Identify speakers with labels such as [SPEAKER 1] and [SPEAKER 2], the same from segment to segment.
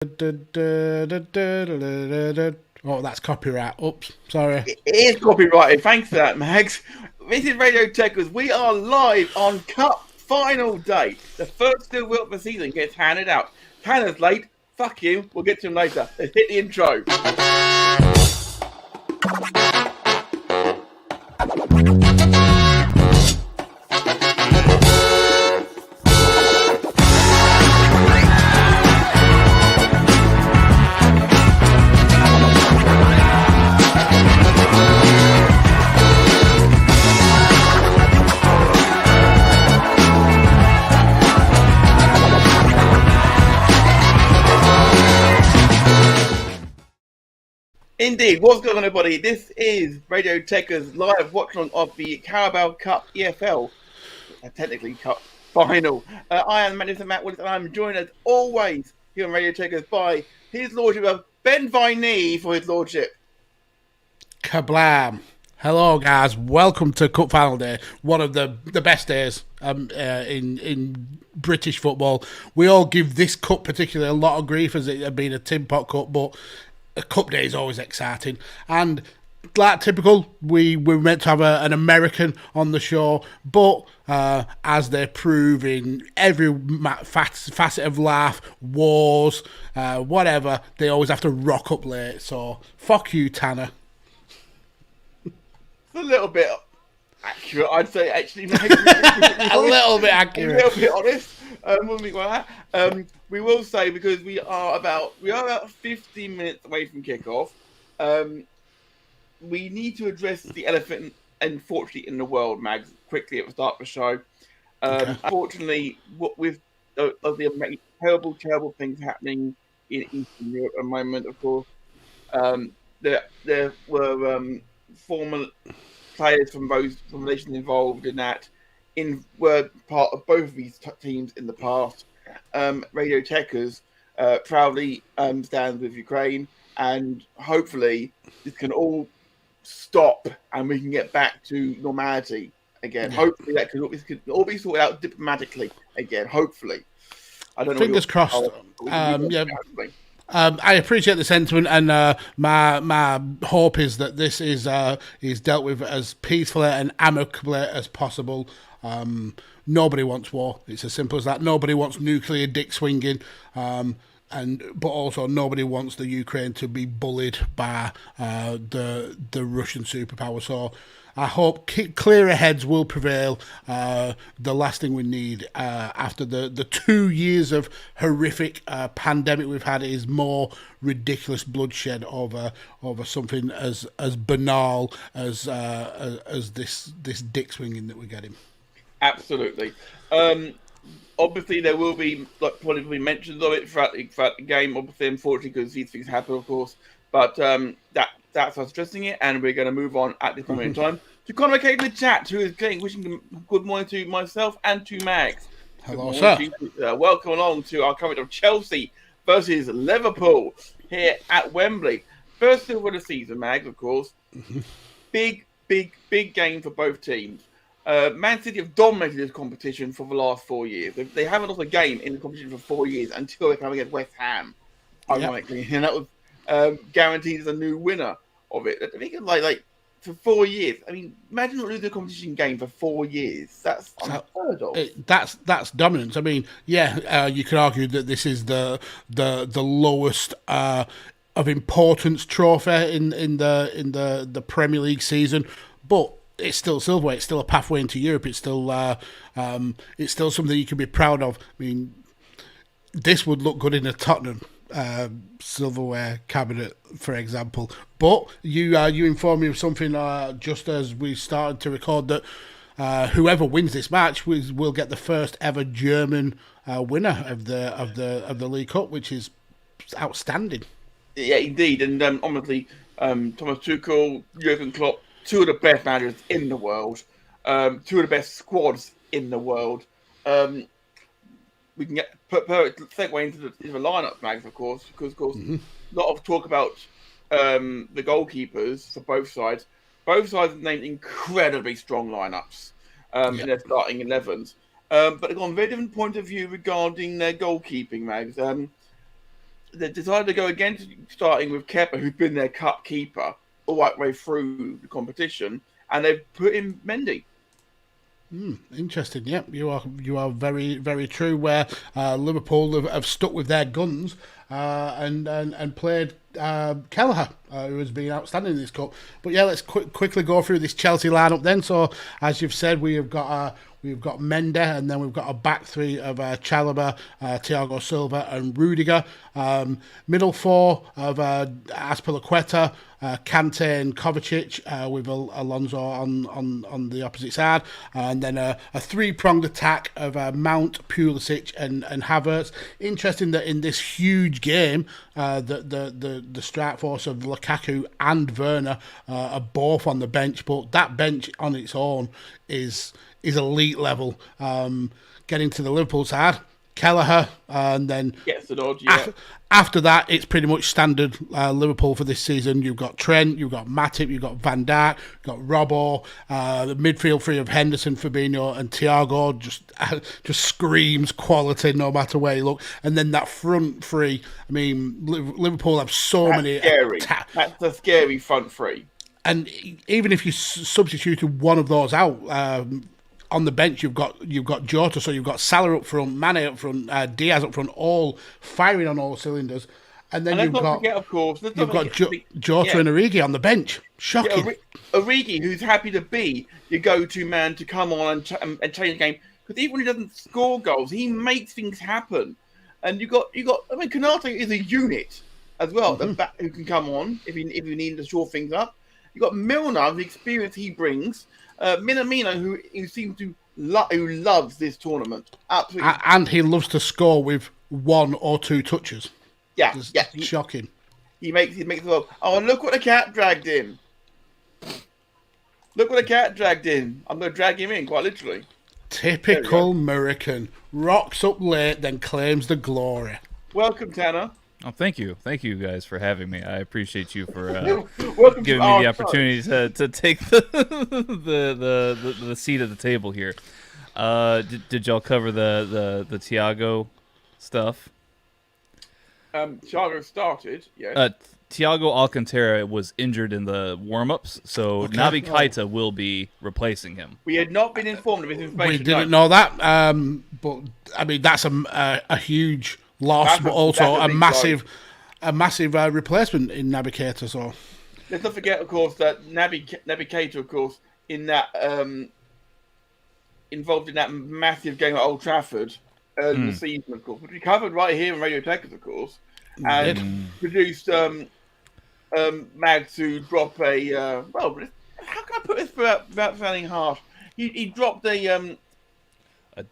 [SPEAKER 1] Oh, that's copyright. Oops, sorry.
[SPEAKER 2] It is copyrighted. Thanks for that, Mags. This is Radio Tekkers. We are live on Cup final day. The first still wheel of the season gets handed out. Tanner's late. Fuck you. We'll get to him later. Let's hit the intro. Indeed, what's going on, everybody? This is Radio Tekkers live watchalong of the Carabao Cup EFL, technically Cup final. I am Manager Matt Willis, and I'm joined as always here on Radio Tekkers by His Lordship of Ben Viney for His Lordship.
[SPEAKER 1] Kablam. Hello, guys. Welcome to Cup Final Day, one of the best days in British football. We all give this cup particularly a lot of grief as it had been a tin pot cup, but a cup day is always exciting. And like typical, we were meant to have an American on the show, but as they prove in every facet of life, wars, whatever, they always have to rock up late. So fuck you, Tanner.
[SPEAKER 2] It's a little bit accurate, I'd say, actually.
[SPEAKER 1] A little bit accurate.
[SPEAKER 2] A little bit honest. Wouldn't be like that. We will say, because we are about 15 minutes away from kickoff. We need to address the elephant, unfortunately, in the world, Mags, quickly at the start of the show. Unfortunately, what with the terrible things happening in Eastern Europe at the moment, of course, there were former players from both nations involved in that. Were part of both of these teams in the past. Radio Tekkers proudly stands with Ukraine, and hopefully this can all stop and we can get back to normality again. Hopefully this could all be sorted out diplomatically again. Hopefully, I don't know.
[SPEAKER 1] Fingers crossed. I appreciate the sentiment, and my hope is that this is dealt with as peacefully and amicably as possible. Nobody wants war. It's as simple as that. Nobody wants nuclear dick swinging, but also nobody wants the Ukraine to be bullied by the Russian superpower. So I hope clearer heads will prevail. The last thing we need after the 2 years of horrific pandemic we've had is more ridiculous bloodshed over something as banal as this dick swinging that we're getting.
[SPEAKER 2] Absolutely. Obviously, there will be probably mentions of it throughout the game. Obviously, unfortunately, because these things happen, of course. But that's us addressing it, and we're going to move on at this moment in time to Conor McCabe in the chat, who is wishing good morning to myself and to Mags.
[SPEAKER 1] Hello, sir.
[SPEAKER 2] Welcome along to our coverage of Chelsea versus Liverpool here at Wembley. First silver of the season, Mags, of course. Big game for both teams. Man City have dominated this competition for the last 4 years. They haven't lost a game in the competition for 4 years until they come against West Ham, ironically. Yep. And that was guaranteed as a new winner of it. I think like for 4 years. I mean, imagine not losing a competition game for 4 years. That's unheard of.
[SPEAKER 1] That's dominance. I mean, you could argue that this is the lowest of importance trophy in the Premier League season, but it's still silverware. It's still a pathway into Europe. It's still something you can be proud of. I mean, this would look good in a Tottenham silverware cabinet, for example. But you informed me of something just as we started to record, that whoever wins this match will get the first ever German winner of the League Cup, which is outstanding.
[SPEAKER 2] Yeah, indeed, and obviously Thomas Tuchel, Jurgen Klopp, two of the best managers in the world, two of the best squads in the world. We can segue into the lineup, Mags, of course, because a lot of talk about the goalkeepers for both sides. Both sides have named incredibly strong lineups in their starting 11s. But they've got a very different point of view regarding their goalkeeping, Mags. they decided to go against starting with Kepa, who's been their cup keeper all the way through the competition, and they've put in Mendy.
[SPEAKER 1] Interesting. Yep, you are very very true. Where Liverpool have stuck with their guns and played Kelleher, who has been outstanding in this cup. But yeah, let's quickly go through this Chelsea lineup then. So as you've said, we've got Mendy, and then we've got a back three of Chalobah, Thiago Silva, and Rudiger. Middle four of Azpilicueta, Kante, and Kovacic, with Alonso on the opposite side, and then a three-pronged attack of Mount, Pulisic, and Havertz. Interesting that in this huge game, the strike force of Lukaku and Werner are both on the bench, but that bench on its own is elite level. Getting to the Liverpool side, Kelleher, and then
[SPEAKER 2] gets the dodge. Yeah.
[SPEAKER 1] After that, it's pretty much standard Liverpool for this season. You've got Trent, you've got Matip, you've got Van Dijk, you've got Robbo. The midfield three of Henderson, Fabinho, and Thiago just screams quality no matter where you look. And then that front three, I mean, Liverpool have so many.
[SPEAKER 2] Scary. That's a scary front three.
[SPEAKER 1] And even if you substituted one of those out, on the bench you've got Jota, so you've got Salah up front, Mane up front, Diaz up front, all firing on all cylinders. And then you've got Jota and Origi on the bench. Shocking.
[SPEAKER 2] Yeah, Origi, who's happy to be your go-to man to come on and change the game, because even when he doesn't score goals, he makes things happen. And you got. I mean, Konate is a unit as well, who can come on if you need to shore things up. You got Milner, the experience he brings. Minamino, who seems to who loves this tournament, absolutely,
[SPEAKER 1] and he loves to score with one or two touches.
[SPEAKER 2] Yeah,
[SPEAKER 1] shocking.
[SPEAKER 2] He makes it well. Oh, and look what the cat dragged in. Look what the cat dragged in. I'm going to drag him in, quite literally.
[SPEAKER 1] Typical American. Rocks up late, then claims the glory.
[SPEAKER 2] Welcome, Tanner.
[SPEAKER 3] Oh, thank you guys for having me. I appreciate you for giving me the opportunity to take the seat at the table here. Did y'all cover the Thiago stuff?
[SPEAKER 2] Thiago started, yes.
[SPEAKER 3] Thiago Alcantara was injured in the warm-ups, so Naby Keita will be replacing him.
[SPEAKER 2] We had not been informed of his information.
[SPEAKER 1] We didn't know that, but I mean that's a huge loss, but also a massive replacement in Naby Keita. So
[SPEAKER 2] let's not forget, of course, that Naby Keita, of course, in that involved in that massive game at Old Trafford early in the season, of course, which we covered right here on Radio Tekkers, of course, and produced Mags to drop a how can I put this without sounding harsh? He dropped a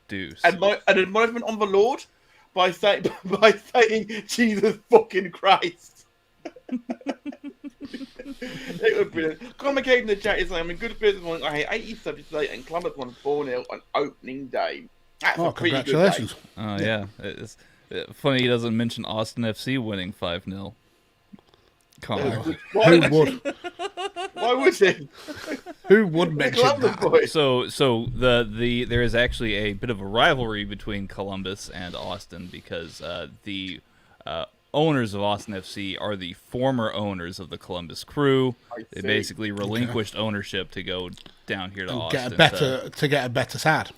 [SPEAKER 3] deuce,
[SPEAKER 2] an admonishment on the Lord. By saying Jesus fucking Christ. It would be commentating in the chat is like, I'm in good business morning. I hate 80 subjects today, and Columbus won 4-0 on opening day. That's a pretty
[SPEAKER 1] congratulations.
[SPEAKER 2] Good day.
[SPEAKER 3] Oh yeah, it's funny he doesn't mention Austin FC winning 5-0.
[SPEAKER 1] Who would?
[SPEAKER 2] Why would he?
[SPEAKER 1] Who would mention that?
[SPEAKER 3] So there is actually a bit of a rivalry between Columbus and Austin because the owners of Austin FC are the former owners of the Columbus Crew. They basically relinquished ownership to go down here to Austin
[SPEAKER 1] to get a better side.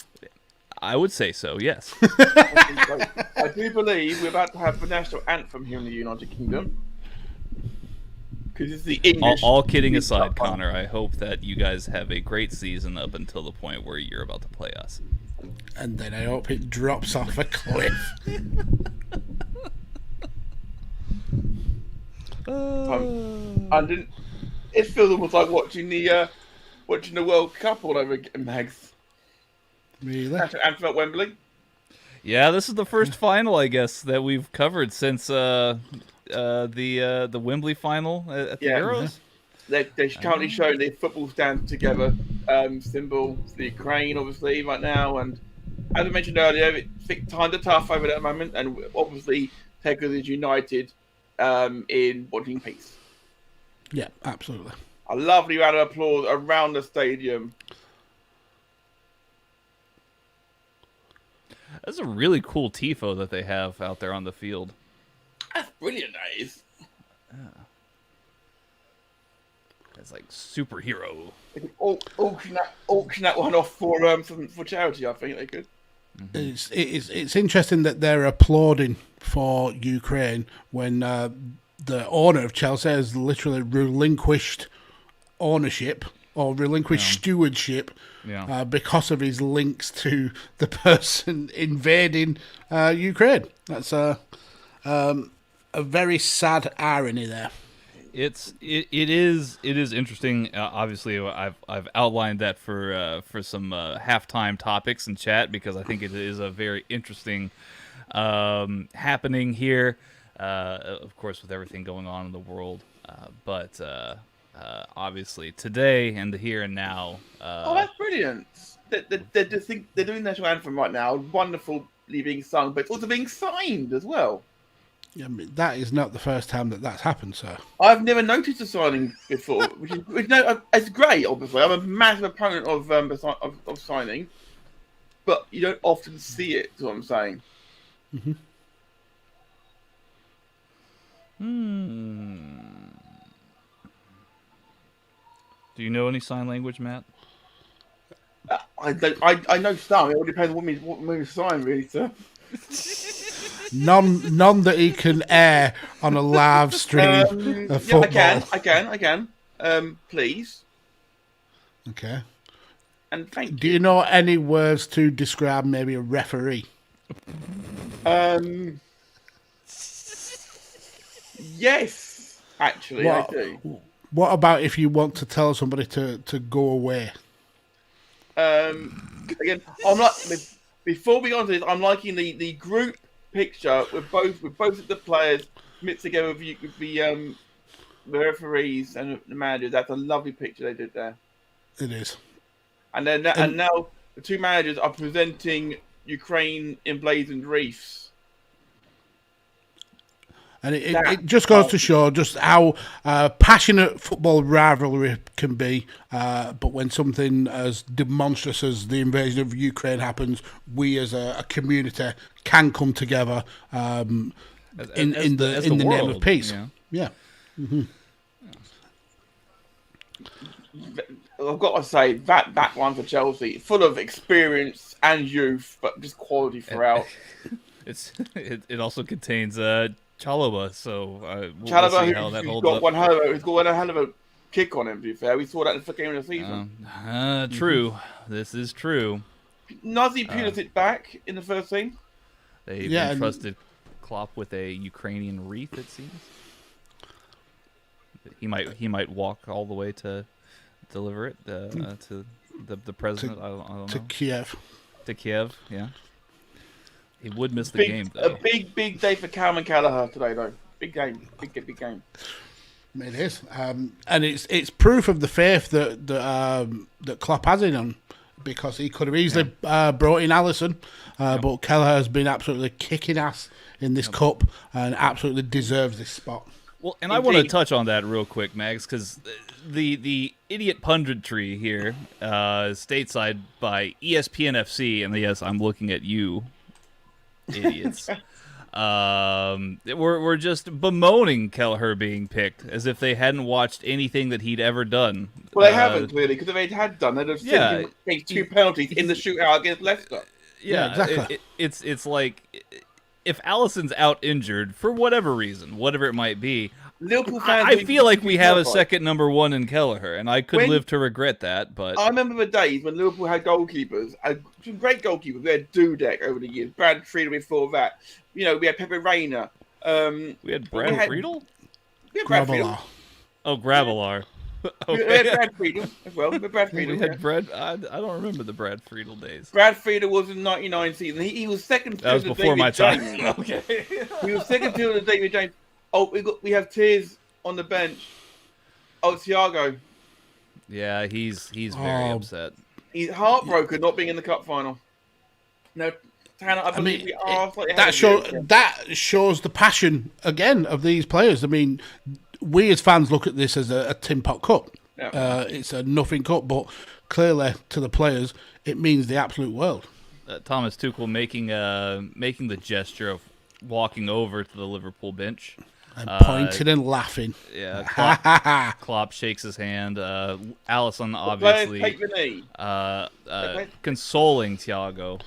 [SPEAKER 3] I would say so, yes.
[SPEAKER 2] I do believe we're about to have the national anthem here in the United Kingdom. It's the English.
[SPEAKER 3] All kidding aside, Connor, I hope that you guys have a great season up until the point where you're about to play us.
[SPEAKER 1] And then I hope it drops off a cliff.
[SPEAKER 2] It feels almost like watching the World Cup all over again, Mags.
[SPEAKER 1] Really?
[SPEAKER 2] Anthem at Wembley.
[SPEAKER 3] Yeah, this is the first final, I guess, that we've covered since the Wembley final at the Euros.
[SPEAKER 2] They're currently showing the football stand together symbol for the Ukraine, obviously, right now. And as I mentioned earlier, times are tough over that moment. And obviously, Tekkers is united in wanting peace.
[SPEAKER 1] Yeah, absolutely.
[SPEAKER 2] A lovely round of applause around the stadium.
[SPEAKER 3] That's a really cool tifo that they have out there on the field.
[SPEAKER 2] That's brilliant, that is.
[SPEAKER 3] It's like superhero.
[SPEAKER 2] They could auction that one off for charity, I think they could.
[SPEAKER 1] It's interesting that they're applauding for Ukraine when the owner of Chelsea has literally relinquished ownership or relinquished stewardship because of his links to the person invading Ukraine. That's a very sad irony there.
[SPEAKER 3] It is interesting. Obviously, I've outlined that for some halftime topics in chat because I think it is a very interesting happening here. Of course, with everything going on in the world, but obviously today and the here and now.
[SPEAKER 2] That's brilliant. They're doing national anthem right now, wonderfully being sung, but it's also being signed as well.
[SPEAKER 1] I mean, that is not the first time that's happened, sir.
[SPEAKER 2] I've never noticed a signing before, which no, it's great. Obviously, I'm a massive opponent of signing, but you don't often see it. Is what I'm saying.
[SPEAKER 3] Do you know any sign language, Matt?
[SPEAKER 2] I know some. It all depends what means sign, really, sir.
[SPEAKER 1] None that he can air on a live stream of football.
[SPEAKER 2] Yeah, I can. Please.
[SPEAKER 1] Okay.
[SPEAKER 2] And thank you.
[SPEAKER 1] Do you know any words to describe maybe a referee?
[SPEAKER 2] Yes, actually, I do.
[SPEAKER 1] What about if you want to tell somebody to go away?
[SPEAKER 2] Again, I'm like before we go on to this, I'm liking the group picture with both of the players mixed together with the referees and the managers. That's a lovely picture they did there.
[SPEAKER 1] It is.
[SPEAKER 2] And then and now the two managers are presenting Ukraine emblazoned wreaths.
[SPEAKER 1] And it just goes to show just how passionate football rivalry can be. But when something as demonstrous as the invasion of Ukraine happens, we as a community can come together in the name of peace. Yeah. Mm-hmm.
[SPEAKER 2] I've got to say that one for Chelsea, full of experience and youth, but just quality throughout.
[SPEAKER 3] It also contains Chalobah, so we'll see how that holds up.
[SPEAKER 2] He's got one hell of a kick on him, to be fair. We saw that in the game of the season.
[SPEAKER 3] True. This is true.
[SPEAKER 2] Nazi Pulisic back in the first team.
[SPEAKER 3] They've entrusted Klopp with a Ukrainian wreath, it seems. He might walk all the way to deliver it to the president. I don't know.
[SPEAKER 1] To Kiev.
[SPEAKER 3] To Kiev, yeah. He would miss the game, though.
[SPEAKER 2] A big day for Calvin Kelleher today, though. Big game. Big game.
[SPEAKER 1] It is. And it's proof of the faith that Klopp has in him, because he could have easily brought in Alisson, but Kelleher has been absolutely kicking ass in this cup and absolutely deserves this spot.
[SPEAKER 3] Well, and I want to touch on that real quick, Mags, because the idiot punditry here, stateside by ESPN FC, and yes, I'm looking at you, idiots. We're just bemoaning Kelleher being picked as if they hadn't watched anything that he'd ever done.
[SPEAKER 2] Well, they haven't, clearly, because if they had done, they'd have taken 2 penalties in the shootout against Leicester.
[SPEAKER 3] Yeah,
[SPEAKER 1] exactly.
[SPEAKER 3] It's like, if Alisson's out injured, for whatever reason, whatever it might be,
[SPEAKER 2] Liverpool fans,
[SPEAKER 3] I feel like we have a second number one in Kelleher, and I could live to regret that. But
[SPEAKER 2] I remember the days when Liverpool had goalkeepers, some great goalkeepers. We had Dudek over the years, Brad Friedel before that. We had Pepe Reina.
[SPEAKER 3] We had Brad Friedel?
[SPEAKER 2] We had Brad Friedel.
[SPEAKER 3] Oh, Gravelar.
[SPEAKER 2] Okay. We had Brad Friedel as well.
[SPEAKER 3] We had Brad. I don't remember the Brad Friedel days.
[SPEAKER 2] Brad Friedel was in '99 season. He was second.
[SPEAKER 3] That was before my time.
[SPEAKER 2] Okay. He was second to the David James. Oh, we have Tears on the bench. Oh, Thiago.
[SPEAKER 3] Yeah, he's very upset.
[SPEAKER 2] He's heartbroken not being in the cup final. No, Tanner, I believe we are slightly ahead
[SPEAKER 1] that shows the passion again of these players. I mean, we as fans look at this as a tin pot cup. Yeah. It's a nothing cup, but clearly to the players, it means the absolute world.
[SPEAKER 3] Thomas Tuchel making the gesture of walking over to the Liverpool bench.
[SPEAKER 1] And pointing and laughing.
[SPEAKER 3] Yeah, Klopp shakes his hand. Alisson obviously
[SPEAKER 2] Take the knee.
[SPEAKER 3] Consoling Thiago.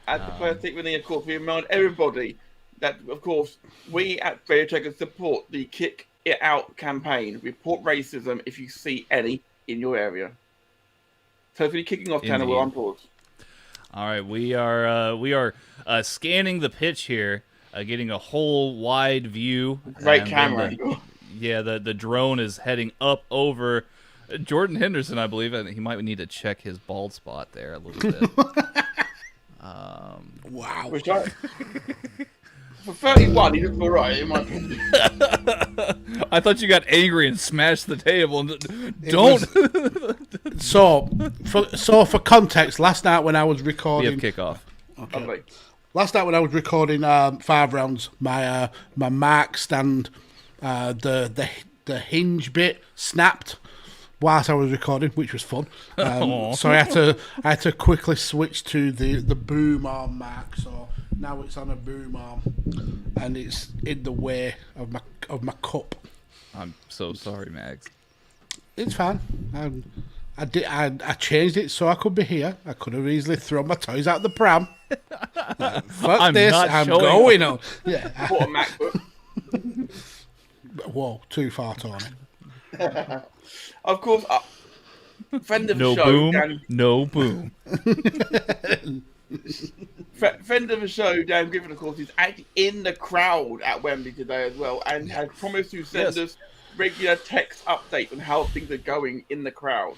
[SPEAKER 2] As the players take the knee, of course, we remind everybody that, of course, we at Radio Tekkers support the Kick It Out campaign. Report racism if you see any in your area. So, for the kicking off, Tanner, we're on pause.
[SPEAKER 3] All right, we are scanning the pitch here, getting a whole wide view.
[SPEAKER 2] Great camera.
[SPEAKER 3] The drone is heading up over Jordan Henderson, I believe. And he might need to check his bald spot there a little bit.
[SPEAKER 1] Wow.
[SPEAKER 2] For 31, he looks all right, in my opinion.
[SPEAKER 3] I thought you got angry and smashed the table. Don't.
[SPEAKER 1] So for context, last night when I was recording...
[SPEAKER 3] We have kickoff.
[SPEAKER 2] Okay.
[SPEAKER 1] Last night when I was recording 5 rounds, my mark stand, the hinge bit snapped whilst I was recording, which was fun. So I had to quickly switch to the boom arm mark. So now it's on a boom arm, and it's in the way of my cup.
[SPEAKER 3] I'm so sorry, Mags.
[SPEAKER 1] It's fine. I changed it so I could be here. I could have easily thrown my toys out the pram. Fuck
[SPEAKER 3] I'm
[SPEAKER 1] this!
[SPEAKER 3] not
[SPEAKER 1] I'm
[SPEAKER 3] showing
[SPEAKER 1] going on. Yeah.
[SPEAKER 2] What a MacBook.
[SPEAKER 1] Whoa, too far, Tony.
[SPEAKER 2] Of course, friend of
[SPEAKER 3] No
[SPEAKER 2] the show,
[SPEAKER 3] boom.
[SPEAKER 2] Dan,
[SPEAKER 3] No boom.
[SPEAKER 2] friend of the show, Dan Griffin, of course, is actually in the crowd at Wembley today as well, and has promised to send us regular text updates on how things are going in the crowd.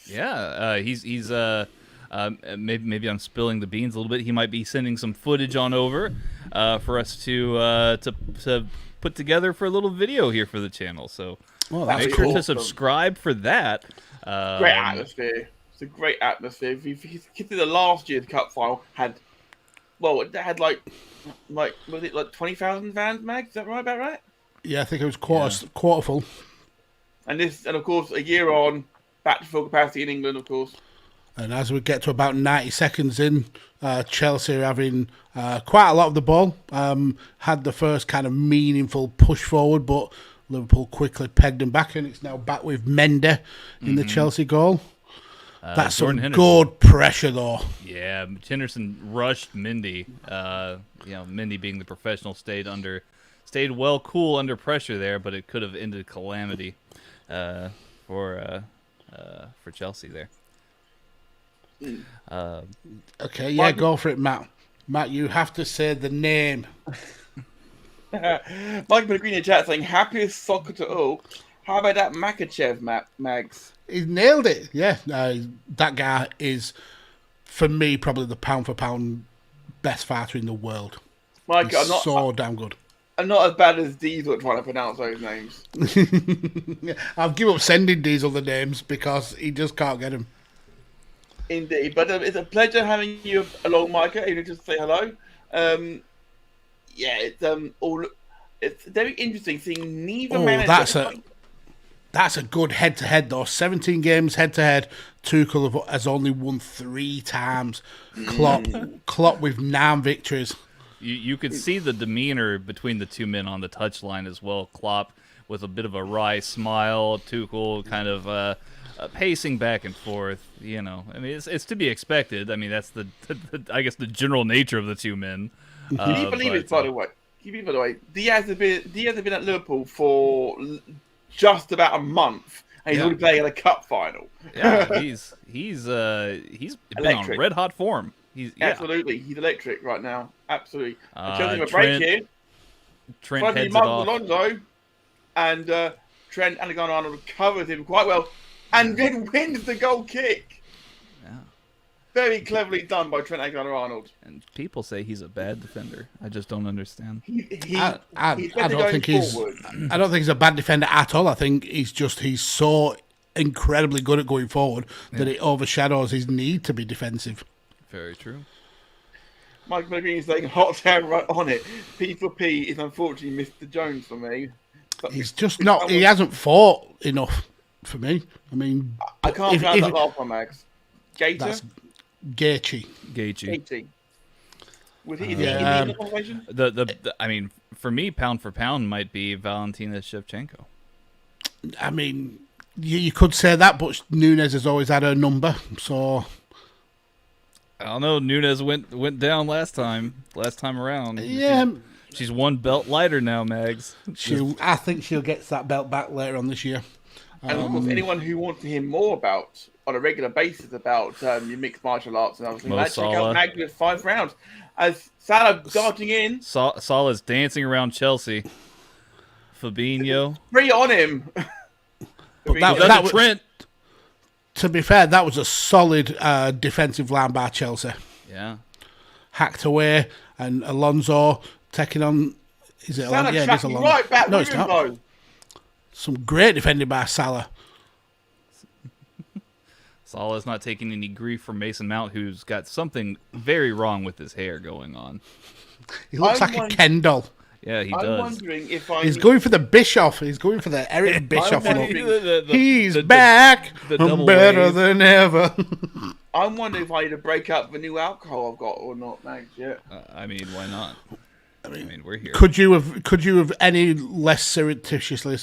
[SPEAKER 3] Yeah, he's maybe I'm spilling the beans a little bit. He might be sending some footage on over for us to put together for a little video here for the channel. So make sure to subscribe for that.
[SPEAKER 2] Great atmosphere. It's a great atmosphere. If you consider last year's cup final had it had like was it like 20,000 fans, Mag? Is that about right?
[SPEAKER 1] Yeah, I think it was quarter full.
[SPEAKER 2] And of course a year on, back to full capacity in England, of course.
[SPEAKER 1] And as we get to about 90 seconds in, Chelsea are having quite a lot of the ball. Had the first kind of meaningful push forward, but Liverpool quickly pegged them back, and it's now back with Mendy in the Chelsea goal. That's some good pressure, though.
[SPEAKER 3] Yeah, Henderson rushed Mendy. Mendy being the professional stayed well cool under pressure there, but it could have ended calamity for Chelsea there.
[SPEAKER 1] Okay, yeah, go for it, Matt. Matt, you have to say the name.
[SPEAKER 2] Mike Pellegrini in chat saying, happiest soccer to all. How about that Makachev, Mags?
[SPEAKER 1] He's nailed it. Yeah, that guy is, for me, probably the pound-for-pound best fighter in the world.
[SPEAKER 2] Mike,
[SPEAKER 1] He's so damn good.
[SPEAKER 2] I'm not as bad as Diesel at trying to pronounce those names.
[SPEAKER 1] I've given up sending Diesel the names because he just can't get them.
[SPEAKER 2] Indeed, but it's a pleasure having you along, Micah. Even just say hello. It's very interesting seeing neither manager.
[SPEAKER 1] That's a good head-to-head though. 17 games head-to-head. Tuchel has only won 3 times. Klopp with 9 victories.
[SPEAKER 3] You could see the demeanor between the two men on the touchline as well. Klopp with a bit of a wry smile. Tuchel kind of pacing back and forth. You know, I mean, it's to be expected. I mean, that's the I guess the general nature of the two men.
[SPEAKER 2] Can you believe it? By the way, Diaz has been at Liverpool for just about a month, and he's already playing in a cup final.
[SPEAKER 3] Yeah, he's been on red hot form.
[SPEAKER 2] Absolutely, he's electric right now. Absolutely. Chelsea have a break here.
[SPEAKER 3] Trent heads it off.
[SPEAKER 2] Alonso, and Trent Alexander-Arnold covers him quite well, and then wins the goal kick.
[SPEAKER 3] Yeah.
[SPEAKER 2] Very cleverly done by Trent Alexander-Arnold.
[SPEAKER 3] And people say he's a bad defender. I just don't understand.
[SPEAKER 1] I don't think he's a bad defender at all. I think he's so incredibly good at going forward that it overshadows his need to be defensive.
[SPEAKER 3] Very true.
[SPEAKER 2] Mike Pellegrini is saying hot down right on it. P for P is unfortunately Mr. Jones for me. But
[SPEAKER 1] he's just not. He hasn't fought enough for me. I mean,
[SPEAKER 2] I can't pronounce that last one, Max. Gator.
[SPEAKER 1] That's Gaethje.
[SPEAKER 3] Gaethje.
[SPEAKER 2] Is he in the conversation?
[SPEAKER 3] I mean, for me, pound for pound might be Valentina Shevchenko.
[SPEAKER 1] I mean, you could say that, but Nunes has always had her number, so...
[SPEAKER 3] I don't know. Nunes went down last time around.
[SPEAKER 1] Yeah.
[SPEAKER 3] She's one belt lighter now, Mags.
[SPEAKER 1] I think she'll get that belt back later on this year.
[SPEAKER 2] And of course, anyone who wants to hear more about, on a regular basis, about your mixed martial arts and everything, check out Mag with 5 rounds. As Salah darting in.
[SPEAKER 3] Salah's dancing around Chelsea. Fabinho.
[SPEAKER 2] 3 on him.
[SPEAKER 1] But that was Trent. To be fair, that was a solid defensive line by Chelsea.
[SPEAKER 3] Yeah.
[SPEAKER 1] Hacked away, and Alonso taking on... Is it Alonso? Yeah, it is Alonso.
[SPEAKER 2] Right back
[SPEAKER 1] no, it's not.
[SPEAKER 2] Though.
[SPEAKER 1] Some great defending by Salah.
[SPEAKER 3] Salah's not taking any grief from Mason Mount, who's got something very wrong with his hair going on.
[SPEAKER 1] He looks like a Ken doll.
[SPEAKER 3] Yeah, he
[SPEAKER 2] I'm
[SPEAKER 3] does.
[SPEAKER 2] Wondering if
[SPEAKER 1] He's going for the Bischoff. He's going for the Eric Bischoff look. He's back. I'm better than ever.
[SPEAKER 2] I'm wondering if I need to break up the new alcohol I've got or not, Max. Yeah.
[SPEAKER 3] I mean, why not? I mean, we're here.
[SPEAKER 1] Could you have any less surreptitiously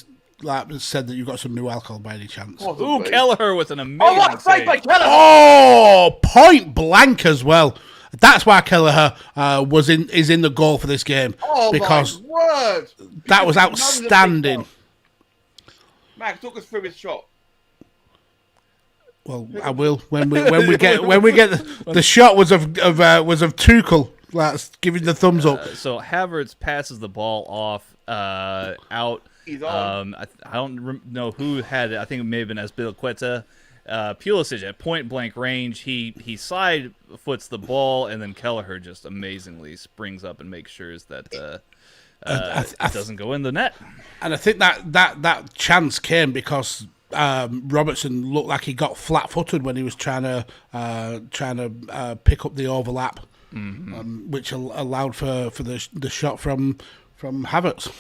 [SPEAKER 1] said that you got some new alcohol by any chance?
[SPEAKER 2] Possibly.
[SPEAKER 3] Ooh, Kelleher with an amazing
[SPEAKER 2] save by Kelleher.
[SPEAKER 1] Oh, point blank as well. That's why Kelleher is in the goal for this game, because
[SPEAKER 2] my word.
[SPEAKER 1] That was outstanding.
[SPEAKER 2] Max, talk us through his shot.
[SPEAKER 1] Well, I will when we get the shot was of Tuchel. That's giving the thumbs up.
[SPEAKER 3] So Havertz passes the ball off out.
[SPEAKER 2] He's on.
[SPEAKER 3] I don't know who had it. I think it may have been Azpilicueta. Pulisic at point blank range. He side foots the ball, and then Kelleher just amazingly springs up and makes sure that it doesn't go in the net.
[SPEAKER 1] And I think that chance came because Robertson looked like he got flat-footed when he was trying to pick up the overlap, which allowed for the shot from Havertz.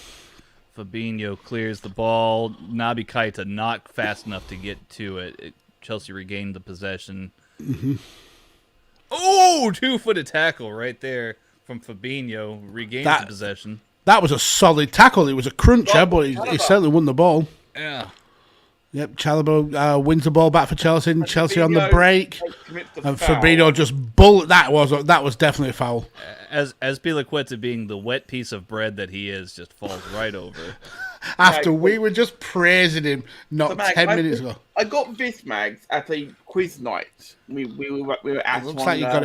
[SPEAKER 3] Fabinho clears the ball. Naby Keita not fast enough to get to it. Chelsea regained the possession. Oh, 2-footed tackle right there from Fabinho. Regained the possession.
[SPEAKER 1] That was a solid tackle. It was a cruncher, but he certainly won the ball.
[SPEAKER 3] Yeah.
[SPEAKER 1] Yep, Chalobah wins the ball back for Chelsea. And Chelsea on the break. And Fabinho just bullet. That was definitely a foul.
[SPEAKER 3] As Azpilicueta being the wet piece of bread that he is, just falls right over.
[SPEAKER 1] After we were just praising him 10 minutes ago.
[SPEAKER 2] I got this, Mags, at a quiz night. We were at
[SPEAKER 1] Looks like you got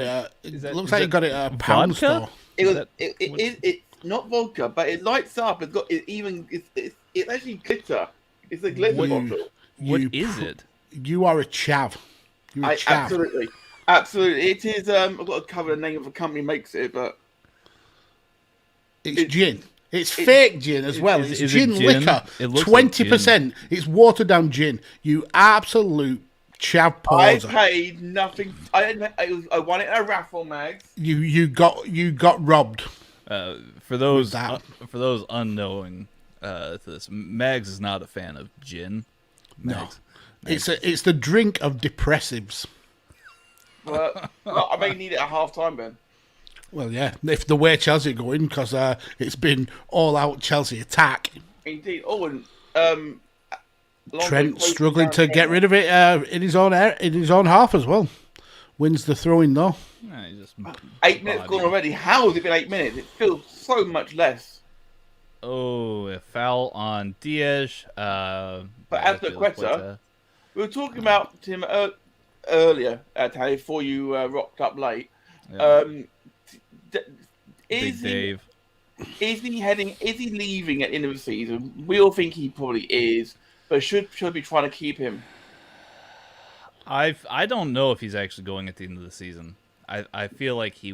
[SPEAKER 1] it at a pound store.
[SPEAKER 2] It's not vodka, but it lights up. It's actually glitter. It's a glitter bottle.
[SPEAKER 3] What is it?
[SPEAKER 1] You are a chav. You're a chav.
[SPEAKER 2] Absolutely. It is. I've got to cover the name of the company makes it, but
[SPEAKER 1] it's gin. It's fake gin as well. It's gin liquor.
[SPEAKER 3] 20%.
[SPEAKER 1] It's watered down gin. You absolute chav poser.
[SPEAKER 2] I paid nothing. I won it in a raffle, Mags.
[SPEAKER 1] You got robbed.
[SPEAKER 3] For those unknowing this, Mags is not a fan of gin.
[SPEAKER 1] Mags. No, it's the drink of depressives.
[SPEAKER 2] Well, I may need it at half time, Ben.
[SPEAKER 1] Well, yeah, if the way Chelsea are going, because it's been all-out Chelsea attack.
[SPEAKER 2] Indeed. Oh, and
[SPEAKER 1] Trent struggling to get rid of it in his own half as well. Wins the throw-in though.
[SPEAKER 3] Yeah, just
[SPEAKER 2] 8 minutes gone already. How has it been 8 minutes? It feels so much less.
[SPEAKER 3] Oh, a foul on Diaz.
[SPEAKER 2] But Azpilicueta, we were talking about him earlier, Tally, before you rocked up late.
[SPEAKER 3] Yeah.
[SPEAKER 2] Is he leaving at the end of the season? We all think he probably is, but should be trying to keep him.
[SPEAKER 3] I don't know if he's actually going at the end of the season. I feel like he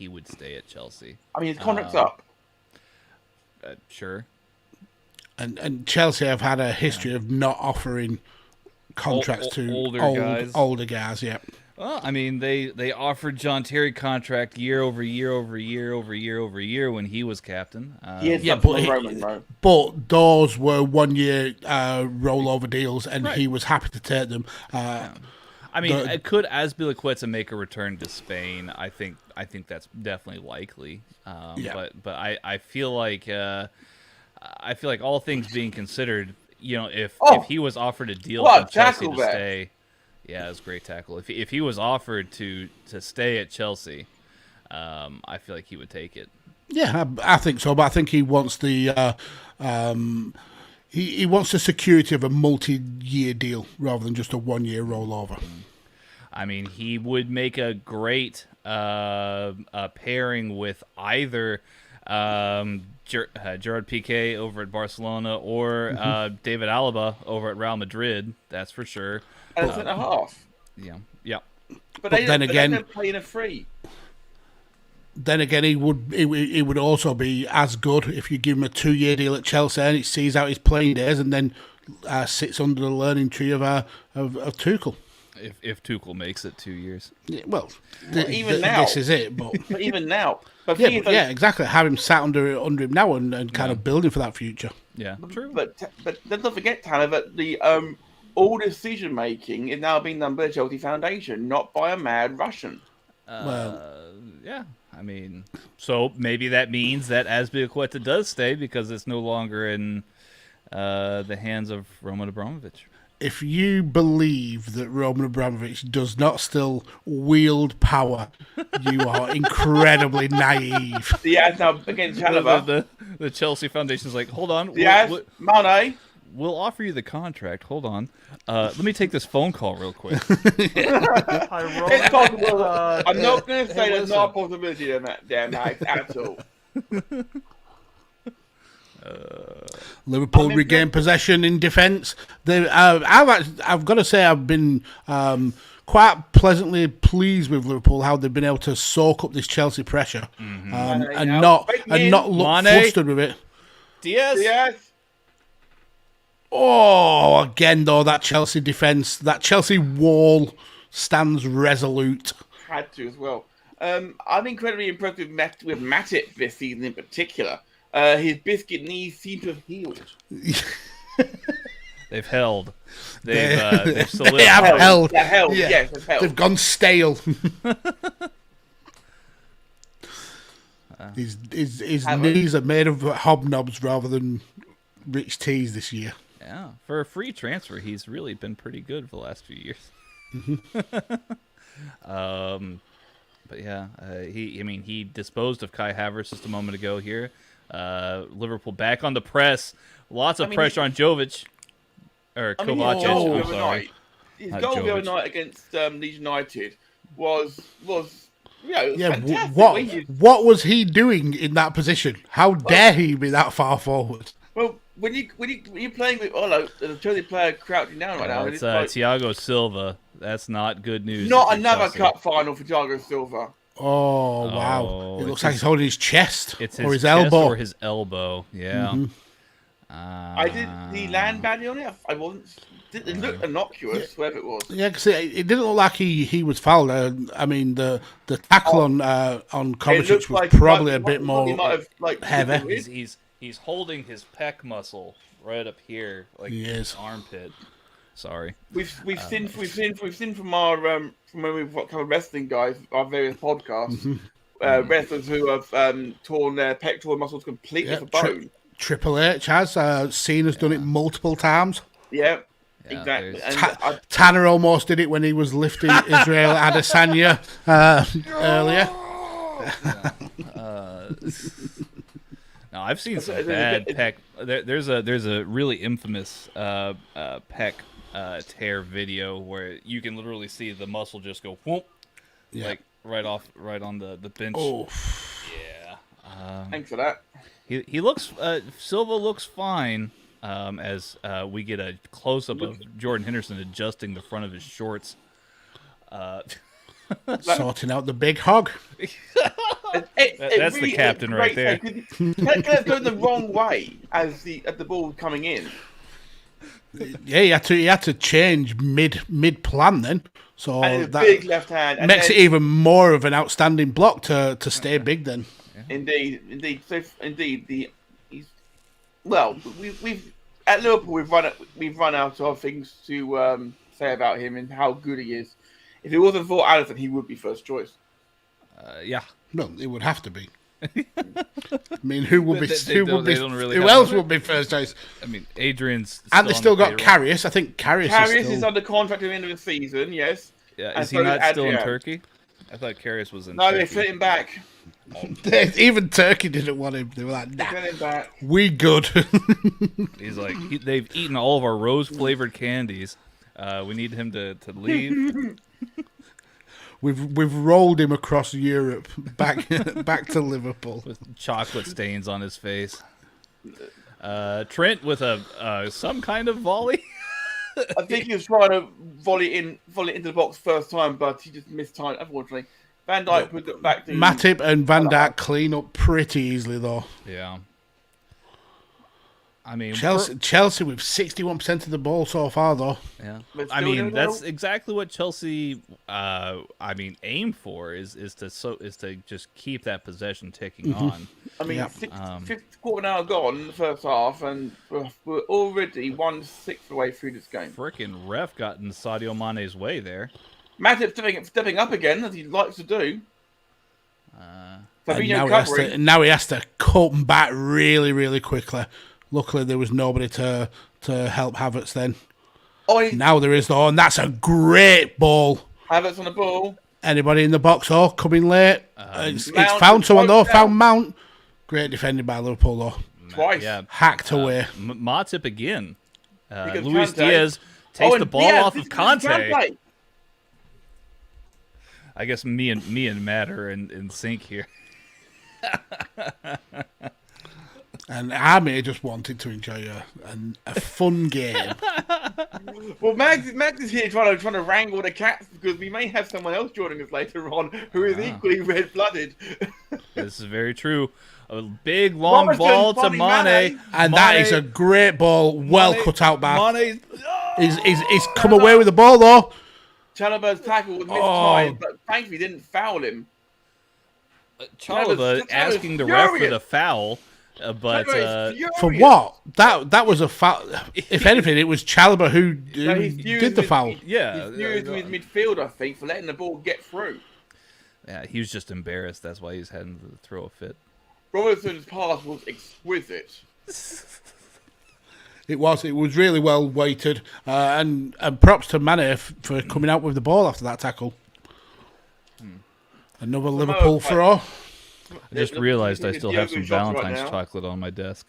[SPEAKER 3] would stay at Chelsea.
[SPEAKER 2] I mean, his contract's up.
[SPEAKER 3] Sure.
[SPEAKER 1] And Chelsea have had a history of not offering contracts to older guys. Yeah.
[SPEAKER 3] Well, I mean, they offered John Terry contract year over year when he was captain.
[SPEAKER 1] But those were 1 year rollover deals, and he was happy to take them.
[SPEAKER 3] I mean, could Azpilicueta make a return to Spain? I think that's definitely likely. But I feel like all things being considered, if he was offered a deal from Chelsea to stay, yeah, it was a great tackle. If he was offered to stay at Chelsea, I feel like he would take it.
[SPEAKER 1] Yeah, I think so, but I think he wants the he wants the security of a multi-year deal rather than just a 1-year rollover.
[SPEAKER 3] I mean, he would make a great pairing with either Gerard Piqué over at Barcelona or David Alaba over at Real Madrid. That's for sure.
[SPEAKER 2] And centre half.
[SPEAKER 3] Yeah.
[SPEAKER 2] But then again, they're playing a free.
[SPEAKER 1] Then again, he would also be as good if you give him a 2-year deal at Chelsea and he sees out his playing days and then sits under the learning tree of Tuchel.
[SPEAKER 3] If Tuchel makes it 2 years.
[SPEAKER 1] Yeah,
[SPEAKER 2] even now,
[SPEAKER 1] this is it. But
[SPEAKER 2] even now,
[SPEAKER 1] exactly. Have him sat under him now and kind of building for that future.
[SPEAKER 3] Yeah, true.
[SPEAKER 2] But let's not forget, Tanner, that the all decision making is now being done by the Chelsea Foundation, not by a mad Russian.
[SPEAKER 3] Yeah. I mean, so maybe that means that Azpilicueta does stay because it's no longer in the hands of Roman Abramovich.
[SPEAKER 1] If you believe that Roman Abramovich does not still wield power, you are incredibly naive.
[SPEAKER 2] Diaz now against Chalobah.
[SPEAKER 3] The Chelsea Foundation's like, hold on.
[SPEAKER 2] Diaz, Mane.
[SPEAKER 3] We'll offer you the contract. Hold on. Let me take this phone call real quick.
[SPEAKER 2] It's possible. I'm not going to say there's not a possibility in that damn night at all.
[SPEAKER 1] Liverpool regained possession in defence. I've got to say I've been quite pleasantly pleased with Liverpool, how they've been able to soak up this Chelsea pressure and not look flustered with it.
[SPEAKER 2] Diaz.
[SPEAKER 1] Oh, again though, that Chelsea defence, that Chelsea wall stands resolute.
[SPEAKER 2] Had to as well. I'm incredibly impressed with Matip this season in particular. His biscuit knees seem to have healed.
[SPEAKER 3] They've held. They've
[SPEAKER 1] they have held.
[SPEAKER 2] They've held.
[SPEAKER 1] Yeah.
[SPEAKER 2] Yes, they've held.
[SPEAKER 1] They've gone stale. His knees are made of hobnobs rather than rich teas this year.
[SPEAKER 3] Yeah, for a free transfer, he's really been pretty good for the last few years. But yeah, he disposed of Kai Havertz just a moment ago here. Liverpool back on the press. Lots of pressure on Jovic. Or Kovacic, I'm sorry.
[SPEAKER 2] His goal the other night against Leeds United was fantastic.
[SPEAKER 1] What was he doing in that position? How dare he be that far forward?
[SPEAKER 2] Well, when you're playing with the Chelsea player crouching down right now,
[SPEAKER 3] it's Thiago Silva. That's not good news.
[SPEAKER 2] Not another Chelsea cup final for Thiago Silva.
[SPEAKER 1] Oh wow! It looks like he's holding his chest or his
[SPEAKER 3] chest
[SPEAKER 1] elbow.
[SPEAKER 3] Or his elbow. Yeah.
[SPEAKER 2] Mm-hmm. Did he land badly on it? I wasn't. It looked innocuous, whoever it was.
[SPEAKER 1] Yeah, because it didn't look like he was fouled. I mean, the tackle on Kovacic was probably a bit more heavy.
[SPEAKER 3] He's holding his pec muscle right up here, like his armpit. Sorry.
[SPEAKER 2] We've seen from our from when we've covered wrestling guys, our various podcasts, wrestlers who have torn their pectoral muscles completely for bone.
[SPEAKER 1] Triple H has Cena's done it multiple times.
[SPEAKER 2] Yeah, exactly. And
[SPEAKER 1] Tanner almost did it when he was lifting Israel Adesanya earlier.
[SPEAKER 3] No, I've seen some bad pec. There's a really infamous pec tear video where you can literally see the muscle just go whoop, like right on the bench.
[SPEAKER 1] Oh,
[SPEAKER 3] yeah.
[SPEAKER 2] Thanks for that.
[SPEAKER 3] He looks Silva looks fine as we get a close up of Jordan Henderson adjusting the front of his shorts.
[SPEAKER 1] Sorting out the big hog.
[SPEAKER 3] That's really, the captain right there.
[SPEAKER 2] Tekkers going the wrong way as the ball coming in.
[SPEAKER 1] Yeah, he had to change mid plan then. So
[SPEAKER 2] and
[SPEAKER 1] that
[SPEAKER 2] big left hand
[SPEAKER 1] makes it even more of an outstanding block to stay big then.
[SPEAKER 2] Yeah. Indeed. So we've at Liverpool we've run out of things to say about him and how good he is. If it wasn't for Allison, he would be first choice.
[SPEAKER 3] Yeah.
[SPEAKER 1] Well, it would have to be. I mean, who would be? Who else would be first choice?
[SPEAKER 3] I mean, Adrian's.
[SPEAKER 1] And they still got Karius. I think Karius
[SPEAKER 2] is under contract at the end of the season. Yes.
[SPEAKER 3] Yeah. Is he not still in Turkey? I thought Karius was in.
[SPEAKER 2] No,
[SPEAKER 3] Turkey.
[SPEAKER 2] they sent him back.
[SPEAKER 1] Even Turkey didn't want him. They were like, "Nah,
[SPEAKER 2] sent him back.
[SPEAKER 1] We good."
[SPEAKER 3] He's like, they've eaten all of our rose-flavored candies. We need him to leave.
[SPEAKER 1] We've rolled him across Europe back to Liverpool
[SPEAKER 3] with chocolate stains on his face. Trent with some kind of volley.
[SPEAKER 2] I think he was trying to volley it into the box first time, but he just missed time. Unfortunately, Van Dijk put it back to
[SPEAKER 1] Matip and Van Dijk clean up pretty easily though.
[SPEAKER 3] Yeah. I mean,
[SPEAKER 1] Chelsea with 61% of the ball so far though.
[SPEAKER 3] Yeah. I mean, that's exactly what Chelsea aim for is to just keep that possession ticking on.
[SPEAKER 2] I mean, fifth quarter now gone in the first half, and we're already 1/6 of the way through this game.
[SPEAKER 3] Frickin' ref got in Sadio Mane's way there.
[SPEAKER 2] Matip stepping up again, as he likes to do.
[SPEAKER 1] Now he has to cut him back really, really quickly. Luckily, there was nobody to help Havertz then. Now there is though, and that's a great ball.
[SPEAKER 2] Havertz on the ball.
[SPEAKER 1] Anybody in the box? Oh, coming late. It's found someone though. Found Mount. Great defending by Liverpool though.
[SPEAKER 2] Twice.
[SPEAKER 3] Yeah.
[SPEAKER 1] Hacked away.
[SPEAKER 3] Matip again. Luis Diaz takes the ball off of Kante. I guess me and Matt are in sync here.
[SPEAKER 1] And I may just wanted to enjoy a fun game.
[SPEAKER 2] Well, Max is here trying to wrangle the cats because we may have someone else joining us later on who is equally red-blooded.
[SPEAKER 3] This is very true. A big long ball to Mane.
[SPEAKER 1] And that is a great ball, well cut out by Mane. He's come away with the ball though.
[SPEAKER 2] Chalobah's tackle was mistimed, but thankfully didn't foul him.
[SPEAKER 3] Chalobah asking the ref for the foul. But
[SPEAKER 1] for what? That was a foul. If anything, it was Chalobah who did the foul.
[SPEAKER 2] Yeah, he's used with midfield, I think, for letting the ball get through.
[SPEAKER 3] Yeah, he was just embarrassed. That's why he's having to throw a fit.
[SPEAKER 2] Robertson's pass was exquisite.
[SPEAKER 1] It was really well weighted, and props to Mane for coming out with the ball after that tackle. Another Liverpool throw.
[SPEAKER 3] I just realized I still have some Valentine's chocolate on my desk.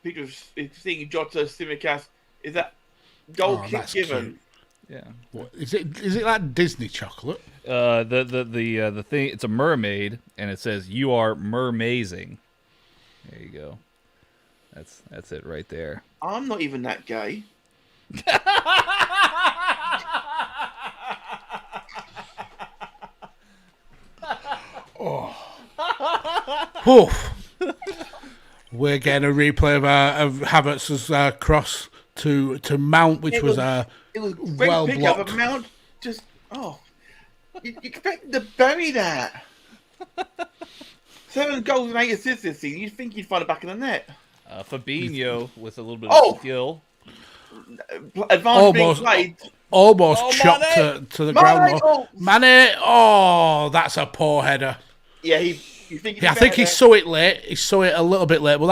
[SPEAKER 2] People seeing Jota, Simicast. Is that goal kick given?
[SPEAKER 3] Cute. Yeah.
[SPEAKER 1] What, is it like Disney chocolate?
[SPEAKER 3] The thing, it's a mermaid, and it says "You are mermazing." There you go. That's it right there.
[SPEAKER 2] I'm not even that gay.
[SPEAKER 1] We're getting a replay of Havertz's cross to Mount, which was
[SPEAKER 2] great
[SPEAKER 1] well
[SPEAKER 2] pickup,
[SPEAKER 1] blocked.
[SPEAKER 2] but Mount just you expect to bury that. 7 goals and 8 assists this season. You'd think he'd find it back in the net.
[SPEAKER 3] Fabinho with a little bit of skill.
[SPEAKER 2] Advanced being played.
[SPEAKER 1] Almost chopped to the ground. Mane, that's a poor header.
[SPEAKER 2] Yeah, I
[SPEAKER 1] think he saw it late. He saw it a little bit late. Well,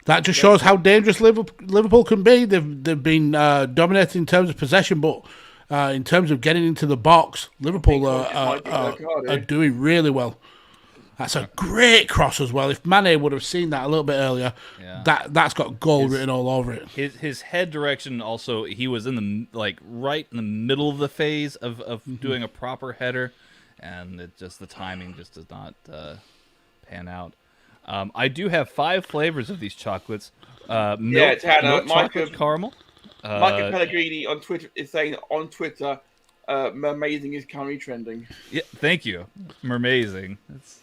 [SPEAKER 1] that just shows how dangerous Liverpool can be. They've been dominating in terms of possession, but in terms of getting into the box, Liverpool are doing really well. That's a great cross as well. If Mane would have seen that a little bit earlier, that's got goal written all over it.
[SPEAKER 3] His head direction also, he was in the right in the middle of the phase of doing a proper header, and the timing just does not pan out. I do have 5 flavors of these chocolates. Milk chocolate caramel.
[SPEAKER 2] Michael Pellegrini on Twitter is saying on Twitter, "Mermazing is currently trending."
[SPEAKER 3] Yeah, thank you. Mermazing. It's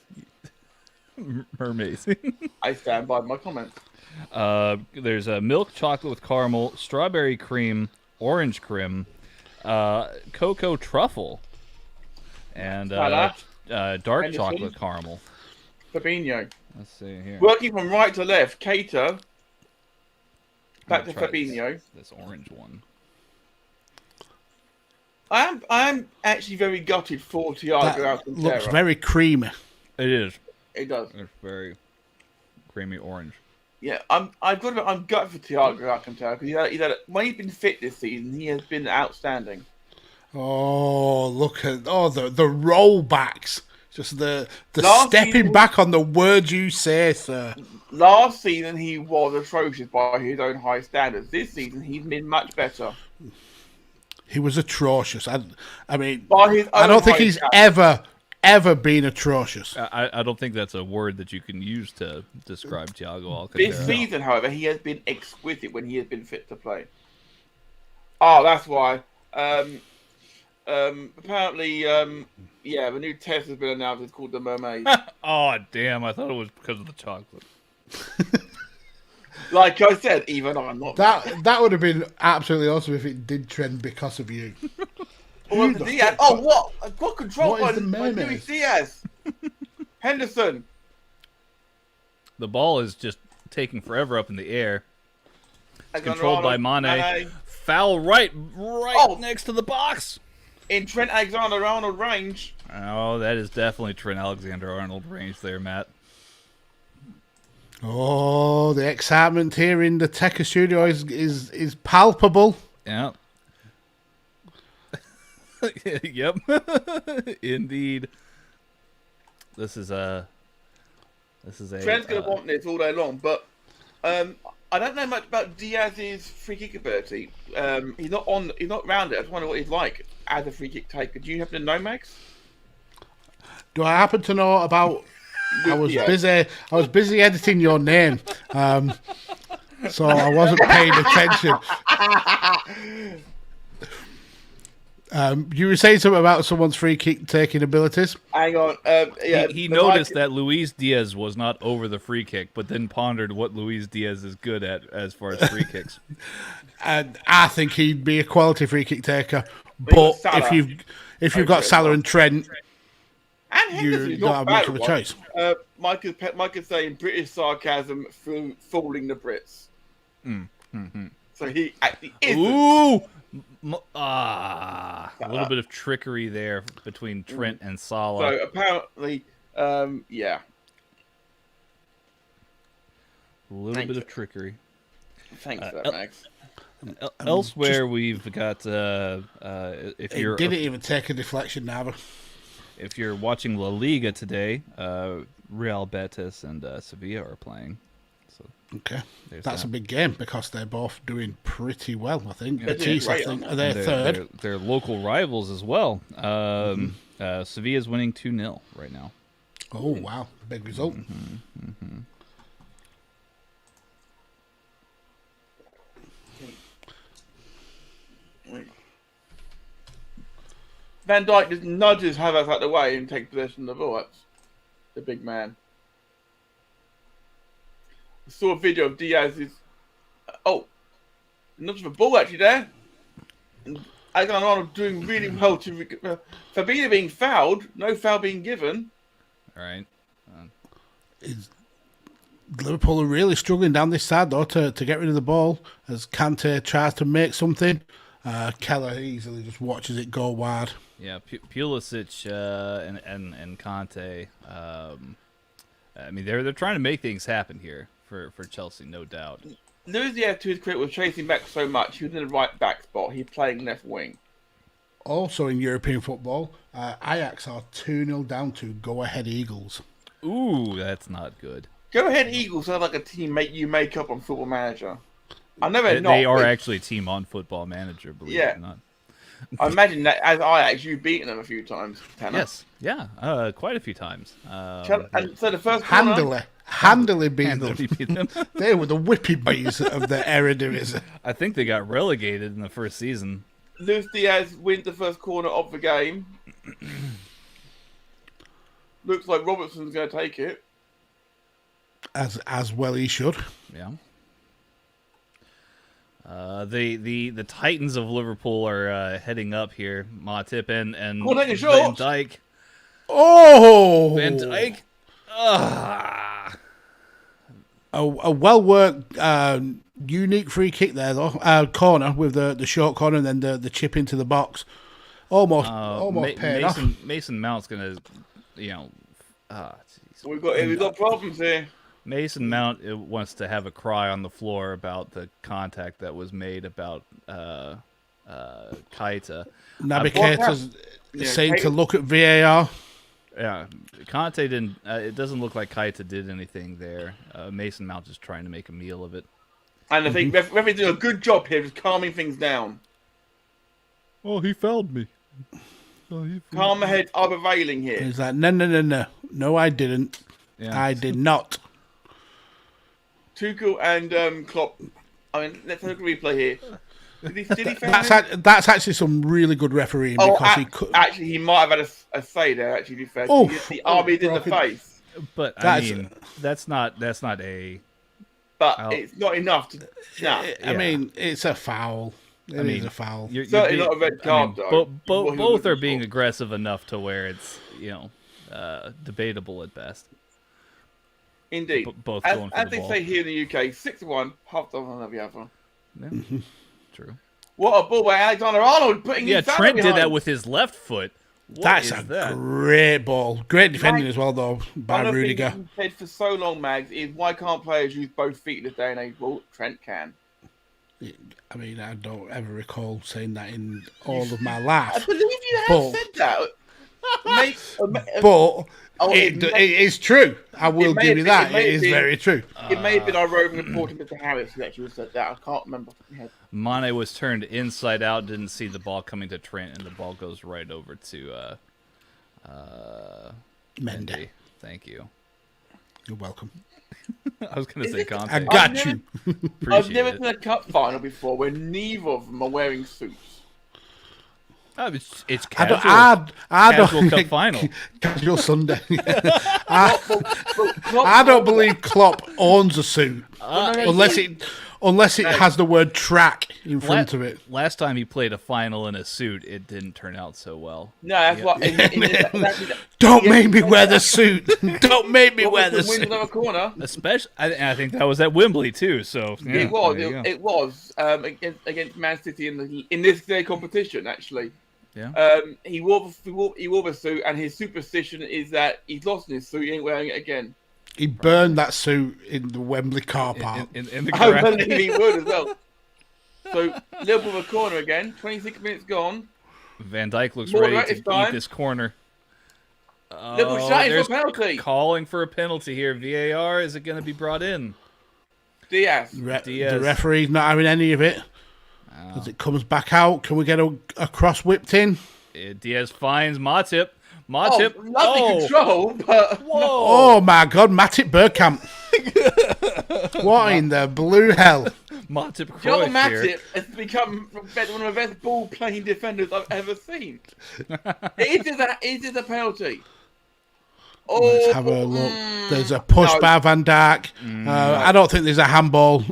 [SPEAKER 3] mermazing.
[SPEAKER 2] I stand by my comments.
[SPEAKER 3] There's a milk chocolate with caramel, strawberry cream, orange cream, cocoa truffle, and dark chocolate caramel.
[SPEAKER 2] Fabinho.
[SPEAKER 3] Let's see here.
[SPEAKER 2] Working from right to left, Keita. Back to Fabinho.
[SPEAKER 3] This orange one.
[SPEAKER 2] I am actually very gutted for Thiago
[SPEAKER 1] That
[SPEAKER 2] Alcantara.
[SPEAKER 1] looks very creamy.
[SPEAKER 3] It is.
[SPEAKER 2] It does.
[SPEAKER 3] It's very creamy orange.
[SPEAKER 2] Yeah, I'm gutted for Thiago Alcantara because when he's been fit this season, he has been outstanding.
[SPEAKER 1] Oh, look at the rollbacks. Just the stepping
[SPEAKER 2] season,
[SPEAKER 1] back on the words you say, sir.
[SPEAKER 2] Last season he was atrocious by his own high standards. This season he's been much better.
[SPEAKER 1] He was atrocious. I mean,
[SPEAKER 2] By his
[SPEAKER 1] I
[SPEAKER 2] own
[SPEAKER 1] don't think
[SPEAKER 2] high
[SPEAKER 1] he's
[SPEAKER 2] standards.
[SPEAKER 1] ever been atrocious.
[SPEAKER 3] I don't think that's a word that you can use to describe Thiago Alcantara.
[SPEAKER 2] This season, however, he has been exquisite when he has been fit to play. Oh, that's why. Apparently, the new test has been announced. It's called the Mermaid.
[SPEAKER 3] Oh, damn. I thought it was because of the chocolate.
[SPEAKER 2] Like I said, even I'm not.
[SPEAKER 1] That would have been absolutely awesome if it did trend because of you.
[SPEAKER 2] Or the Diaz. Oh, what? I've got control
[SPEAKER 1] What is the
[SPEAKER 2] by
[SPEAKER 1] mermaid?
[SPEAKER 2] Luis Diaz. Henderson.
[SPEAKER 3] The ball is just taking forever up in the air.
[SPEAKER 2] Alexander
[SPEAKER 3] Controlled by
[SPEAKER 2] Arnold,
[SPEAKER 3] Mane. Foul right next to the box.
[SPEAKER 2] In Trent Alexander-Arnold range.
[SPEAKER 3] Oh, that is definitely Trent Alexander-Arnold range there, Matt.
[SPEAKER 1] Oh, the excitement here in the Tekkers studio is palpable.
[SPEAKER 3] Yeah. Yep. Indeed. This is a.
[SPEAKER 2] Trent's going to want this all day long, but I don't know much about Diaz's free kick ability. He's not round it. I just wonder what he's like as a free kick taker. Do you happen to know, Max?
[SPEAKER 1] Do I happen to know about? I was busy editing your name, so I wasn't paying attention. You were saying something about someone's free kick taking abilities.
[SPEAKER 2] Hang on.
[SPEAKER 3] He noticed that Luis Diaz was not over the free kick, but then pondered what Luis Diaz is good at as far as free kicks.
[SPEAKER 1] And I think he'd be a quality free kick taker. But if you've got Salah and Trent,
[SPEAKER 2] and
[SPEAKER 1] you don't have much of a choice.
[SPEAKER 2] Mike is saying British sarcasm fooling the Brits. So he actually is.
[SPEAKER 3] Ooh! A little bit of trickery there between Trent and Salah.
[SPEAKER 2] So apparently, yeah.
[SPEAKER 3] A little bit of trickery.
[SPEAKER 2] Thanks for that, Max.
[SPEAKER 3] Elsewhere, we've got if you're
[SPEAKER 1] didn't even take a deflection now.
[SPEAKER 3] If you're watching La Liga today, Real Betis and Sevilla are playing. So
[SPEAKER 1] okay, that's a big game because they're both doing pretty well. I think.
[SPEAKER 2] Yeah,
[SPEAKER 1] Betis, I think, are they third?
[SPEAKER 3] They're local rivals as well. Sevilla's winning 2-0 right now.
[SPEAKER 1] Oh wow, big result.
[SPEAKER 2] Van Dijk just nudges Havertz out of the way and takes possession of the ball. That's the big man. I saw a video of Diaz's. Nudge the ball actually there. And Alexander Arnold doing really well to Fabinho being fouled, no foul being given.
[SPEAKER 3] All right.
[SPEAKER 1] Liverpool are really struggling down this side though to get rid of the ball as Kante tries to make something. Keller easily just watches it go wide.
[SPEAKER 3] Yeah, Pulisic and Kante. I mean, they're trying to make things happen here for Chelsea, no doubt.
[SPEAKER 2] Luis Diaz, to his credit, was chasing back so much. He was in the right back spot. He's playing left wing.
[SPEAKER 1] Also in European football, Ajax are 2-0 down to Go Ahead Eagles.
[SPEAKER 3] Ooh, that's not good.
[SPEAKER 2] Go Ahead Eagles sound like a team you make up on Football Manager.
[SPEAKER 3] They are actually a team on Football Manager, believe it or not.
[SPEAKER 2] I imagine that as Ajax, you've beaten them a few times, Tanner.
[SPEAKER 3] Yes, yeah, quite a few times.
[SPEAKER 2] And so the first corner,
[SPEAKER 1] handily beat
[SPEAKER 3] them.
[SPEAKER 1] They were the whipping bees of the Eredivisie.
[SPEAKER 3] I think they got relegated in the first season.
[SPEAKER 2] Luis Diaz wins the first corner of the game. Looks like Robertson's going to take it.
[SPEAKER 1] As well he should.
[SPEAKER 3] Yeah. The Titans of Liverpool are heading up here. Matip and Van Dijk.
[SPEAKER 1] Oh!
[SPEAKER 3] Van Dijk.
[SPEAKER 1] A well-worked, unique free kick there, though. Corner with the short corner and then the chip into the box. almost paid off.
[SPEAKER 3] Mason Mount's gonna,
[SPEAKER 2] We've got problems here.
[SPEAKER 3] Mason Mount wants to have a cry on the floor about the contact that was made about Keita.
[SPEAKER 1] Navigator's saying to look at VAR.
[SPEAKER 3] Yeah, Conte didn't. It doesn't look like Keita did anything there. Mason Mount is trying to make a meal of it.
[SPEAKER 2] And I think referee's doing a good job here of calming things down.
[SPEAKER 3] Oh, he fouled me.
[SPEAKER 2] Calmer heads are prevailing here.
[SPEAKER 1] He's like, no. No, I didn't.
[SPEAKER 3] Yeah.
[SPEAKER 1] I did not.
[SPEAKER 2] Tuchel and Klopp. I mean, let's have a replay here. Did he foul him?
[SPEAKER 1] That's actually some really good refereeing because he could.
[SPEAKER 2] Actually, he might have had a say there. Actually, to be fair, the army in the face.
[SPEAKER 3] But that's not a.
[SPEAKER 2] But it's not enough to. Nah.
[SPEAKER 1] I mean, it's a foul. It is a foul.
[SPEAKER 2] Certainly not a red card, though.
[SPEAKER 3] Both are being aggressive enough to where it's debatable at best.
[SPEAKER 2] Indeed.
[SPEAKER 3] Both going for
[SPEAKER 2] as
[SPEAKER 3] the
[SPEAKER 2] they
[SPEAKER 3] ball.
[SPEAKER 2] say here in the UK, 6-1, half time on the other.
[SPEAKER 3] Yeah. True.
[SPEAKER 2] What a ball by Alexander Arnold putting his family
[SPEAKER 3] Trent did
[SPEAKER 2] behind.
[SPEAKER 3] that with his left foot.
[SPEAKER 1] That's a great ball. Great defending as well, though, by Rudiger.
[SPEAKER 2] One of the things you've said for so long, Mags, is why can't players use both feet in this day and age? Well, Trent can.
[SPEAKER 1] I mean, I don't ever recall saying that in all of my life.
[SPEAKER 2] I believe you have said that.
[SPEAKER 1] It is true. I will give you that. It is very true.
[SPEAKER 2] It may have been our roving reporter, Mr. Harris, who actually said that. I can't remember.
[SPEAKER 3] Mane was turned inside out, didn't see the ball coming to Trent, and the ball goes right over to Mendy. Thank you.
[SPEAKER 1] You're welcome.
[SPEAKER 3] I was going to say Conte.
[SPEAKER 1] I got you.
[SPEAKER 2] I've never seen a cup final before where neither of them are wearing suits.
[SPEAKER 3] Oh, it's casual.
[SPEAKER 1] Casual
[SPEAKER 3] cup final.
[SPEAKER 1] Casual Sunday. I don't believe Klopp owns a suit unless it has the word track in front of it.
[SPEAKER 3] Last time he played a final in a suit, it didn't turn out so well.
[SPEAKER 2] No, that's what.
[SPEAKER 1] Don't make me wear the suit. Don't make me wear the suit.
[SPEAKER 2] Another corner.
[SPEAKER 3] Especially, I think that was at Wembley too. So yeah,
[SPEAKER 2] it was against Man City in this competition actually.
[SPEAKER 3] Yeah.
[SPEAKER 2] He wore the suit, and his superstition is that he's lost in his suit. He ain't wearing it again.
[SPEAKER 1] He burned that suit in the Wembley car park.
[SPEAKER 3] In the
[SPEAKER 2] I believe he would as well. So Liverpool the corner again. 26 minutes gone.
[SPEAKER 3] Van Dijk looks
[SPEAKER 2] More
[SPEAKER 3] ready to eat this corner.
[SPEAKER 2] Liverpool shouting for a penalty.
[SPEAKER 3] Calling for a penalty here. VAR, is it going to be brought in?
[SPEAKER 2] Diaz.
[SPEAKER 1] The referee's not having any of it. As it comes back out, can we get a cross whipped in?
[SPEAKER 3] Diaz finds Matip.
[SPEAKER 2] Lovely control, but
[SPEAKER 1] oh my God, Matip Bergkamp! What in the blue hell?
[SPEAKER 3] Matip
[SPEAKER 2] John Matip has become one of the best ball-playing defenders I've ever seen. It is a penalty.
[SPEAKER 1] Let's have a look. There's a push by Van Dijk. I don't think there's a handball.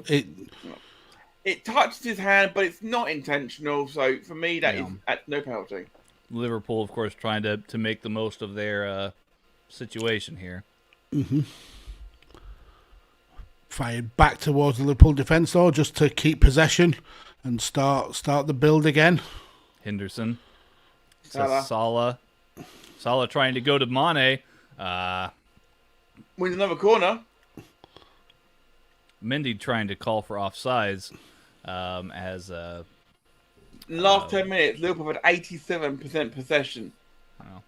[SPEAKER 2] It touched his hand, but it's not intentional. So for me, that is no penalty.
[SPEAKER 3] Liverpool, of course, trying to make the most of their situation here.
[SPEAKER 1] Mm-hmm. Fired back towards the Liverpool defence, though, just to keep possession and start the build again.
[SPEAKER 3] Henderson. Salah trying to go to Mane.
[SPEAKER 2] Wins another corner.
[SPEAKER 3] Mendy trying to call for offsides
[SPEAKER 2] last 10 minutes, Liverpool had 87% possession.
[SPEAKER 3] Wow.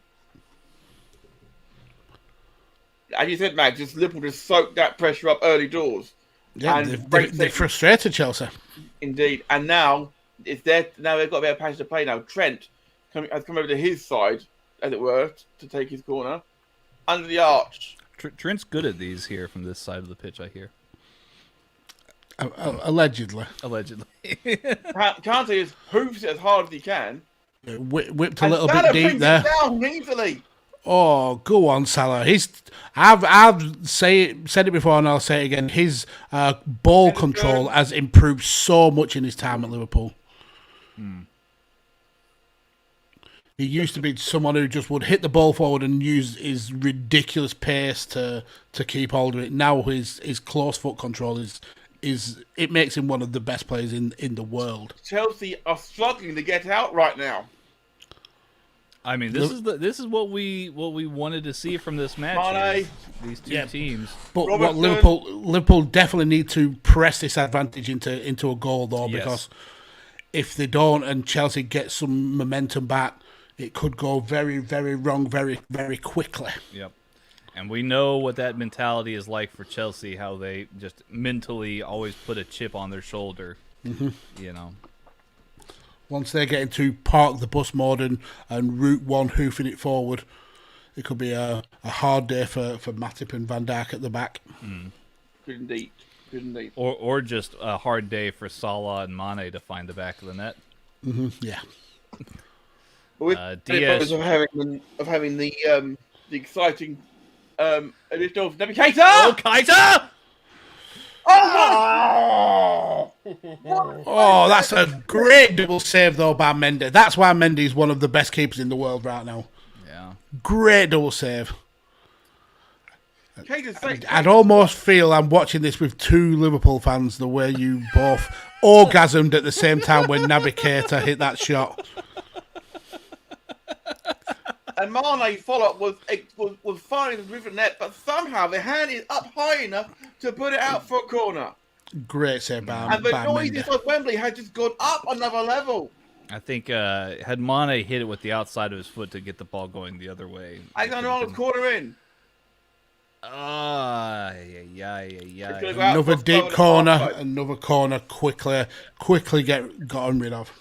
[SPEAKER 2] As you said, Max, Liverpool just soaked that pressure up early doors.
[SPEAKER 1] Yeah,
[SPEAKER 2] and
[SPEAKER 1] they frustrated Chelsea.
[SPEAKER 2] Indeed, and now it's there. Now they've got a bit of passion to play. Now Trent has come over to his side, as it were, to take his corner under the arch.
[SPEAKER 3] Trent's good at these here from this side of the pitch, I hear.
[SPEAKER 1] Allegedly.
[SPEAKER 2] Kante just hooves it as hard as he can.
[SPEAKER 1] Whipped a little bit deep there.
[SPEAKER 2] Down easily.
[SPEAKER 1] Oh, go on, Salah. I've said it before and I'll say it again. His ball control has improved so much in his time at Liverpool. He used to be someone who just would hit the ball forward and use his ridiculous pace to keep hold of it. Now his close foot control is it makes him one of the best players in the world.
[SPEAKER 2] Chelsea are struggling to get out right now.
[SPEAKER 3] I mean, this is what we wanted to see from this match.
[SPEAKER 2] Mane.
[SPEAKER 3] These two teams.
[SPEAKER 1] But
[SPEAKER 2] Robertson.
[SPEAKER 1] what Liverpool definitely need to press this advantage into a goal though,
[SPEAKER 3] Yes.
[SPEAKER 1] because if they don't and Chelsea get some momentum back, it could go very, very wrong very, very quickly.
[SPEAKER 3] Yep. And we know what that mentality is like for Chelsea, how they just mentally always put a chip on their shoulder. You know.
[SPEAKER 1] Once they get into park the bus mode and route one hoofing it forward, it could be a hard day for Matip and Van Dijk at the back.
[SPEAKER 2] Good indeed. Good indeed.
[SPEAKER 3] Or just a hard day for Salah and Mane to find the back of the net.
[SPEAKER 1] Yeah.
[SPEAKER 2] But with
[SPEAKER 3] Diaz-
[SPEAKER 2] of having the exciting additional of Naby Keita.
[SPEAKER 3] Keita!
[SPEAKER 1] Oh, that's a great double save though by Mendy. That's why Mendy's one of the best keepers in the world right now.
[SPEAKER 3] Yeah.
[SPEAKER 1] Great double save.
[SPEAKER 2] Keita's
[SPEAKER 1] I'd almost feel I'm watching this with two Liverpool fans, the way you both orgasmed at the same time when Naby Keita hit that shot.
[SPEAKER 2] And Mane's follow-up was fine in the river net, but somehow the hand is up high enough to put it out for a corner.
[SPEAKER 1] Great save by
[SPEAKER 2] And the
[SPEAKER 1] by
[SPEAKER 2] noise
[SPEAKER 1] Mendy.
[SPEAKER 2] inside Wembley had just gone up another level.
[SPEAKER 3] I think had Mane hit it with the outside of his foot to get the ball going the other way.
[SPEAKER 2] Alexander-Arnold's corner in.
[SPEAKER 3] Yeah.
[SPEAKER 2] It's gonna go out
[SPEAKER 1] Another
[SPEAKER 2] for
[SPEAKER 1] deep
[SPEAKER 2] the
[SPEAKER 1] corner,
[SPEAKER 2] half post.
[SPEAKER 1] another corner quickly gotten rid of.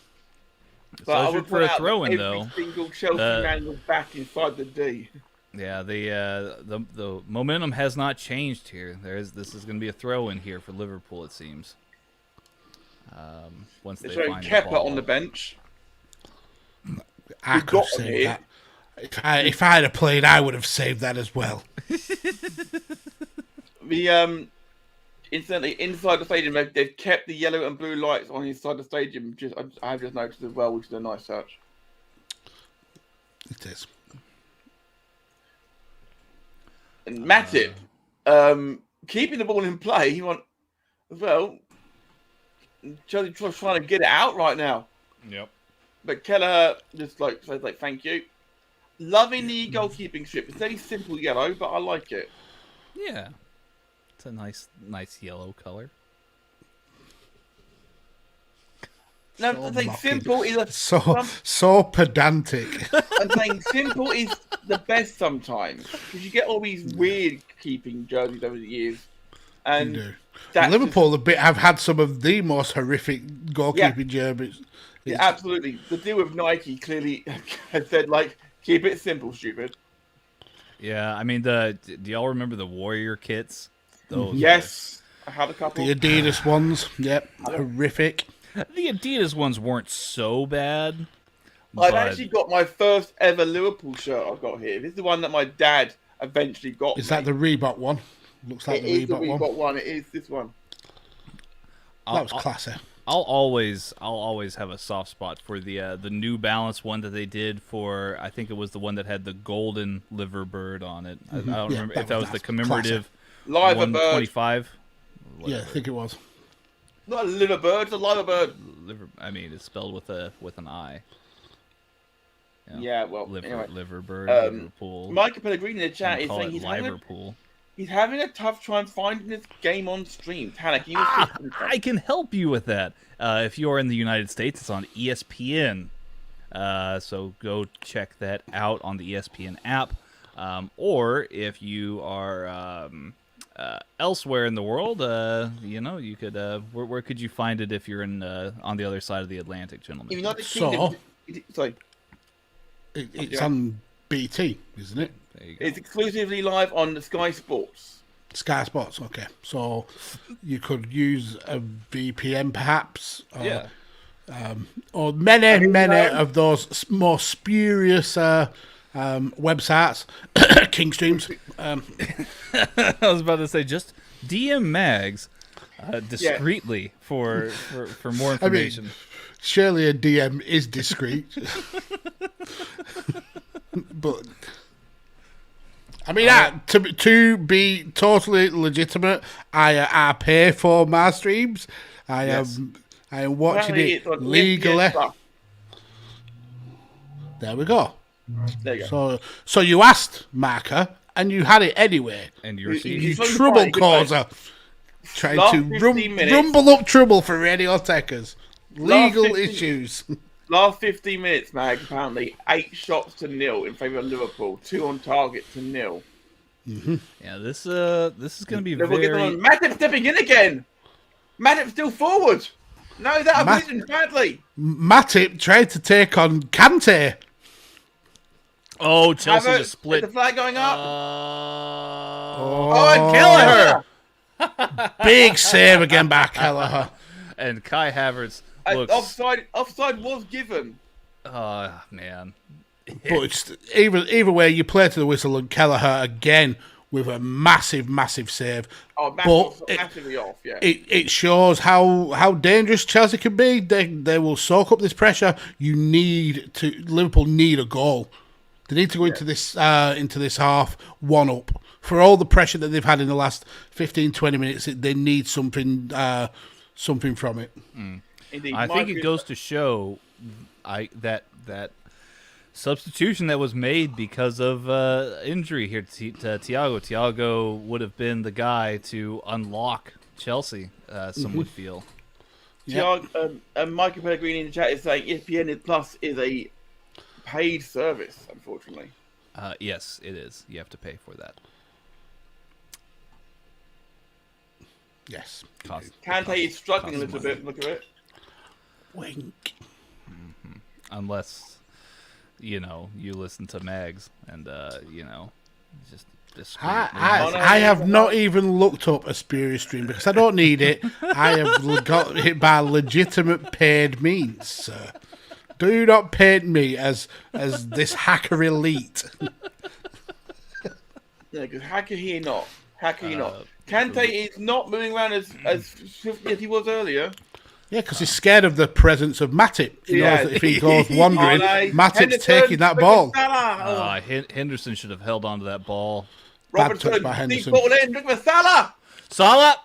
[SPEAKER 2] But I
[SPEAKER 3] Searching
[SPEAKER 2] would
[SPEAKER 3] for
[SPEAKER 2] point
[SPEAKER 3] a
[SPEAKER 2] out
[SPEAKER 3] throw-in,
[SPEAKER 2] that
[SPEAKER 3] though.
[SPEAKER 2] every single Chelsea man was back inside the D.
[SPEAKER 3] Yeah, the momentum has not changed here. This is going to be a throw-in here for Liverpool, it seems. Once
[SPEAKER 2] They're
[SPEAKER 3] they
[SPEAKER 2] showing
[SPEAKER 3] find the
[SPEAKER 2] Kepa
[SPEAKER 3] ball.
[SPEAKER 2] on the bench.
[SPEAKER 1] I
[SPEAKER 2] We've
[SPEAKER 1] could
[SPEAKER 2] got
[SPEAKER 1] have
[SPEAKER 2] him
[SPEAKER 1] saved
[SPEAKER 2] here.
[SPEAKER 1] that. If I'd have played, I would have saved that as well.
[SPEAKER 2] The incidentally inside the stadium, they've kept the yellow and blue lights on inside the stadium. I've just noticed as well, which is a nice touch.
[SPEAKER 1] It is.
[SPEAKER 2] And Matip, keeping the ball in play, he want as well. Chelsea trying to get it out right now,
[SPEAKER 3] Yep.
[SPEAKER 2] but Kelleher just says thank you. Loving the goalkeeping strip. It's very simple yellow, but I like it.
[SPEAKER 3] Yeah. It's a nice yellow color.
[SPEAKER 2] No,
[SPEAKER 1] So
[SPEAKER 2] I'm saying
[SPEAKER 1] mocking.
[SPEAKER 2] simple is a
[SPEAKER 1] So pedantic.
[SPEAKER 2] I'm saying simple is the best sometimes because you get all these weird keeping jerseys over the years, and
[SPEAKER 1] You do.
[SPEAKER 2] that's
[SPEAKER 1] Liverpool have had some of the most horrific goalkeeping jerseys.
[SPEAKER 2] yeah, absolutely. The deal with Nike clearly has said keep it simple, stupid.
[SPEAKER 3] Yeah, I mean do y'all remember the Warrior kits? Those
[SPEAKER 2] Yes, I had a couple.
[SPEAKER 1] The Adidas ones, yep, horrific.
[SPEAKER 3] The Adidas ones weren't so bad.
[SPEAKER 2] I've
[SPEAKER 3] but-
[SPEAKER 2] actually got my first ever Liverpool shirt I've got here. This is the one that my dad eventually got.
[SPEAKER 1] Is that the Reebok one? Looks like
[SPEAKER 2] It
[SPEAKER 1] the
[SPEAKER 2] is the
[SPEAKER 1] Reebok one.
[SPEAKER 2] Reebok one. It is this one.
[SPEAKER 1] That was classy.
[SPEAKER 3] I'll always have a soft spot for the New Balance one that they did for. I think it was the one that had the golden liver bird on it. I don't
[SPEAKER 1] Yeah,
[SPEAKER 3] remember if
[SPEAKER 1] that
[SPEAKER 3] that
[SPEAKER 1] was
[SPEAKER 3] was the
[SPEAKER 1] nice.
[SPEAKER 3] commemorative
[SPEAKER 2] Liver bird.
[SPEAKER 3] 125.
[SPEAKER 1] Yeah, I think it was.
[SPEAKER 2] Not a liver bird, it's a liver bird.
[SPEAKER 3] Liver. I mean, it's spelled with an I.
[SPEAKER 2] Yeah, well,
[SPEAKER 3] Liver
[SPEAKER 2] anyway.
[SPEAKER 3] liver bird. Liverpool.
[SPEAKER 2] Michael Pellegrini in the chat is
[SPEAKER 3] Call
[SPEAKER 2] saying
[SPEAKER 3] it Liverpool.
[SPEAKER 2] he's having a tough time finding this game on stream. Tanner, can you assist him?
[SPEAKER 3] I can help you with that. If you are in the United States, it's on ESPN. So go check that out on the ESPN app. Or if you are elsewhere in the world, you could. Where could you find it if you're in on the other side of the Atlantic, gentlemen?
[SPEAKER 2] If you're not the
[SPEAKER 1] So-
[SPEAKER 2] Kingdom, sorry,
[SPEAKER 1] It's
[SPEAKER 2] Yeah.
[SPEAKER 1] on BT, isn't it?
[SPEAKER 3] There you go.
[SPEAKER 2] it's exclusively live on the Sky Sports.
[SPEAKER 1] Sky Sports, okay. So you could use a VPN perhaps.
[SPEAKER 3] Yeah.
[SPEAKER 1] Or many
[SPEAKER 2] know-
[SPEAKER 1] of those more spurious websites, King Streams.
[SPEAKER 3] I was about to say just DM Mags discreetly for more information.
[SPEAKER 1] Surely a DM is discreet. But I mean, to be totally legitimate, I pay for my streams. I am watching
[SPEAKER 2] Apparently
[SPEAKER 1] it
[SPEAKER 2] it's on
[SPEAKER 1] legally.
[SPEAKER 2] ESPN+.
[SPEAKER 1] There we go.
[SPEAKER 2] There you go.
[SPEAKER 1] So you asked, Marker, and you had it anyway.
[SPEAKER 3] And you
[SPEAKER 2] You-
[SPEAKER 3] received.
[SPEAKER 2] you-
[SPEAKER 1] You
[SPEAKER 2] It's like
[SPEAKER 1] trouble
[SPEAKER 2] the party,
[SPEAKER 1] causer. Trying
[SPEAKER 2] Last
[SPEAKER 1] to
[SPEAKER 2] 15 minutes.
[SPEAKER 1] rumble up trouble for radio Tekkers. Legal
[SPEAKER 2] 15
[SPEAKER 1] issues.
[SPEAKER 2] Last 15 minutes, Mag, apparently 8 shots to 0 in favour of Liverpool. 2 on target to 0.
[SPEAKER 3] Yeah, this is going to be
[SPEAKER 2] Liverpool get
[SPEAKER 3] very.
[SPEAKER 2] on. Matip stepping in again. Matip still forward. No, that
[SPEAKER 1] Mat-
[SPEAKER 2] vision badly.
[SPEAKER 1] Matip tried to take on Kante.
[SPEAKER 3] Oh, Chelsea
[SPEAKER 2] Havertz,
[SPEAKER 3] just split.
[SPEAKER 2] is the flag going up?
[SPEAKER 3] Oh, and Kelleher!
[SPEAKER 1] Big save again by Kelleher.
[SPEAKER 3] And Kai Havertz
[SPEAKER 2] And
[SPEAKER 3] looks.
[SPEAKER 2] offside was given.
[SPEAKER 3] Oh, man.
[SPEAKER 1] But it's, either way, you play to the whistle, and Kelleher again with a massive, massive save.
[SPEAKER 2] Oh,
[SPEAKER 1] But
[SPEAKER 2] massively off, yeah.
[SPEAKER 1] It shows how dangerous Chelsea can be. They will soak up this pressure. Liverpool need a goal. They need to go into this half one up. For all the pressure that they've had in the last 15, 20 minutes, they need something from it.
[SPEAKER 2] Indeed.
[SPEAKER 3] I think it goes to show that substitution that was made because of injury here to Thiago. Thiago would have been the guy to unlock Chelsea, some would feel.
[SPEAKER 2] Michael Pellegrini in the chat is saying ESPN Plus is a paid service, unfortunately.
[SPEAKER 3] Yes, it is. You have to pay for that.
[SPEAKER 1] Yes.
[SPEAKER 2] Kante is struggling a little bit. Look at it.
[SPEAKER 1] Wink.
[SPEAKER 3] Unless, you listen to Mags and, just discreet.
[SPEAKER 1] I have not even looked up a spurious stream because I don't need it. I have got it by legitimate paid means, sir. Do not paint me as this hacker elite.
[SPEAKER 2] Yeah, because hacker here not. Kante is not moving around as swiftly as he was earlier.
[SPEAKER 1] Yeah, because he's scared of the presence of Matip. He knows that if he goes wandering, Matip's
[SPEAKER 2] Henderson,
[SPEAKER 1] taking that ball.
[SPEAKER 2] Salah.
[SPEAKER 3] Henderson should have held on to that ball.
[SPEAKER 1] Bad touch
[SPEAKER 2] Robertson,
[SPEAKER 1] by
[SPEAKER 2] deep
[SPEAKER 1] Henderson.
[SPEAKER 2] ball in. Look for Salah.
[SPEAKER 3] Salah!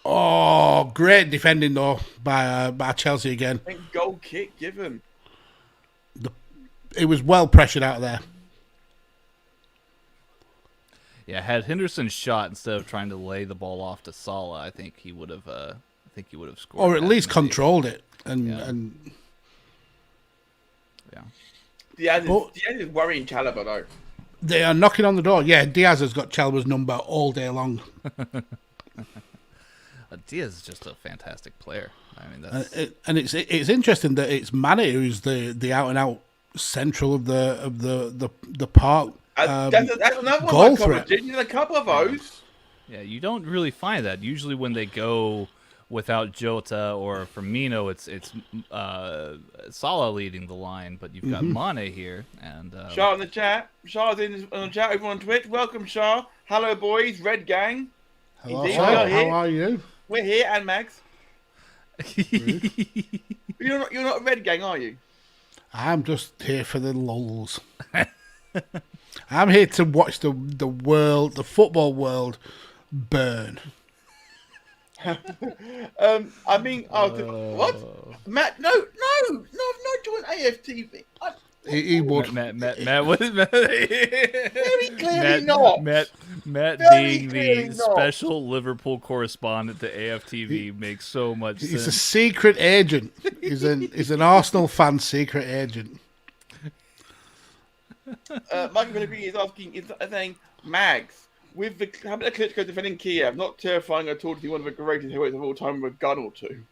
[SPEAKER 1] Oh, great defending though by Chelsea again.
[SPEAKER 2] I think goal kick given.
[SPEAKER 1] It was well pressured out of there.
[SPEAKER 3] Yeah, had Henderson shot instead of trying to lay the ball off to Salah, I think he would have. Scored.
[SPEAKER 1] Or at least
[SPEAKER 3] maybe.
[SPEAKER 1] controlled it. And
[SPEAKER 3] Yeah.
[SPEAKER 2] Diaz is worrying Chalobah though.
[SPEAKER 1] they are knocking on the door. Yeah, Diaz has got Chalobah's number all day long.
[SPEAKER 3] Diaz is just a fantastic player. I mean, that's
[SPEAKER 1] And it's interesting that it's Mane who's the out and out central of the park.
[SPEAKER 2] That's another
[SPEAKER 1] goal
[SPEAKER 2] one.
[SPEAKER 1] threat.
[SPEAKER 2] There's a couple of those.
[SPEAKER 3] yeah. You don't really find that usually when they go without Jota or Firmino. It's Salah leading the line, but you've got Mane here and
[SPEAKER 2] Shah in the chat. Shah's in the chat over on Twitch. Welcome, Shah. Hello, boys. Red Gang.
[SPEAKER 1] Hello,
[SPEAKER 2] Indeed,
[SPEAKER 1] sir.
[SPEAKER 2] we are here.
[SPEAKER 1] How are you?
[SPEAKER 2] We're here, and Max. You're not a Red Gang, are you?
[SPEAKER 1] I'm just here for the lulls. I'm here to watch the football world burn.
[SPEAKER 2] I mean, what? Matt? No, I've not joined AFTV.
[SPEAKER 1] He would.
[SPEAKER 3] Matt was
[SPEAKER 2] Very clearly not.
[SPEAKER 3] Matt
[SPEAKER 2] Very
[SPEAKER 3] being
[SPEAKER 2] clearly
[SPEAKER 3] the
[SPEAKER 2] not.
[SPEAKER 3] special Liverpool correspondent to AFTV makes so much
[SPEAKER 1] He's a
[SPEAKER 3] sense.
[SPEAKER 1] secret agent. He's an Arsenal fan secret agent.
[SPEAKER 2] Michael Pellegrini is saying, Mags, with the habit of Klitschko defending Kiev, not terrifying at all to be one of the greatest heavyweights of all time with a gun or two.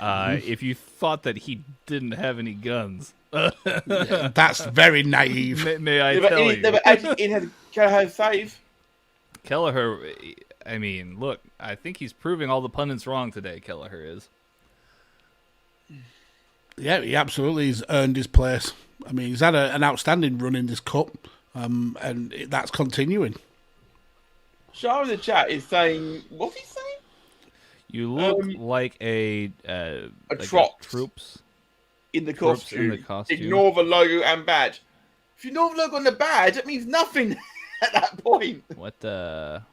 [SPEAKER 3] If you thought that he didn't have any guns,
[SPEAKER 1] That's very naive.
[SPEAKER 3] may I tell you,
[SPEAKER 2] But actually, it has save.
[SPEAKER 3] Kelleher. I mean, look, I think he's proving all the pundits wrong today. Kelleher is.
[SPEAKER 1] Yeah, he absolutely has earned his place. I mean, he's had an outstanding run in this cup, and that's continuing.
[SPEAKER 2] Shah in the chat is saying, what's he saying?
[SPEAKER 3] You look like a troops.
[SPEAKER 2] In the
[SPEAKER 3] Troops
[SPEAKER 2] costume.
[SPEAKER 3] in the costume.
[SPEAKER 2] Ignore the logo and badge. If you ignore the logo and the badge, it means nothing at that point.
[SPEAKER 3] What's a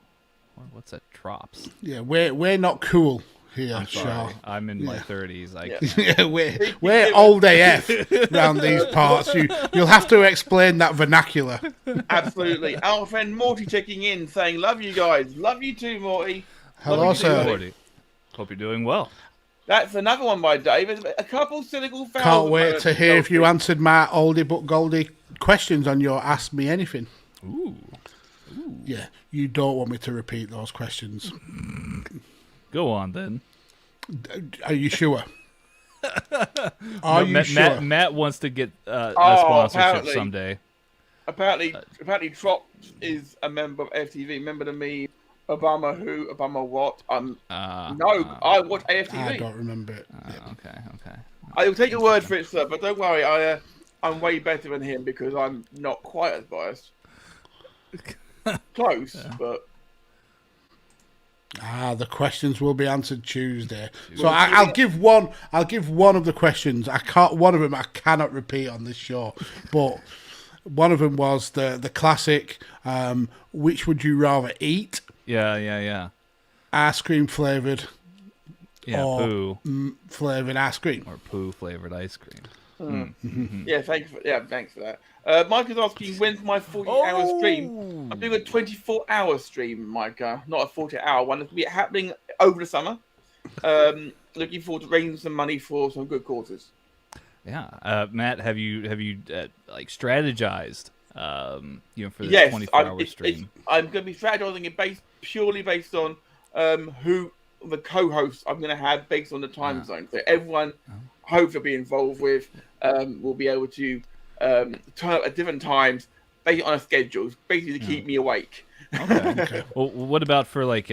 [SPEAKER 3] trops?
[SPEAKER 1] Yeah, we're not cool Yeah,
[SPEAKER 3] I'm sorry.
[SPEAKER 1] sure.
[SPEAKER 3] I'm in my 30s.
[SPEAKER 1] Yeah, we're old AF around these parts. You'll have to explain that vernacular.
[SPEAKER 2] Absolutely. Our friend Morty checking in, saying, "Love you guys. Love you too, Morty.
[SPEAKER 1] Hello,
[SPEAKER 2] Love you too,
[SPEAKER 1] sir.
[SPEAKER 2] Morty."
[SPEAKER 3] Hope you're doing well.
[SPEAKER 2] That's another one by Dave. A couple cynical fouls.
[SPEAKER 1] Can't wait to hear if you answered my oldie but goldie questions on your Ask Me Anything.
[SPEAKER 3] Ooh.
[SPEAKER 1] Yeah, you don't want me to repeat those questions.
[SPEAKER 3] Go on then.
[SPEAKER 1] Are you sure? Are you sure?
[SPEAKER 3] Matt wants to get a
[SPEAKER 2] Oh,
[SPEAKER 3] sponsorship
[SPEAKER 2] apparently.
[SPEAKER 3] someday.
[SPEAKER 2] Apparently, Trop is a member of FTV. Remember to me, Obama who? Obama what? No, I watch AFTV.
[SPEAKER 1] I don't remember it.
[SPEAKER 3] Okay.
[SPEAKER 2] I will take your word for it, sir. But don't worry, I'm way better than him because I'm not quite as biased. Close, but
[SPEAKER 1] The questions will be answered Tuesday. So I'll give one. I'll give one of the questions. One of them I cannot repeat on this show, but one of them was the classic. Which would you rather eat?
[SPEAKER 3] Yeah.
[SPEAKER 1] Ice cream flavored.
[SPEAKER 3] Yeah,
[SPEAKER 1] or
[SPEAKER 3] poo.
[SPEAKER 1] Flavored ice cream.
[SPEAKER 3] Or poo flavored ice cream.
[SPEAKER 2] yeah, thanks for that. Mike is asking when's my 40-hour stream. I'm doing a 24-hour stream, Micah, not a 40-hour one. It'll be happening over the summer. Looking forward to raising some money for some good causes.
[SPEAKER 3] Yeah, Matt, have you like strategized, for the
[SPEAKER 2] Yes,
[SPEAKER 3] 24-hour stream?
[SPEAKER 2] I'm going to be strategizing it purely based on who the co-hosts I'm going to have based on the time zone. So everyone, hopefully, will be involved with. Will be able to turn up at different times based on a schedule, basically to keep me awake.
[SPEAKER 3] Okay. Well, what about for like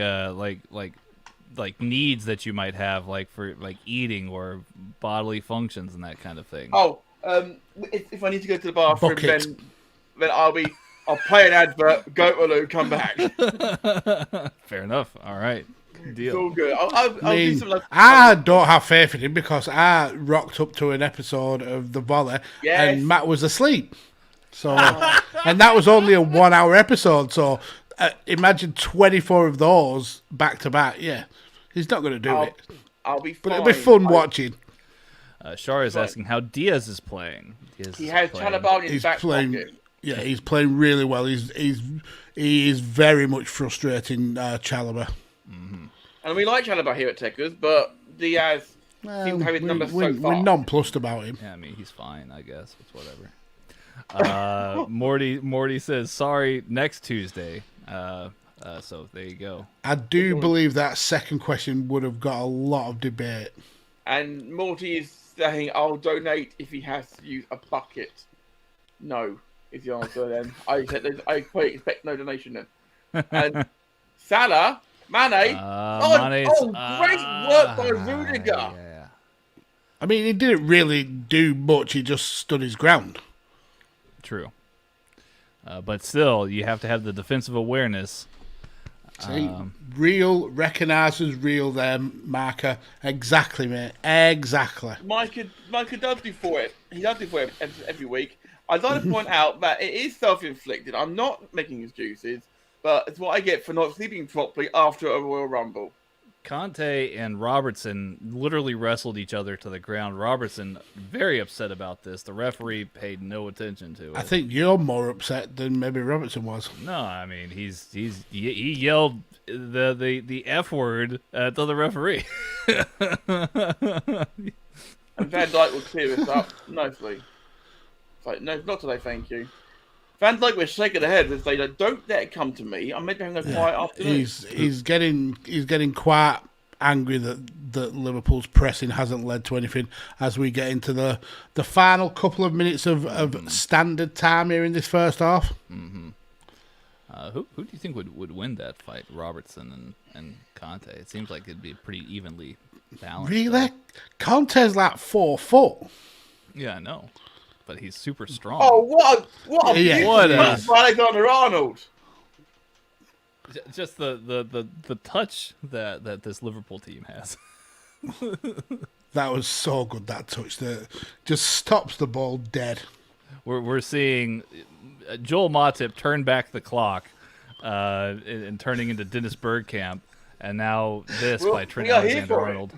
[SPEAKER 3] needs that you might have, like for like eating or bodily functions and that kind of thing?
[SPEAKER 2] Oh, if I need to go to the bathroom,
[SPEAKER 1] Bucket.
[SPEAKER 2] then I'll play an advert, go to the loo, come back.
[SPEAKER 3] Fair enough. All right.
[SPEAKER 2] It's
[SPEAKER 3] Deal.
[SPEAKER 2] all good. I'll do some like.
[SPEAKER 1] I don't have faith in him because I rocked up to an episode of The Volley and Matt was asleep. So, and that was only a 1 hour episode. So, imagine 24 of those back to back. Yeah, he's not going to do it.
[SPEAKER 2] I'll be fine.
[SPEAKER 1] But it'll be fun watching.
[SPEAKER 3] Shara is asking how Diaz is playing.
[SPEAKER 2] He has Carabao in his back pocket.
[SPEAKER 1] Yeah, he's playing really well. He is very much frustrating Chalobah.
[SPEAKER 2] And we like Carabao here at Tekkers, but Diaz seems to have his number so far.
[SPEAKER 1] We're nonplussed about him.
[SPEAKER 3] Yeah, I mean he's fine. I guess it's whatever. Morty says sorry next Tuesday. So there you go.
[SPEAKER 1] I do believe that second question would have got a lot of debate.
[SPEAKER 2] And Morty is saying, "I'll donate if he has to use a bucket." No, is the answer. Then I quite expect no donation then. And Salah, Mane. Great work by Rudiger.
[SPEAKER 3] Yeah.
[SPEAKER 1] I mean, he didn't really do much. He just stood his ground.
[SPEAKER 3] True. But still, you have to have the defensive awareness.
[SPEAKER 1] See, real recognises real there, Marker. Exactly, mate. Exactly.
[SPEAKER 2] Micah does do for it. He does do for it every week. I'd like to point out that it is self-inflicted. I'm not making excuses, but it's what I get for not sleeping properly after a Royal Rumble.
[SPEAKER 3] Conte and Robertson literally wrestled each other to the ground. Robertson very upset about this. The referee paid no attention to it.
[SPEAKER 1] I think you're more upset than maybe Robertson was.
[SPEAKER 3] No, I mean he yelled the F word to the referee.
[SPEAKER 2] And Van Dijk will clear this up nicely. It's like, no, not today, thank you. Van Dijk was shaking the head and say, "Don't let it come to me. I'm meant to have a quiet afternoon."
[SPEAKER 1] He's getting quite angry that Liverpool's pressing hasn't led to anything as we get into the final couple of minutes of standard time here in this first half.
[SPEAKER 3] Mm-hmm. Who do you think would win that fight, Robertson and Conte? It seems like it'd be pretty evenly balanced.
[SPEAKER 1] Really? Conte's like 4 foot.
[SPEAKER 3] Yeah, I know. But he's super strong.
[SPEAKER 2] Oh, what a
[SPEAKER 1] Yeah.
[SPEAKER 2] for Alexander-Arnold.
[SPEAKER 3] Just the touch that this Liverpool team has.
[SPEAKER 1] That was so good, that touch. That just stops the ball dead.
[SPEAKER 3] We're seeing Joel Matip turn back the clock and turning into Dennis Bergkamp And now this
[SPEAKER 2] Well,
[SPEAKER 3] by Trent
[SPEAKER 2] we are here for it.
[SPEAKER 3] Alexander-Arnold.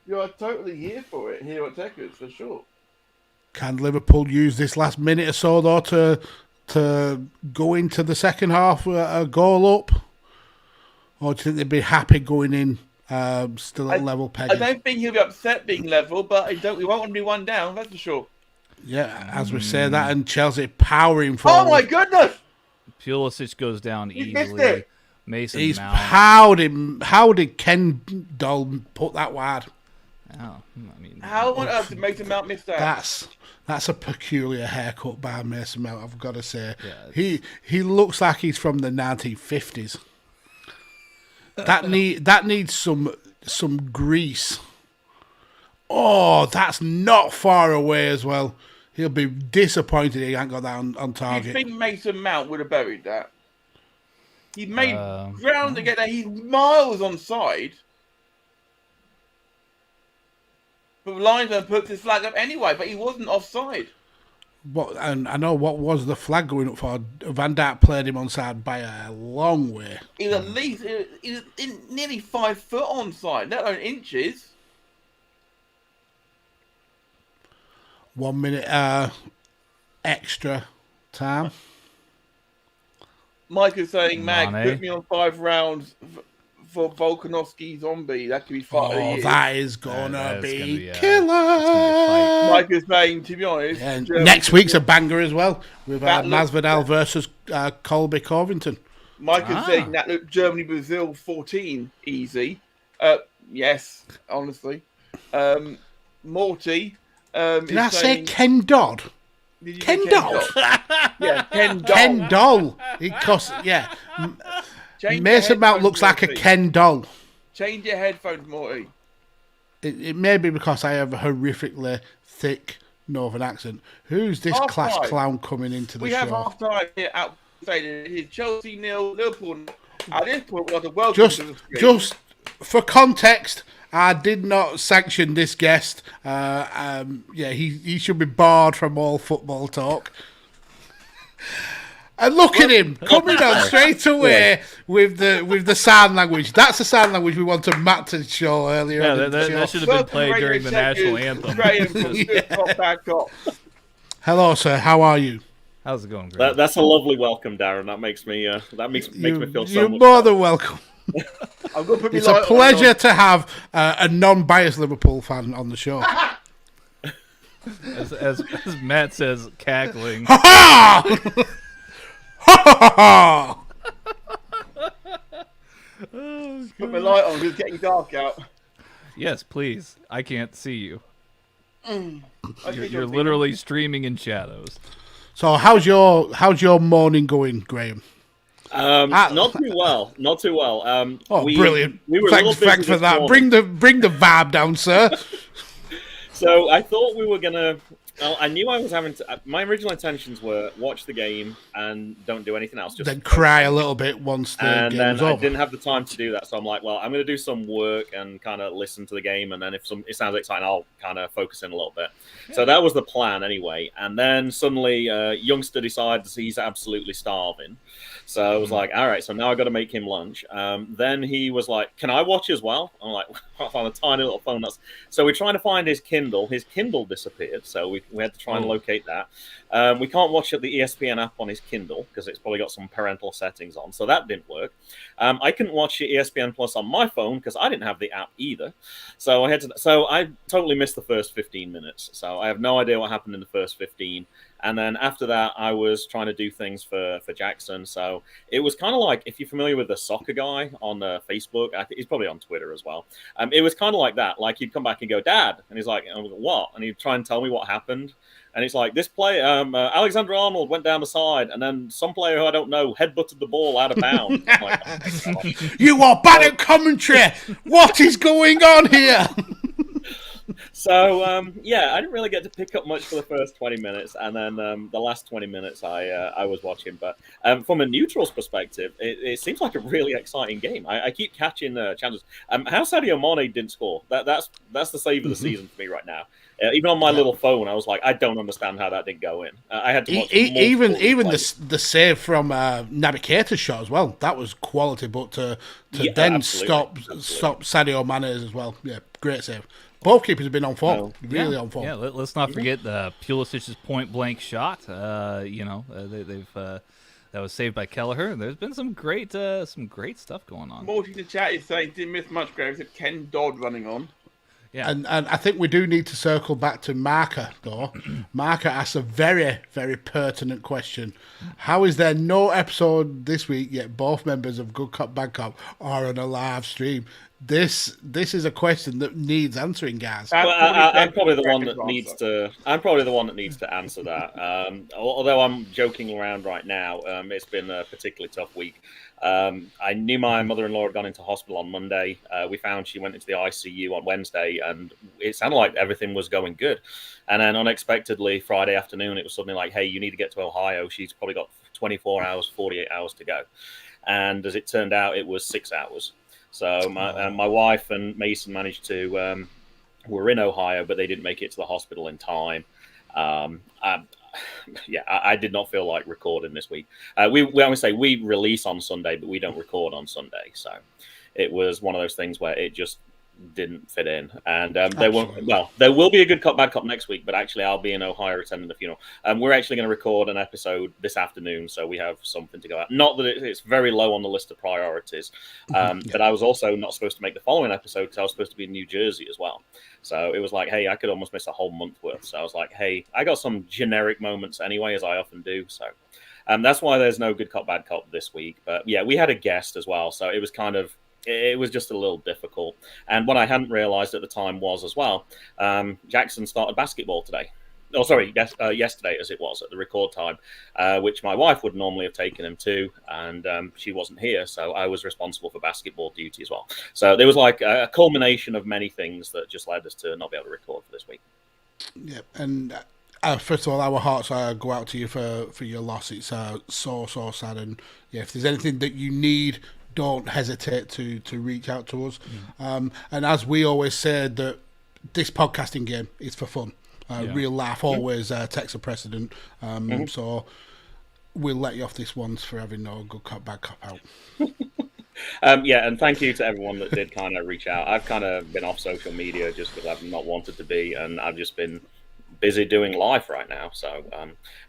[SPEAKER 2] You are totally here for it here at Tekkers, for sure.
[SPEAKER 1] Can Liverpool use this last minute or so, though, to go into the second half a goal up? Or do you think they'd be happy going in still at level pegging?
[SPEAKER 2] I don't think he'll be upset being level, but we won't want to be one down, that's for sure.
[SPEAKER 1] Yeah, as we say that, and Chelsea powering forward.
[SPEAKER 2] Oh my goodness!
[SPEAKER 3] Pulisic goes down
[SPEAKER 2] He missed
[SPEAKER 3] easily.
[SPEAKER 2] it.
[SPEAKER 3] Mason Mount.
[SPEAKER 1] How did Ken Doll put that wide?
[SPEAKER 3] Oh, I mean,
[SPEAKER 2] How on earth did Mason Mount miss that?
[SPEAKER 1] That's a peculiar haircut by Mason Mount, I've got to say.
[SPEAKER 3] Yeah,
[SPEAKER 1] he looks like he's from the 1950s. That needs some grease. Oh, that's not far away as well. He'll be disappointed he ain't got that on target.
[SPEAKER 2] Do you think Mason Mount would have buried that? He made ground to get there. He's miles on side. But linesman puts his flag up anyway, but he wasn't offside.
[SPEAKER 1] And I know what was the flag going up for. Van Dijk played him onside by a long way.
[SPEAKER 2] He was at least he was nearly 5 foot onside, let alone inches.
[SPEAKER 1] 1 minute extra time.
[SPEAKER 2] Mike is saying, Mag,
[SPEAKER 3] Mane.
[SPEAKER 2] put me on 5 rounds for Volkanovski Zombie. That could be fight of the year.
[SPEAKER 1] That is gonna be
[SPEAKER 3] it's
[SPEAKER 1] killer.
[SPEAKER 3] gonna
[SPEAKER 2] Mike is saying, to be honest,
[SPEAKER 1] And
[SPEAKER 2] Germany-
[SPEAKER 1] next week's a banger as well with
[SPEAKER 2] That looks-
[SPEAKER 1] Masvidal versus Colby Covington.
[SPEAKER 2] Mike is saying that look, Germany Brazil 14 easy. Yes, honestly. Morty.
[SPEAKER 1] Did I say Ken Dodd?
[SPEAKER 2] Did you
[SPEAKER 1] Ken
[SPEAKER 2] say
[SPEAKER 1] Dodd?
[SPEAKER 2] Yeah, Ken Doll.
[SPEAKER 1] Ken Doll. Yeah.
[SPEAKER 2] Change your
[SPEAKER 1] Mason Mount
[SPEAKER 2] headphones,
[SPEAKER 1] looks like a
[SPEAKER 2] Morty.
[SPEAKER 1] Ken Doll.
[SPEAKER 2] Change your headphones, Morty.
[SPEAKER 1] It may be because I have a horrifically thick northern accent. Who's this
[SPEAKER 2] Half
[SPEAKER 1] class
[SPEAKER 2] time.
[SPEAKER 1] clown coming into the
[SPEAKER 2] We
[SPEAKER 1] show?
[SPEAKER 2] have half time here at it's Chelsea 0, Liverpool. At this point, we have to welcome to the screen.
[SPEAKER 1] Just for context, I did not sanction this guest. He should be barred from all football talk. And look at him coming on straight away with the sign language. That's the sign language we wanted Matt to show earlier.
[SPEAKER 3] Yeah,
[SPEAKER 1] on in the show.
[SPEAKER 3] that should have been played during the national anthem.
[SPEAKER 2] Graham from Good Cop, Bad Cop.
[SPEAKER 1] Hello, sir. How are you?
[SPEAKER 3] How's it going, Greg?
[SPEAKER 4] That's a lovely welcome, Darren. That makes me me feel so
[SPEAKER 1] You're
[SPEAKER 4] much
[SPEAKER 1] more
[SPEAKER 4] better.
[SPEAKER 1] than welcome.
[SPEAKER 2] I'm gonna put
[SPEAKER 1] It's
[SPEAKER 2] my
[SPEAKER 1] a
[SPEAKER 2] light on
[SPEAKER 1] pleasure
[SPEAKER 2] and
[SPEAKER 1] to have a non-biased Liverpool fan on the show.
[SPEAKER 3] As Matt says, cackling.
[SPEAKER 1] Ha ha! Ha ha ha!
[SPEAKER 2] put my light on because it's getting dark out.
[SPEAKER 3] Yes, please. I can't see you.
[SPEAKER 2] I think
[SPEAKER 3] You're
[SPEAKER 2] you'll see
[SPEAKER 3] literally streaming in shadows.
[SPEAKER 1] So how's your morning going, Graham?
[SPEAKER 4] Not too well.
[SPEAKER 1] Brilliant!
[SPEAKER 4] We were a little
[SPEAKER 1] Thanks
[SPEAKER 4] busy
[SPEAKER 1] for
[SPEAKER 4] this
[SPEAKER 1] that.
[SPEAKER 4] morning.
[SPEAKER 1] Bring the vibe down, sir.
[SPEAKER 4] So I thought we were gonna. Well, I knew I was having to. My original intentions were watch the game and don't do anything else. Just
[SPEAKER 1] Then cry a little bit once the
[SPEAKER 4] and
[SPEAKER 1] game
[SPEAKER 4] then
[SPEAKER 1] was
[SPEAKER 4] I
[SPEAKER 1] over.
[SPEAKER 4] didn't have the time to do that, so I'm like, well, I'm going to do some work and kind of listen to the game, and then if it sounds exciting, I'll kind of focus in a little bit. So that was the plan anyway. And then suddenly, youngster decides he's absolutely starving. So I was like, all right, so now I got to make him lunch. Then he was like, can I watch as well? I'm like, I found a tiny little phone. So we're trying to find his Kindle. His Kindle disappeared, so we had to try and locate that. We can't watch the ESPN app on his Kindle because it's probably got some parental settings on, so that didn't work. I couldn't watch the ESPN Plus on my phone because I didn't have the app either. So I totally missed the first 15 minutes. So I have no idea what happened in the first 15. And then after that, I was trying to do things for Jackson. So it was kind of like, if you're familiar with the soccer guy on Facebook, I think he's probably on Twitter as well. It was kind of like that. Like he'd come back and go, Dad. And he's like, what? And he'd try and tell me what happened. And it's like, this player, Alexander-Arnold went down the side, and then some player who I don't know headbutted the ball out of bounds. I'm like, oh my God.
[SPEAKER 1] You are bad at commentary. What is going on here?
[SPEAKER 4] So yeah, I didn't really get to pick up much for the first 20 minutes, and then the last 20 minutes I was watching. But from a neutral's perspective, it seems like a really exciting game. I keep catching chances. How Sadio Mane didn't score, that's the save of the season for me right now. Even on my little phone, I was like, I don't understand how that didn't go in. I had to watch
[SPEAKER 1] even the save from Naby Keita's shot as well. That was quality, but to then stop Sadio Mane's as well. Yeah, great save. Both keepers have been on form, really on form.
[SPEAKER 3] Yeah, let's not forget Pulisic's point-blank shot. They've that was saved by Kelleher. There's been some great stuff going on.
[SPEAKER 2] Morty the chat is saying didn't miss much, Graham, except Ken Dodd running on.
[SPEAKER 3] Yeah.
[SPEAKER 1] And I think we do need to circle back to Marker, though. Marker asks a very, very pertinent question. How is there no episode this week, yet both members of Good Cop, Bad Cop are on a live stream? This is a question that needs answering, guys.
[SPEAKER 4] Well, I'm probably the one that needs to. I'm probably the one that needs to answer that. Although I'm joking around right now, it's been a particularly tough week. I knew my mother-in-law had gone into hospital on Monday. We found she went into the ICU on Wednesday, and it sounded like everything was going good. And then unexpectedly, Friday afternoon, it was suddenly like, hey, you need to get to Ohio. She's probably got 24 hours, 48 hours to go. And as it turned out, it was 6 hours. So my wife and Mason managed to were in Ohio, but they didn't make it to the hospital in time. I did not feel like recording this week. We always say we release on Sunday, but we don't record on Sunday. So it was one of those things where it just didn't fit in. And there will be a Good Cop, Bad Cop next week, but actually I'll be in Ohio attending the funeral. We're actually going to record an episode this afternoon, so we have something to go out. Not that it's very low on the list of priorities, but I was also not supposed to make the following episode because I was supposed to be in New Jersey as well. So it was like, hey, I could almost miss a whole month worth. So I was like, hey, I got some generic moments anyway, as I often do. So that's why there's no Good Cop, Bad Cop this week. But yeah, we had a guest as well, so it was just a little difficult. And what I hadn't realized at the time was as well, Jackson started basketball today. Oh, sorry, yesterday as it was at the record time, which my wife would normally have taken him to, and she wasn't here, so I was responsible for basketball duty as well. So there was like a culmination of many things that just led us to not be able to record for this week.
[SPEAKER 1] Yeah, and first of all, our hearts go out to you for your loss. It's so sad, and yeah, if there's anything that you need, don't hesitate to reach out to us. And as we always say, that this podcasting game is for fun. Real laugh always takes a precedent. So we'll let you off this once for having no Good Cop, Bad Cop out.
[SPEAKER 4] And thank you to everyone that did kind of reach out. I've kind of been off social media just because I've not wanted to be, and I've just been busy doing life right now. So,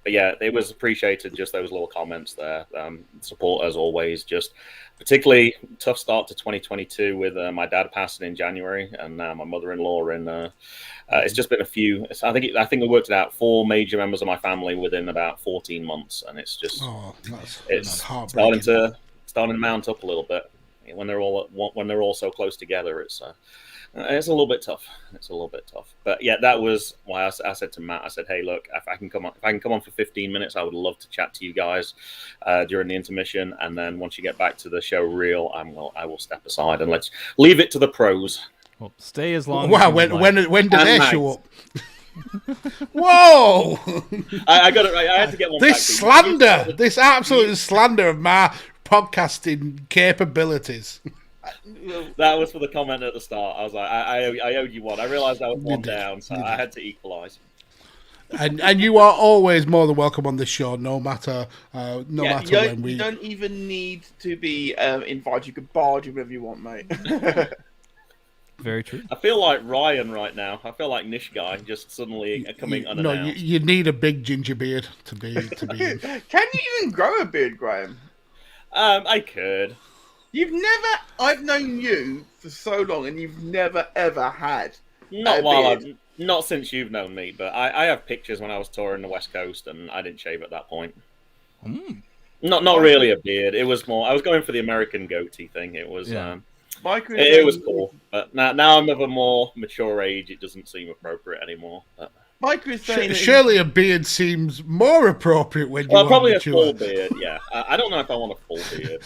[SPEAKER 4] but yeah, it was appreciated, just those little comments there. Support as always, just particularly tough start to 2022 with my dad passing in January and now my mother-in-law in it's just been a few. I think we worked it out 4 major members of my family within about 14 months, and it's just it's starting to mount up a little bit when they're all so close together. It's a little bit tough. But yeah, that was why I said to Matt, I said, hey, look, if I can come on for 15 minutes, I would love to chat to you guys during the intermission, and then once you get back to the show reel, I will step aside and let's leave it to the pros.
[SPEAKER 3] Well, stay as long.
[SPEAKER 1] Wow,
[SPEAKER 3] as
[SPEAKER 1] when do they show up? Whoa!
[SPEAKER 4] I got it right. I had to get one.
[SPEAKER 1] This slander, this absolute slander of my podcasting capabilities.
[SPEAKER 4] That was for the comment at the start. I was like, I owed you one. I realised I was one down, so I had to equalise.
[SPEAKER 1] And you are always more than welcome on this show, no matter when we.
[SPEAKER 2] You don't even need to be invited. You can barge wherever you want, mate.
[SPEAKER 3] Very true.
[SPEAKER 4] I feel like Ryan right now. I feel like Nish guy just suddenly coming unannounced.
[SPEAKER 1] No, you need a big ginger beard to be.
[SPEAKER 2] Can you even grow a beard, Graham?
[SPEAKER 4] I could.
[SPEAKER 2] I've known you for so long, and you've never ever had
[SPEAKER 4] not since you've known me, but I have pictures when I was touring the West Coast, and I didn't shave at that point. Not really a beard. It was more. I was going for the American goatee thing. It was.
[SPEAKER 3] Yeah.
[SPEAKER 4] It was cool, but now I'm of a more mature age. It doesn't seem appropriate anymore. But...
[SPEAKER 2] Mike was saying
[SPEAKER 1] surely a beard seems more appropriate when you
[SPEAKER 4] probably
[SPEAKER 1] mature.
[SPEAKER 4] A full beard. Yeah, I don't know if I want a full beard.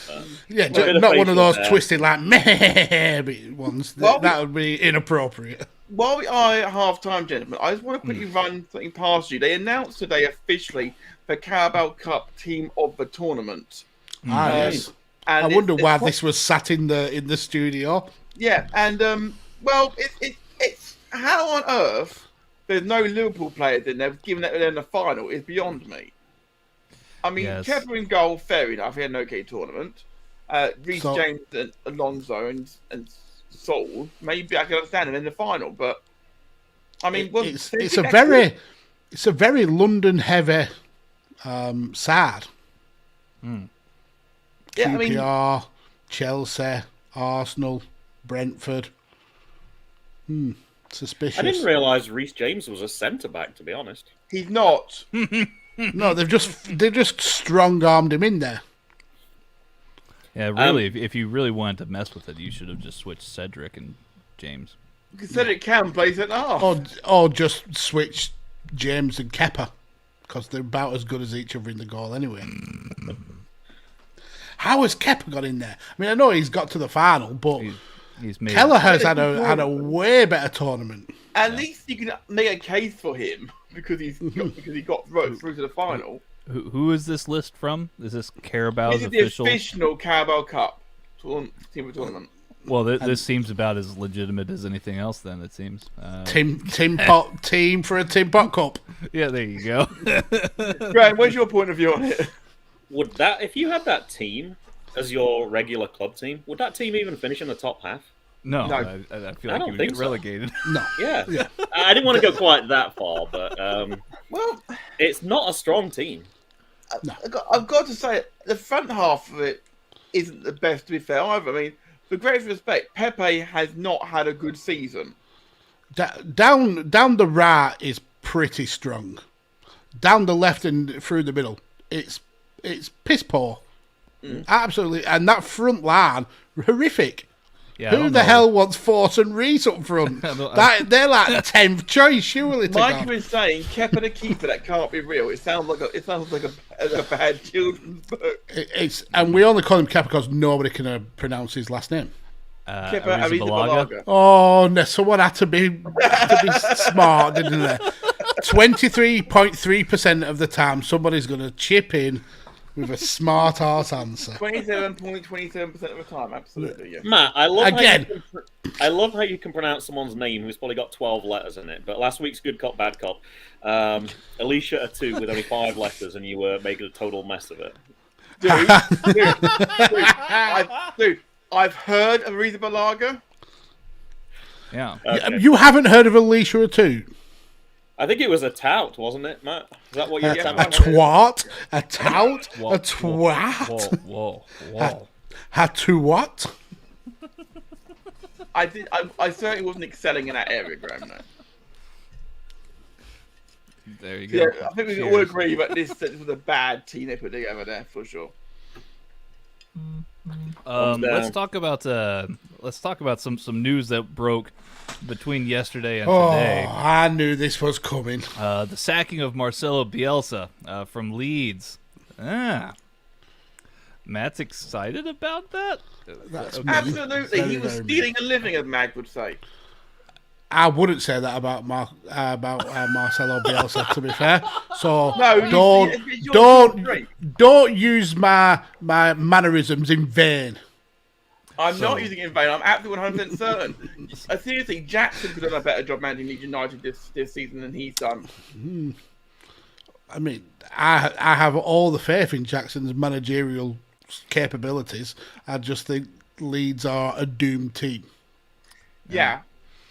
[SPEAKER 1] Yeah, not one of those twisted like meh ones. That would be inappropriate.
[SPEAKER 2] while we are at half-time, gentlemen, I just want to quickly run something past you. They announced today officially the Carabao Cup team of the tournament.
[SPEAKER 1] Yes.
[SPEAKER 2] And
[SPEAKER 1] I wonder why
[SPEAKER 2] it's
[SPEAKER 1] this was sat in the studio.
[SPEAKER 2] Yeah, and well, it's how on earth there's no Liverpool players in there, given that they're in the final, is beyond me. I mean,
[SPEAKER 3] Yes.
[SPEAKER 2] Kepa in goal, fair enough. He had an okay tournament. Reece James and Alonso and Saul, maybe I can understand them in the final, but I mean,
[SPEAKER 1] It's a very London heavy side.
[SPEAKER 2] Yeah, I mean,
[SPEAKER 1] QPR, Chelsea, Arsenal, Brentford. Suspicious.
[SPEAKER 4] I didn't realise Reece James was a centre back. To be honest,
[SPEAKER 2] he's not.
[SPEAKER 1] No, they've just strong armed him in there.
[SPEAKER 3] Yeah, really. If you really wanted to mess with it, you should have just switched Cedric and James.
[SPEAKER 2] Cedric can play centre half.
[SPEAKER 1] Or just switch James and Kepa, because they're about as good as each other in the goal anyway. How has Kepa got in there? I mean, I know he's got to the final, but
[SPEAKER 3] He's made
[SPEAKER 1] Kelleher's had a way better tournament.
[SPEAKER 2] At least you can make a case for him because he got through to the final.
[SPEAKER 3] Who is this list from? Is this Carabao's
[SPEAKER 2] This is the
[SPEAKER 3] official?
[SPEAKER 2] official Carabao Cup team of tournament.
[SPEAKER 3] Well, this seems about as legitimate as anything else. Then it seems.
[SPEAKER 1] Team for a Tim Pot Cup.
[SPEAKER 3] Yeah, there you go.
[SPEAKER 2] Graham, what's your point of view on it?
[SPEAKER 4] would that if you had that team as your regular club team, would that team even finish in the top half?
[SPEAKER 3] No,
[SPEAKER 2] No.
[SPEAKER 3] I feel
[SPEAKER 4] I
[SPEAKER 3] like
[SPEAKER 4] don't
[SPEAKER 3] you would
[SPEAKER 4] think
[SPEAKER 3] get
[SPEAKER 4] so.
[SPEAKER 3] relegated.
[SPEAKER 1] No.
[SPEAKER 4] Yeah. I didn't want to go quite that far, but
[SPEAKER 2] Well,
[SPEAKER 4] it's not a strong team.
[SPEAKER 2] I've got to say, the front half of it isn't the best, to be fair, either. I mean, with great respect, Pepe has not had a good season.
[SPEAKER 1] Down the right is pretty strong. Down the left and through the middle, it's piss poor. Absolutely, and that front line horrific.
[SPEAKER 3] Yeah, I
[SPEAKER 1] Who
[SPEAKER 3] don't
[SPEAKER 1] the
[SPEAKER 3] know.
[SPEAKER 1] hell wants Force and Reese up front? They're like 10th choice, surely. To
[SPEAKER 2] Mike
[SPEAKER 1] God.
[SPEAKER 2] was saying, Kepa the keeper, that can't be real. It sounds like a bad children's book.
[SPEAKER 1] And we only call him Kepa because nobody can pronounce his last name.
[SPEAKER 2] Kepa
[SPEAKER 3] Arrizabalaga?
[SPEAKER 2] Arrizabalaga.
[SPEAKER 1] Oh, no, someone had to be smart, didn't they? 23.3% of the time, somebody's going to chip in with a smart ass answer.
[SPEAKER 2] 27.27% of the time, absolutely, yeah.
[SPEAKER 4] Matt, I love
[SPEAKER 1] Again.
[SPEAKER 4] I love how you can pronounce someone's name who's probably got 12 letters in it. But last week's Good Cop, Bad Cop, Alicia a 2 with only 5 letters, and you were making a total mess of it.
[SPEAKER 2] Dude, I've heard of Arrizabalaga.
[SPEAKER 3] Yeah.
[SPEAKER 4] Okay.
[SPEAKER 1] You haven't heard of Alicia or two?
[SPEAKER 4] I think it was a tout, wasn't it, Matt? Is that what you
[SPEAKER 1] A
[SPEAKER 4] were
[SPEAKER 1] twat? A tout?
[SPEAKER 3] Whoa,
[SPEAKER 1] A twat?
[SPEAKER 3] Whoa.
[SPEAKER 1] A to what?
[SPEAKER 2] I certainly wasn't excelling in that area, Graham. No.
[SPEAKER 3] There you go.
[SPEAKER 2] Yeah, I think we can all agree that this was a bad team they put together there for sure.
[SPEAKER 3] Let's talk about some news that broke between yesterday and
[SPEAKER 1] Oh,
[SPEAKER 3] today.
[SPEAKER 1] I knew this was coming.
[SPEAKER 3] The sacking of Marcelo Bielsa from Leeds. Matt's excited about that?
[SPEAKER 1] That's
[SPEAKER 3] Okay.
[SPEAKER 2] Absolutely, he was
[SPEAKER 1] very
[SPEAKER 2] stealing a living, as Mag would say.
[SPEAKER 1] I wouldn't say that about Marcelo Bielsa, to be fair. So
[SPEAKER 2] No,
[SPEAKER 1] don't use my mannerisms in vain.
[SPEAKER 2] I'm not using it in vain. I'm absolutely 100% certain. Seriously, Jackson could have done a better job managing Leeds United this season than he's done.
[SPEAKER 1] I mean, I have all the faith in Jackson's managerial capabilities. I just think Leeds are a doomed team.
[SPEAKER 2] Yeah,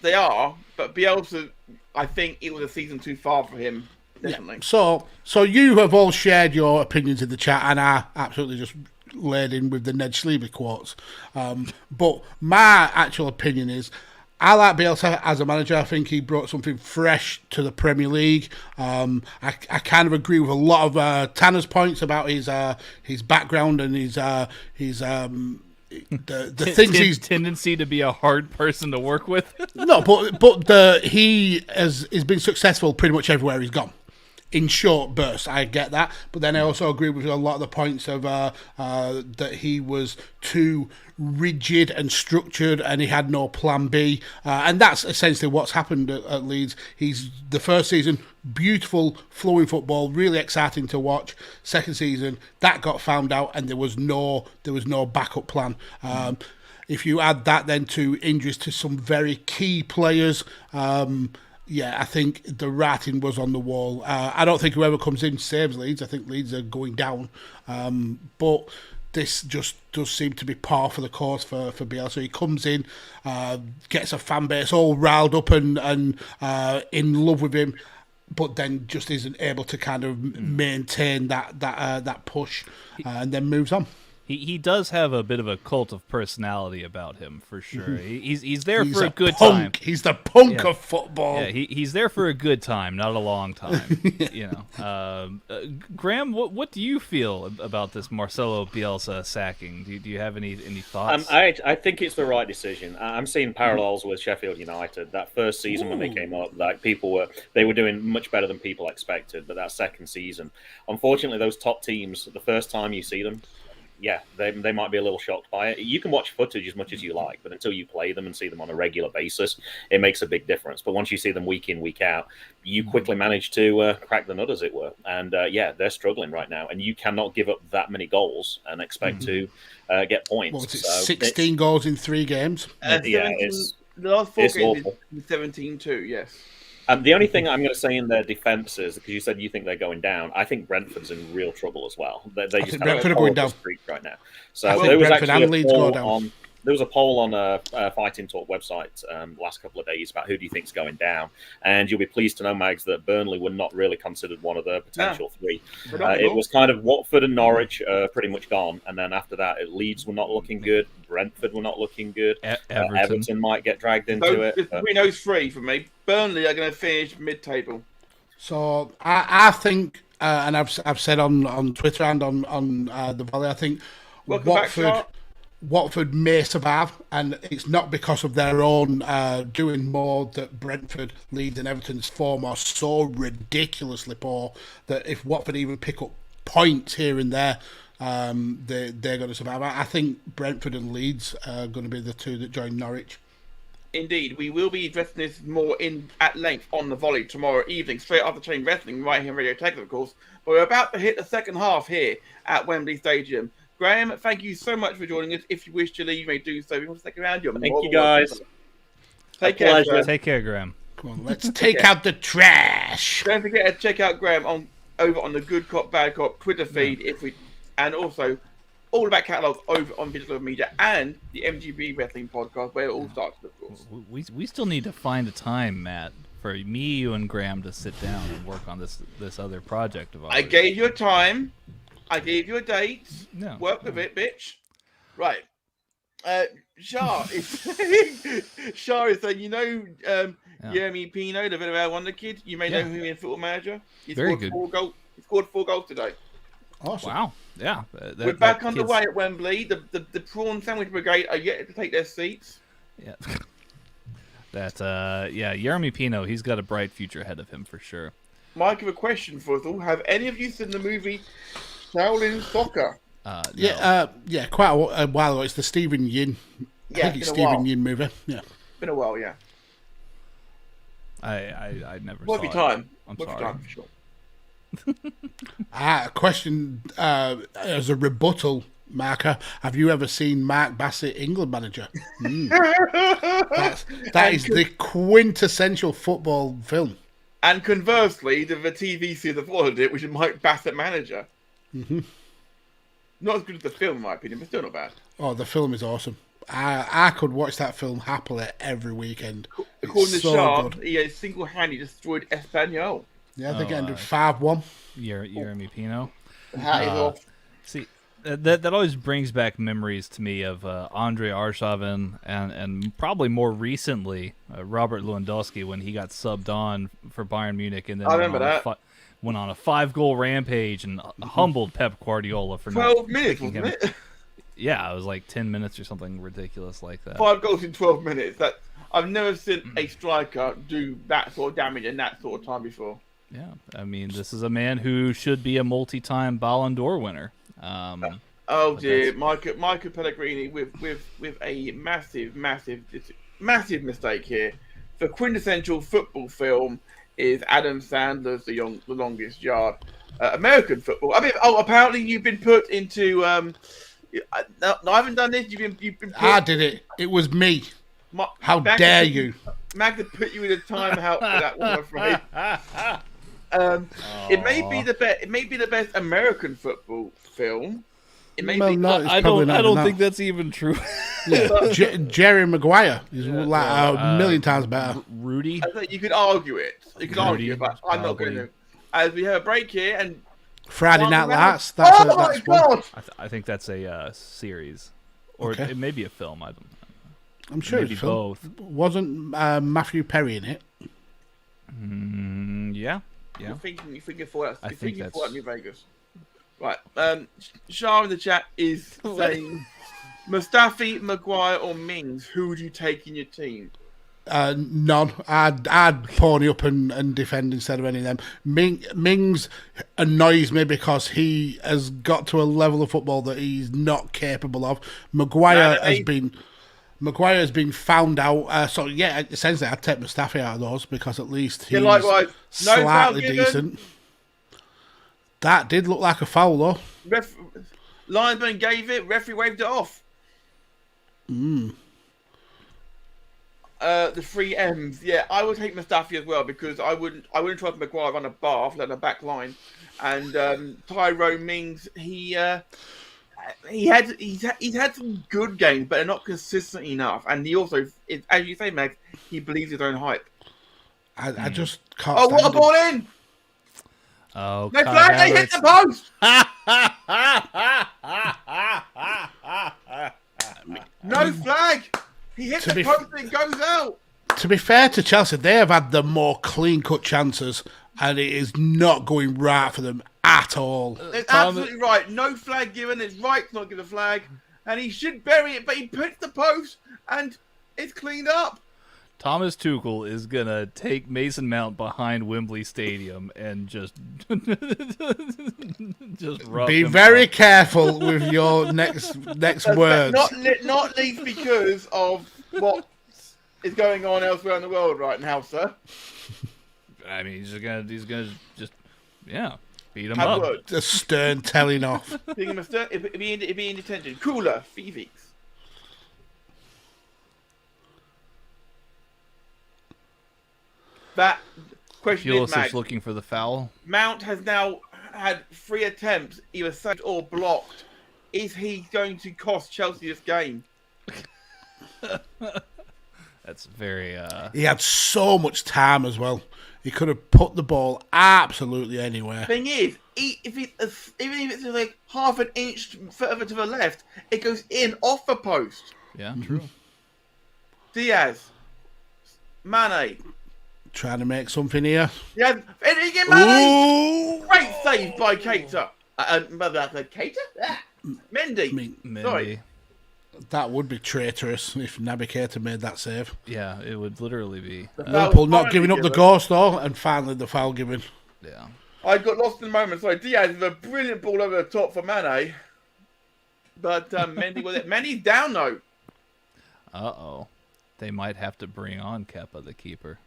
[SPEAKER 2] they are. But Bielsa, I think it was a season too far for him. Definitely.
[SPEAKER 1] So you have all shared your opinions in the chat, and I absolutely just laid in with the Ned Schliebe quotes. But my actual opinion is, I like Bielsa as a manager. I think he brought something fresh to the Premier League. I kind of agree with a lot of Tanner's points about his background and his the things he's
[SPEAKER 3] tendency to be a hard person to work with.
[SPEAKER 1] no, but he has been successful pretty much everywhere he's gone. In short bursts, I get that, but then I also agree with a lot of the points of that he was too rigid and structured, and he had no plan B. And that's essentially what's happened at Leeds. He's the first season, beautiful, flowing football, really exciting to watch. Second season, that got found out, and there was no backup plan. If you add that then to injuries to some very key players, I think the writing was on the wall. I don't think whoever comes in saves Leeds. I think Leeds are going down. But this just does seem to be par for the course for Bielsa. He comes in, gets a fan base all riled up and in love with him, but then just isn't able to kind of maintain that push, and then moves on.
[SPEAKER 3] He does have a bit of a cult of personality about him, for sure. He's there
[SPEAKER 1] He's
[SPEAKER 3] for a good
[SPEAKER 1] punk.
[SPEAKER 3] time.
[SPEAKER 1] He's the punk of football.
[SPEAKER 3] Yeah, he's there for a good time, not a long time. Graham, what do you feel about this Marcelo Bielsa sacking? Do you have any thoughts?
[SPEAKER 4] I think it's the right decision. I'm seeing parallels with Sheffield United. That first season when they came up, like they were doing much better than people expected. But that second season, unfortunately, those top teams, the first time you see them, yeah, they might be a little shocked by it. You can watch footage as much as you like, but until you play them and see them on a regular basis, it makes a big difference. But once you see them week in, week out, you quickly manage to crack the nut, as it were. And they're struggling right now. And you cannot give up that many goals and expect to get points.
[SPEAKER 1] What was it, 16 goals in 3 games?
[SPEAKER 4] It's
[SPEAKER 2] the last 4 games
[SPEAKER 4] awful.
[SPEAKER 2] is 17-2, yes.
[SPEAKER 4] The only thing I'm going to say in their defence is, because you said you think they're going down, I think Brentford's in real trouble as well. They just have
[SPEAKER 1] Brentford
[SPEAKER 4] a
[SPEAKER 1] are going down
[SPEAKER 4] streak right now. So
[SPEAKER 1] I think
[SPEAKER 4] there was
[SPEAKER 1] Brentford
[SPEAKER 4] actually
[SPEAKER 1] and Leeds go down.
[SPEAKER 4] there was a poll on a Fighting Talk website last couple of days about who do you think's going down, and you'll be pleased to know, Mags, that Burnley were not really considered one of the potential 3. It was kind of Watford and Norwich pretty much gone, and then after that, Leeds were not looking good, Brentford were not looking good, Everton might get dragged into it.
[SPEAKER 2] Between those 3 for me, Burnley are going to finish mid-table.
[SPEAKER 1] So I think, and I've said on Twitter and on the Valley, I think Watford may survive, and it's not because of their own doing more that Brentford, Leeds and Everton's form are so ridiculously poor that if Watford even pick up points here and there, they're going to survive. I think Brentford and Leeds are going to be the 2 that join Norwich.
[SPEAKER 2] Indeed, we will be addressing this more at length on the Volley tomorrow evening, straight after Chain Wrestling, right here on Radio Tekkers, of course. But we're about to hit the second half here at Wembley Stadium. Graham, thank you so much for joining us. If you wish to leave, you may do so. If you want to stick around,
[SPEAKER 4] thank you, guys.
[SPEAKER 2] Take care, Graham.
[SPEAKER 3] Take care, Graham.
[SPEAKER 1] Come on, let's take out the trash.
[SPEAKER 2] Don't forget to check out Graham over on the Good Cop, Bad Cop Twitter feed, and also all about catalogue over on Digital Media and the MGB Wrestling Podcast, where it all starts, of course.
[SPEAKER 3] We still need to find a time, Matt, for me, you, and Graham to sit down and work on this other project of ours.
[SPEAKER 2] I gave you a time. I gave you a date.
[SPEAKER 3] No.
[SPEAKER 2] Work with it, bitch. Right. Shah is saying, Jeremy Pino, the Villarreal Wonder Kid. You may know him in Football Manager. He
[SPEAKER 3] Very
[SPEAKER 2] scored
[SPEAKER 3] good.
[SPEAKER 2] He scored 4 goals today.
[SPEAKER 1] Awesome.
[SPEAKER 3] Wow. Yeah.
[SPEAKER 2] We're back underway at Wembley. The Prawn Sandwich Brigade are yet to take their seats.
[SPEAKER 3] Yeah. Jeremy Pino, he's got a bright future ahead of him for sure.
[SPEAKER 2] Mike, I have a question for us all. Have any of you seen the movie Shaolin Soccer?
[SPEAKER 3] No.
[SPEAKER 1] Quite a while ago. It's the Stephen Yin. I think it's Stephen Yin movie. Yeah.
[SPEAKER 2] Been a while, yeah.
[SPEAKER 3] I never
[SPEAKER 2] Worth
[SPEAKER 3] saw
[SPEAKER 2] your
[SPEAKER 3] it.
[SPEAKER 2] time.
[SPEAKER 3] I'm
[SPEAKER 2] Worth your
[SPEAKER 3] sorry.
[SPEAKER 2] time, for sure.
[SPEAKER 1] A question as a rebuttal marker. Have you ever seen Mark Bassett, England manager? That is the quintessential football film.
[SPEAKER 2] And conversely, the TV series that followed it, which is Mike Bassett manager.
[SPEAKER 1] Mm-hmm.
[SPEAKER 2] Not as good as the film, in my opinion, but still not bad.
[SPEAKER 1] Oh, the film is awesome. I could watch that film happily every weekend.
[SPEAKER 2] According to
[SPEAKER 1] so
[SPEAKER 2] Shaw,
[SPEAKER 1] good.
[SPEAKER 2] he has single-handedly destroyed Espanyol.
[SPEAKER 1] Yeah, they're getting 5-1.
[SPEAKER 3] Jeremy Pino.
[SPEAKER 2] That is off.
[SPEAKER 3] See, that always brings back memories to me of Andre Arshavin and probably more recently Robert Lewandowski when he got subbed on for Bayern Munich and then
[SPEAKER 2] I remember that.
[SPEAKER 3] Went on a 5-goal rampage and humbled Pep Guardiola for
[SPEAKER 2] 12 minutes, wasn't it?
[SPEAKER 3] Yeah, it was like 10 minutes or something ridiculous like that.
[SPEAKER 2] 5 goals in 12 minutes. I've never seen a striker do that sort of damage in that sort of time before.
[SPEAKER 3] Yeah, I mean, this is a man who should be a multi-time Ballon d'Or winner.
[SPEAKER 2] Oh
[SPEAKER 3] But
[SPEAKER 2] dear, Michael Pellegrini with a massive mistake here. The quintessential football film is Adam Sandler's The Longest Yard. American football. I mean, apparently you've been put into. No, I haven't done this. You've been. Put,
[SPEAKER 1] I did it. It was me. How dare you?
[SPEAKER 2] Magda put you in a timeout for that one, I'm afraid. It may be the best. It may be the best American football film. It may be.
[SPEAKER 1] No, it's
[SPEAKER 3] I
[SPEAKER 1] probably
[SPEAKER 3] don't.
[SPEAKER 1] not
[SPEAKER 3] I don't
[SPEAKER 1] enough.
[SPEAKER 3] think that's even true.
[SPEAKER 1] Yeah. Jerry Maguire is like a million times better.
[SPEAKER 3] Rudy.
[SPEAKER 2] I think you could argue it. You could argue it, but I'm not
[SPEAKER 3] probably.
[SPEAKER 2] going to. As we have a break here, and
[SPEAKER 1] Friday Night
[SPEAKER 2] Round-
[SPEAKER 1] Lights. That's
[SPEAKER 2] oh my
[SPEAKER 1] that's one.
[SPEAKER 2] god!
[SPEAKER 3] I think that's a series, or
[SPEAKER 1] Okay.
[SPEAKER 3] it may be a film.
[SPEAKER 1] I'm sure
[SPEAKER 3] maybe
[SPEAKER 1] it's film.
[SPEAKER 3] both.
[SPEAKER 1] Wasn't Matthew Perry in it?
[SPEAKER 3] Yeah.
[SPEAKER 2] You're thinking for that.
[SPEAKER 3] I
[SPEAKER 2] You're
[SPEAKER 3] think
[SPEAKER 2] thinking for
[SPEAKER 3] that's-
[SPEAKER 2] that New Vegas. Right. Shah in the chat is saying Mustafi, Maguire, or Mings. Who would you take in your team?
[SPEAKER 1] None. I'd pony up and defend instead of any of them. Mings annoys me because he has got to a level of football that he's not capable of. Maguire has been found out. So yeah, essentially, I'd take Mustafi out of those because at least he's
[SPEAKER 2] likewise. No foul
[SPEAKER 1] slightly
[SPEAKER 2] given.
[SPEAKER 1] decent. That did look like a foul though.
[SPEAKER 2] Linesman gave it. Referee waved it off. The three M's. Yeah, I would take Mustafi as well because I wouldn't trust Maguire on a bar on the back line, and Tyrone Mings. He's had some good games, but they're not consistent enough. And he also, as you say, Meg, he believes his own hype.
[SPEAKER 1] I just can't.
[SPEAKER 2] Oh, what a
[SPEAKER 1] stand him.
[SPEAKER 2] ball in!
[SPEAKER 3] Oh,
[SPEAKER 2] No
[SPEAKER 3] Kai
[SPEAKER 2] flag, they hit
[SPEAKER 3] Havertz.
[SPEAKER 2] the post! No flag! He hit
[SPEAKER 1] To
[SPEAKER 2] the
[SPEAKER 1] be
[SPEAKER 2] post and it goes out!
[SPEAKER 1] To be fair to Chelsea, they have had the more clean-cut chances, and it is not going right for them at all.
[SPEAKER 2] It's absolutely right. No flag given. It's right to not give a flag. And he should bury it, but he puts the post and it's cleaned up.
[SPEAKER 3] Thomas Tuchel is gonna take Mason Mount behind Wembley Stadium and just rub
[SPEAKER 1] Be
[SPEAKER 3] him
[SPEAKER 1] very
[SPEAKER 3] up.
[SPEAKER 1] careful with your next words.
[SPEAKER 2] Not least because of what is going on elsewhere in the world right now, sir.
[SPEAKER 3] I mean, he's gonna beat him
[SPEAKER 2] Have
[SPEAKER 3] up.
[SPEAKER 2] words.
[SPEAKER 1] A stern telling off.
[SPEAKER 2] Being a mistake, if be in detention. Cooler, Phoenix. That question is,
[SPEAKER 3] Pulis
[SPEAKER 2] Mag.
[SPEAKER 3] is looking for the foul.
[SPEAKER 2] Mount has now had 3 attempts, either saved or blocked. Is he going to cost Chelsea this game?
[SPEAKER 3] That's very.
[SPEAKER 1] He had so much time as well. He could have put the ball absolutely anywhere.
[SPEAKER 2] Thing is, even if it's like half an inch further to the left, it goes in off the post.
[SPEAKER 3] Yeah, true.
[SPEAKER 2] Diaz, Mane,
[SPEAKER 1] Trying to make something here.
[SPEAKER 2] yeah, Mane.
[SPEAKER 1] Ooh!
[SPEAKER 2] Great save by Keita. Keita? Ah, Mendy.
[SPEAKER 1] I mean,
[SPEAKER 2] Sorry.
[SPEAKER 3] Mendy.
[SPEAKER 1] that would be traitorous if Naby Keita made that save.
[SPEAKER 3] Yeah, it would literally be.
[SPEAKER 1] Liverpool not
[SPEAKER 2] finally
[SPEAKER 1] giving up the
[SPEAKER 2] given.
[SPEAKER 1] ghost though, and finally the foul given.
[SPEAKER 3] Yeah.
[SPEAKER 2] I got lost in the moment. Sorry, Diaz is a brilliant ball over the top for Mane. But Mendy was it. Mendy's down though.
[SPEAKER 3] Uh-oh. They might have to bring on Kepa the keeper.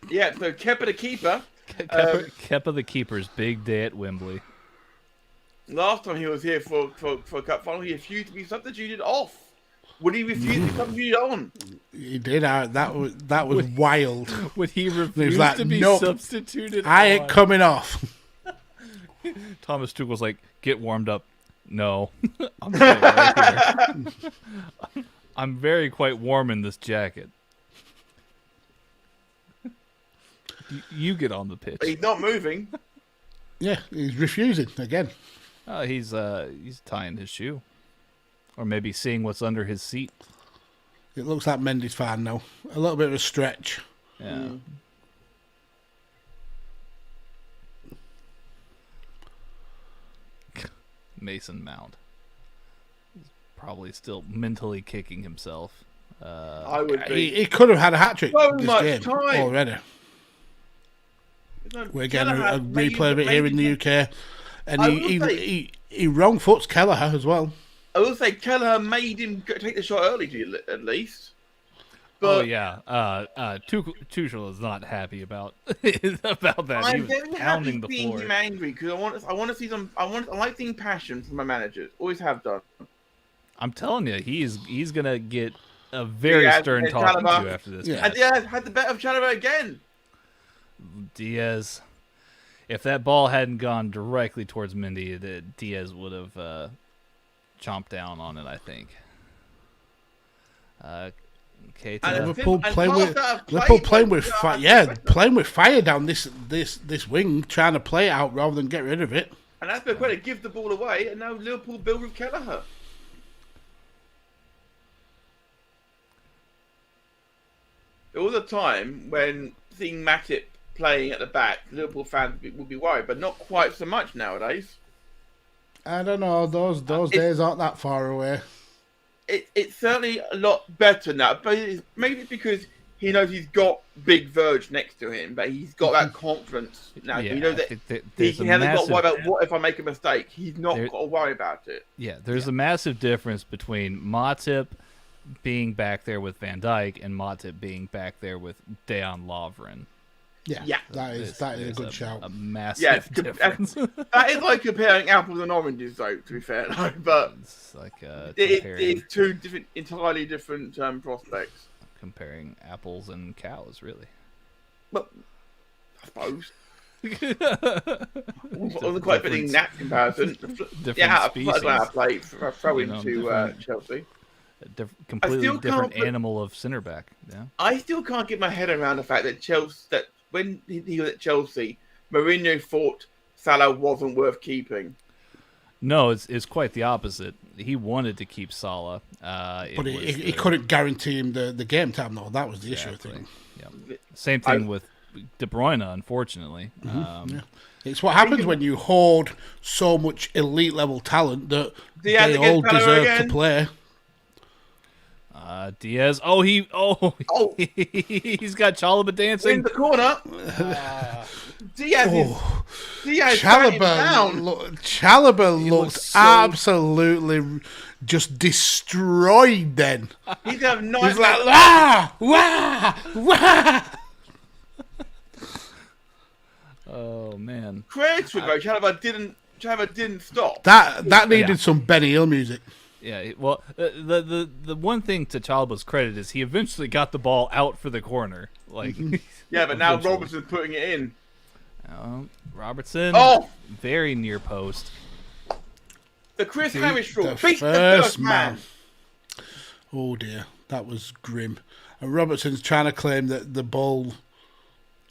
[SPEAKER 2] Yeah, so Kepa the keeper.
[SPEAKER 3] Kepa the keeper's big day at Wembley.
[SPEAKER 2] Last time he was here for a cup final, he refused to be substituted off. Would he refuse to be substituted on?
[SPEAKER 1] He did. That was wild.
[SPEAKER 3] Would he refuse
[SPEAKER 1] like,
[SPEAKER 3] to be
[SPEAKER 1] nope,
[SPEAKER 3] substituted?
[SPEAKER 1] I ain't
[SPEAKER 3] on?
[SPEAKER 1] coming off.
[SPEAKER 3] Thomas Tuchel's like, get warmed up. No. I'm staying right here. I'm very quite warm in this jacket. You get on the pitch.
[SPEAKER 2] He's not moving.
[SPEAKER 1] Yeah, he's refusing again.
[SPEAKER 3] He's tying his shoe. Or maybe seeing what's under his seat.
[SPEAKER 1] It looks like Mendy's fine now. A little bit of a stretch.
[SPEAKER 3] Yeah. Mason Mount. He's probably still mentally kicking himself.
[SPEAKER 2] I would be.
[SPEAKER 1] He could have had a hat trick
[SPEAKER 2] So
[SPEAKER 1] this
[SPEAKER 2] much
[SPEAKER 1] game
[SPEAKER 2] time.
[SPEAKER 1] already. We're getting a
[SPEAKER 2] Maybe-
[SPEAKER 1] replay of it here in the UK, and
[SPEAKER 2] I
[SPEAKER 1] he
[SPEAKER 2] will say-
[SPEAKER 1] He wrong foots Kelleher as well.
[SPEAKER 2] I will say Kelleher made him take the shot early, at least. But
[SPEAKER 3] Tuchel is not happy about about that.
[SPEAKER 2] I'm
[SPEAKER 3] He was
[SPEAKER 2] very
[SPEAKER 3] pounding
[SPEAKER 2] happy
[SPEAKER 3] the
[SPEAKER 2] seeing
[SPEAKER 3] floor.
[SPEAKER 2] him angry because I want to see some. I like seeing passion from my managers. Always have done.
[SPEAKER 3] I'm telling you, he's gonna get a very
[SPEAKER 2] Diaz
[SPEAKER 3] stern
[SPEAKER 2] and
[SPEAKER 3] talking
[SPEAKER 2] Chalobah.
[SPEAKER 3] to after this.
[SPEAKER 1] Yeah.
[SPEAKER 3] match.
[SPEAKER 2] And Diaz had the better of Chalobah again.
[SPEAKER 3] Diaz, if that ball hadn't gone directly towards Mindy, Diaz would have chomped down on it, I think. Okay,
[SPEAKER 2] And
[SPEAKER 1] Liverpool
[SPEAKER 2] and
[SPEAKER 1] playing
[SPEAKER 2] half
[SPEAKER 1] with
[SPEAKER 2] that have
[SPEAKER 1] Liverpool
[SPEAKER 2] played,
[SPEAKER 1] playing
[SPEAKER 2] but,
[SPEAKER 1] with playing with fire down this wing, trying to play it out rather than get rid of it.
[SPEAKER 2] And that's the credit. Give the ball away, and now Liverpool build with Kelleher. There was a time when seeing Matip playing at the back, Liverpool fans would be worried, but not quite so much nowadays.
[SPEAKER 1] I don't know. Those days aren't that far away.
[SPEAKER 2] It's certainly a lot better now, but maybe it's because he knows he's got Big Verge next to him, but he's got that confidence now.
[SPEAKER 3] Yeah,
[SPEAKER 2] he knows
[SPEAKER 3] I
[SPEAKER 2] that
[SPEAKER 3] think
[SPEAKER 2] he
[SPEAKER 3] there's a
[SPEAKER 2] hasn't got to worry
[SPEAKER 3] massive-
[SPEAKER 2] about what if I make a mistake. He's not
[SPEAKER 3] There-
[SPEAKER 2] got to worry about it.
[SPEAKER 3] Yeah, there's a massive difference between Matip being back there with Van Dijk and Matip being back there with Dejan Lovren.
[SPEAKER 1] Yeah, that is a
[SPEAKER 3] There's
[SPEAKER 1] good shout.
[SPEAKER 3] A massive
[SPEAKER 2] Yes,
[SPEAKER 3] difference.
[SPEAKER 2] that is like comparing apples and oranges, though. To be fair, though, but
[SPEAKER 3] It's like
[SPEAKER 2] it's two entirely different prospects.
[SPEAKER 3] comparing apples and cows, really.
[SPEAKER 2] But I suppose I wasn't quite fitting that comparison.
[SPEAKER 3] Different
[SPEAKER 2] Yeah, I'm
[SPEAKER 3] species.
[SPEAKER 2] glad I played throw
[SPEAKER 3] You know,
[SPEAKER 2] into
[SPEAKER 3] different-
[SPEAKER 2] Chelsea.
[SPEAKER 3] Completely
[SPEAKER 2] still
[SPEAKER 3] different
[SPEAKER 2] can't put-
[SPEAKER 3] animal of center back. Yeah.
[SPEAKER 2] I still can't get my head around the fact that when he was at Chelsea, Mourinho thought Salah wasn't worth keeping.
[SPEAKER 3] No, it's quite the opposite. He wanted to keep Salah,
[SPEAKER 1] But he couldn't guarantee him the game time, though. That was the issue, I think.
[SPEAKER 3] Yeah. Same thing with De Bruyne, unfortunately.
[SPEAKER 1] Yeah. It's what happens when you hoard so much elite level talent that
[SPEAKER 2] Diaz
[SPEAKER 1] they all
[SPEAKER 2] against Salah
[SPEAKER 1] deserve
[SPEAKER 2] again?
[SPEAKER 1] to play.
[SPEAKER 3] Diaz. He's got Chalobah
[SPEAKER 2] In
[SPEAKER 3] dancing.
[SPEAKER 2] the corner. Diaz is batting down.
[SPEAKER 1] Chalobah looked
[SPEAKER 3] so-
[SPEAKER 1] absolutely just destroyed then.
[SPEAKER 2] He's gonna have
[SPEAKER 1] He's
[SPEAKER 2] nightmares.
[SPEAKER 1] like, wah, wah, wah.
[SPEAKER 3] Oh man.
[SPEAKER 2] Credits with though. Chalobah didn't stop.
[SPEAKER 1] That needed
[SPEAKER 3] Yeah.
[SPEAKER 1] some Benny Hill music.
[SPEAKER 3] Yeah. Well, the one thing to Chalobah's credit is he eventually got the ball out for the corner. Like.
[SPEAKER 2] Yeah, but now
[SPEAKER 3] eventually.
[SPEAKER 2] Robertson's putting it in.
[SPEAKER 3] Robertson.
[SPEAKER 2] Oh!
[SPEAKER 3] Very near post.
[SPEAKER 2] The Chris Harris rule.
[SPEAKER 1] The
[SPEAKER 2] Beat the
[SPEAKER 1] first
[SPEAKER 2] first man.
[SPEAKER 1] Oh dear, that was grim. And Robertson's trying to claim that the ball.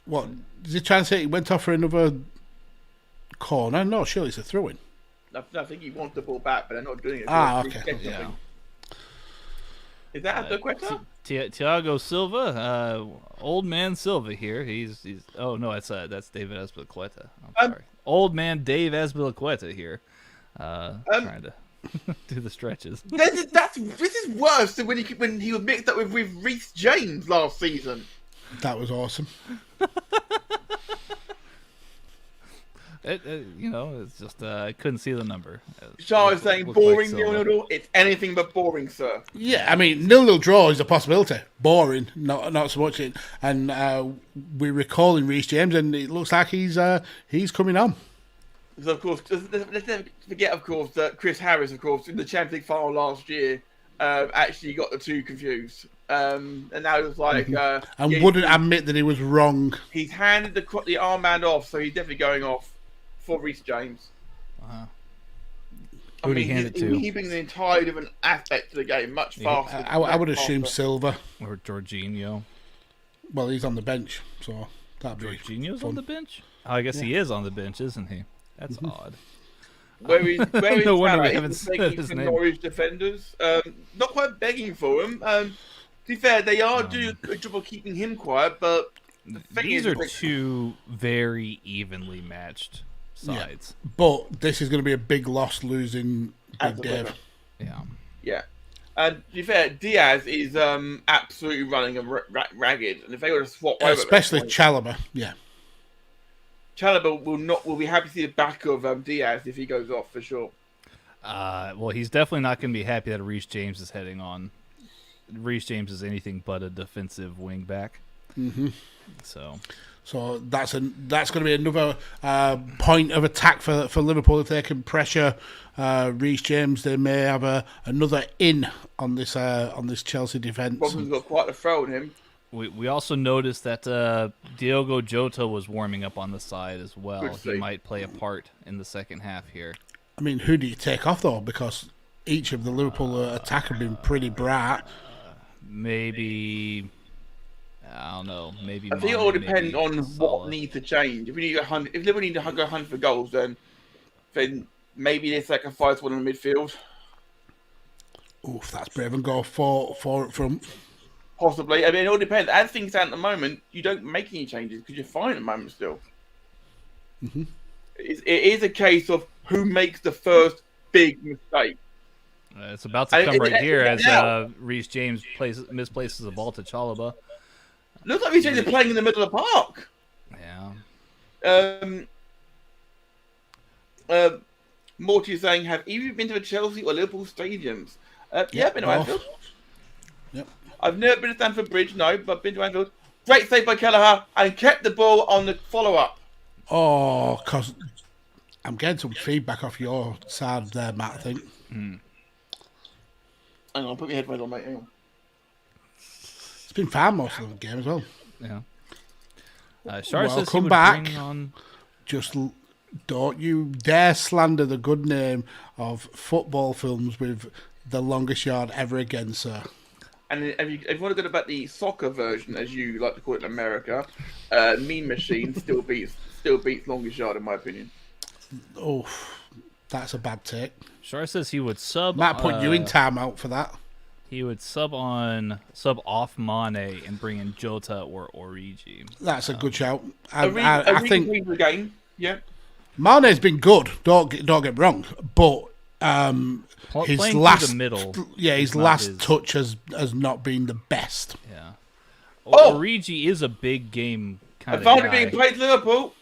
[SPEAKER 1] What is he trying to say? He went off for another corner? No, surely it's a throw-in.
[SPEAKER 2] I think he wants the ball back, but they're not doing it.
[SPEAKER 1] Okay.
[SPEAKER 3] Yeah.
[SPEAKER 2] Is that the question?
[SPEAKER 3] Thiago Silva, old man Silva here. He's. Oh no, that's David Azpilicueta. I'm sorry, old man Dave Azpilicueta here. Trying to do the stretches.
[SPEAKER 2] This is worse than when he was mixed up with Reece James last season.
[SPEAKER 1] That was awesome.
[SPEAKER 3] It's just I couldn't see the number.
[SPEAKER 2] Shaw is saying
[SPEAKER 3] Looked like
[SPEAKER 2] boring
[SPEAKER 3] Silva.
[SPEAKER 2] 0-0. It's anything but boring, sir.
[SPEAKER 1] Yeah, I mean, 0-0 draw is a possibility. Boring, not so much. And we're recalling Reece James, and it looks like he's coming on.
[SPEAKER 2] So of course, let's never forget, of course, that Chris Harris, of course, in the Champions League final last year, actually got the two confused. And now it's like,
[SPEAKER 1] And wouldn't admit that he was wrong.
[SPEAKER 2] he's handed the armband off, so he's definitely going off for Reece James.
[SPEAKER 3] Wow.
[SPEAKER 2] I
[SPEAKER 3] Who'd he
[SPEAKER 2] mean,
[SPEAKER 3] hand it to?
[SPEAKER 2] He brings an entirely different aspect to the game, much faster.
[SPEAKER 1] I would assume Silva.
[SPEAKER 3] Or Jorginho.
[SPEAKER 1] Well, he's on the bench, so that'd be
[SPEAKER 3] Jorginho's
[SPEAKER 1] fun.
[SPEAKER 3] on the bench? Oh, I guess he is on the bench, isn't he? That's odd.
[SPEAKER 2] Where he's
[SPEAKER 3] No wonder we
[SPEAKER 2] Salah
[SPEAKER 3] haven't
[SPEAKER 2] is
[SPEAKER 3] said
[SPEAKER 2] begging
[SPEAKER 3] his
[SPEAKER 2] for
[SPEAKER 3] name.
[SPEAKER 2] Norwich defenders. Not quite begging for him. To be fair, they are doing a good job of keeping him quiet, but the thing
[SPEAKER 3] These
[SPEAKER 2] is,
[SPEAKER 3] are two very evenly matched sides.
[SPEAKER 1] But this is going to be a big loss losing Big Dave.
[SPEAKER 3] Yeah.
[SPEAKER 2] Yeah. And to be fair, Diaz is absolutely running them ragged, and if they were to swap over,
[SPEAKER 1] Especially Chalobah, yeah.
[SPEAKER 2] Chalobah will be happy to see the back of Diaz if he goes off for sure.
[SPEAKER 3] Well, he's definitely not going to be happy that Reece James is heading on. Reece James is anything but a defensive wing back.
[SPEAKER 1] Mm-hmm.
[SPEAKER 3] So
[SPEAKER 1] that's going to be another point of attack for Liverpool. If they can pressure Reece James, they may have another in on this Chelsea defence.
[SPEAKER 2] Bobman's got quite a throw on him.
[SPEAKER 3] We also noticed that Diogo Jota was warming up on the side as well. He might play a part in the second half here.
[SPEAKER 1] I mean, who do you take off though? Because each of the Liverpool attack have been pretty bright.
[SPEAKER 3] Maybe I don't know. Maybe
[SPEAKER 2] I think it all depends on what needs to change. If Liverpool need to go hunt for goals, then maybe they sacrifice one in the midfield.
[SPEAKER 1] Oof, that's brave and go for it from.
[SPEAKER 2] Possibly. I mean, it all depends. As things stand at the moment, you don't make any changes because you're fine at the moment still.
[SPEAKER 1] Mm-hmm.
[SPEAKER 2] It is a case of who makes the first big mistake.
[SPEAKER 3] It's about to come right here as Reece James misplaces the ball to Chalobah.
[SPEAKER 2] Looks like Reece James is playing in the middle of the park.
[SPEAKER 3] Yeah.
[SPEAKER 2] Morty is saying, have either been to the Chelsea or Liverpool stadiums? Yeah, been to Anfield.
[SPEAKER 1] Yep.
[SPEAKER 2] I've never been to Stamford Bridge, no, but been to Anfield. Great save by Kelleher and kept the ball on the follow-up.
[SPEAKER 1] Oh, because I'm getting some feedback off your side there, Matt, I think.
[SPEAKER 2] Hang on, put my headphones on, mate. Hang on.
[SPEAKER 1] It's been fine most of the game as well.
[SPEAKER 3] Yeah. Shar says
[SPEAKER 1] Welcome
[SPEAKER 3] he would
[SPEAKER 1] back.
[SPEAKER 3] bring on...
[SPEAKER 1] Just don't you dare slander the good name of football films with the longest yard ever again, sir.
[SPEAKER 2] And if you want to go about the soccer version, as you like to call it in America, Mean Machine still beats Longest Yard, in my opinion.
[SPEAKER 1] Oh, that's a bad take.
[SPEAKER 3] Shar says he would sub...
[SPEAKER 1] Might put you in timeout for that.
[SPEAKER 3] He would sub off Mane and bring in Jota or Origi.
[SPEAKER 1] That's a good shout. I
[SPEAKER 2] think the game. Yeah.
[SPEAKER 1] Mane's been good. Don't get me wrong, but his
[SPEAKER 3] Playing
[SPEAKER 1] last
[SPEAKER 3] through the middle,
[SPEAKER 1] his last touch has not been the best.
[SPEAKER 3] Yeah. Origi is a big game kind of guy.
[SPEAKER 2] Advantage being played Liverpool.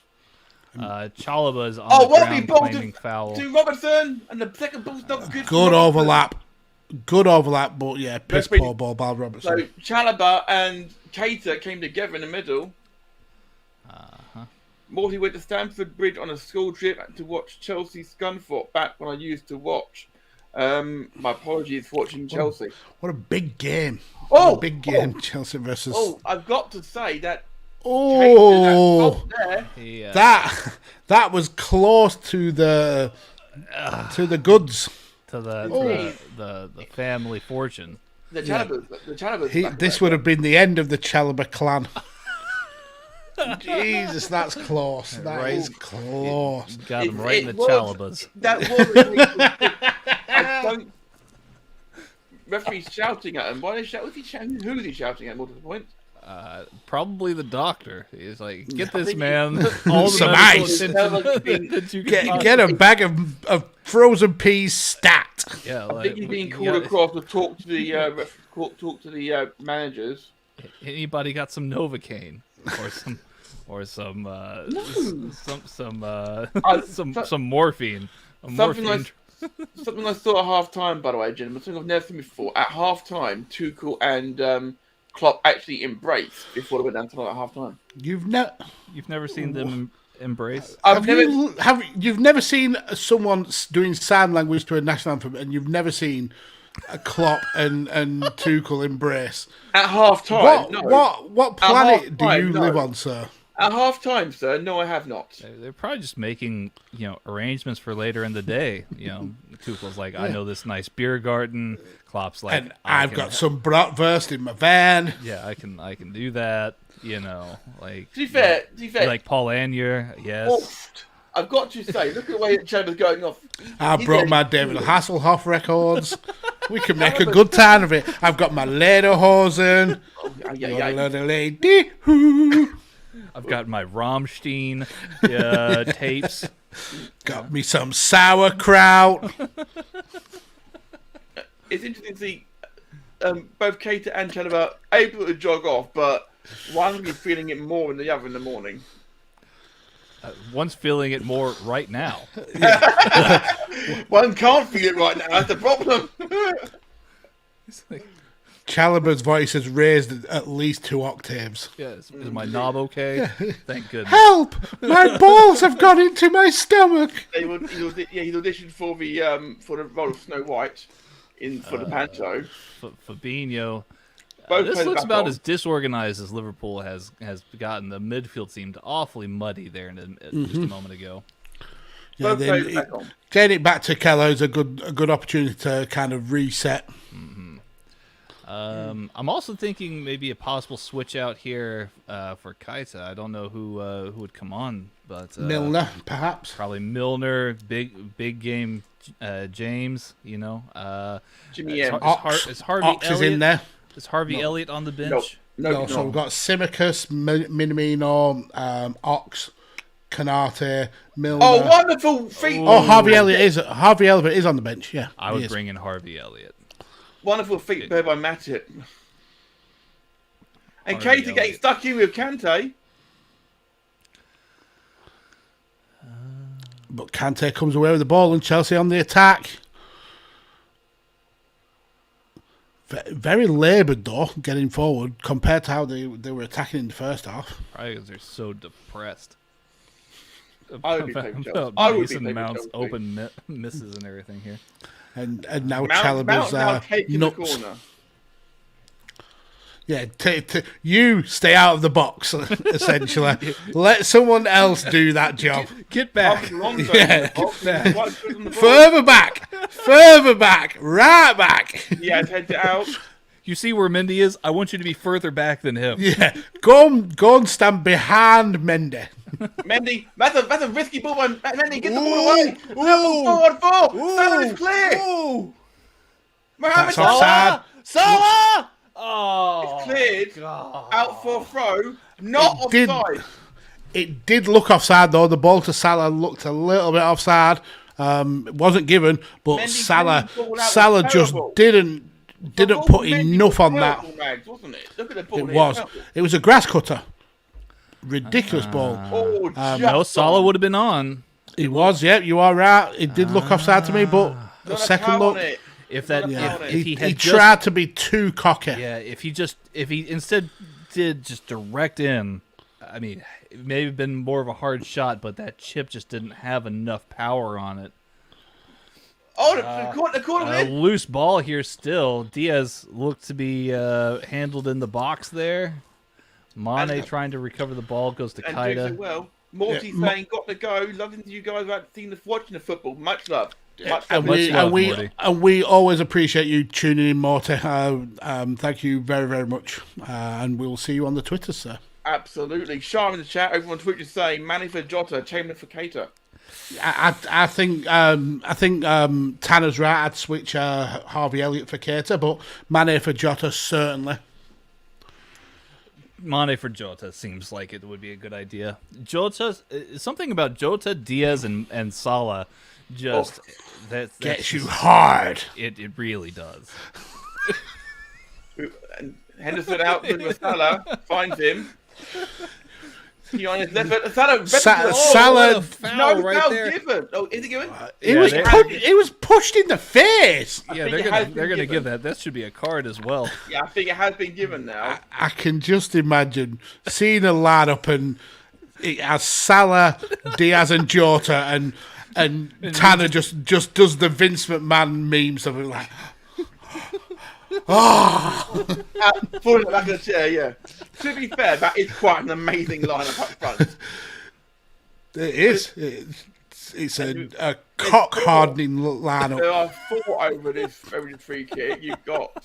[SPEAKER 3] Chalobah is on the ground claiming foul.
[SPEAKER 2] To Robertson, and the second ball's not good.
[SPEAKER 1] Good overlap, but yeah, piss poor ball by Robertson.
[SPEAKER 2] So Chalobah and Keita came together in the middle. Morty went to Stamford Bridge on a school trip to watch Chelsea Scunthorpe back when I used to watch. My apologies for watching Chelsea.
[SPEAKER 1] What a big game. Chelsea versus...
[SPEAKER 2] Oh, I've got to say that...
[SPEAKER 1] That was close to the goods.
[SPEAKER 3] To the family fortune.
[SPEAKER 2] The Chalobahs.
[SPEAKER 1] This would have been the end of the Chalobah clan. Jesus, that's close. That is close.
[SPEAKER 3] Got him right in the Chalobahs.
[SPEAKER 2] That was... Referee's shouting at him. Why are they shouting? Who is he shouting at? More to the point.
[SPEAKER 3] Probably the doctor. He's like, get this man all the
[SPEAKER 1] some ice.
[SPEAKER 3] that you can
[SPEAKER 1] get a bag of frozen peas stat.
[SPEAKER 3] Yeah,
[SPEAKER 2] I think he's being called across to talk to the managers.
[SPEAKER 3] Anybody got some Novocaine or some morphine?
[SPEAKER 2] Something I saw at half time, by the way, gentlemen. Something I've never seen before. At half time, Tuchel and Klopp actually embraced before they went down to at half time.
[SPEAKER 3] You've never seen them embrace?
[SPEAKER 1] You've never seen someone doing sign language to a national anthem, and you've never seen a Klopp and Tuchel embrace
[SPEAKER 2] at half time.
[SPEAKER 1] What planet do you live on, sir?
[SPEAKER 2] At half time, sir. No, I have not.
[SPEAKER 3] They're probably just making arrangements for later in the day. Tuchel's like, I know this nice beer garden. Klopp's like,
[SPEAKER 1] and I've got some bratwurst in my van.
[SPEAKER 3] Yeah, I can do that. Like
[SPEAKER 2] to be fair,
[SPEAKER 3] like Paul Anyer, yes.
[SPEAKER 2] Well, I've got to say, look at the way Chalobah's going off.
[SPEAKER 1] I brought my David Hasselhoff records. We can make a good time of it. I've got my lederhosen. Lady.
[SPEAKER 3] I've got my Rammstein tapes.
[SPEAKER 1] Got me some sauerkraut.
[SPEAKER 2] It's interesting to see both Keita and Chalobah able to jog off, but one will be feeling it more than the other in the morning.
[SPEAKER 3] One's feeling it more right now.
[SPEAKER 2] One can't feel it right now. That's the problem.
[SPEAKER 3] It's like,
[SPEAKER 1] Chalobah's voice has raised at least 2 octaves.
[SPEAKER 3] yeah, is my knob okay? Thank goodness.
[SPEAKER 1] Help! My balls have gone into my stomach.
[SPEAKER 2] He's auditioned for the role of Snow White for the Panto.
[SPEAKER 3] Fabinho.
[SPEAKER 2] Both
[SPEAKER 3] This
[SPEAKER 2] players
[SPEAKER 3] looks
[SPEAKER 2] back
[SPEAKER 3] about
[SPEAKER 2] on.
[SPEAKER 3] as disorganized as Liverpool has gotten. The midfield seemed awfully muddy there just a moment ago.
[SPEAKER 1] Yeah,
[SPEAKER 2] Both
[SPEAKER 1] then
[SPEAKER 2] players back on.
[SPEAKER 1] getting it back to Kello is a good opportunity to kind of reset.
[SPEAKER 3] I'm also thinking maybe a possible switch out here for Keita. I don't know who would come on, but
[SPEAKER 1] Milner, perhaps.
[SPEAKER 3] probably Milner, big game James. You know,
[SPEAKER 2] Jimmy
[SPEAKER 3] is,
[SPEAKER 2] M.
[SPEAKER 3] is Harvey
[SPEAKER 1] Ox is
[SPEAKER 3] Elliott
[SPEAKER 1] in there.
[SPEAKER 3] Is Harvey Elliott on the bench?
[SPEAKER 2] No,
[SPEAKER 1] So we've got Simicus, Minamino, Ox, Canate, Milner.
[SPEAKER 2] Oh, wonderful feet!
[SPEAKER 1] Oh, Harvey Elliott is on the bench. Yeah,
[SPEAKER 3] I
[SPEAKER 1] he
[SPEAKER 3] would
[SPEAKER 1] is.
[SPEAKER 3] bring in Harvey Elliott.
[SPEAKER 2] Wonderful feet there by Matip. And
[SPEAKER 3] Harvey
[SPEAKER 2] Keita getting
[SPEAKER 3] Elliott.
[SPEAKER 2] stuck in with Kante.
[SPEAKER 1] But Kante comes away with the ball and Chelsea on the attack. Very laboured though, getting forward compared to how they were attacking in the first half.
[SPEAKER 3] Probably because they're so depressed.
[SPEAKER 2] I would be playing Chelsea.
[SPEAKER 3] About
[SPEAKER 2] I would be
[SPEAKER 3] Mason
[SPEAKER 2] playing
[SPEAKER 3] Mount's
[SPEAKER 2] Chelsea.
[SPEAKER 3] open misses and everything here.
[SPEAKER 1] And now
[SPEAKER 2] Mount
[SPEAKER 1] Chalobah's
[SPEAKER 2] now taking the
[SPEAKER 1] nuts.
[SPEAKER 2] corner.
[SPEAKER 1] Yeah, you stay out of the box, essentially. Let someone else do that job.
[SPEAKER 3] Get back.
[SPEAKER 2] Alonso
[SPEAKER 1] Yeah.
[SPEAKER 2] quite good on the ball.
[SPEAKER 1] Further back, right back.
[SPEAKER 2] Yeah, head it out.
[SPEAKER 3] You see where Mendy is? I want you to be further back than him.
[SPEAKER 1] Yeah, go and stand behind Mendy.
[SPEAKER 2] Mendy, that's a risky ball by Mendy. Get the ball away. Forward, Salah is clear. Mohamed
[SPEAKER 1] That's offside.
[SPEAKER 3] Salah! Oh,
[SPEAKER 2] cleared
[SPEAKER 3] God.
[SPEAKER 2] out for a throw. Not
[SPEAKER 1] It did-
[SPEAKER 2] offside.
[SPEAKER 1] It did look offside though. The ball to Salah looked a little bit offside. It wasn't given, but
[SPEAKER 2] Mendy
[SPEAKER 1] Salah
[SPEAKER 2] clearing the ball out
[SPEAKER 1] Salah
[SPEAKER 2] was
[SPEAKER 1] just
[SPEAKER 2] terrible.
[SPEAKER 1] didn't
[SPEAKER 2] The ball
[SPEAKER 1] put
[SPEAKER 2] Mendy
[SPEAKER 1] enough
[SPEAKER 2] was
[SPEAKER 1] on that.
[SPEAKER 2] purple, Mags, wasn't it? Look at the ball.
[SPEAKER 1] It
[SPEAKER 2] there,
[SPEAKER 1] was.
[SPEAKER 2] purple.
[SPEAKER 1] It was a grass cutter. Ridiculous ball.
[SPEAKER 2] Oh,
[SPEAKER 3] No,
[SPEAKER 2] just
[SPEAKER 3] Salah
[SPEAKER 2] on.
[SPEAKER 3] would have been on.
[SPEAKER 1] It was. Yep, you are right. It did look offside to me, but the
[SPEAKER 2] Not a
[SPEAKER 1] second
[SPEAKER 2] foul
[SPEAKER 1] look,
[SPEAKER 2] on it.
[SPEAKER 3] If that,
[SPEAKER 2] Yeah.
[SPEAKER 3] if he had
[SPEAKER 1] he
[SPEAKER 3] just,
[SPEAKER 1] tried to be too cocky.
[SPEAKER 3] yeah, if he instead did just direct in, I mean, it may have been more of a hard shot, but that chip just didn't have enough power on it.
[SPEAKER 2] Oh, the corner
[SPEAKER 3] A
[SPEAKER 2] in.
[SPEAKER 3] loose ball here still. Diaz looked to be handled in the box there. Mane
[SPEAKER 2] And-
[SPEAKER 3] trying to recover the ball, goes to
[SPEAKER 2] And do so
[SPEAKER 3] Keita.
[SPEAKER 2] well. Morty
[SPEAKER 1] Yeah,
[SPEAKER 2] saying, got to go. Loving you guys about watching the football. Much love. Much
[SPEAKER 1] And
[SPEAKER 2] love.
[SPEAKER 3] much love,
[SPEAKER 1] we
[SPEAKER 3] Morty.
[SPEAKER 1] we always appreciate you tuning in, Morty. Thank you very, very much. And we'll see you on the Twitter, sir.
[SPEAKER 2] Absolutely. Shah in the chat. Everyone on Twitch is saying, Manny for Jota, Chamberlain for Keita.
[SPEAKER 1] I think Tanner's right. I'd switch Harvey Elliott for Keita, but Mane for Jota certainly.
[SPEAKER 3] Mane for Jota seems like it would be a good idea. Jota, something about Jota, Diaz, and Salah, just that
[SPEAKER 1] Gets you hard.
[SPEAKER 3] It really does.
[SPEAKER 2] And Henderson out with Salah. Finds him. He on his left foot. Salah.
[SPEAKER 1] Salah-
[SPEAKER 3] what a foul
[SPEAKER 2] No
[SPEAKER 3] right
[SPEAKER 2] foul
[SPEAKER 3] there.
[SPEAKER 2] given. Oh, is it given?
[SPEAKER 1] It
[SPEAKER 3] Yeah,
[SPEAKER 1] was
[SPEAKER 3] they-
[SPEAKER 1] it was pushed in the face.
[SPEAKER 3] Yeah,
[SPEAKER 2] think
[SPEAKER 3] they're
[SPEAKER 2] it has
[SPEAKER 3] gonna
[SPEAKER 2] been
[SPEAKER 3] they're gonna
[SPEAKER 2] given.
[SPEAKER 3] give that. That should be a card as well.
[SPEAKER 2] Yeah, I think it has been given now.
[SPEAKER 1] I can just imagine seeing a lineup and it has Salah, Diaz, and Jota, and Tanner just does the Vince McMahon meme stuff like.
[SPEAKER 2] Falling back in the chair, yeah. To be fair, that is quite an amazing lineup up front.
[SPEAKER 1] It is. It's a cock hardening lineup.
[SPEAKER 2] There are 4 over this free kick. You've got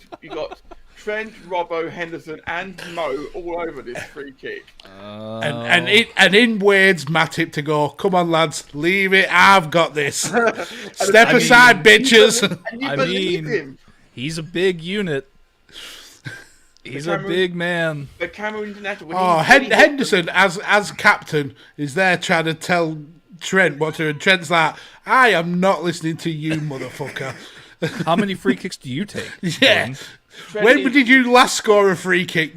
[SPEAKER 2] Trent, Robbo, Henderson, and Mo all over this free kick.
[SPEAKER 1] And in Wade's Matip to go, come on lads, leave it, I've got this. Step aside, bitches.
[SPEAKER 2] And you
[SPEAKER 3] I
[SPEAKER 2] believe
[SPEAKER 3] mean-
[SPEAKER 2] him.
[SPEAKER 3] He's a big unit. He's a
[SPEAKER 2] Cameroon-
[SPEAKER 3] big man.
[SPEAKER 2] The Cameroon international.
[SPEAKER 1] Oh, Henderson as captain is there trying to tell Trent what to do, and Trent's like, I am not listening to you, motherfucker.
[SPEAKER 3] How many free kicks do you take?
[SPEAKER 1] Yeah.
[SPEAKER 3] Ben?
[SPEAKER 1] When did you last score a free kick,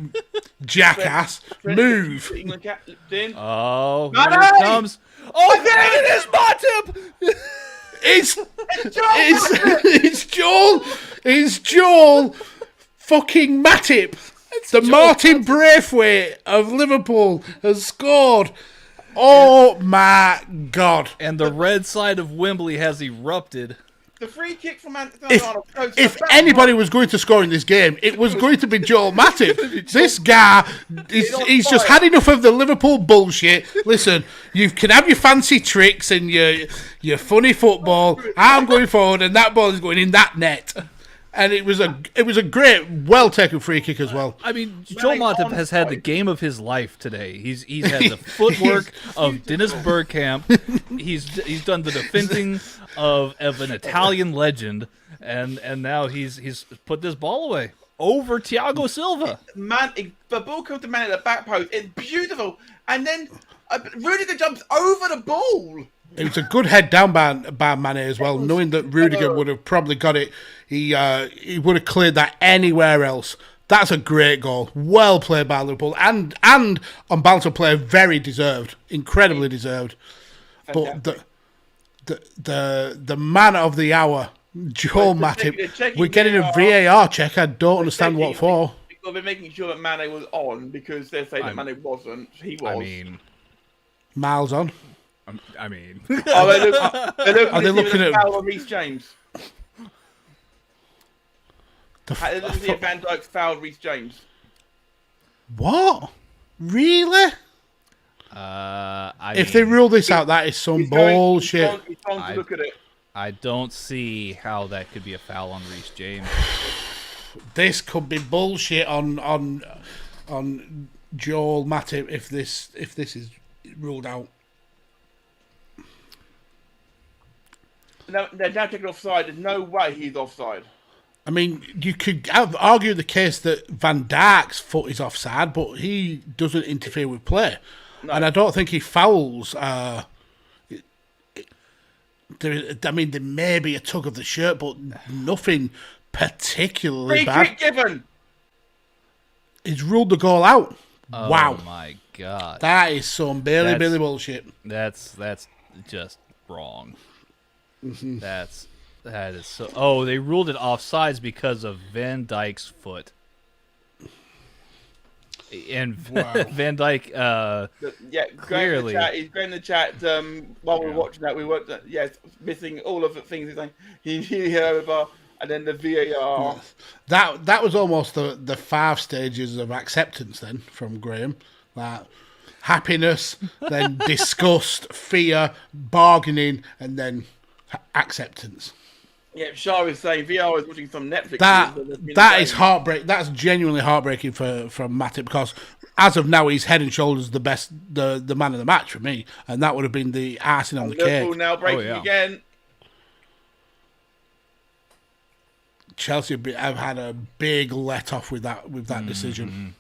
[SPEAKER 1] jackass? Move.
[SPEAKER 2] England captain.
[SPEAKER 3] Oh,
[SPEAKER 2] Mane!
[SPEAKER 3] here it comes. Oh, there it is, Matip!
[SPEAKER 1] It's Joel fucking Matip. The Martin Braithwaite of Liverpool has scored. Oh my God.
[SPEAKER 3] And the red side of Wembley has erupted.
[SPEAKER 2] The free kick from Anthem.
[SPEAKER 1] If anybody was going to score in this game, it was going to be Joel Matip. This guy, he's just had enough of the Liverpool bullshit. Listen, you can have your fancy tricks and your funny football. I'm going forward, and that ball is going in that net. And it was a great, well taken free kick as well.
[SPEAKER 3] I mean, Joel Matip has had the game of his life today. He's had the footwork of Dennis Bergkamp. He's done the defending of an Italian legend, and now he's put this ball away over Thiago Silva.
[SPEAKER 2] Man, the ball comes to man at the back post. It's beautiful, and then Rudiger jumps over the ball.
[SPEAKER 1] It was a good head down by Mane as well, knowing that Rudiger would have probably got it. He would have cleared that anywhere else. That's a great goal. Well played by Liverpool. And on balance of play, very deserved. Incredibly deserved. Fantastic. But the man of the hour, Joel Matip, we're getting a VAR check. I don't understand what for.
[SPEAKER 2] Well, they're making sure that Mane was on because they're saying that Mane wasn't. He was.
[SPEAKER 3] I mean,
[SPEAKER 1] miles on.
[SPEAKER 3] I mean,
[SPEAKER 2] are they looking
[SPEAKER 1] at
[SPEAKER 2] foul on Reece James? If Van Dijk fouled Reece James.
[SPEAKER 1] What? Really? If they rule this out, that is some bullshit.
[SPEAKER 2] He's going to look at it.
[SPEAKER 3] I don't see how that could be a foul on Reece James.
[SPEAKER 1] This could be bullshit on Joel Matip if this is ruled out.
[SPEAKER 2] No, they're now taking offside. There's no way he's offside.
[SPEAKER 1] I mean, you could argue the case that Van Dijk's foot is offside, but he doesn't interfere with play. No. And I don't think he fouls. There may be a tug of the shirt, but nothing particularly
[SPEAKER 2] free
[SPEAKER 1] bad.
[SPEAKER 2] Kick given.
[SPEAKER 1] He's ruled the goal out.
[SPEAKER 3] Oh,
[SPEAKER 1] wow.
[SPEAKER 3] My God.
[SPEAKER 1] That is some Billy bullshit.
[SPEAKER 3] That's just wrong.
[SPEAKER 1] Mm-hmm.
[SPEAKER 3] That is so. Oh, they ruled it offsides because of Van Dijk's foot. And wow. Van Dijk, clearly,
[SPEAKER 2] he's going in the chat. While we're watching that, we were missing all of the things. He's saying he over, and then the VAR.
[SPEAKER 1] That was almost the 5 stages of acceptance then from Graham. That happiness, then disgust, fear, bargaining, and then acceptance.
[SPEAKER 2] Yeah, Shah is saying VR is watching some Netflix.
[SPEAKER 1] That is heartbreak. That's genuinely heartbreaking from Matip because as of now he's head and shoulders the best, the man of the match for me, and that would have been the icing on the
[SPEAKER 2] Liverpool
[SPEAKER 1] cake.
[SPEAKER 2] Now breaking again.
[SPEAKER 1] Chelsea have had a big let off with that decision.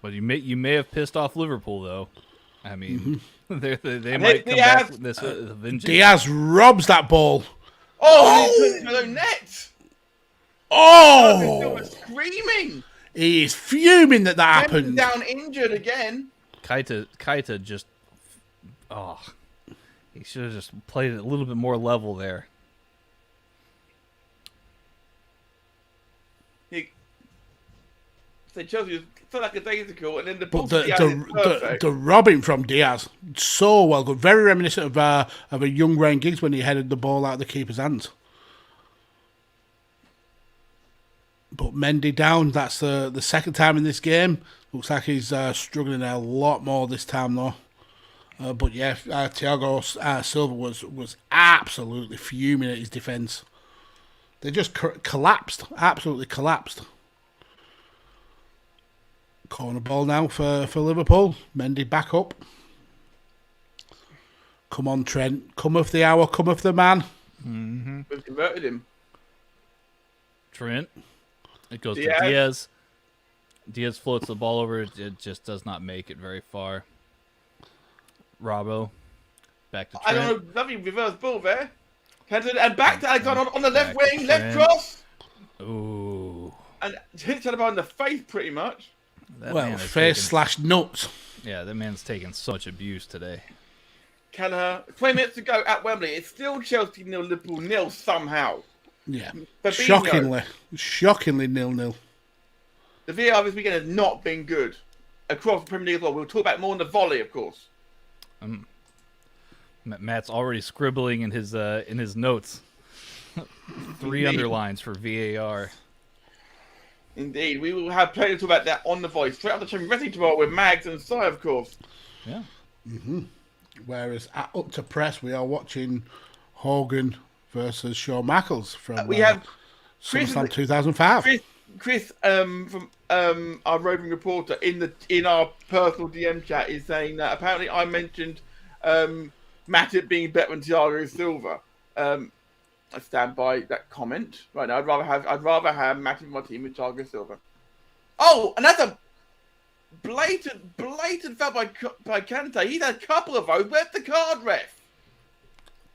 [SPEAKER 3] But you may have pissed off Liverpool though. I mean, they might come back with this vengeance.
[SPEAKER 1] Diaz robs that ball.
[SPEAKER 2] Oh, he put it in the net.
[SPEAKER 1] Oh,
[SPEAKER 2] screaming.
[SPEAKER 1] He is fuming that happened.
[SPEAKER 2] Down injured again.
[SPEAKER 3] Keita just, he should have just played it a little bit more level there.
[SPEAKER 2] So Chelsea felt like a daisical, and then
[SPEAKER 1] the robbing from Diaz so well good, very reminiscent of a young Ryan Giggs when he headed the ball out of the keeper's hands. But Mendy down. That's the second time in this game. Looks like he's struggling a lot more this time though. But yeah, Thiago Silva was absolutely fuming at his defence. They just collapsed, absolutely collapsed. Corner ball now for Liverpool. Mendy back up. Come on, Trent. Come of the hour. Come of the man.
[SPEAKER 3] Mm-hmm.
[SPEAKER 2] We've converted him.
[SPEAKER 3] Trent. It goes to Diaz. Diaz floats the ball over. It just does not make it very far. Robbo. Back to Trent.
[SPEAKER 2] I don't know. Lovely reverse ball there. And back to Alexander on the left wing.
[SPEAKER 3] Trent.
[SPEAKER 2] Left cross.
[SPEAKER 3] Ooh.
[SPEAKER 2] And hit Carabao in the face pretty much.
[SPEAKER 1] Face/nuts. Yeah, that man's taken so much abuse today.
[SPEAKER 3] That man is taking so much abuse today.
[SPEAKER 1] That man is taking so much abuse today. Well, face/nuts.
[SPEAKER 3] Yeah, that man is taking so much abuse today. That man is taking so much abuse today.
[SPEAKER 1] That man is taking so much abuse today.
[SPEAKER 3] Yeah, that man's taking so much abuse today.
[SPEAKER 2] Kelleher. 20 minutes to go at Wembley. It's still Chelsea 0, Liverpool 0 somehow.
[SPEAKER 1] Yeah.
[SPEAKER 2] Fabinho.
[SPEAKER 1] Shockingly 0-0.
[SPEAKER 2] The VAR this weekend has not been good across the Premier League as well. We'll talk about more in the volley, of course.
[SPEAKER 3] Matt's already scribbling in his notes. 3 underlines for VAR.
[SPEAKER 2] Indeed. We will have plenty to talk about that on the voice. Straight after Champions Wrestling tomorrow with Mags and Si, of course.
[SPEAKER 3] Yeah.
[SPEAKER 1] Whereas at Up to Press, we are watching Hogan versus Shawn Michaels from
[SPEAKER 2] We have
[SPEAKER 1] SummerSlam 2005.
[SPEAKER 2] Chris from our roving reporter in our personal DM chat is saying that apparently I mentioned Matip being better than Thiago Silva. I stand by that comment. Right now, I'd rather have Matip in my team with Thiago Silva. Oh, and that's a blatant foul by Kante. He's had a couple of those. Where's the card ref?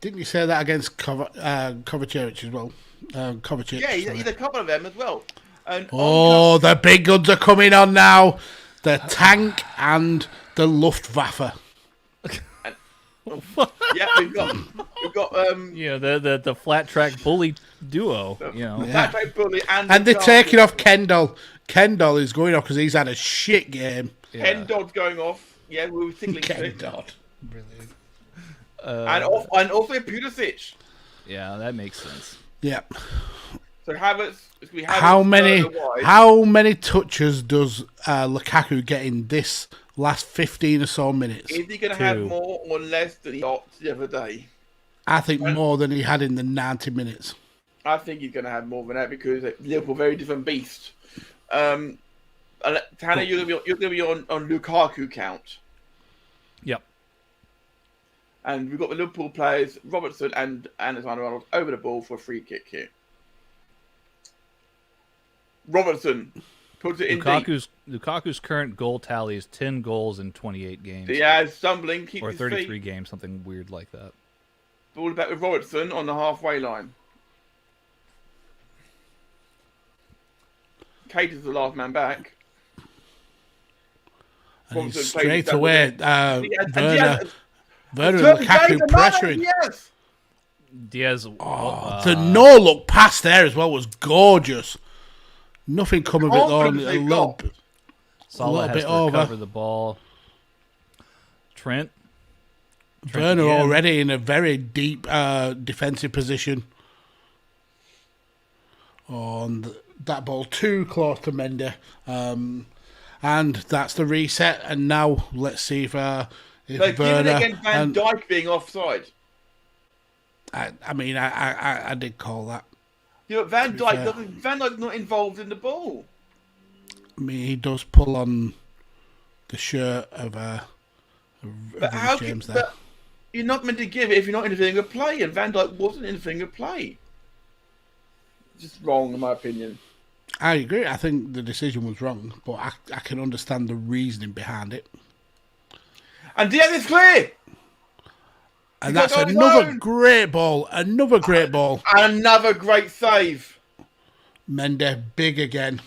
[SPEAKER 1] Didn't you say that against Kovacic as well? Kovacic.
[SPEAKER 2] Yeah, he's a couple of them as well. And
[SPEAKER 1] the big guns are coming on now. The tank and the Luftwaffe.
[SPEAKER 2] Yeah, we've got
[SPEAKER 3] the flat track bully duo.
[SPEAKER 2] flat track bully
[SPEAKER 1] and they're taking off Kendall. Kendall is going off because he's had a shit game.
[SPEAKER 2] Ken Dodd's going off. Yeah, we were tickling
[SPEAKER 1] Ken Dodd. Brilliant.
[SPEAKER 2] And also Pulisic.
[SPEAKER 3] Yeah, that makes sense.
[SPEAKER 1] Yeah.
[SPEAKER 2] So Havertz.
[SPEAKER 1] How many touches does Lukaku get in this last 15 or so minutes?
[SPEAKER 2] Is he going to have more or less than he got the other day?
[SPEAKER 1] I think more than he had in the 90 minutes.
[SPEAKER 2] I think he's going to have more than that because Liverpool are a very different beast. Tanner, you're going to be on Lukaku count.
[SPEAKER 3] Yep.
[SPEAKER 2] And we've got the Liverpool players, Robertson and Alexander-Arnold, over the ball for a free kick here. Robertson puts it in deep.
[SPEAKER 3] Lukaku's current goal tally is 10 goals in 28 games.
[SPEAKER 2] Diaz stumbling, keeps
[SPEAKER 3] or
[SPEAKER 2] his
[SPEAKER 3] 33
[SPEAKER 2] feet.
[SPEAKER 3] games, something weird like that.
[SPEAKER 2] Ball back with Robertson on the halfway line. Kate is the last man back.
[SPEAKER 1] And
[SPEAKER 2] Robertson
[SPEAKER 1] he's
[SPEAKER 2] plays
[SPEAKER 1] straight
[SPEAKER 2] that
[SPEAKER 1] away.
[SPEAKER 2] Werner
[SPEAKER 1] and Lukaku pressuring.
[SPEAKER 2] Yes.
[SPEAKER 3] Diaz.
[SPEAKER 1] The no-look pass there as well was gorgeous. Nothing coming of it though.
[SPEAKER 3] Salah has to recover the ball. Trent
[SPEAKER 1] Werner
[SPEAKER 3] again.
[SPEAKER 1] already in a very deep defensive position. On that ball too close to Mendy. And that's the reset. And now let's see if
[SPEAKER 2] They're giving it against Van Dijk being offside.
[SPEAKER 1] I did call that.
[SPEAKER 2] You know, Van Dijk's not involved in the ball.
[SPEAKER 1] I mean, he does pull on the shirt of James there.
[SPEAKER 2] But you're not meant to give it if you're not interfering with play, and Van Dijk wasn't interfering with play. Just wrong, in my opinion.
[SPEAKER 1] I agree. I think the decision was wrong, but I can understand the reasoning behind it.
[SPEAKER 2] And Diaz is clear!
[SPEAKER 1] And that's another great ball. Another great ball.
[SPEAKER 2] And another great save.
[SPEAKER 1] Mendy, big again.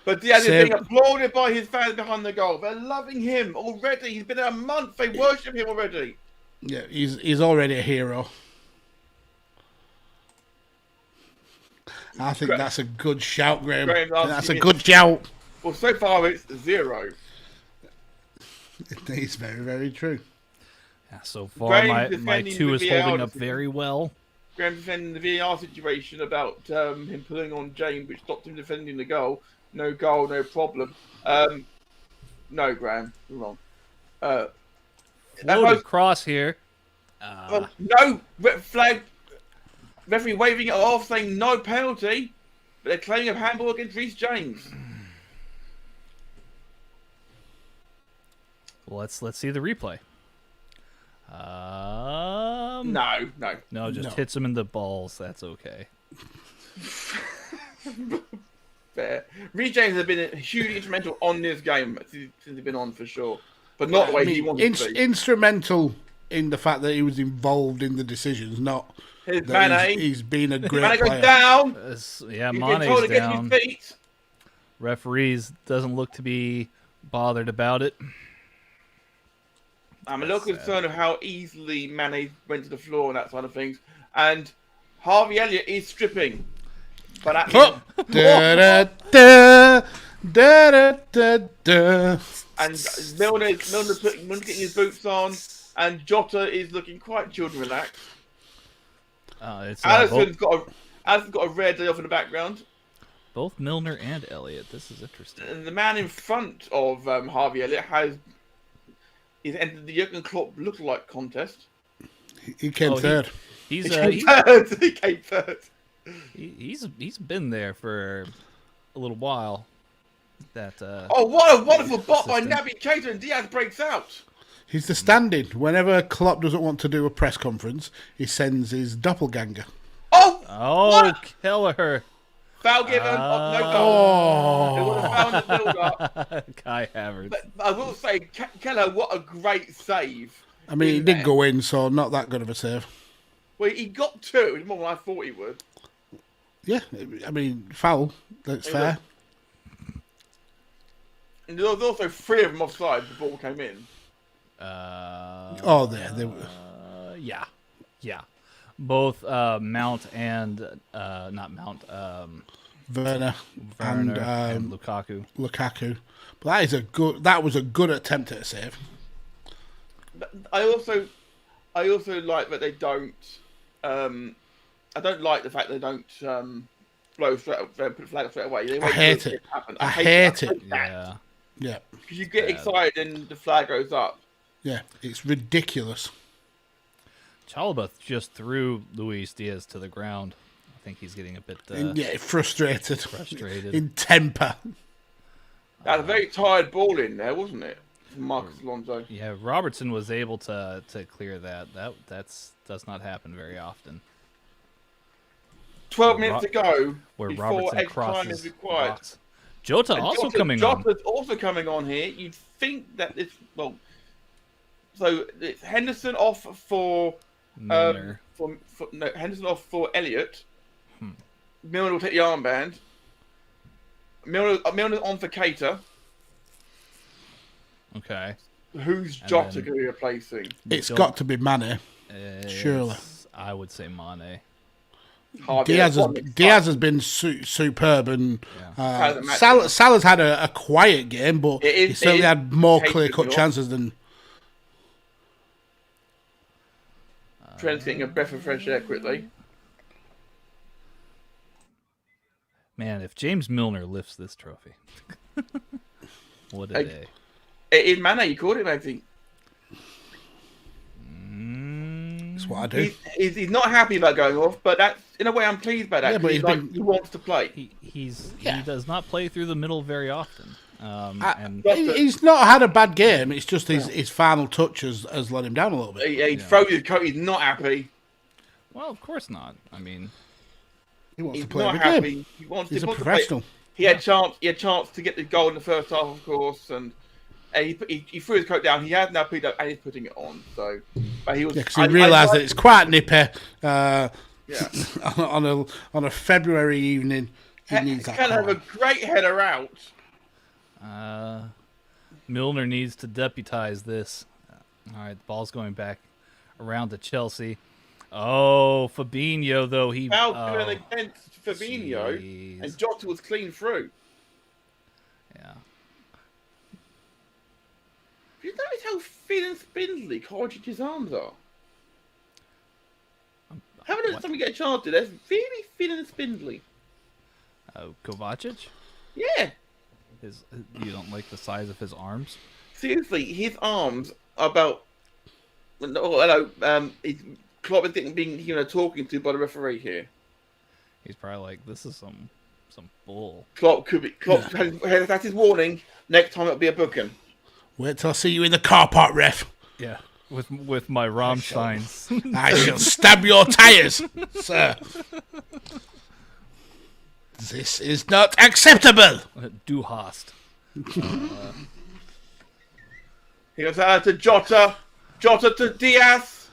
[SPEAKER 2] But Diaz is being applauded by his fans behind the goal. They're loving him already. He's been there a month. They worship him already.
[SPEAKER 1] Yeah, he's already a hero. I think that's a good shout, Graham. That's a good shout.
[SPEAKER 2] Well, so far it's 0.
[SPEAKER 1] It's very, very true.
[SPEAKER 3] Yeah, so far my 2 is holding up very well.
[SPEAKER 2] Graham defending the VAR situation about him pulling on James, which stopped him defending the goal. No goal, no problem. No, Graham, you're wrong.
[SPEAKER 3] Floated cross here.
[SPEAKER 2] No flag. Referee waving it off, saying no penalty, but they're claiming a handball against Reece James.
[SPEAKER 3] Well, let's see the replay. No, just hits him in the balls. That's okay.
[SPEAKER 2] Fair. Reece James has been hugely instrumental on this game since he's been on for sure, but not the way he wanted to be.
[SPEAKER 1] Instrumental in the fact that he was involved in the decisions, not. He's been a great
[SPEAKER 2] Mane
[SPEAKER 1] player.
[SPEAKER 2] goes down.
[SPEAKER 3] Mane's down.
[SPEAKER 2] His feet.
[SPEAKER 3] Referees doesn't look to be bothered about it.
[SPEAKER 2] I'm a little
[SPEAKER 3] That's sad.
[SPEAKER 2] concerned of how easily Mane went to the floor and that side of things. And Harvey Elliott is stripping. But that
[SPEAKER 1] Oh. Da, da, da, da, da, da.
[SPEAKER 2] and Milner's getting his boots on, and Jota is looking quite chilled and relaxed.
[SPEAKER 3] It's
[SPEAKER 2] Alisson's got a rare day off in the background.
[SPEAKER 3] both Milner and Elliott. This is interesting.
[SPEAKER 2] And the man in front of Harvey Elliott he's entered the Jurgen Klopp lookalike contest.
[SPEAKER 1] He came third.
[SPEAKER 3] He's
[SPEAKER 2] He came third.
[SPEAKER 3] he's been there for a little while. That
[SPEAKER 2] Oh, what a wonderful bot by
[SPEAKER 3] assistant.
[SPEAKER 2] Naby Keita, and Diaz breaks out.
[SPEAKER 1] He's the stand-in. Whenever Klopp doesn't want to do a press conference, he sends his doppelganger.
[SPEAKER 3] Oh,
[SPEAKER 2] What?
[SPEAKER 3] Kelleher.
[SPEAKER 2] Foul given. No goal. It would have found the build-up.
[SPEAKER 3] Kai Havertz.
[SPEAKER 2] But I will say, Keller, what a great save.
[SPEAKER 1] I mean, he
[SPEAKER 2] in
[SPEAKER 1] did
[SPEAKER 2] there.
[SPEAKER 1] go in, so not that good of a save.
[SPEAKER 2] Well, he got two. It's more than I thought he would.
[SPEAKER 1] Yeah, I mean, foul. That's fair.
[SPEAKER 2] And there was also three of them offside. The ball came in.
[SPEAKER 1] Oh, they were.
[SPEAKER 3] Yeah. Both Mount and not Mount.
[SPEAKER 1] Werner
[SPEAKER 3] Werner
[SPEAKER 1] and
[SPEAKER 3] Lukaku.
[SPEAKER 1] Lukaku. But that was a good attempt at a save.
[SPEAKER 2] But I also like that they don't. I don't like the fact they don't blow put the flag straight away. They
[SPEAKER 1] I
[SPEAKER 2] wait
[SPEAKER 1] hate
[SPEAKER 2] till
[SPEAKER 1] it.
[SPEAKER 2] happen.
[SPEAKER 1] I hate it.
[SPEAKER 3] Yeah.
[SPEAKER 1] Yeah,
[SPEAKER 2] Because you get
[SPEAKER 3] Bad.
[SPEAKER 2] excited and the flag goes up.
[SPEAKER 1] yeah, it's ridiculous.
[SPEAKER 3] Chalobah just threw Luis Diaz to the ground. I think he's getting a bit
[SPEAKER 1] Yeah, frustrated.
[SPEAKER 3] frustrated.
[SPEAKER 1] In temper.
[SPEAKER 2] That was a very tired ball in there, wasn't it? From Marcus Alonso.
[SPEAKER 3] Yeah, Robertson was able to clear that. Does not happen very often.
[SPEAKER 2] 12 minutes to go
[SPEAKER 3] Where
[SPEAKER 2] before
[SPEAKER 3] Robertson
[SPEAKER 2] extra time
[SPEAKER 3] crosses
[SPEAKER 2] is required.
[SPEAKER 3] box. Jota
[SPEAKER 2] And
[SPEAKER 3] also coming on.
[SPEAKER 2] Jota's also coming on here. You'd think that this so it's Henderson off for
[SPEAKER 3] Milner.
[SPEAKER 2] Henderson off for Elliott. Milner will take the armband. Milner on for Keita.
[SPEAKER 3] Okay.
[SPEAKER 2] Who's
[SPEAKER 3] And
[SPEAKER 2] Jota
[SPEAKER 3] then-
[SPEAKER 2] going to be replacing?
[SPEAKER 1] It's
[SPEAKER 3] Don't-
[SPEAKER 1] got to be Mane. Surely.
[SPEAKER 3] I would say Mane.
[SPEAKER 2] Harvey
[SPEAKER 1] Diaz
[SPEAKER 2] Elliott.
[SPEAKER 1] has been superb, and
[SPEAKER 2] Hasn't matched
[SPEAKER 1] Salah's had a quiet game, but
[SPEAKER 2] It is-
[SPEAKER 1] he certainly
[SPEAKER 2] it is
[SPEAKER 1] had more
[SPEAKER 2] capable.
[SPEAKER 1] clear-cut chances than.
[SPEAKER 2] Trent's getting a breath of fresh air quickly.
[SPEAKER 3] Man, if James Milner lifts this trophy, what a
[SPEAKER 2] Hey.
[SPEAKER 3] day!
[SPEAKER 2] It is Mane, you called it, I think.
[SPEAKER 1] That's what I do.
[SPEAKER 2] He's not happy about going off, but that's in a way I'm pleased by that.
[SPEAKER 1] Yeah, but
[SPEAKER 2] 'cause he wants to play.
[SPEAKER 3] He does not play through the middle very often. And
[SPEAKER 1] He's not had a bad game. It's just his final touch has let him down a little bit.
[SPEAKER 2] He throws his coat. He's not happy.
[SPEAKER 3] well, of course not. I mean,
[SPEAKER 1] He wants
[SPEAKER 2] He's
[SPEAKER 1] to play
[SPEAKER 2] not
[SPEAKER 1] every
[SPEAKER 2] happy.
[SPEAKER 1] game.
[SPEAKER 2] He wants.
[SPEAKER 1] He's
[SPEAKER 2] he
[SPEAKER 1] a
[SPEAKER 2] wants to play.
[SPEAKER 1] professional.
[SPEAKER 2] He had chance to get the goal in the first half, of course, and he threw his coat down. He has now picked up and he's putting it on. So, but he was.
[SPEAKER 1] Yeah, because he realised that it's quite nippy.
[SPEAKER 2] Yeah.
[SPEAKER 1] on a February evening, he needs that.
[SPEAKER 2] Can have a
[SPEAKER 1] call.
[SPEAKER 2] great header out.
[SPEAKER 3] Milner needs to deputize this. All right, the ball's going back around to Chelsea. Oh, Fabinho, though, he...
[SPEAKER 2] Foul
[SPEAKER 3] oh,
[SPEAKER 2] given against Fabinho,
[SPEAKER 3] jeez.
[SPEAKER 2] and Jota was clean through.
[SPEAKER 3] Yeah.
[SPEAKER 2] Do you notice how thin and spindly Kojic's arms are? Haven't
[SPEAKER 3] what?
[SPEAKER 2] somebody get a chance to? They're really thin and spindly.
[SPEAKER 3] Kovacic?
[SPEAKER 2] Yeah.
[SPEAKER 3] You don't like the size of his arms?
[SPEAKER 2] Seriously, his arms are about. Oh, hello. Klopp is being talking to by the referee here.
[SPEAKER 3] He's probably like, this is some bull.
[SPEAKER 2] Klopp could be. Klopp that's his warning. Next time it'll be a booking.
[SPEAKER 1] Wait till I see you in the car park, ref.
[SPEAKER 3] Yeah, with my Rammsteins.
[SPEAKER 1] I shall stab your tyres, sir. This is not acceptable.
[SPEAKER 3] Du hast.
[SPEAKER 2] He goes out to Jota. Jota to Diaz.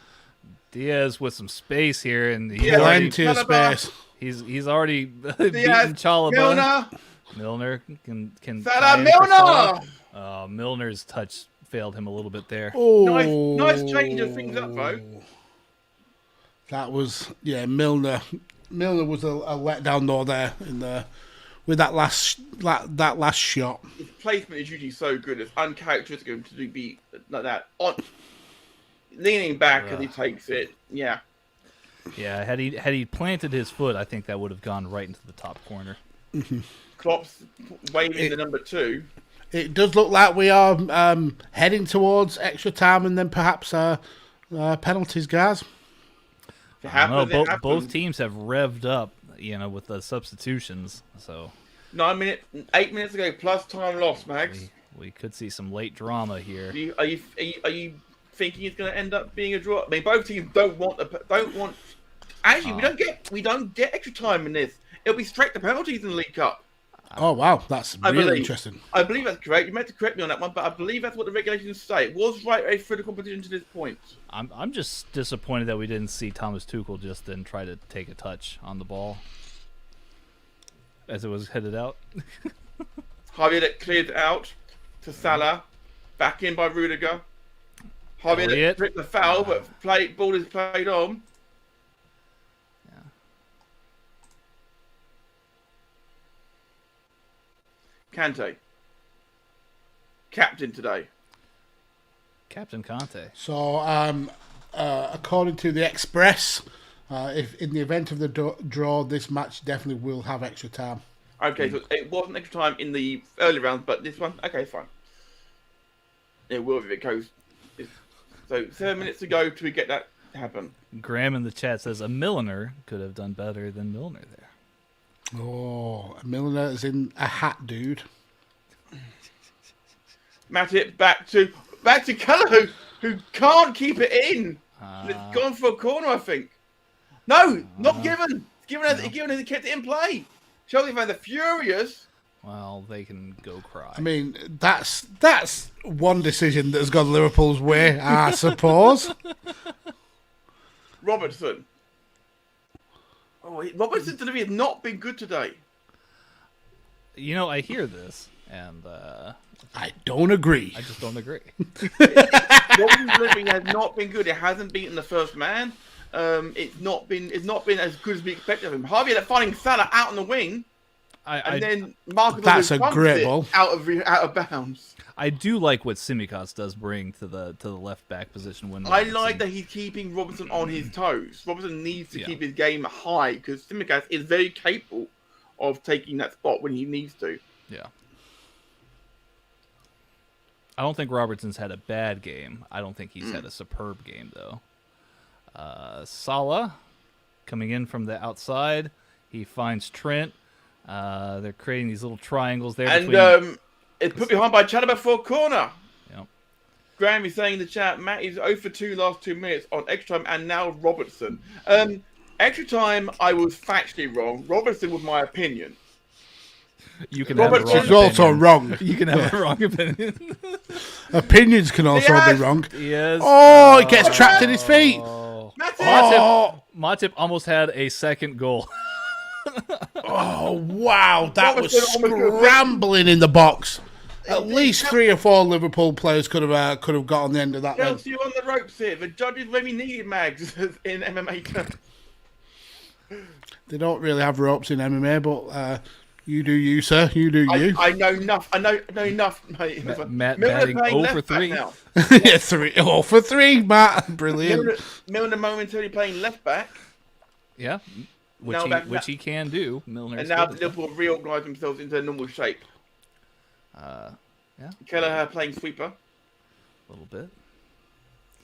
[SPEAKER 3] Diaz with some space here, and he's
[SPEAKER 2] Yeah,
[SPEAKER 3] already,
[SPEAKER 1] Plenty of space.
[SPEAKER 3] he's already beaten
[SPEAKER 2] Diaz.
[SPEAKER 3] Chalobah.
[SPEAKER 2] Milner.
[SPEAKER 3] Milner can
[SPEAKER 2] Salah
[SPEAKER 3] tie in for
[SPEAKER 2] Milner.
[SPEAKER 3] Salah. Milner's touch failed him a little bit there.
[SPEAKER 1] Oh,
[SPEAKER 2] Nice change of things up, though.
[SPEAKER 1] That was Milner. Milner was a letdown though there with that last shot.
[SPEAKER 2] His placement is usually so good. It's uncharacteristic of him to be like that. Leaning back as he takes it. Yeah.
[SPEAKER 3] Yeah, had he planted his foot, I think that would have gone right into the top corner.
[SPEAKER 2] Klopp's waving the number 2.
[SPEAKER 1] It does look like we are heading towards extra time and then perhaps penalties, guys.
[SPEAKER 3] Both teams have revved up, with the substitutions. So
[SPEAKER 2] 8 minutes ago plus time lost, Mags.
[SPEAKER 3] We could see some late drama here.
[SPEAKER 2] Are you thinking it's going to end up being a draw? I mean, both teams don't want. Actually, we don't get extra time in this. It'll be straight to penalties in the League Cup.
[SPEAKER 1] Oh wow, that's really interesting.
[SPEAKER 2] I believe that's correct. You meant to correct me on that one, but I believe that's what the regulations say. It was right through the competition to this point.
[SPEAKER 3] I'm just disappointed that we didn't see Thomas Tuchel just then try to take a touch on the ball as it was headed out.
[SPEAKER 2] Javier cleared out to Salah, back in by Rudiger. Javier tripped the foul, but ball is played on. Kante, captain today.
[SPEAKER 3] Captain Kante.
[SPEAKER 1] So, according to the Express, if in the event of the draw, this match definitely will have extra time.
[SPEAKER 2] Okay, so it wasn't extra time in the early rounds, but this one, okay, fine. It will if it goes. So 7 minutes to go till we get that to happen.
[SPEAKER 3] Graham in the chat says a Milner could have done better than Milner there.
[SPEAKER 1] Oh, Milner is in a hat, dude.
[SPEAKER 2] Matip back to Keller, who can't keep it in. It's gone for a corner, I think. No, not given. Given as he kept it in play. Chelsea fans are furious.
[SPEAKER 3] Well, they can go cry.
[SPEAKER 1] I mean, that's one decision that's gone Liverpool's way, I suppose.
[SPEAKER 2] Robertson. Robertson to me has not been good today.
[SPEAKER 3] I hear this, and
[SPEAKER 1] I don't agree.
[SPEAKER 3] I just don't agree.
[SPEAKER 2] Robertson's delivery has not been good. It hasn't beaten the first man. It's not been as good as we expected of him. Harvey ended up finding Salah out on the wing, and then Marcus
[SPEAKER 1] that's a great ball
[SPEAKER 2] out of bounds.
[SPEAKER 3] I do like what Tsimikas does bring to the left back position when
[SPEAKER 2] I like that he's keeping Robertson on his toes. Robertson needs to keep his game high because Tsimikas is very capable of taking that spot when he needs to.
[SPEAKER 3] Yeah. I don't think Robertson's had a bad game. I don't think he's had a superb game though. Salah coming in from the outside. He finds Trent. They're creating these little triangles there.
[SPEAKER 2] And it's put behind by Chalobah for a corner.
[SPEAKER 3] Yep.
[SPEAKER 2] Graham is saying in the chat, Matt is 0 for 2 last 2 minutes on extra time, and now Robertson. Extra time, I was factually wrong. Robertson was my opinion.
[SPEAKER 3] You can have a wrong opinion.
[SPEAKER 1] He's also wrong.
[SPEAKER 3] You can have a wrong opinion.
[SPEAKER 1] Opinions can also be wrong.
[SPEAKER 3] Yes.
[SPEAKER 1] Oh, it gets trapped in his feet.
[SPEAKER 3] Matip almost had a second goal.
[SPEAKER 1] Oh, wow. That was scrambling in the box. At least 3 or 4 Liverpool players could have got on the end of that.
[SPEAKER 2] Chelsea on the ropes here. The judges really needed Mags in MMA terms.
[SPEAKER 1] They don't really have ropes in MMA, but you do you, sir. You do you.
[SPEAKER 2] I know enough. I know enough, mate.
[SPEAKER 3] Matt batting 0 for 3.
[SPEAKER 2] Now.
[SPEAKER 1] Yeah, 0 for 3, Matt. Brilliant.
[SPEAKER 2] Milner momentarily playing left back.
[SPEAKER 3] Yeah. Which he can do. Milner.
[SPEAKER 2] And now Liverpool reorganise themselves into a normal shape.
[SPEAKER 3] Yeah.
[SPEAKER 2] Kelleher playing sweeper.
[SPEAKER 3] A little bit.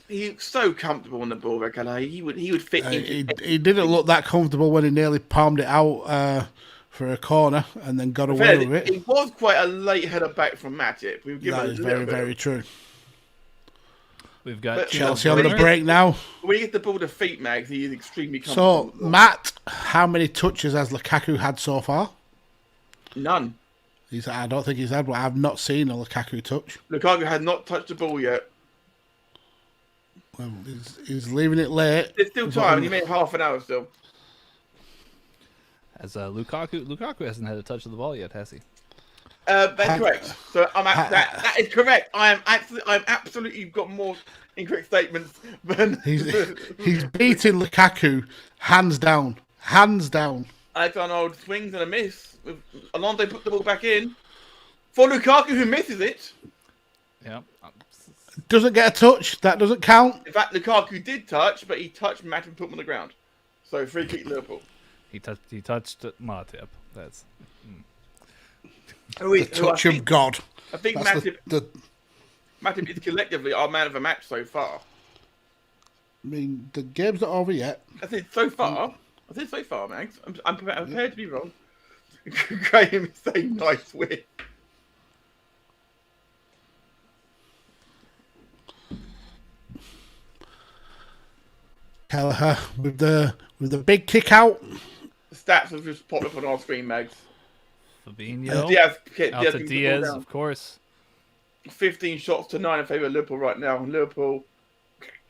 [SPEAKER 2] He's so comfortable on the ball, Kelleher. He would fit in.
[SPEAKER 1] He didn't look that comfortable when he nearly palmed it out for a corner and then got away with it.
[SPEAKER 2] It was quite a late header back from Matip.
[SPEAKER 1] That is very, very true.
[SPEAKER 3] We've got
[SPEAKER 1] Chelsea on the break now.
[SPEAKER 2] When he gets the ball to feet, Mags, he is extremely comfortable.
[SPEAKER 1] So, Matt, how many touches has Lukaku had so far?
[SPEAKER 2] None.
[SPEAKER 1] I don't think he's had one. I've not seen a Lukaku touch.
[SPEAKER 2] Lukaku has not touched the ball yet.
[SPEAKER 1] Well, he's leaving it late.
[SPEAKER 2] There's still time. He made half an hour still.
[SPEAKER 3] As Lukaku hasn't had a touch of the ball yet, has he?
[SPEAKER 2] That's correct. So that is correct. I'm absolutely got more incorrect statements than
[SPEAKER 1] He's beating Lukaku hands down. Hands down.
[SPEAKER 2] Alexander-Arnold swings and a miss. Alonso put the ball back in for Lukaku, who misses it.
[SPEAKER 3] Yeah.
[SPEAKER 1] Doesn't get a touch. That doesn't count.
[SPEAKER 2] In fact, Lukaku did touch, but he touched Matt and put him on the ground. So free kick Liverpool.
[SPEAKER 3] He touched Matip. That's
[SPEAKER 1] The touch of God.
[SPEAKER 2] I think
[SPEAKER 1] That's
[SPEAKER 2] Matip is collectively our man of the match so far.
[SPEAKER 1] I mean, the game's not over yet.
[SPEAKER 2] I think so far. Max. I'm prepared to be wrong. Graham is saying nice win.
[SPEAKER 1] Kelleher with the big kick out.
[SPEAKER 2] The stats have just popped up on our screen, Mags.
[SPEAKER 3] Fabinho.
[SPEAKER 2] Diaz
[SPEAKER 3] to Diaz, of course.
[SPEAKER 2] 15 shots to 9 in favour of Liverpool right now. Liverpool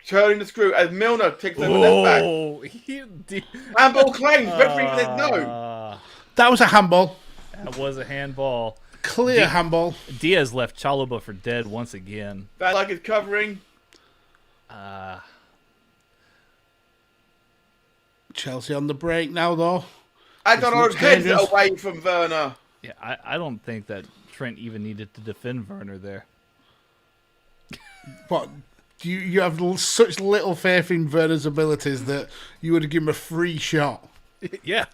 [SPEAKER 2] turning the screw as Milner takes over left back. Handball claims. Referee said no.
[SPEAKER 1] That was a handball.
[SPEAKER 3] That was a handball.
[SPEAKER 1] Clear handball.
[SPEAKER 3] Diaz left Chalobah for dead once again.
[SPEAKER 2] Van Dijk is covering.
[SPEAKER 1] Chelsea on the break now, though.
[SPEAKER 2] Alexander heads it away from Werner.
[SPEAKER 3] Yeah, I don't think that Trent even needed to defend Werner there.
[SPEAKER 1] But you have such little faith in Werner's abilities that you would have given him a free shot.
[SPEAKER 3] Yeah,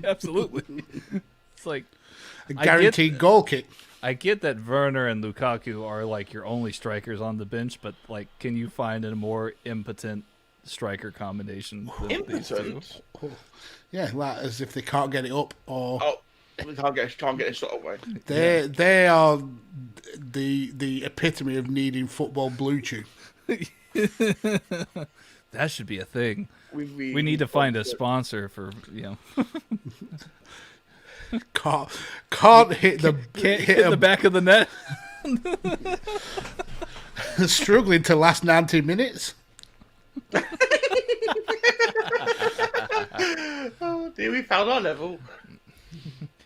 [SPEAKER 3] absolutely. It's like
[SPEAKER 1] a guaranteed goal kick.
[SPEAKER 3] I get that Werner and Lukaku are like your only strikers on the bench, but like, can you find a more impotent striker combination?
[SPEAKER 2] Impotent?
[SPEAKER 1] Yeah, like as if they can't get it up or
[SPEAKER 2] they can't get a shot away.
[SPEAKER 1] They are the epitome of needing football blue chew.
[SPEAKER 3] That should be a thing.
[SPEAKER 2] We
[SPEAKER 3] need to find a sponsor for
[SPEAKER 1] Can't hit the
[SPEAKER 3] hit the back of the net.
[SPEAKER 1] Struggling to last 90 minutes.
[SPEAKER 2] Oh dear, we found our level.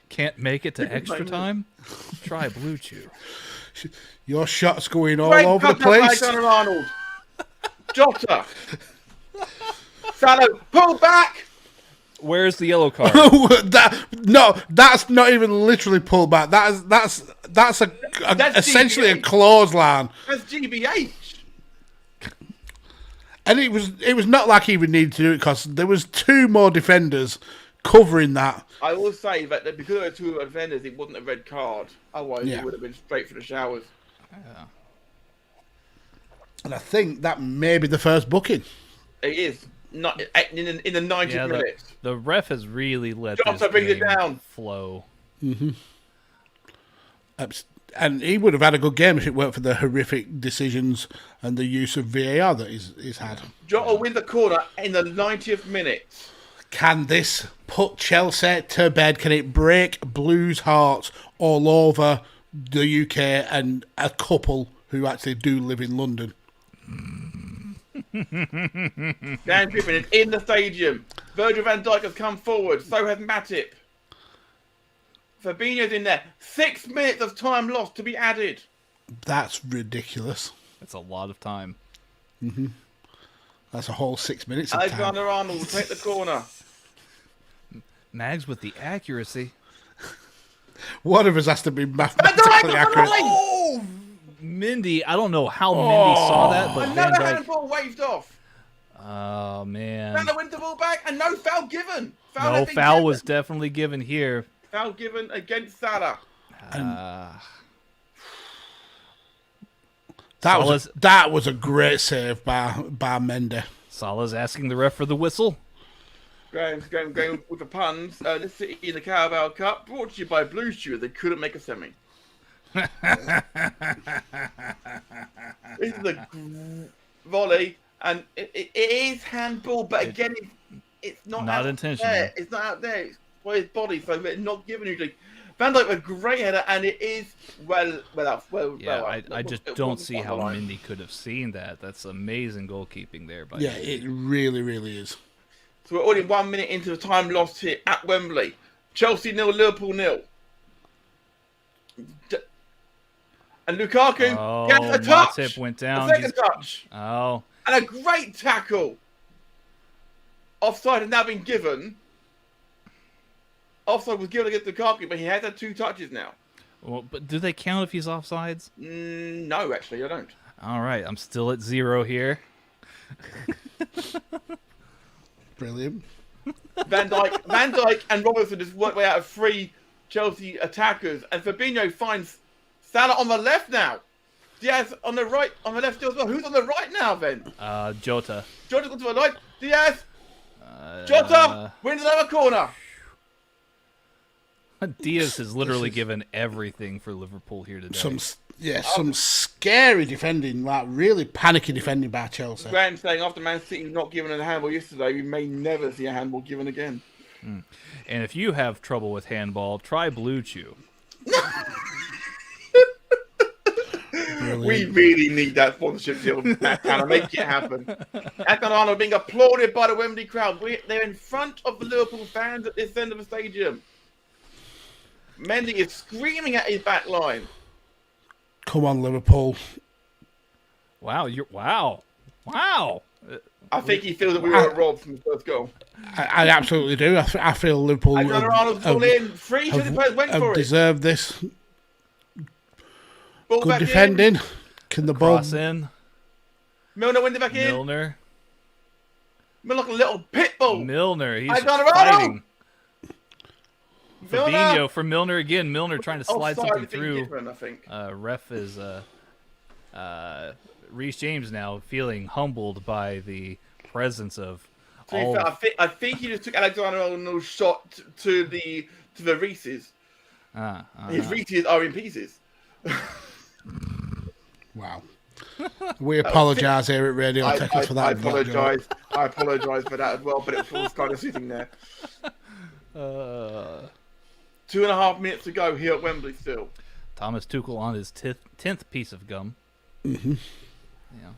[SPEAKER 3] Can't make it to extra time? Try Blue Chew.
[SPEAKER 1] Your shot's going all over the place.
[SPEAKER 2] Arnold. Jota. Salah, pull back.
[SPEAKER 3] Where's the yellow card?
[SPEAKER 1] That's not even literally pulled back. That's essentially
[SPEAKER 2] GBH.
[SPEAKER 1] a clothesline.
[SPEAKER 2] That's GBH.
[SPEAKER 1] And it was not like he would need to do it because there was two more defenders covering that.
[SPEAKER 2] I will say that because there were two defenders, it wasn't a red card. Otherwise, it would have been straight for the showers.
[SPEAKER 3] Yeah.
[SPEAKER 1] And I think that may be the first booking.
[SPEAKER 2] It is not in the 90th minute.
[SPEAKER 3] The ref has really let
[SPEAKER 2] Jota brings it down.
[SPEAKER 3] Flow.
[SPEAKER 1] Mm-hmm. And he would have had a good game if it weren't for the horrific decisions and the use of VAR that he's had.
[SPEAKER 2] Jota wins the corner in the 90th minute.
[SPEAKER 1] Can this put Chelsea to bed? Can it break Blues' hearts all over the UK and a couple who actually do live in London?
[SPEAKER 2] Dan Griffin is in the stadium. Virgil van Dijk has come forward. So has Matip. Fabinho's in there. 6 minutes of time lost to be added.
[SPEAKER 1] That's ridiculous.
[SPEAKER 3] That's a lot of time.
[SPEAKER 1] Mm-hmm. That's a whole 6 minutes of time.
[SPEAKER 2] Alexander-Arnold will take the corner.
[SPEAKER 3] Mags with the accuracy.
[SPEAKER 1] One of us has to be mathematically accurate.
[SPEAKER 3] Oh, Mindy. I don't know how Mindy saw that, but Van
[SPEAKER 2] Another
[SPEAKER 3] Dijk...
[SPEAKER 2] handball waved off.
[SPEAKER 3] Oh, man.
[SPEAKER 2] Van Dijk wins the ball back and no foul given.
[SPEAKER 3] Foul was definitely given here.
[SPEAKER 2] Foul given against Salah.
[SPEAKER 1] That was a great save by Mendy.
[SPEAKER 3] Salah's asking the ref for the whistle.
[SPEAKER 2] Graham's going with the puns. This City in the Carabao Cup, brought to you by Blue Chew. They couldn't make a semi. This is a volley, and it is handball, but again, it's not
[SPEAKER 3] intentional.
[SPEAKER 2] There. It's not out there. It's by his body, so it's not given usually. Van Dijk a great header, and it is well.
[SPEAKER 3] I just don't see how Mindy could have seen that. That's amazing goalkeeping there.
[SPEAKER 1] It really, really is.
[SPEAKER 2] So we're already 1 minute into the time lost here at Wembley. Chelsea 0, Liverpool 0. And Lukaku
[SPEAKER 3] Oh,
[SPEAKER 2] gets a touch.
[SPEAKER 3] Matip went
[SPEAKER 2] A
[SPEAKER 3] down.
[SPEAKER 2] second touch.
[SPEAKER 3] Oh,
[SPEAKER 2] And a great tackle. Offside has now been given. Offside was given against Lukaku, but he has had 2 touches now.
[SPEAKER 3] well, but do they count if he's offsides?
[SPEAKER 2] No, actually, I don't.
[SPEAKER 3] All right, I'm still at 0 here.
[SPEAKER 1] Brilliant.
[SPEAKER 2] Van Dijk and Robertson just worked way out of 3 Chelsea attackers, and Fabinho finds Salah on the left now. Diaz on the right, on the left still as well. Who's on the right now then?
[SPEAKER 3] Jota.
[SPEAKER 2] Jota's gone to the right. Diaz. Jota wins another corner.
[SPEAKER 3] Diaz has literally given everything for Liverpool here today.
[SPEAKER 1] Some scary defending, like really panicky defending by Chelsea.
[SPEAKER 2] Graham saying after Man City not given a handball yesterday, we may never see a handball given again.
[SPEAKER 3] And if you have trouble with handball, try Blue Chew.
[SPEAKER 2] We really need that sponsorship deal, Matt Tanner. Make it happen. Anton Arnold being applauded by the Wembley crowd. They're in front of the Liverpool fans at this end of the stadium. Mendy is screaming at his back line.
[SPEAKER 1] Come on, Liverpool.
[SPEAKER 3] Wow, wow.
[SPEAKER 2] I think he feels that we were robbed from the first goal.
[SPEAKER 1] I absolutely do. I feel Liverpool
[SPEAKER 2] Anton Arnold's gone in. 3 Chelsea players went for it.
[SPEAKER 1] deserved this.
[SPEAKER 2] Ball
[SPEAKER 1] Good
[SPEAKER 2] back
[SPEAKER 1] defending.
[SPEAKER 2] in.
[SPEAKER 1] Can the ball...
[SPEAKER 3] Cross in.
[SPEAKER 2] Milner wins it back in.
[SPEAKER 3] Milner,
[SPEAKER 2] like a little pit bull.
[SPEAKER 3] he's
[SPEAKER 2] Alexander
[SPEAKER 3] fighting.
[SPEAKER 2] Milner.
[SPEAKER 3] Fabinho for Milner again. Milner trying to slide
[SPEAKER 2] Offside
[SPEAKER 3] something
[SPEAKER 2] being
[SPEAKER 3] through.
[SPEAKER 2] given, I think.
[SPEAKER 3] Ref is Reece James now feeling humbled by the presence of
[SPEAKER 2] To be
[SPEAKER 3] all.
[SPEAKER 2] fair, I think he just took Alexander Arnold's shot to the Reese's. His Reese's are in pieces.
[SPEAKER 1] Wow. We apologise here at Radio Tekkers for that.
[SPEAKER 2] I apologise. I apologise for that as well, but it was kind of sitting there. 2.5 minutes to go here at Wembley still.
[SPEAKER 3] Thomas Tuchel on his 10th piece of gum.
[SPEAKER 1] Mm-hmm.
[SPEAKER 3] Yeah.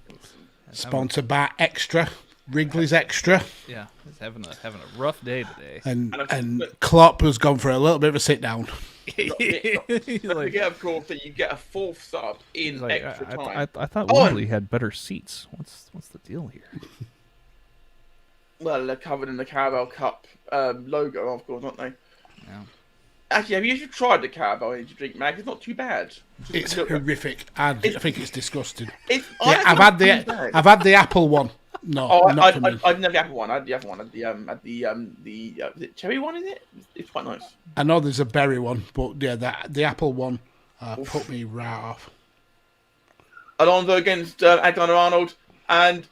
[SPEAKER 1] Sponsored by Extra. Wrigley's Extra.
[SPEAKER 3] Yeah, he's having a rough day today.
[SPEAKER 1] And Klopp has gone for a little bit of a sit down.
[SPEAKER 3] He's like,
[SPEAKER 2] Yeah, of course, that you get a 4th sub in
[SPEAKER 3] like,
[SPEAKER 2] extra time.
[SPEAKER 3] I thought Wembley had better seats. What's the deal here?
[SPEAKER 2] Well, they're covered in the Carabao Cup logo, of course, aren't they?
[SPEAKER 3] Yeah.
[SPEAKER 2] Actually, have you tried the Carabao energy drink, Mag? It's not too bad.
[SPEAKER 1] It's horrific. I think it's disgusting.
[SPEAKER 2] I've
[SPEAKER 1] I've had the Apple one. No, not for me.
[SPEAKER 2] I didn't have the Apple one. I had the other one. I had the is it cherry one? Is it? It's quite nice.
[SPEAKER 1] I know there's a berry one, but yeah, the Apple one put me right off.
[SPEAKER 2] Alonso against Alexander Arnold, and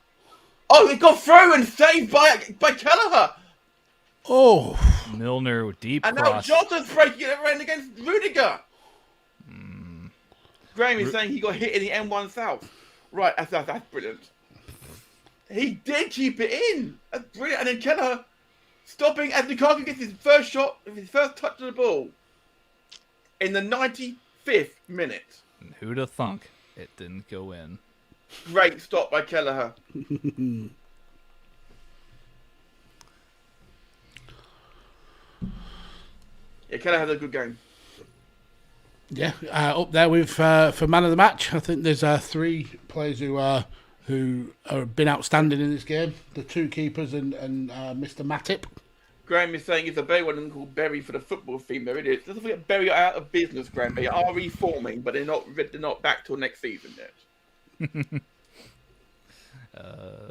[SPEAKER 2] they got through and saved by Kelleher.
[SPEAKER 1] Oh,
[SPEAKER 3] Milner with deep
[SPEAKER 2] And
[SPEAKER 3] cross.
[SPEAKER 2] now Jota's breaking it around against Rudiger. Graham is saying he got hit in the M1 South. Right, that's brilliant. He did keep it in. That's brilliant. And then Kelleher stopping as Lukaku gets his first shot, his first touch of the ball in the 95th minute.
[SPEAKER 3] Who'd have thunk it didn't go in?
[SPEAKER 2] Great stop by Kelleher. Yeah, Kelleher had a good game.
[SPEAKER 1] yeah, up there with for man of the match. I think there's 3 players who have been outstanding in this game. The 2 keepers and Mr. Matip.
[SPEAKER 2] Graham is saying it's a very one called Berry for the football theme. There it is. Doesn't forget Berry are out of business, Graham. They are reforming, but they're not back till next season yet.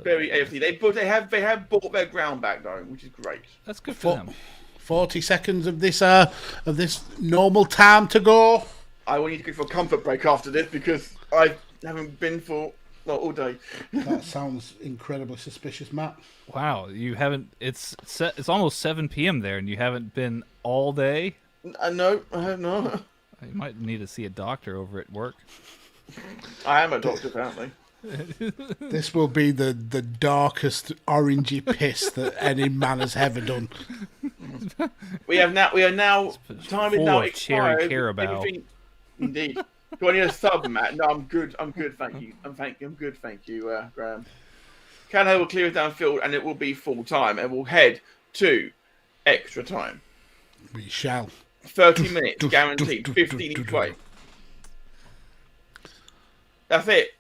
[SPEAKER 2] Berry AFC. They have bought their ground back though, which is great.
[SPEAKER 3] That's good for them.
[SPEAKER 1] 40 seconds of this normal time to go.
[SPEAKER 2] I will need to go for a comfort break after this because I haven't been for all day.
[SPEAKER 1] That sounds incredibly suspicious, Matt.
[SPEAKER 3] Wow, you haven't. It's almost 7 p.m. there, and you haven't been all day.
[SPEAKER 2] No, I have not.
[SPEAKER 3] You might need to see a doctor over at work.
[SPEAKER 2] I am a doctor apparently.
[SPEAKER 1] This will be the darkest orangey piss that any man has ever done.
[SPEAKER 2] We are now time is
[SPEAKER 3] full
[SPEAKER 2] now
[SPEAKER 3] of cherry
[SPEAKER 2] expired.
[SPEAKER 3] Carabao.
[SPEAKER 2] Everything- Indeed. Do I need a sub, Matt? No, I'm good. I'm good, thank you. I'm good, thank you, Graham. Kelleher will clear it downfield and it will be full time and we'll head to extra time.
[SPEAKER 1] We shall.
[SPEAKER 2] 30 minutes guaranteed, 15 each way. That's it.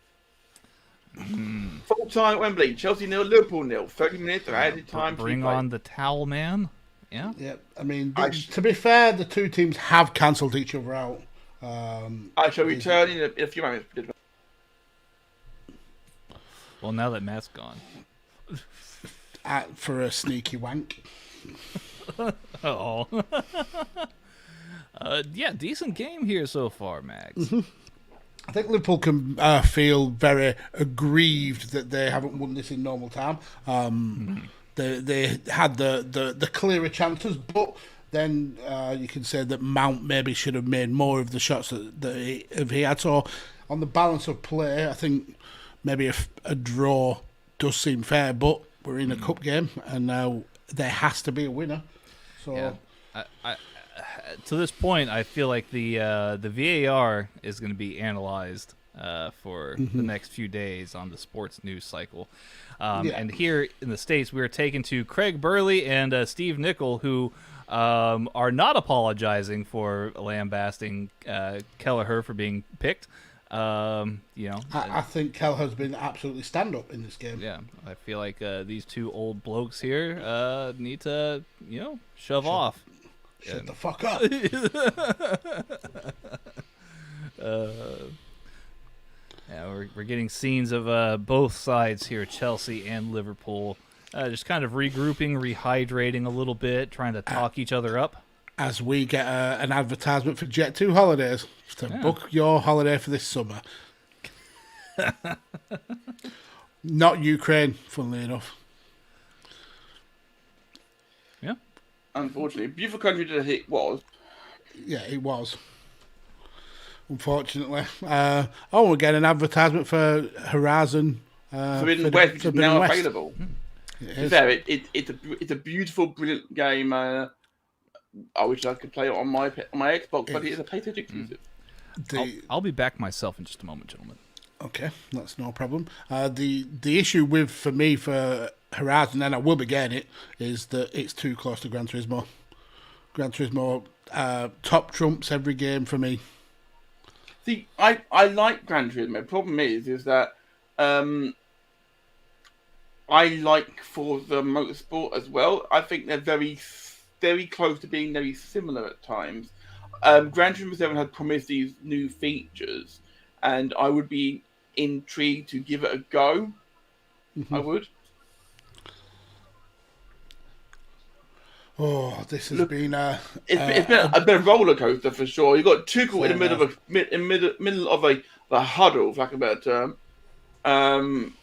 [SPEAKER 2] Full time at Wembley. Chelsea 0, Liverpool 0. 30 minutes of added time.
[SPEAKER 3] Bring on the towel man. Yeah.
[SPEAKER 1] Yeah, I mean, to be fair, the two teams have cancelled each other out.
[SPEAKER 2] I shall return in a few moments.
[SPEAKER 3] Well, now that Matt's gone.
[SPEAKER 1] For a sneaky wank.
[SPEAKER 3] Oh. Yeah, decent game here so far, Mags.
[SPEAKER 1] I think Liverpool can feel very aggrieved that they haven't won this in normal time. They had the clearer chances, but then you can say that Mount maybe should have made more of the shots that he had. So on the balance of play, I think maybe a draw does seem fair, but we're in a cup game, and now there has to be a winner. So.
[SPEAKER 3] Yeah. To this point, I feel like the VAR is going to be analyzed for the next few days on the sports news cycle. And here in the States, we are taken to Craig Burley and Steve Nicol, who are not apologizing for lambasting Kelleher for being picked. I
[SPEAKER 1] think Kelleher's been absolutely stand-up in this game.
[SPEAKER 3] Yeah, I feel like these two old blokes here need to, shove off.
[SPEAKER 1] Shut the fuck up.
[SPEAKER 3] We're getting scenes of both sides here, Chelsea and Liverpool, just kind of regrouping, rehydrating a little bit, trying to talk each other up.
[SPEAKER 1] As we get an advertisement for Jet2 holidays to book your holiday for this summer. Not Ukraine, funnily enough.
[SPEAKER 3] Yeah.
[SPEAKER 2] Unfortunately, beautiful country that it was.
[SPEAKER 1] Yeah, it was. Unfortunately. We're getting an advertisement for Horizon.
[SPEAKER 2] Forbidden West, which is now
[SPEAKER 1] West.
[SPEAKER 2] available. It's a beautiful, brilliant game. I wish I could play it on my Xbox, but it is a PlayStation exclusive.
[SPEAKER 3] I'll be back myself in just a moment, gentlemen.
[SPEAKER 1] Okay, that's no problem. The issue for Horizon, and I will be getting it, is that it's too close to Gran Turismo. Gran Turismo top trumps every game for me.
[SPEAKER 2] See, I like Gran Turismo. The problem is that I like Forza Motorsport as well. I think they're very, very close to being very similar at times. Gran Turismo 7 has promised these new features, and I would be intrigued to give it a go. I would.
[SPEAKER 1] Oh, this has been
[SPEAKER 2] it's been a bit of a roller coaster for sure. You got Tuchel in the middle of a huddle, for lack of a better term.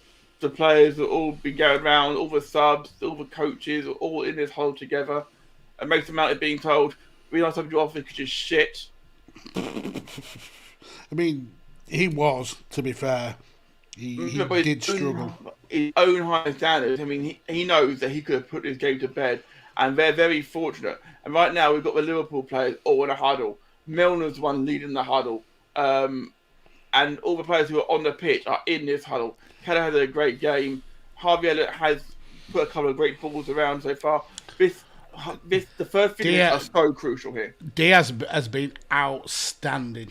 [SPEAKER 2] The players will all be going around, all the subs, all the coaches, are all in this huddle together. And Mason Mount is being told, "We don't have your office because you're shit."
[SPEAKER 1] I mean, he was, to be fair. He did struggle.
[SPEAKER 2] His own high standards. I mean, he knows that he could have put his game to bed. And they're very fortunate. And right now, we've got the Liverpool players all in a huddle. Milner's the one leading the huddle. And all the players who are on the pitch are in this huddle. Keller had a great game. Harvey Elliott has put a couple of great balls around so far. The first few minutes are so crucial here.
[SPEAKER 1] Diaz has been outstanding.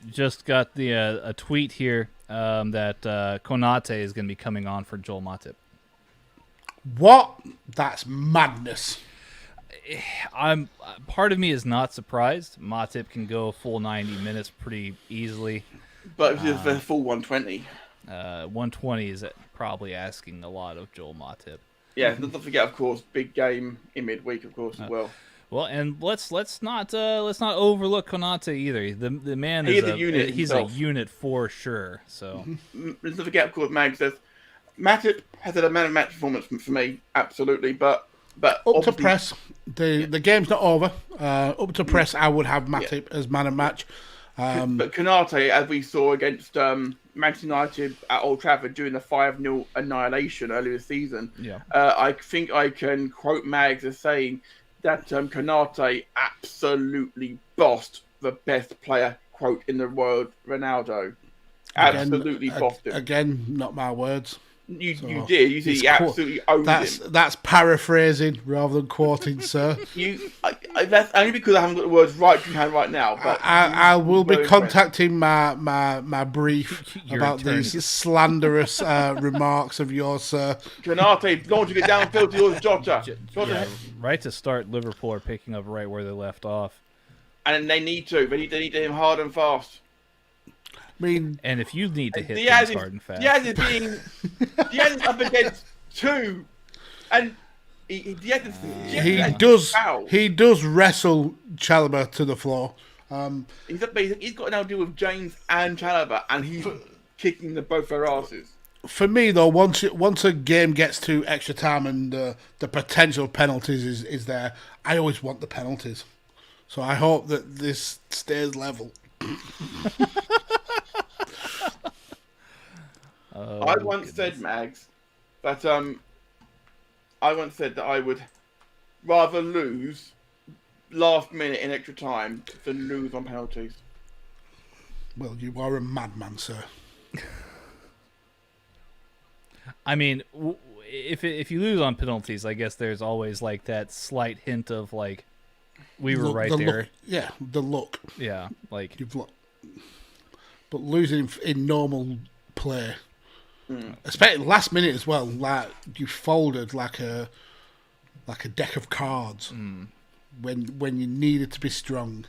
[SPEAKER 3] Just got a tweet here that Konate is going to be coming on for Joel Matip.
[SPEAKER 1] What? That's madness.
[SPEAKER 3] Part of me is not surprised. Matip can go full 90 minutes pretty easily.
[SPEAKER 2] But if it's the full 120.
[SPEAKER 3] 120 is probably asking a lot of Joel Matip.
[SPEAKER 2] Yeah, don't forget, of course, big game in midweek, of course, as well.
[SPEAKER 3] Well, and let's not overlook Konate either. The man
[SPEAKER 2] he's a unit.
[SPEAKER 3] He's
[SPEAKER 2] himself.
[SPEAKER 3] A unit for sure. So
[SPEAKER 2] let's not forget, of course, Mag says Matip has had a man of match performance for me, absolutely. But
[SPEAKER 1] up to press, the game's not over. Up to press, I would have Matip as man of match.
[SPEAKER 2] But Konate, as we saw against Manchester United at Old Trafford during the 5-0 annihilation earlier this season, I think I can quote Mags as saying that Konate absolutely bossed the best player, quote, in the world, Ronaldo. Absolutely bossed him.
[SPEAKER 1] Again, not my words.
[SPEAKER 2] You did. You said he absolutely owned him.
[SPEAKER 1] That's paraphrasing rather than quoting, sir.
[SPEAKER 2] That's only because I haven't got the words right to hand right now. But
[SPEAKER 1] I will be
[SPEAKER 2] very
[SPEAKER 1] contacting my brief
[SPEAKER 3] Your
[SPEAKER 1] about
[SPEAKER 3] attorney.
[SPEAKER 1] these slanderous remarks of yours, sir.
[SPEAKER 2] Canate, launching it downfield to yours, Jota.
[SPEAKER 3] Yeah, right to start, Liverpool are picking up right where they left off.
[SPEAKER 2] And they need to. They need to hit him hard and fast.
[SPEAKER 1] I mean,
[SPEAKER 3] And if you need to hit
[SPEAKER 2] Diaz
[SPEAKER 3] things hard and fast,
[SPEAKER 2] Diaz is up against two, and
[SPEAKER 1] he does wrestle Chalobah to the floor.
[SPEAKER 2] He's got to now deal with James and Chalobah, and he's kicking both their asses.
[SPEAKER 1] For me, though, once a game gets to extra time and the potential penalties is there, I always want the penalties. So I hope that this stays level.
[SPEAKER 2] I once said, Mags, that I would rather lose last minute in extra time than lose on penalties.
[SPEAKER 1] Well, you are a madman, sir.
[SPEAKER 3] I mean, if you lose on penalties, I guess there's always like that slight hint of like we were right there.
[SPEAKER 1] Look, yeah, the look.
[SPEAKER 3] Yeah, like
[SPEAKER 1] but losing in normal play, especially last minute as well, like you folded like a deck of cards when you needed to be strong.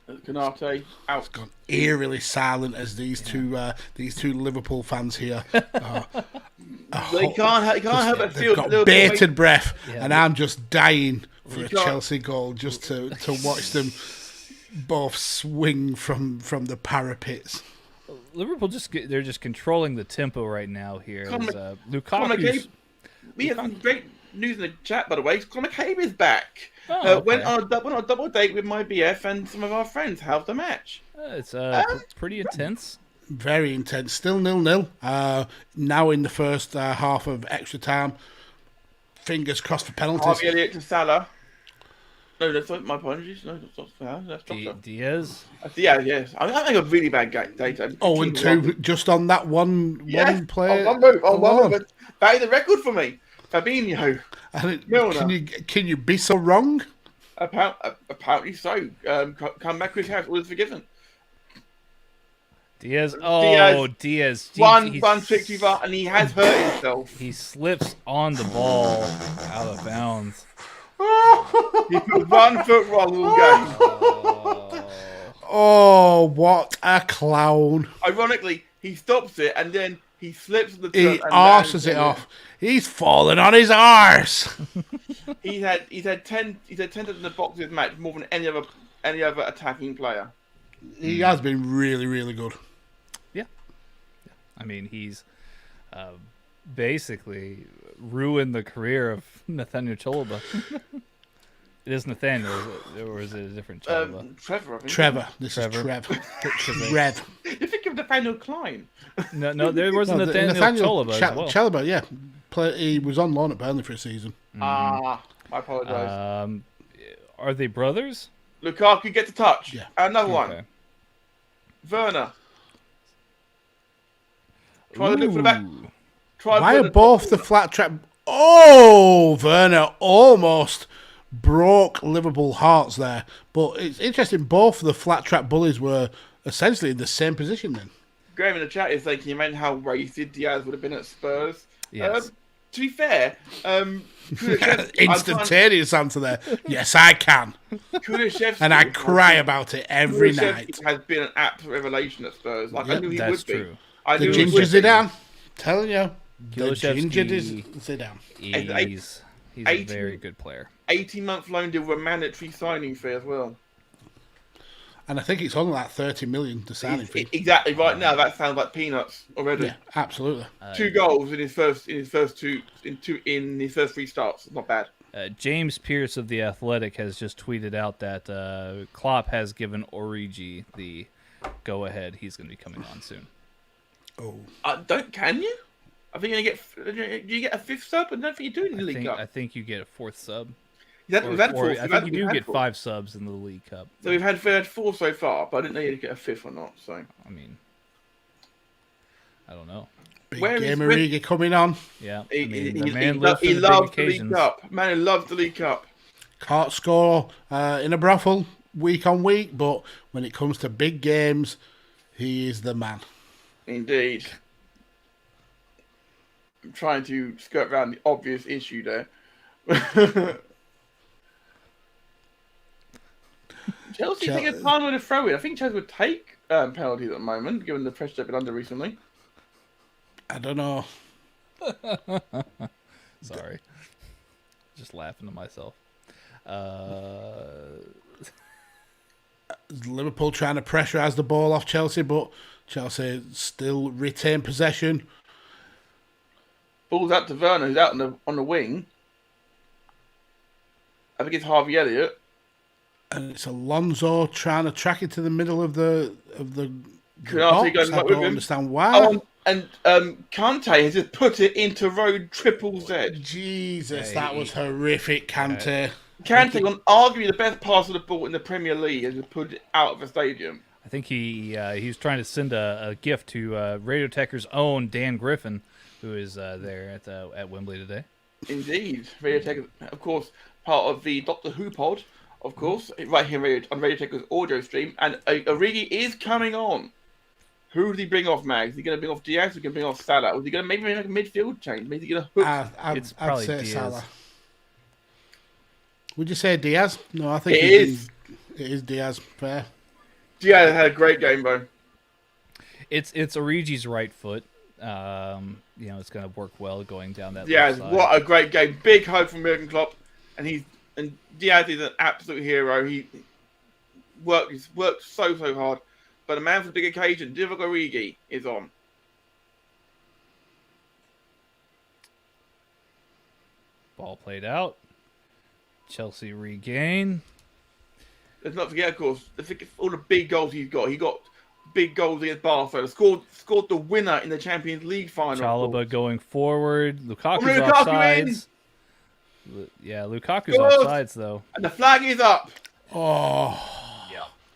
[SPEAKER 2] Canate out.
[SPEAKER 1] Gone eerily silent as these two Liverpool fans here.
[SPEAKER 2] They can't help but feel
[SPEAKER 1] They've got bated breath,
[SPEAKER 3] Yeah.
[SPEAKER 1] and I'm just dying for a Chelsea goal just to watch them both swing from the parapets.
[SPEAKER 3] Liverpool they're just controlling the tempo right now here.
[SPEAKER 2] Conor
[SPEAKER 3] Lukaku's
[SPEAKER 2] we have some great news in the chat, by the way. Conor McCabe is back.
[SPEAKER 3] Oh, okay.
[SPEAKER 2] Went on a double date with my BF and some of our friends. How's the match?
[SPEAKER 3] It's pretty intense.
[SPEAKER 1] Very intense. Still 0-0. Now in the first half of extra time. Fingers crossed for penalties.
[SPEAKER 2] Harvey Elliott to Salah. No, that's not my apologies. No, that's not Salah. That's Jota.
[SPEAKER 3] Diaz.
[SPEAKER 2] Yeah, yes. I'm having a really bad date.
[SPEAKER 1] 0-2 just on that one play.
[SPEAKER 2] On one move. That is a record for me. Fabinho.
[SPEAKER 1] Can you be so wrong?
[SPEAKER 2] Apparently so. Come back with house, all is forgiven.
[SPEAKER 3] Diaz. Oh, Diaz.
[SPEAKER 2] 165, and he has hurt himself.
[SPEAKER 3] He slips on the ball out of bounds.
[SPEAKER 2] He put 1 foot wrong all game.
[SPEAKER 1] Oh, what a clown.
[SPEAKER 2] Ironically, he stops it and then he slips the
[SPEAKER 1] He arses it off. He's fallen on his arse.
[SPEAKER 2] He's had 10 in the box this match, more than any other attacking player.
[SPEAKER 1] He has been really, really good.
[SPEAKER 3] Yeah. I mean, he's basically ruined the career of Nathaniel Chalobah. It is Nathaniel, or is it a different Chalobah?
[SPEAKER 2] Trevor, I think.
[SPEAKER 1] Trevor. This is Trev. Trev.
[SPEAKER 2] You think of Nathaniel Klein?
[SPEAKER 3] No, there was a Nathaniel Chalobah as well.
[SPEAKER 1] Chalobah, yeah. He was on loan at Burnley for a season.
[SPEAKER 2] I apologise.
[SPEAKER 3] Are they brothers?
[SPEAKER 2] Lukaku gets a touch.
[SPEAKER 1] Yeah.
[SPEAKER 2] Another
[SPEAKER 3] Okay.
[SPEAKER 2] one. Werner. Try to look for the back.
[SPEAKER 1] Why are both the flat trap? Oh, Werner almost broke Liverpool hearts there. But it's interesting, both of the flat trap bullies were essentially in the same position then.
[SPEAKER 2] Graham in the chat is saying, can you imagine how wasted Diaz would have been at Spurs?
[SPEAKER 3] Yes.
[SPEAKER 2] To be fair,
[SPEAKER 1] Instantaneous answer there. Yes, I can.
[SPEAKER 2] Kulusevski
[SPEAKER 1] And I cry about it every night.
[SPEAKER 2] has been an absolute revelation at Spurs. Like I knew he
[SPEAKER 3] That's
[SPEAKER 2] would be.
[SPEAKER 3] true.
[SPEAKER 2] I
[SPEAKER 1] The
[SPEAKER 2] knew he
[SPEAKER 1] ginger
[SPEAKER 2] would be.
[SPEAKER 1] Zidane. Telling you. The
[SPEAKER 3] Kulusevski.
[SPEAKER 1] ginger Zidane.
[SPEAKER 3] He's a very good player.
[SPEAKER 2] 18-month loan deal with a mandatory signing fee as well.
[SPEAKER 1] And I think it's only like 30 million to signing fee.
[SPEAKER 2] Exactly. Right now, that sounds like peanuts already.
[SPEAKER 1] Yeah, absolutely.
[SPEAKER 2] 2 goals in his first 3 starts. Not bad.
[SPEAKER 3] James Pierce of The Athletic has just tweeted out that Klopp has given Origi the go-ahead. He's going to be coming on soon.
[SPEAKER 1] Oh.
[SPEAKER 2] Can you? I think you get a 5th sub, and I don't think you do in the League Cup.
[SPEAKER 3] I think you get a 4th sub.
[SPEAKER 2] We've had 4.
[SPEAKER 3] I think you do get 5 subs in the League Cup.
[SPEAKER 2] So we've had 4 so far, but I didn't know you'd get a 5th or not. So
[SPEAKER 3] I mean, I don't know.
[SPEAKER 1] Big
[SPEAKER 2] Where
[SPEAKER 1] game
[SPEAKER 2] is
[SPEAKER 1] Origi coming on.
[SPEAKER 3] Yeah, I
[SPEAKER 2] He,
[SPEAKER 3] mean,
[SPEAKER 2] he,
[SPEAKER 3] the man
[SPEAKER 2] he,
[SPEAKER 3] lives for
[SPEAKER 2] he
[SPEAKER 3] the
[SPEAKER 2] loves
[SPEAKER 3] big
[SPEAKER 2] the League
[SPEAKER 3] occasions.
[SPEAKER 2] Cup. Man, he loves the League Cup.
[SPEAKER 1] Can't score in a brothel week on week, but when it comes to big games, he is the man.
[SPEAKER 2] Indeed. I'm trying to skirt around the obvious issue there. Chelsea take a time on a throw in. I think Chelsea would take penalties at the moment, given the pressure they've been under recently.
[SPEAKER 1] I don't know.
[SPEAKER 3] Sorry. Just laughing to myself.
[SPEAKER 1] Liverpool trying to pressurise the ball off Chelsea, but Chelsea still retain possession.
[SPEAKER 2] Ball's out to Werner, who's out on the wing. I think it's Harvey Elliott.
[SPEAKER 1] And it's Alonso trying to track it to the middle of the
[SPEAKER 2] Konate
[SPEAKER 1] box.
[SPEAKER 2] going
[SPEAKER 1] I
[SPEAKER 2] back with
[SPEAKER 1] don't
[SPEAKER 2] him.
[SPEAKER 1] understand why.
[SPEAKER 2] And Kante has just put it into road triple Z.
[SPEAKER 1] Jesus, that was horrific, Kante.
[SPEAKER 2] Kante, on arguably the best pass of the ball in the Premier League, has just put it out of the stadium.
[SPEAKER 3] I think he was trying to send a gift to Radio Tekkers' own Dan Griffin, who is there at Wembley today.
[SPEAKER 2] Indeed. Radio Tekkers, of course, part of the Doctor Who pod, of course, right here on Radio Tekkers' audio stream. And Origi is coming on. Who does he bring off, Mags? Is he going to bring off Diaz? Or is he going to bring off Salah? Or is he going to maybe make a midfield change? Maybe he's going to hook?
[SPEAKER 1] I'd say
[SPEAKER 3] Diaz.
[SPEAKER 1] Salah. Would you say Diaz? No, I think
[SPEAKER 2] It is.
[SPEAKER 1] It is Diaz. Fair.
[SPEAKER 2] Diaz had a great game, though.
[SPEAKER 3] It's Origi's right foot. It's going to work well going down that
[SPEAKER 2] Diaz,
[SPEAKER 3] left side.
[SPEAKER 2] what a great game. Big hope from Jurgen Klopp. And Diaz is an absolute hero. He's worked so hard. But a man for the big occasion, Divock Origi, is on.
[SPEAKER 3] Ball played out. Chelsea regain.
[SPEAKER 2] Let's not forget, of course, all the big goals he's got. He got big goals against Barcelona. Scored the winner in the Champions League final.
[SPEAKER 3] Chalobah going forward. Lukaku's
[SPEAKER 2] Lukaku
[SPEAKER 3] offsides. Yeah, Lukaku's offsides though.
[SPEAKER 2] And the flag is up.
[SPEAKER 1] Oh,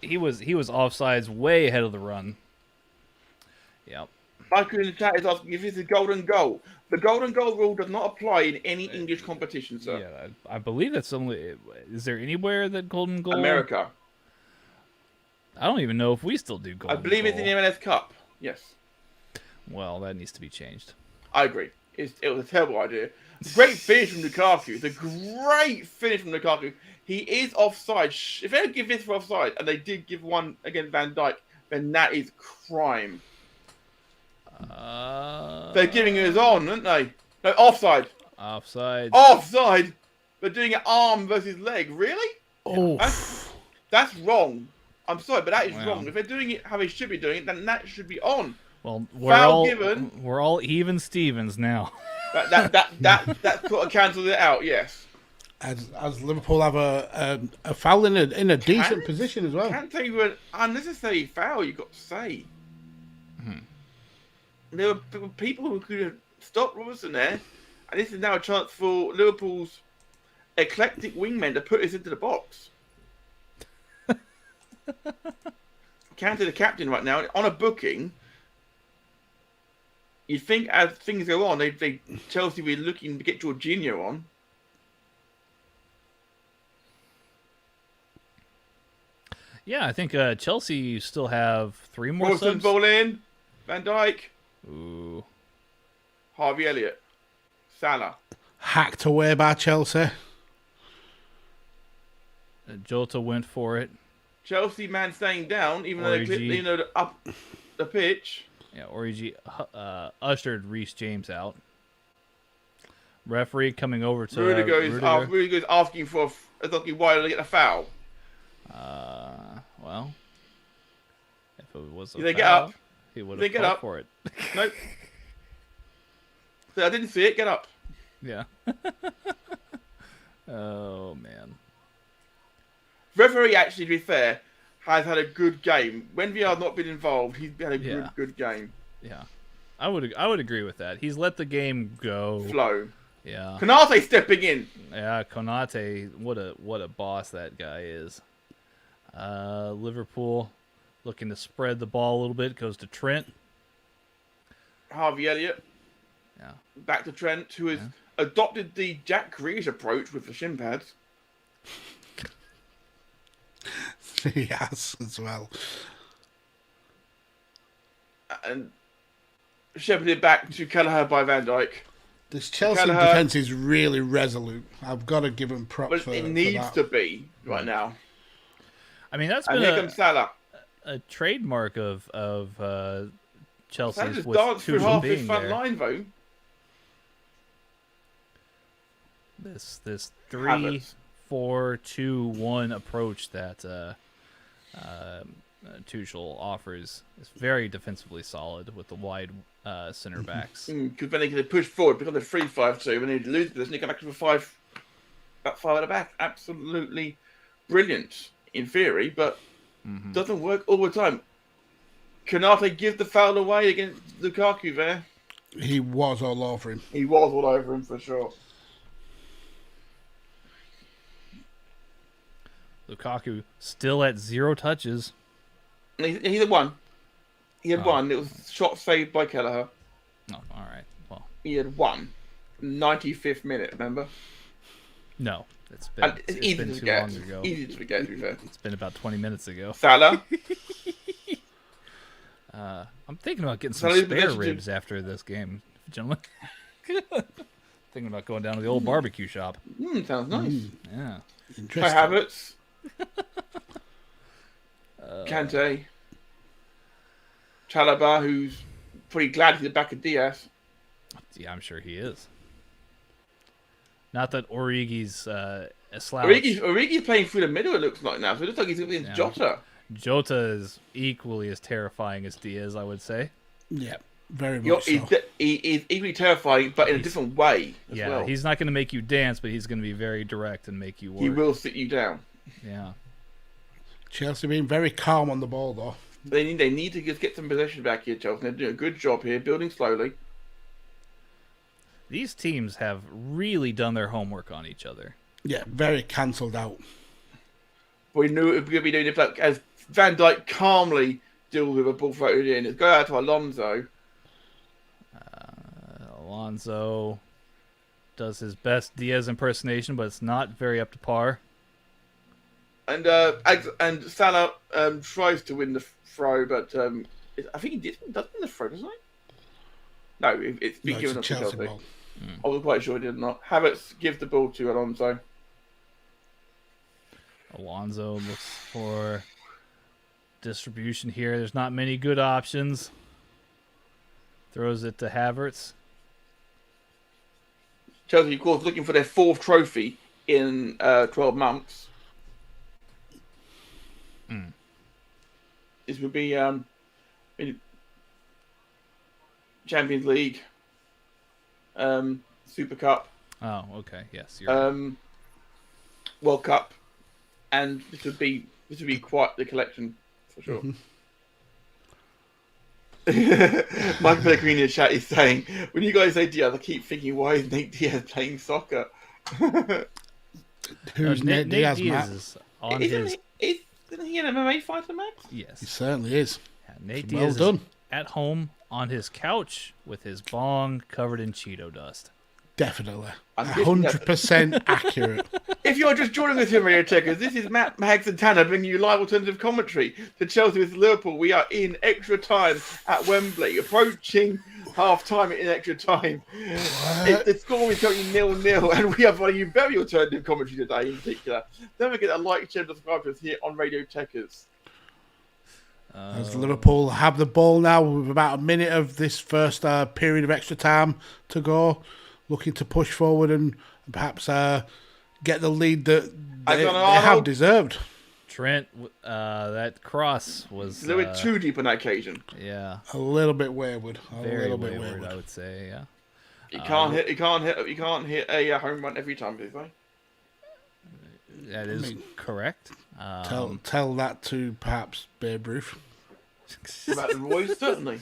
[SPEAKER 3] He was offsides way ahead of the run. Yep.
[SPEAKER 2] Michael in the chat is asking if it's a golden goal. The golden goal rule does not apply in any English competition, sir.
[SPEAKER 3] Yeah, I believe that's only. Is there anywhere that golden goal?
[SPEAKER 2] America.
[SPEAKER 3] I don't even know if we still do golden.
[SPEAKER 2] I believe it's in the MLS Cup. Yes.
[SPEAKER 3] Well, that needs to be changed.
[SPEAKER 2] I agree. It was a terrible idea. Great finish from Lukaku. It's a great finish from Lukaku. He is offside. If they don't give this for offside, and they did give one against Van Dijk, then that is crime. They're giving it his on, aren't they? No, offside.
[SPEAKER 3] Offside.
[SPEAKER 2] Offside. They're doing it arm versus leg. Really?
[SPEAKER 1] oh,
[SPEAKER 2] That's wrong. I'm sorry, but that is
[SPEAKER 3] Wow.
[SPEAKER 2] wrong. If they're doing it how they should be doing it, then that should be on.
[SPEAKER 3] Well,
[SPEAKER 2] given.
[SPEAKER 3] we're all even Stevens now.
[SPEAKER 2] That sort of cancels it out. Yes.
[SPEAKER 1] as Liverpool have a foul in a decent position as well.
[SPEAKER 2] Can't take an unnecessary foul. You've got to say. There were people who could have stopped Robertson there, and this is now a chance for Liverpool's eclectic wingmen to put this into the box. Cantor, the captain, right now on a booking. You'd think as things go on, they Chelsea will be looking to get Jorginho on.
[SPEAKER 3] Yeah, I think Chelsea still have 3 more
[SPEAKER 2] Robertson
[SPEAKER 3] subs.
[SPEAKER 2] ball in. Van Dijk.
[SPEAKER 3] Ooh.
[SPEAKER 2] Harvey Elliott. Salah.
[SPEAKER 1] Hacked away by Chelsea.
[SPEAKER 3] Jota went for it.
[SPEAKER 2] Chelsea man staying down, even though they're up the pitch.
[SPEAKER 3] Yeah, Origi ushered Reece James out. Referee coming over to
[SPEAKER 2] Rudiger's asking why did they get a foul.
[SPEAKER 3] Well, if it was a
[SPEAKER 2] Did they
[SPEAKER 3] foul,
[SPEAKER 2] get up?
[SPEAKER 3] he would
[SPEAKER 2] Did they
[SPEAKER 3] have
[SPEAKER 2] get
[SPEAKER 3] fought
[SPEAKER 2] up?
[SPEAKER 3] for it.
[SPEAKER 2] Nope. So I didn't see it. Get up.
[SPEAKER 3] Yeah. Oh man.
[SPEAKER 2] Referee, actually, to be fair, has had a good game. When VR's not been involved, he's had a good game.
[SPEAKER 3] Yeah. I would agree with that. He's let the game go.
[SPEAKER 2] Flow.
[SPEAKER 3] Yeah.
[SPEAKER 2] Konate stepping in.
[SPEAKER 3] Yeah, Konate, what a boss that guy is. Liverpool looking to spread the ball a little bit, goes to Trent.
[SPEAKER 2] Harvey Elliott.
[SPEAKER 3] Yeah.
[SPEAKER 2] Back to Trent, who has adopted the Jack Grealish approach with the shin pads.
[SPEAKER 1] He has as well.
[SPEAKER 2] And shepherded back to Kelleher by Van Dijk.
[SPEAKER 1] This Chelsea
[SPEAKER 2] Kelleher,
[SPEAKER 1] defence is really resolute. I've got to give him props
[SPEAKER 2] but
[SPEAKER 1] for
[SPEAKER 2] it needs
[SPEAKER 1] that.
[SPEAKER 2] to be right now.
[SPEAKER 3] I mean, that's
[SPEAKER 2] And
[SPEAKER 3] been
[SPEAKER 2] here comes Salah.
[SPEAKER 3] a trademark of
[SPEAKER 2] Salah
[SPEAKER 3] Chelsea's
[SPEAKER 2] just
[SPEAKER 3] with
[SPEAKER 2] danced through
[SPEAKER 3] Tuchel
[SPEAKER 2] half his
[SPEAKER 3] being
[SPEAKER 2] front
[SPEAKER 3] there.
[SPEAKER 2] line, though.
[SPEAKER 3] This
[SPEAKER 2] Havertz.
[SPEAKER 3] 3-4-2-1 approach that Tuchel offers is very defensively solid with the wide center backs.
[SPEAKER 2] Because then they can push forward because they're 3-5-2. When they lose position, they come back to about 5 at the back. Absolutely brilliant in theory, but doesn't work all the time. Konate give the foul away against Lukaku there.
[SPEAKER 1] He was all over him.
[SPEAKER 2] He was all over him for sure.
[SPEAKER 3] Lukaku still at 0 touches.
[SPEAKER 2] He had one. He had one. It was shot saved by Kelleher.
[SPEAKER 3] Oh, all right. Well,
[SPEAKER 2] He had one. 95th minute, remember?
[SPEAKER 3] no, it's
[SPEAKER 2] And
[SPEAKER 3] been,
[SPEAKER 2] it's
[SPEAKER 3] it's
[SPEAKER 2] easy
[SPEAKER 3] been
[SPEAKER 2] to
[SPEAKER 3] too
[SPEAKER 2] forget.
[SPEAKER 3] long ago.
[SPEAKER 2] Easy to forget, to be fair.
[SPEAKER 3] It's been about 20 minutes ago.
[SPEAKER 2] Salah.
[SPEAKER 3] I'm thinking about getting some
[SPEAKER 2] Salah's
[SPEAKER 3] spare
[SPEAKER 2] possession
[SPEAKER 3] ribs after this game, gentlemen. Thinking about going down to the old barbecue shop.
[SPEAKER 2] Sounds nice.
[SPEAKER 3] Yeah.
[SPEAKER 2] Kai
[SPEAKER 1] Interesting.
[SPEAKER 2] Havertz. Kante. Chalobah, who's pretty glad he's back at Diaz.
[SPEAKER 3] Yeah, I'm sure he is. Not that Origi's a slouch.
[SPEAKER 2] Origi's playing through the middle, it looks like now. So it looks like he's going to be
[SPEAKER 3] Yeah.
[SPEAKER 2] Jota.
[SPEAKER 3] Jota is equally as terrifying as Diaz, I would say.
[SPEAKER 1] Yeah, very much so.
[SPEAKER 2] He is equally terrifying, but in a different way as
[SPEAKER 3] Yeah,
[SPEAKER 2] well.
[SPEAKER 3] he's not going to make you dance, but he's going to be very direct and make you work.
[SPEAKER 2] He will sit you down.
[SPEAKER 3] Yeah.
[SPEAKER 1] Chelsea being very calm on the ball, though.
[SPEAKER 2] They need to just get some possession back here, Chelsea. They're doing a good job here, building slowly.
[SPEAKER 3] These teams have really done their homework on each other.
[SPEAKER 1] Yeah, very cancelled out.
[SPEAKER 2] We knew it was going to be doing it like, as Van Dijk calmly deals with a ball floated in. It's go out to Alonso.
[SPEAKER 3] Alonso does his best Diaz impersonation, but it's not very up to par.
[SPEAKER 2] And Salah tries to win the throw, but I think he does win the throw, doesn't he? No, it's been
[SPEAKER 1] No,
[SPEAKER 2] given
[SPEAKER 1] it's
[SPEAKER 2] up
[SPEAKER 1] a
[SPEAKER 2] to
[SPEAKER 1] Chelsea
[SPEAKER 2] Chelsea.
[SPEAKER 1] ball.
[SPEAKER 2] I wasn't quite sure he did not. Havertz gives the ball to Alonso.
[SPEAKER 3] Alonso looks for distribution here. There's not many good options. Throws it to Havertz.
[SPEAKER 2] Chelsea, of course, looking for their 4th trophy in 12 months. This would be in Champions League, Super Cup,
[SPEAKER 3] Oh, okay. Yes, you're right.
[SPEAKER 2] World Cup, and this would be quite the collection for sure. Michael Pellegrini in the chat is saying, when you guys say Diaz, I keep thinking, why is Nate Diaz playing soccer?
[SPEAKER 1] Who's Nate Diaz, Matt?
[SPEAKER 3] is on his...
[SPEAKER 2] Isn't he an MMA fighter, Max?
[SPEAKER 3] Yes.
[SPEAKER 1] He certainly is.
[SPEAKER 3] Yeah, Nate
[SPEAKER 1] Well
[SPEAKER 3] Diaz
[SPEAKER 1] done.
[SPEAKER 3] is at home on his couch with his bong covered in Cheeto dust.
[SPEAKER 1] Definitely.
[SPEAKER 2] I'm guessing that-
[SPEAKER 1] 100% accurate.
[SPEAKER 2] If you're just joining us here, Radio Tekkers, this is Matt, Mags, and Tanner bringing you live alternative commentary to Chelsea with Liverpool. We are in extra time at Wembley, approaching half time in extra time. The score is currently 0-0, and we are bringing you very alternative commentary today in particular. Don't forget to like, share, and subscribe to us here on Radio Tekkers.
[SPEAKER 1] As Liverpool have the ball now with about a minute of this first period of extra time to go, looking to push forward and perhaps get the lead that they have deserved.
[SPEAKER 3] Trent, that cross was
[SPEAKER 2] A little bit too deep on that occasion.
[SPEAKER 3] yeah,
[SPEAKER 1] A little bit wayward.
[SPEAKER 3] very wayward, I would say. Yeah,
[SPEAKER 2] You can't hit a home run every time, do they?
[SPEAKER 3] that is
[SPEAKER 1] mean,
[SPEAKER 3] correct.
[SPEAKER 1] Tell that to perhaps Babe Ruth.
[SPEAKER 2] About the Roy's, certainly.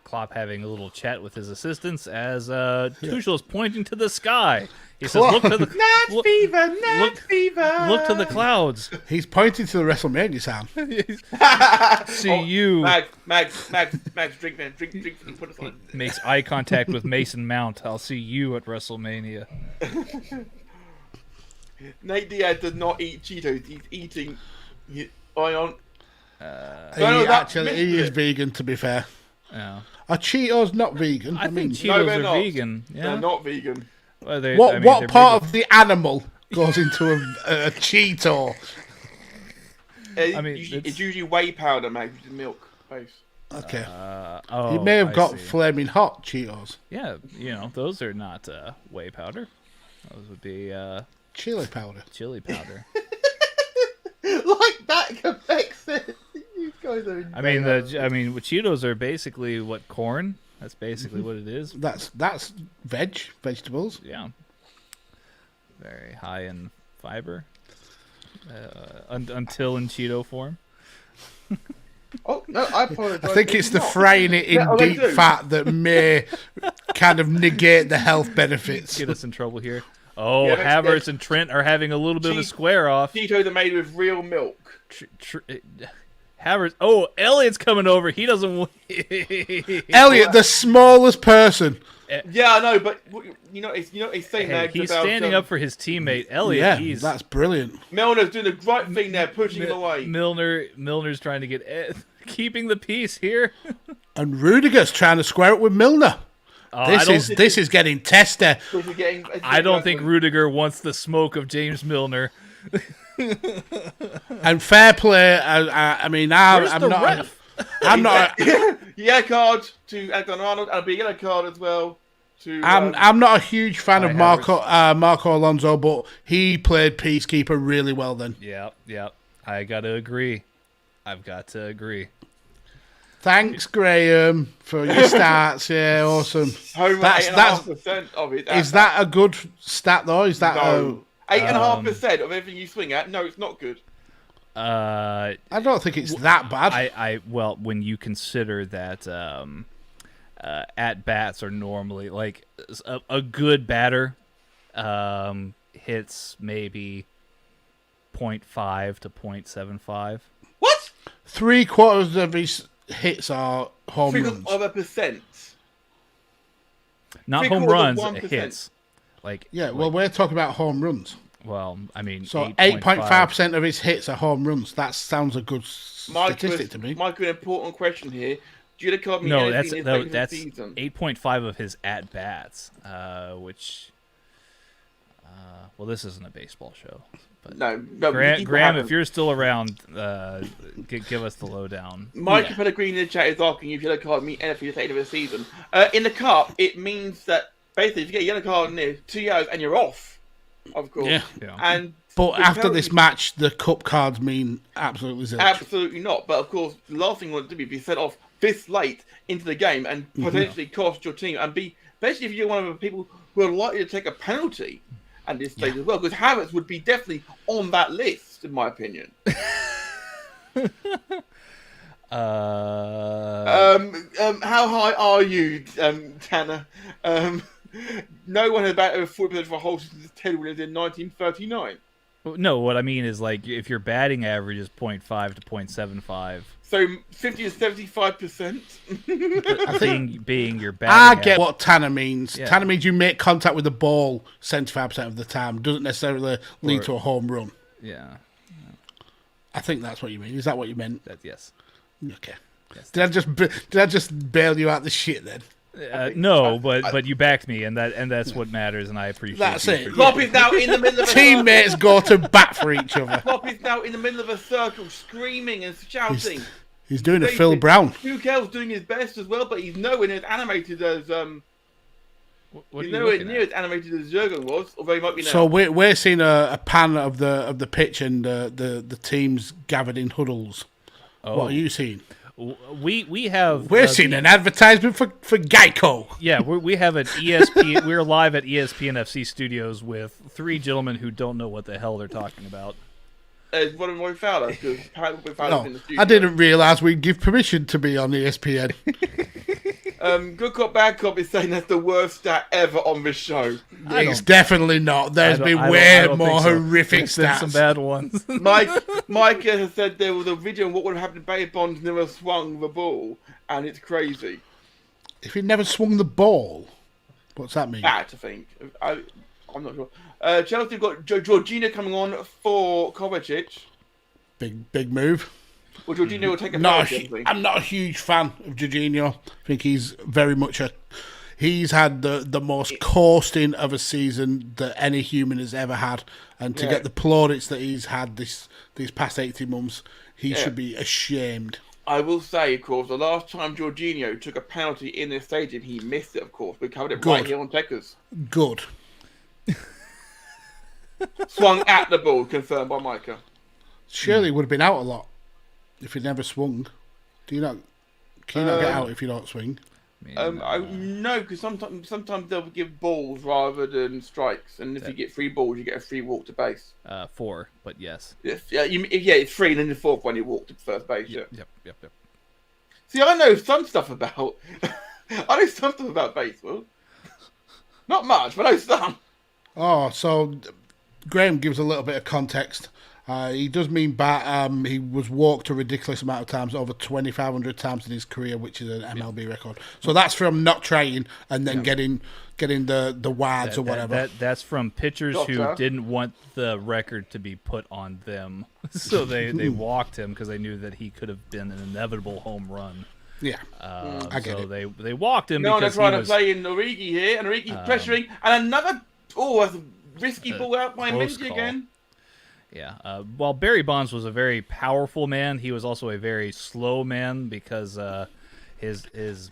[SPEAKER 3] Klopp having a little chat with his assistants as Tuchel is pointing to the sky. He says, "Look to the
[SPEAKER 2] Nat fever, Nat fever.
[SPEAKER 3] look to the clouds.
[SPEAKER 1] He's pointing to the WrestleMania sound.
[SPEAKER 3] See you."
[SPEAKER 2] Max, drink, man, drink. Put us on.
[SPEAKER 3] Makes eye contact with Mason Mount. I'll see you at WrestleMania.
[SPEAKER 2] Nate Diaz does not eat Cheetos. He's eating Ion.
[SPEAKER 1] He is vegan, to be fair.
[SPEAKER 3] Yeah.
[SPEAKER 1] Are Cheetos not vegan?
[SPEAKER 3] I think
[SPEAKER 2] No,
[SPEAKER 3] Cheetos
[SPEAKER 2] they're
[SPEAKER 3] are
[SPEAKER 2] not.
[SPEAKER 3] vegan. Yeah.
[SPEAKER 2] They're not vegan.
[SPEAKER 3] Well, they're
[SPEAKER 1] Part of the animal goes into a Cheeto?
[SPEAKER 2] It's usually whey powder, Max, which is milk base.
[SPEAKER 1] Okay.
[SPEAKER 3] Oh,
[SPEAKER 1] You may have
[SPEAKER 3] I
[SPEAKER 1] got
[SPEAKER 3] see.
[SPEAKER 1] flaming hot Cheetos.
[SPEAKER 3] Yeah, those are not whey powder. Those would be
[SPEAKER 1] Chili powder.
[SPEAKER 3] chili powder.
[SPEAKER 2] Like that affects it. You guys are
[SPEAKER 3] I mean, Cheetos are basically what, corn? That's basically what it is.
[SPEAKER 1] That's vegetables.
[SPEAKER 3] Yeah. Very high in fiber. Until in Cheeto form.
[SPEAKER 2] Oh no, I apologize.
[SPEAKER 1] I think it's the frying it in
[SPEAKER 2] Yeah, they
[SPEAKER 1] deep
[SPEAKER 2] do.
[SPEAKER 1] fat that may kind of negate the health benefits.
[SPEAKER 3] Get us in trouble here. Oh,
[SPEAKER 2] Yeah, that's-
[SPEAKER 3] Havertz and Trent are having a little bit of a square off.
[SPEAKER 2] Cheetos are made with real milk.
[SPEAKER 3] Havertz. Oh, Elliot's coming over. He doesn't.
[SPEAKER 1] Elliot, the smallest person.
[SPEAKER 2] Yeah, I know, but he's saying
[SPEAKER 3] Hey,
[SPEAKER 2] there.
[SPEAKER 3] he's
[SPEAKER 2] about,
[SPEAKER 3] standing up for his teammate Elliot.
[SPEAKER 1] Yeah, that's brilliant.
[SPEAKER 2] Milner's doing the right thing there, pushing him away.
[SPEAKER 3] Milner's trying to get keeping the peace here.
[SPEAKER 1] And Rudiger's trying to square it with Milner. This is getting testy.
[SPEAKER 3] I don't think Rudiger wants the smoke of James Milner.
[SPEAKER 1] And fair play. I'm not.
[SPEAKER 2] Yellow card to Alexander Arnold. I'll be a yellow card as well to.
[SPEAKER 1] I'm not a huge fan of
[SPEAKER 3] Havertz.
[SPEAKER 1] Marco Alonso, but he played peacekeeper really well. Then.
[SPEAKER 3] Yeah. I gotta agree. I've got to agree.
[SPEAKER 1] Thanks, Graham, for your stats. Yeah, awesome.
[SPEAKER 2] Home 8.5% of it.
[SPEAKER 1] Is that a good stat though? Is that
[SPEAKER 2] no 8.5% of everything you swing at? No, it's not good.
[SPEAKER 1] I don't think it's that bad.
[SPEAKER 3] Well, when you consider that at bats are normally like a good batter hits maybe 0.5 to 0.75.
[SPEAKER 2] What?
[SPEAKER 1] 3/4 of his hits are home runs.
[SPEAKER 2] 3%
[SPEAKER 3] Not home
[SPEAKER 2] 3/4
[SPEAKER 3] runs,
[SPEAKER 2] of 1%.
[SPEAKER 3] hits.
[SPEAKER 1] Well, we're talking about home runs.
[SPEAKER 3] Well, I mean,
[SPEAKER 1] So 8.5% of his hits are home runs. That sounds a good statistic to me.
[SPEAKER 2] Michael, an important question here. Do you call me
[SPEAKER 3] no,
[SPEAKER 2] anything
[SPEAKER 3] that's
[SPEAKER 2] season?
[SPEAKER 3] 8.5 of his at bats, which. Well, this isn't a baseball show. But
[SPEAKER 2] No,
[SPEAKER 3] Graham, if you're still around, give us the lowdown.
[SPEAKER 2] Michael Pellegrini in the chat is asking if yellow card mean anything at the end of the season. In the cup, it means that basically if you get a yellow card in there, 2 yards and you're off, of course.
[SPEAKER 1] Yeah. But after this match, the cup cards mean absolutely zilch.
[SPEAKER 2] Absolutely not. But of course, the last thing you want to do is be sent off this late into the game and potentially cost your team and be, especially if you're one of the people who are likely to take a penalty at this stage as well, because Havertz would be definitely on that list, in my opinion. How high are you, Tanner? No one had batted over 40% for a whole season since Ted Williams in 1939.
[SPEAKER 3] No, what I mean is like if your batting average is 0.5 to 0.75.
[SPEAKER 2] So 50 to 75%.
[SPEAKER 3] being your batting
[SPEAKER 1] I
[SPEAKER 3] average.
[SPEAKER 1] get what Tanner means.
[SPEAKER 3] Yeah.
[SPEAKER 1] Tanner means you make contact with the ball 75% of the time. Doesn't necessarily lead to a home run.
[SPEAKER 3] Yeah.
[SPEAKER 1] I think that's what you mean. Is that what you meant?
[SPEAKER 3] Yes.
[SPEAKER 1] Okay.
[SPEAKER 3] Yes,
[SPEAKER 1] Did I just bail you out the shit then?
[SPEAKER 3] No, but you backed me, and that's what matters, and I appreciate.
[SPEAKER 1] That's
[SPEAKER 3] you
[SPEAKER 1] it.
[SPEAKER 3] for-
[SPEAKER 2] Klopp is now in the middle of a
[SPEAKER 1] Teammates go to bat for each other.
[SPEAKER 2] Klopp is now in the middle of a circle, screaming and shouting.
[SPEAKER 1] He's doing a Phil Brown.
[SPEAKER 2] Tuchel's doing his best as well, but he's nowhere near as animated as
[SPEAKER 3] What are
[SPEAKER 2] he's
[SPEAKER 3] you
[SPEAKER 2] nowhere
[SPEAKER 3] looking
[SPEAKER 2] near
[SPEAKER 3] at?
[SPEAKER 2] as animated as Jurgen was, although he might be now.
[SPEAKER 1] So we're seeing a pan of the pitch and the teams gathered in huddles.
[SPEAKER 3] Oh.
[SPEAKER 1] What are you seeing?
[SPEAKER 3] We have
[SPEAKER 1] We're seeing an advertisement for Geico.
[SPEAKER 3] Yeah, we have an ESP. We're live at ESPN FC Studios with three gentlemen who don't know what the hell they're talking about.
[SPEAKER 2] One of my Fowler, because apparently Fowler's in the
[SPEAKER 1] No,
[SPEAKER 2] studio.
[SPEAKER 1] I didn't realise we'd give permission to be on ESPN.
[SPEAKER 2] Good Cop, Bad Cop is saying that's the worst stat ever on this show.
[SPEAKER 1] It's definitely not. There's been
[SPEAKER 3] I
[SPEAKER 1] way
[SPEAKER 3] don't
[SPEAKER 1] more
[SPEAKER 3] think so.
[SPEAKER 1] horrific
[SPEAKER 3] There's been some
[SPEAKER 1] stats.
[SPEAKER 3] bad ones.
[SPEAKER 2] Micah has said there was a video on what would have happened if Barry Bonds never swung the ball, and it's crazy.
[SPEAKER 1] If he never swung the ball, what's that mean?
[SPEAKER 2] That, I think. I'm not sure. Chelsea got Jorginho coming on for Kovacic.
[SPEAKER 1] Big move.
[SPEAKER 2] Well, Jorginho will take a penalty, I think.
[SPEAKER 1] I'm not a huge fan of Jorginho. I think he's very much he's had the most coasting of a season that any human has ever had, and to get the plaudits that he's had these past 18 months, he should be ashamed.
[SPEAKER 2] I will say, of course, the last time Jorginho took a penalty in this stadium, he missed it, of course. We covered it right here on Tekkers.
[SPEAKER 1] Good.
[SPEAKER 2] Swung at the ball, confirmed by Micah.
[SPEAKER 1] Surely would have been out a lot if he never swung. Can you not get out if you don't swing?
[SPEAKER 2] No, because sometimes they'll give balls rather than strikes, and if you get 3 balls, you get a free walk to base.
[SPEAKER 3] 4, but yes.
[SPEAKER 2] Yes, it's 3, and then the 4th one you walk to first base.
[SPEAKER 3] Yep.
[SPEAKER 2] See, I know some stuff about. I know some stuff about baseball. Not much, but I know some.
[SPEAKER 1] Oh, so Graham gives a little bit of context. He does mean bat. He was walked a ridiculous amount of times, over 2,500 times in his career, which is an MLB record. So that's from not trying and then getting the wads or whatever.
[SPEAKER 3] That's from pitchers who didn't want the record to be put on them, so they walked him because they knew that he could have been an inevitable home run.
[SPEAKER 1] Yeah, I get
[SPEAKER 3] so
[SPEAKER 1] it.
[SPEAKER 3] they walked him.
[SPEAKER 2] No,
[SPEAKER 3] because
[SPEAKER 2] they're trying
[SPEAKER 3] he
[SPEAKER 2] to
[SPEAKER 3] was,
[SPEAKER 2] play in Origi here, and Origi's pressuring, and another that's a risky ball out by
[SPEAKER 3] close
[SPEAKER 2] Mendy
[SPEAKER 3] call.
[SPEAKER 2] again.
[SPEAKER 3] Yeah. While Barry Bonds was a very powerful man, he was also a very slow man because his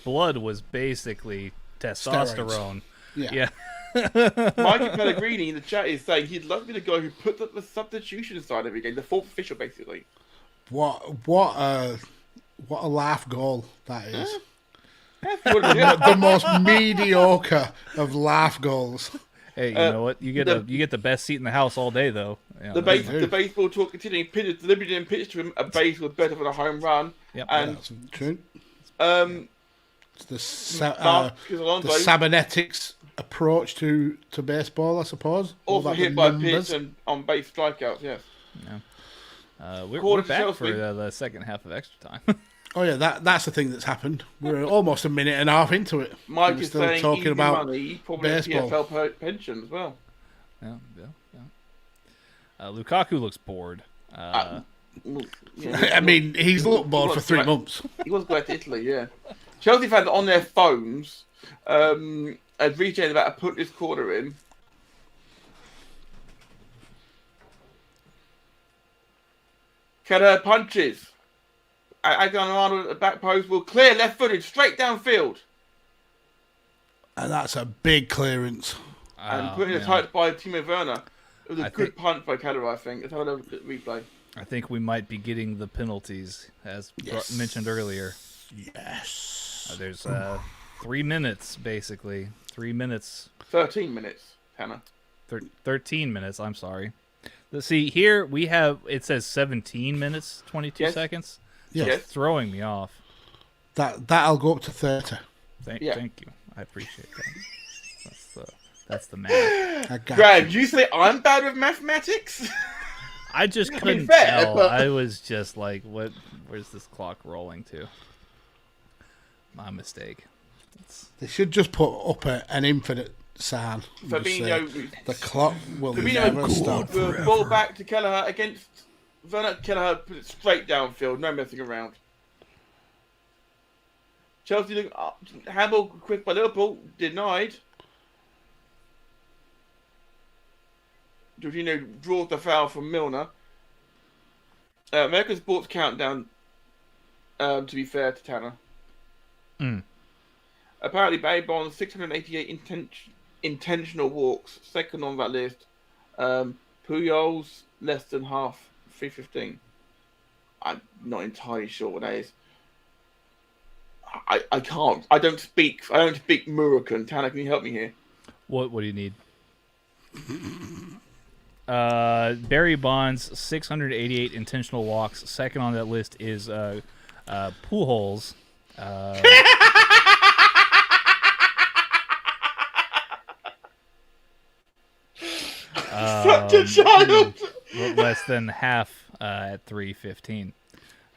[SPEAKER 3] blood was basically testosterone.
[SPEAKER 1] Steroids.
[SPEAKER 3] Yeah.
[SPEAKER 1] Yeah.
[SPEAKER 2] Mikey Pellegrini in the chat is saying he'd love to be the guy who puts up the substitution side every game, the 4th official, basically.
[SPEAKER 1] What a laugh goal that is. The most mediocre of laugh goals.
[SPEAKER 3] Hey, you know what? You get the best seat in the house all day, though. Yeah,
[SPEAKER 2] The baseball talk continuing. Pitchers deliberately didn't pitch to him. A base was better than a home run.
[SPEAKER 3] Yep.
[SPEAKER 2] And
[SPEAKER 1] That's true. It's the cybernetics approach to baseball, I suppose.
[SPEAKER 2] Also hit by a pitch and on base strikeouts. Yes.
[SPEAKER 3] Yeah. We're back for the second half of extra time.
[SPEAKER 1] Oh yeah, that's the thing that's happened. We're almost a minute and a half into it.
[SPEAKER 2] Mike
[SPEAKER 1] We're
[SPEAKER 2] is
[SPEAKER 1] still
[SPEAKER 2] saying
[SPEAKER 1] talking
[SPEAKER 2] easy
[SPEAKER 1] about
[SPEAKER 2] money, probably
[SPEAKER 1] baseball.
[SPEAKER 2] a PFL pension as well.
[SPEAKER 3] Yeah. Lukaku looks bored.
[SPEAKER 1] I mean, he's looked bored for 3 months.
[SPEAKER 2] He was glad to Italy, yeah. Chelsea fans on their phones had reached out about to put this quarter in. Keller punches. Aguilar at the back post will clear left-footed straight downfield.
[SPEAKER 1] And that's a big clearance.
[SPEAKER 2] And putting it tight by Timo Werner. It was a good punt by Keller, I think. Let's have a look at the replay.
[SPEAKER 3] I think we might be getting the penalties, as mentioned earlier.
[SPEAKER 1] Yes.
[SPEAKER 3] There's 3 minutes, basically. 3 minutes.
[SPEAKER 2] 13 minutes, Tanner.
[SPEAKER 3] 13 minutes, I'm sorry. See, here we have, it says 17 minutes, 22 seconds.
[SPEAKER 1] Yes.
[SPEAKER 2] Yes.
[SPEAKER 3] Throwing me off.
[SPEAKER 1] That'll go up to 30.
[SPEAKER 3] Thank you. I appreciate that. That's the math.
[SPEAKER 2] Graham, did you say I'm bad with mathematics?
[SPEAKER 3] I just couldn't
[SPEAKER 2] fair,
[SPEAKER 3] tell.
[SPEAKER 2] but-
[SPEAKER 3] I was just like, where's this clock rolling to? My mistake.
[SPEAKER 1] They should just put up an infinite sign. and just say,
[SPEAKER 2] Fabinho,
[SPEAKER 1] the clock will never stop.
[SPEAKER 2] the ball back to Kelleher against Werner. Kelleher put it straight downfield, no messing around. Chelsea look up, handball quick by Liverpool, denied. Jorginho draws the foul from Milner. American Sports Countdown, to be fair to Tanner. Apparently, Barry Bonds 688 intentional walks, second on that list. Puyol's less than half, 315. I'm not entirely sure what that is. I can't. I don't speak Moroccan. Tanner, can you help me here?
[SPEAKER 3] What do you need? Barry Bonds 688 intentional walks. Second on that list is Pujols
[SPEAKER 2] Such a child.
[SPEAKER 3] Less than half at 3:15.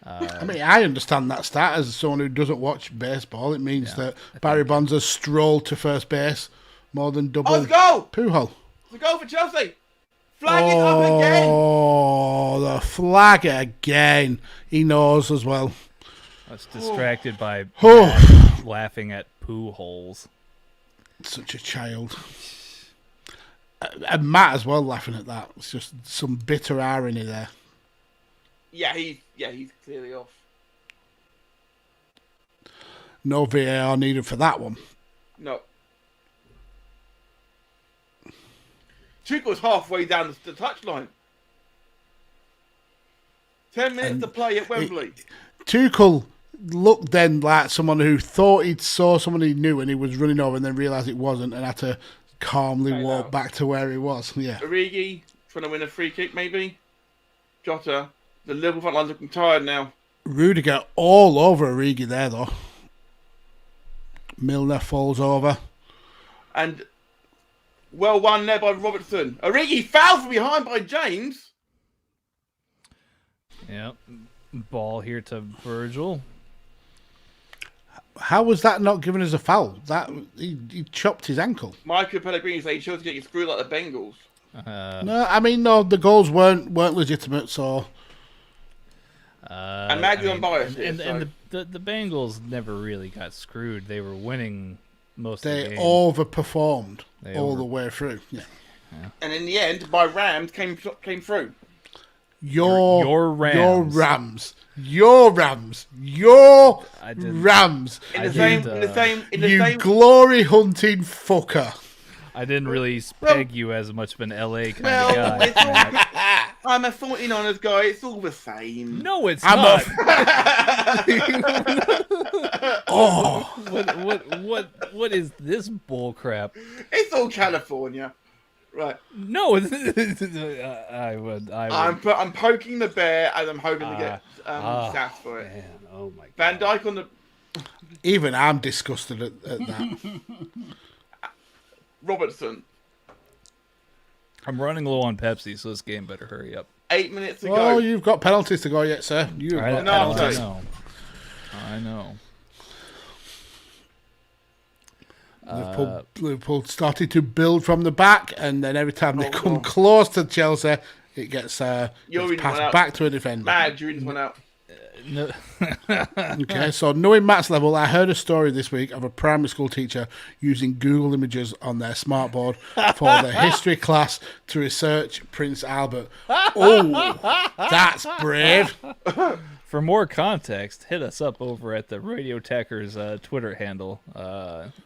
[SPEAKER 1] I mean, I understand that stat as someone who doesn't watch baseball. It means that Barry Bonds has strolled to first base more than double.
[SPEAKER 2] Oh, it's a goal!
[SPEAKER 1] Pujols.
[SPEAKER 2] It's a goal for Chelsea. Flag it up again.
[SPEAKER 1] Oh, the flag again. He knows as well.
[SPEAKER 3] I was distracted by
[SPEAKER 1] Oh.
[SPEAKER 3] laughing at poo holes.
[SPEAKER 1] Such a child. And Matt as well laughing at that. It's just some bitter irony there.
[SPEAKER 2] Yeah, he's clearly off.
[SPEAKER 1] No VAR needed for that one.
[SPEAKER 2] No. Tuchel's halfway down the touchline. 10 minutes to play at Wembley.
[SPEAKER 1] Tuchel looked then like someone who thought he'd saw someone he knew and he was running over and then realised it wasn't and had to calmly walk back to where he was. Yeah.
[SPEAKER 2] Origi trying to win a free kick, maybe. Jota. The Liverpool front line's looking tired now.
[SPEAKER 1] Rudiger all over Origi there, though. Milner falls over.
[SPEAKER 2] And well won there by Robertson. Origi fouled from behind by James.
[SPEAKER 3] Yep. Ball here to Virgil.
[SPEAKER 1] How was that not given as a foul? That he chopped his ankle.
[SPEAKER 2] Michael Pellegrini said he chose to get you screwed like the Bengals.
[SPEAKER 1] No, I mean, no, the goals weren't legitimate, so...
[SPEAKER 2] and Mag's unbiased.
[SPEAKER 3] And the Bengals never really got screwed. They were winning most of the game.
[SPEAKER 1] They overperformed all the way through. Yeah.
[SPEAKER 2] And in the end, my Rams came through.
[SPEAKER 1] Your
[SPEAKER 3] Rams.
[SPEAKER 1] Rams. Your Rams. Your Rams.
[SPEAKER 2] In the same.
[SPEAKER 1] You glory hunting fucker.
[SPEAKER 3] I didn't really peg you as much of an LA kind of guy.
[SPEAKER 2] I'm a 49ers guy. It's all the same.
[SPEAKER 3] No, it's not. What is this bull crap?
[SPEAKER 2] It's all California, right?
[SPEAKER 3] No, I would.
[SPEAKER 2] I'm poking the bear and I'm hoping to get sass for it.
[SPEAKER 3] Man, oh my God.
[SPEAKER 2] Van Dijk on the.
[SPEAKER 1] Even I'm disgusted at that.
[SPEAKER 2] Robertson.
[SPEAKER 3] I'm running low on Pepsi, so this game better hurry up.
[SPEAKER 2] 8 minutes to go.
[SPEAKER 1] Oh, you've got penalties to go yet, sir. You've got penalties.
[SPEAKER 3] I know.
[SPEAKER 1] Liverpool started to build from the back, and then every time they come close to Chelsea, it gets passed back to a defender.
[SPEAKER 2] Mad, you read this one out.
[SPEAKER 3] No.
[SPEAKER 1] Okay, so knowing Matt's level, I heard a story this week of a primary school teacher using Google Images on their smartboard for the history class to research Prince Albert. Oh, that's brave.
[SPEAKER 3] For more context, hit us up over at the Radio Tekkers Twitter handle.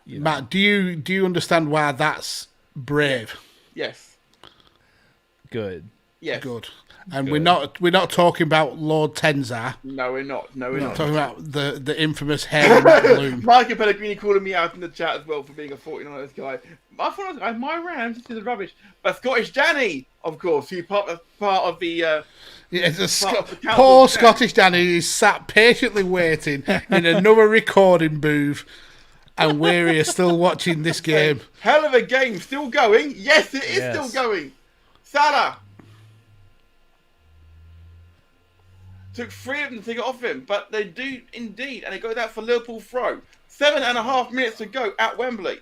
[SPEAKER 1] Matt, do you understand why that's brave?
[SPEAKER 2] Yes.
[SPEAKER 3] Good.
[SPEAKER 2] Yes.
[SPEAKER 1] Good. And we're not talking about Lord Tenzar.
[SPEAKER 2] No, we're not.
[SPEAKER 1] We're not talking about the infamous hairy Matt Bloom.
[SPEAKER 2] Michael Pellegrini calling me out in the chat as well for being a 49ers guy. I thought my Rams, this is rubbish. But Scottish Danny, of course, who's part of the.
[SPEAKER 1] Poor Scottish Danny is sat patiently waiting in another recording booth, and we're still watching this game.
[SPEAKER 2] Hell of a game, still going. Yes, it is still going. Salah. Took 3 of them to take it off him, but they do indeed, and it goes out for Liverpool throw. 7.5 minutes to go at Wembley.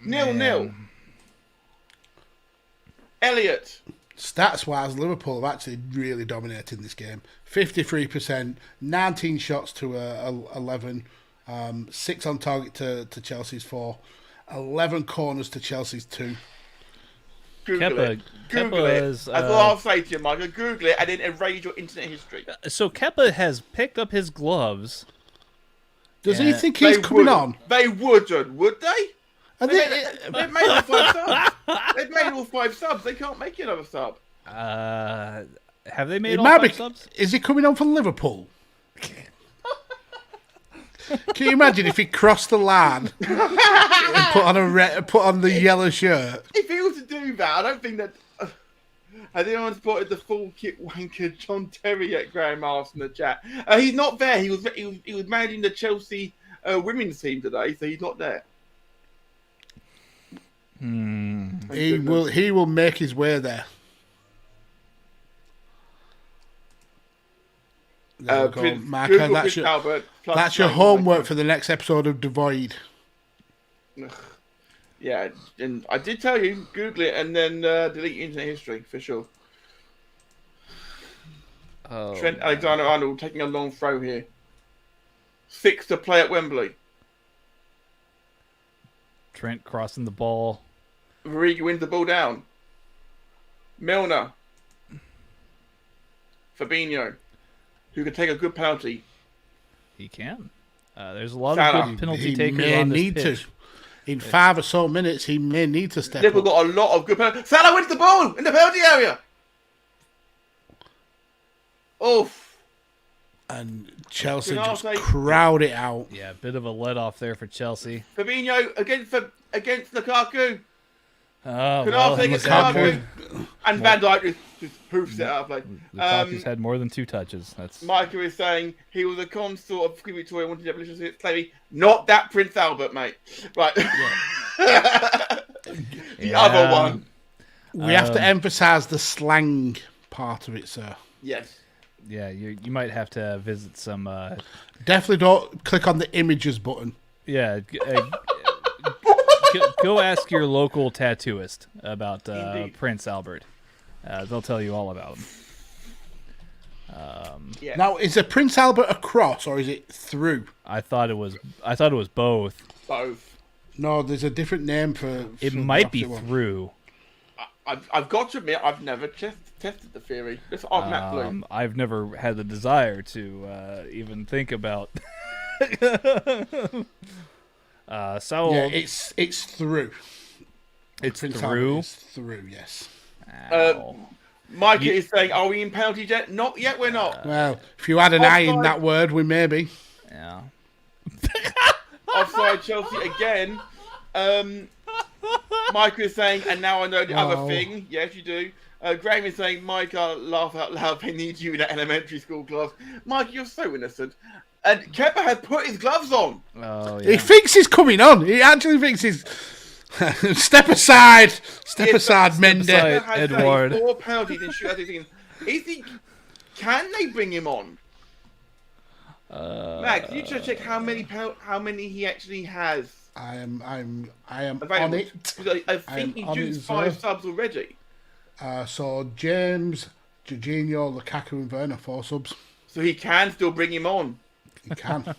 [SPEAKER 2] 0-0. Elliott.
[SPEAKER 1] Stats-wise, Liverpool have actually really dominated this game. 53%, 19 shots to 11, 6 on target to Chelsea's 4, 11 corners to Chelsea's 2.
[SPEAKER 2] Google it. That's what I'll say to you, Michael. Google it and then erase your internet history.
[SPEAKER 3] So Kepa has picked up his gloves.
[SPEAKER 1] Does he think he's coming on?
[SPEAKER 2] They wouldn't, would they? They've made all 5 subs. They've made all 5 subs. They can't make another sub.
[SPEAKER 3] Have they made all 5 subs?
[SPEAKER 1] Is he coming on for Liverpool? Can you imagine if he crossed the line and put on the yellow shirt?
[SPEAKER 2] If he was to do that, I don't think that. Has anyone spotted the full kit wanker John Terry at Graham Arse in the chat? He's not there. He was managing the Chelsea women's team today, so he's not there.
[SPEAKER 1] He will make his way there. There we go, Marco. That's your homework for the next episode of Devoid.
[SPEAKER 2] Yeah, and I did tell you, Google it and then delete internet history for sure.
[SPEAKER 3] Oh,
[SPEAKER 2] Trent Alexander-Arnold taking a long throw here. 6 to play at Wembley.
[SPEAKER 3] Trent crossing the ball.
[SPEAKER 2] Origi wins the ball down. Milner. Fabinho, who can take a good penalty.
[SPEAKER 3] He can. There's a lot
[SPEAKER 2] Salah.
[SPEAKER 3] of good penalty
[SPEAKER 1] He
[SPEAKER 3] takers
[SPEAKER 1] may
[SPEAKER 3] on this
[SPEAKER 1] need
[SPEAKER 3] pitch.
[SPEAKER 1] to. In 5 or so minutes, he may need to step
[SPEAKER 2] Liverpool
[SPEAKER 1] up.
[SPEAKER 2] got a lot of good penalties. Salah wins the ball in the penalty area.
[SPEAKER 1] Oof. And Chelsea just
[SPEAKER 2] Canate.
[SPEAKER 1] crowd it out.
[SPEAKER 3] Yeah, a bit of a let off there for Chelsea.
[SPEAKER 2] Fabinho against Lukaku.
[SPEAKER 3] Oh,
[SPEAKER 2] Canate against
[SPEAKER 1] Lukaku.
[SPEAKER 2] Lukaku. And Van Dijk just poofs it out of play.
[SPEAKER 3] Lukaku's had more than 2 touches. That's
[SPEAKER 2] Michael is saying he was a consort of Queen Victoria, wanted demolition slavery. Not that Prince Albert, mate. Right. The other one.
[SPEAKER 1] We have to emphasise the slang part of it, sir.
[SPEAKER 2] Yes.
[SPEAKER 3] yeah. You might have to visit some.
[SPEAKER 1] Definitely don't click on the images button.
[SPEAKER 3] Yeah. Go ask your local tattooist about Prince Albert. They'll tell you all about him.
[SPEAKER 2] Yeah.
[SPEAKER 1] Now, is a Prince Albert a cross or is it through?
[SPEAKER 3] I thought it was both.
[SPEAKER 2] Both.
[SPEAKER 1] No, there's a different name for.
[SPEAKER 3] It
[SPEAKER 1] for
[SPEAKER 3] might be
[SPEAKER 1] the opposite one.
[SPEAKER 3] through.
[SPEAKER 2] I've got to admit, I've never tested the theory. Let's ask Matt Bloom.
[SPEAKER 3] I've never had the desire to even think about. So
[SPEAKER 1] Yeah, it's through.
[SPEAKER 3] it's
[SPEAKER 1] Prince
[SPEAKER 3] through.
[SPEAKER 1] Albert is through, yes.
[SPEAKER 3] Ow.
[SPEAKER 2] Mike is saying, are we in penalty yet? Not yet, we're not.
[SPEAKER 1] Well, if you had an eye in
[SPEAKER 2] Offside.
[SPEAKER 1] that word, we may be.
[SPEAKER 3] Yeah.
[SPEAKER 2] Offside Chelsea again. Michael is saying, and now I know the other
[SPEAKER 1] Wow.
[SPEAKER 2] thing. Yes, you do. Graham is saying, Mike, laugh out loud. They need you in that elementary school class. Mike, you're so innocent. And Kepa has put his gloves on.
[SPEAKER 3] Oh
[SPEAKER 1] He
[SPEAKER 3] yeah.
[SPEAKER 1] thinks he's coming on. He actually thinks he's. Step aside, Mendy.
[SPEAKER 3] aside.
[SPEAKER 2] Kepa has
[SPEAKER 3] Edward.
[SPEAKER 2] 4 penalties and shoot everything. Is he? Can they bring him on? Max, can you just check how many he actually has?
[SPEAKER 1] I am on
[SPEAKER 2] Available?
[SPEAKER 1] it.
[SPEAKER 2] I
[SPEAKER 1] I'm
[SPEAKER 2] think he
[SPEAKER 1] on
[SPEAKER 2] used
[SPEAKER 1] it,
[SPEAKER 2] 5
[SPEAKER 1] sir.
[SPEAKER 2] subs already.
[SPEAKER 1] So James, Jorginho, Lukaku, and Werner 4 subs.
[SPEAKER 2] So he can still bring him on.
[SPEAKER 1] He can.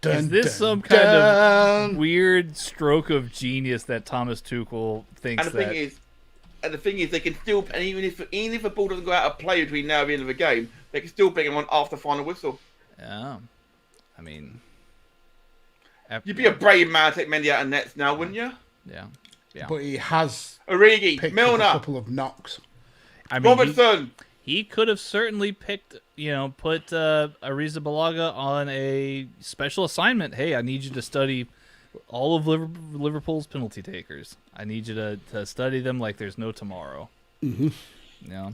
[SPEAKER 3] Is this some kind of weird stroke of genius that Thomas Tuchel thinks
[SPEAKER 2] And the
[SPEAKER 3] that?
[SPEAKER 2] thing is, they can still, and even if the ball doesn't go out of play between now and the end of the game, they can still bring him on after final whistle.
[SPEAKER 3] Yeah. I mean,
[SPEAKER 2] You'd be a brave man to take Mendy out of nets now, wouldn't you?
[SPEAKER 3] yeah.
[SPEAKER 1] But he has
[SPEAKER 2] Origi,
[SPEAKER 1] picked up a
[SPEAKER 2] Milner,
[SPEAKER 1] couple of knocks.
[SPEAKER 3] I mean,
[SPEAKER 2] Robertson.
[SPEAKER 3] he could have certainly picked, put Arrizabalaga on a special assignment. Hey, I need you to study all of Liverpool's penalty takers. I need you to study them like there's no tomorrow.
[SPEAKER 1] Mm-hmm.
[SPEAKER 3] Yeah.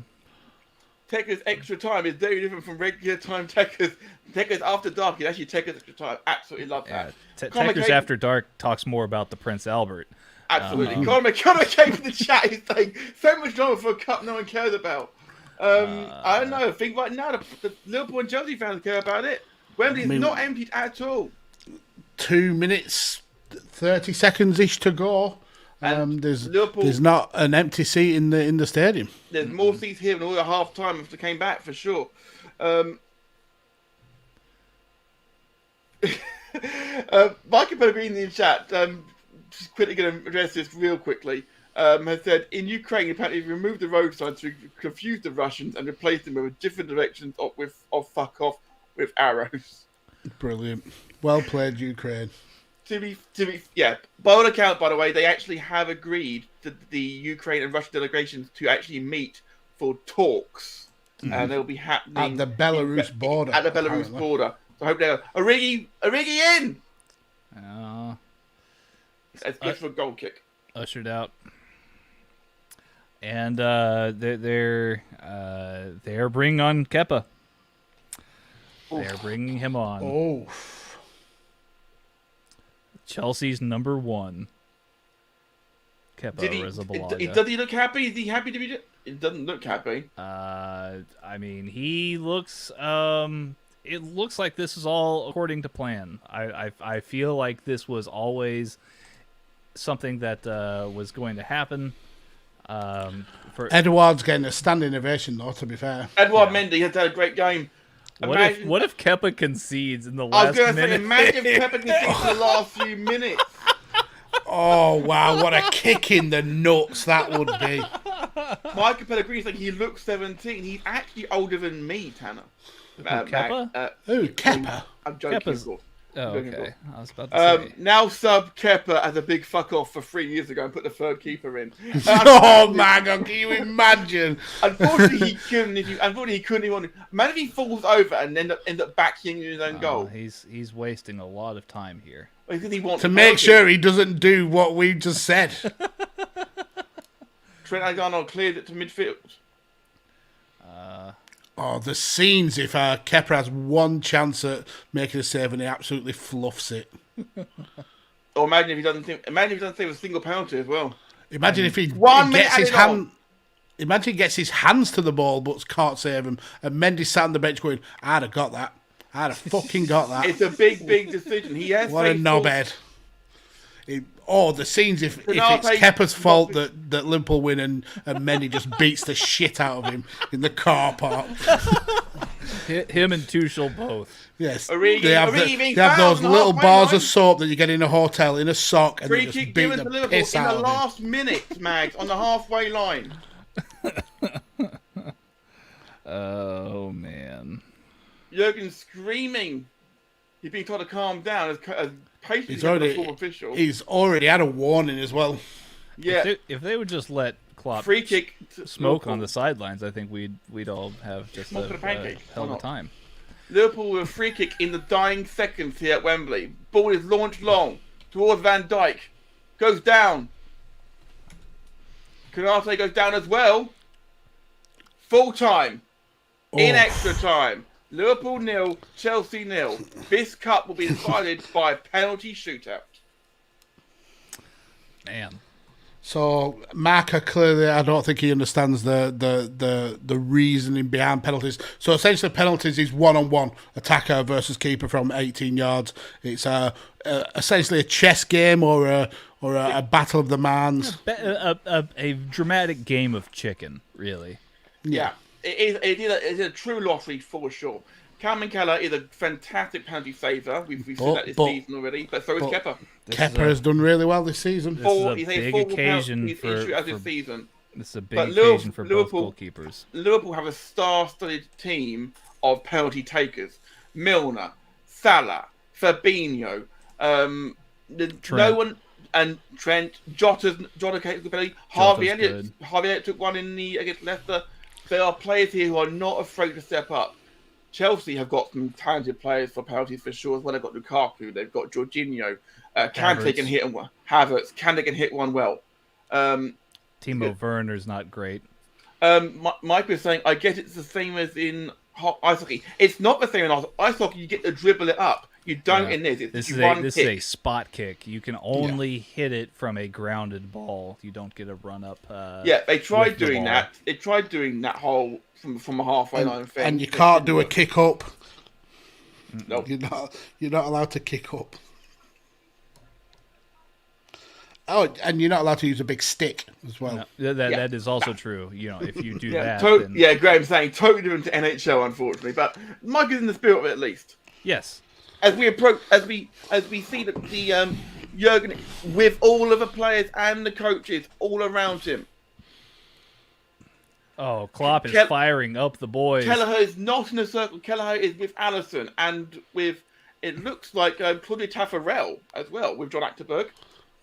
[SPEAKER 2] Tekkers extra time is very different from regular time Tekkers. Tekkers after dark is actually Tekkers extra time. Absolutely love
[SPEAKER 3] Yeah.
[SPEAKER 2] that.
[SPEAKER 3] Tekkers After Dark talks more about the Prince Albert.
[SPEAKER 2] Absolutely. Conor came in the chat is saying so much drama for a cup no one cares about. I don't know. I think right now the Liverpool and Chelsea fans care about it. Wembley's not emptied at all.
[SPEAKER 1] 2 minutes, 30 seconds ish to go. There's
[SPEAKER 2] Liverpool-
[SPEAKER 1] not an empty seat in the stadium.
[SPEAKER 2] There's more seats here than all the half time after they came back for sure. Michael Pellegrini in the chat, just quickly going to address this real quickly, has said, in Ukraine, apparently removed the road signs to confuse the Russians and replaced them with different directions of fuck off with arrows.
[SPEAKER 1] Brilliant. Well played, Ukraine.
[SPEAKER 2] Yeah. By all accounts, by the way, they actually have agreed to the Ukraine and Russian delegations to actually meet for talks. And they'll be happening
[SPEAKER 1] At the Belarus border.
[SPEAKER 2] At the Belarus
[SPEAKER 1] apparently.
[SPEAKER 2] border. So I hope they're Origi in. It's good for a goal kick.
[SPEAKER 3] Ushered out. And they're bringing on Kepa. They're bringing him on.
[SPEAKER 1] Oh.
[SPEAKER 3] Chelsea's number 1. Kepa Arrizabalaga.
[SPEAKER 2] Does he look happy? Is he happy to be? It doesn't look happy.
[SPEAKER 3] I mean, he looks. It looks like this is all according to plan. I feel like this was always something that was going to happen.
[SPEAKER 1] Edouard's getting a standing ovation, though. To be fair,
[SPEAKER 2] Edouard Mendy has had a great game.
[SPEAKER 3] What if Kepa concedes in the
[SPEAKER 2] I
[SPEAKER 3] last
[SPEAKER 2] was going to
[SPEAKER 3] minute?
[SPEAKER 2] say, imagine if Kepa concedes in the last few minutes.
[SPEAKER 1] oh wow, what a kick in the nuts that would be.
[SPEAKER 2] Michael Pellegrini's like, he looks 17. He's actually older than me, Tanner.
[SPEAKER 3] Kepa?
[SPEAKER 1] Kepa?
[SPEAKER 2] I'm joking,
[SPEAKER 3] Kepa's-
[SPEAKER 2] of course.
[SPEAKER 3] Oh, okay. I was about to say.
[SPEAKER 2] Now sub Kepa as a big fuck off for 3 years ago and put the third keeper in.
[SPEAKER 1] Oh my god, can you imagine?
[SPEAKER 2] Unfortunately, he couldn't. Unfortunately, he couldn't even. Imagine if he falls over and end up backing his own goal.
[SPEAKER 3] He's wasting a lot of time here.
[SPEAKER 2] Because he wants
[SPEAKER 1] To make sure he doesn't do what we just said.
[SPEAKER 2] Trent Alexander cleared it to midfield.
[SPEAKER 1] Oh, the scenes if Kepa has one chance at making a save and he absolutely fluffs it.
[SPEAKER 2] Or imagine if he doesn't save a single penalty as well.
[SPEAKER 1] Imagine if he
[SPEAKER 2] 1 minute
[SPEAKER 1] gets his
[SPEAKER 2] added on.
[SPEAKER 1] hand. Imagine he gets his hands to the ball but can't save him. And Mendy sat on the bench going, I'd have got that. I'd have fucking got that.
[SPEAKER 2] It's a big decision. He has
[SPEAKER 1] What a
[SPEAKER 2] faced
[SPEAKER 1] knobhead. The scenes if it's
[SPEAKER 2] Canate-
[SPEAKER 1] Kepa's fault that Liverpool win and Mendy just beats the shit out of him in the car park.
[SPEAKER 3] Him and Tuchel both.
[SPEAKER 1] Yes,
[SPEAKER 2] Origi-
[SPEAKER 1] they have,
[SPEAKER 2] Origi being
[SPEAKER 1] they have those
[SPEAKER 2] fouled on the
[SPEAKER 1] little
[SPEAKER 2] halfway
[SPEAKER 1] bars
[SPEAKER 2] line.
[SPEAKER 1] of soap that you get in a hotel in a sock and
[SPEAKER 2] Free
[SPEAKER 1] they
[SPEAKER 2] kick
[SPEAKER 1] just beat
[SPEAKER 2] given to
[SPEAKER 1] the
[SPEAKER 2] Liverpool
[SPEAKER 1] piss
[SPEAKER 2] in the
[SPEAKER 1] out of him.
[SPEAKER 2] last minute, Mags, on the halfway line.
[SPEAKER 3] Oh man.
[SPEAKER 2] Jurgen's screaming. He's being told to calm down as patiently
[SPEAKER 1] He's
[SPEAKER 2] as the
[SPEAKER 1] already,
[SPEAKER 2] full official.
[SPEAKER 1] he's already had a warning as well.
[SPEAKER 2] Yeah,
[SPEAKER 3] If they would just let Klopp
[SPEAKER 2] free kick. To
[SPEAKER 3] smoke on
[SPEAKER 2] Liverpool.
[SPEAKER 3] the sidelines, I think we'd all have just
[SPEAKER 2] Smoke on a pancake.
[SPEAKER 3] hell of
[SPEAKER 2] Why
[SPEAKER 3] a
[SPEAKER 2] not?
[SPEAKER 3] time.
[SPEAKER 2] Liverpool with a free kick in the dying seconds here at Wembley. Ball is launched long towards Van Dijk. Goes down. Canate goes down as well. Full time. In
[SPEAKER 1] Oh.
[SPEAKER 2] extra time. Liverpool 0, Chelsea 0. This cup will be decided by a penalty shootout.
[SPEAKER 3] Man.
[SPEAKER 1] So Marker clearly, I don't think he understands the reasoning behind penalties. So essentially, penalties is 1-on-1 attacker versus keeper from 18 yards. It's essentially a chess game or a battle of the mans.
[SPEAKER 3] A dramatic game of chicken, really.
[SPEAKER 2] Yeah. It is a true lottery for sure. Cameron Keller is a fantastic penalty saver. We've seen that this season already, but so is Kepa.
[SPEAKER 1] Kepa has done really well this season.
[SPEAKER 3] This is a big occasion
[SPEAKER 2] this
[SPEAKER 3] for
[SPEAKER 2] season.
[SPEAKER 3] This is a big
[SPEAKER 2] But
[SPEAKER 3] occasion for
[SPEAKER 2] Liverpool-
[SPEAKER 3] both goalkeepers.
[SPEAKER 2] Liverpool have a star-studded team of penalty takers: Milner, Salah, Fabinho,
[SPEAKER 3] Trent.
[SPEAKER 2] no one, and Trent. Jota takes the penalty. Harvey
[SPEAKER 3] Jota's
[SPEAKER 2] Elliott. Harvey Elliott took one against Leicester. There are players here who are not afraid to step up. Chelsea have got some talented players for penalties for sure as well. They've got Lukaku, they've got Jorginho, Kante can hit one. Havertz, Kante can hit one well.
[SPEAKER 3] Timo Werner's not great.
[SPEAKER 2] Mike was saying, I guess it's the same as in ice hockey. It's not the same in ice hockey. You get to dribble it up. You don't in this. It's
[SPEAKER 3] This is
[SPEAKER 2] one
[SPEAKER 3] this
[SPEAKER 2] kick.
[SPEAKER 3] is a spot kick. You can only hit it from a grounded ball. You don't get a run up.
[SPEAKER 2] Yeah, they tried
[SPEAKER 3] with the
[SPEAKER 2] doing
[SPEAKER 3] ball.
[SPEAKER 2] that. They tried doing that whole from a halfway line thing.
[SPEAKER 1] And you can't do a kick up.
[SPEAKER 2] Nope.
[SPEAKER 1] You're not allowed to kick up. Oh, and you're not allowed to use a big stick as well.
[SPEAKER 3] No, that is also true. You know, if you do
[SPEAKER 2] Yeah,
[SPEAKER 3] that, then
[SPEAKER 2] Graham's saying totally different to NHL, unfortunately. But Mike is in the spirit of it at least.
[SPEAKER 3] yes.
[SPEAKER 2] As we approach, as we see the Jurgen with all of the players and the coaches all around him.
[SPEAKER 3] Oh, Klopp is firing up the boys.
[SPEAKER 2] Kelleher is not in a circle. Kelleher is with Allison and with, it looks like Claudia Taffarel as well with John Achterberg.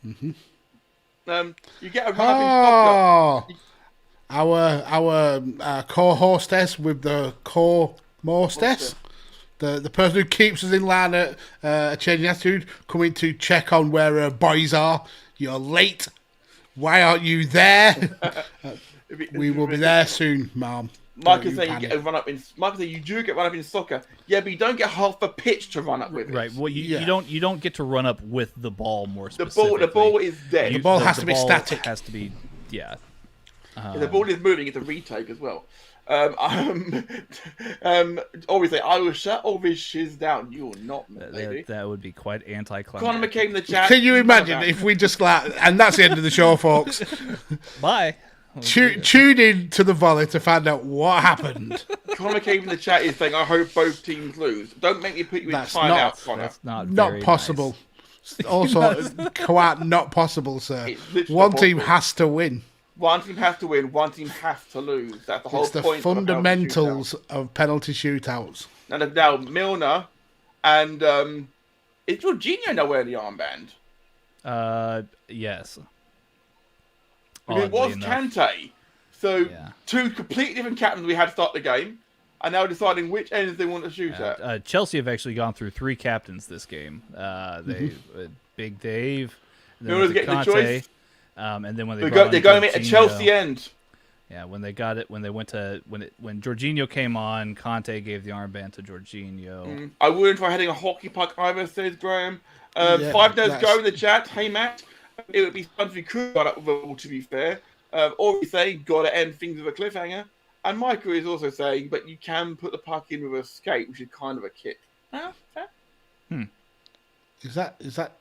[SPEAKER 1] Mm-hmm.
[SPEAKER 2] You get a run-up in
[SPEAKER 1] Oh, our co-hostess with the co-mostess. The person who keeps us in line at a changing attitude, coming to check on where boys are. You're late. Why aren't you there? We will be there soon, Mom.
[SPEAKER 2] Mike is saying you get a run up in. Mike is saying you do get run up in soccer. Yeah, but you don't get half a pitch to run up with.
[SPEAKER 3] Right. Well, you don't get to run up with the ball more
[SPEAKER 2] The
[SPEAKER 3] specifically.
[SPEAKER 2] ball is dead.
[SPEAKER 1] The ball has to be
[SPEAKER 3] ball
[SPEAKER 1] static.
[SPEAKER 3] Has to be, yeah.
[SPEAKER 2] If the ball is moving, it's a retake as well. Obviously, I will shut all this shiz down. You will not, maybe.
[SPEAKER 3] That would be quite anticlimactic.
[SPEAKER 2] Conor McCabe in the chat.
[SPEAKER 1] Can you imagine if we just and that's the end of the show, folks.
[SPEAKER 3] Bye.
[SPEAKER 1] Tune in to the volley to find out what happened.
[SPEAKER 2] Conor McCabe in the chat is saying, "I hope both teams lose." Don't make me put you in
[SPEAKER 1] That's
[SPEAKER 2] timeout, Conor.
[SPEAKER 3] That's not
[SPEAKER 1] Not possible.
[SPEAKER 3] Nice.
[SPEAKER 1] Also, quite not possible, sir.
[SPEAKER 2] It's literally
[SPEAKER 1] One
[SPEAKER 2] not
[SPEAKER 1] team
[SPEAKER 2] possible.
[SPEAKER 1] has to win.
[SPEAKER 2] One team has to win. One team has to lose. That's the whole
[SPEAKER 1] It's the
[SPEAKER 2] point.
[SPEAKER 1] fundamentals of penalty shootouts.
[SPEAKER 2] Now Milner and is Jorginho now wearing the armband?
[SPEAKER 3] Yes.
[SPEAKER 2] Because it was
[SPEAKER 3] Oddly enough.
[SPEAKER 2] Kante. So
[SPEAKER 3] Yeah.
[SPEAKER 2] two completely different captains we had to start the game, and now deciding which ends they want to shoot at.
[SPEAKER 3] Chelsea have actually gone through 3 captains this game. They Big Dave, then
[SPEAKER 2] Milner's
[SPEAKER 3] went to
[SPEAKER 2] getting the
[SPEAKER 3] Conte,
[SPEAKER 2] choice.
[SPEAKER 3] and then when
[SPEAKER 2] They're
[SPEAKER 3] brought on
[SPEAKER 2] going at a
[SPEAKER 3] Jorginho-
[SPEAKER 2] Chelsea end.
[SPEAKER 3] Yeah, when they got it, when Jorginho came on, Conte gave the armband to Jorginho.
[SPEAKER 2] I wouldn't try heading a hockey puck either, says Graham.
[SPEAKER 1] Yeah,
[SPEAKER 2] 5 notes
[SPEAKER 1] that's-
[SPEAKER 2] go in the chat. Hey Matt, it would be fun if we could run up with a ball, to be fair. Or we say gotta end things with a cliffhanger. And Michael is also saying, but you can put the puck in with a skate, which is kind of a kick. Fair.
[SPEAKER 1] Is that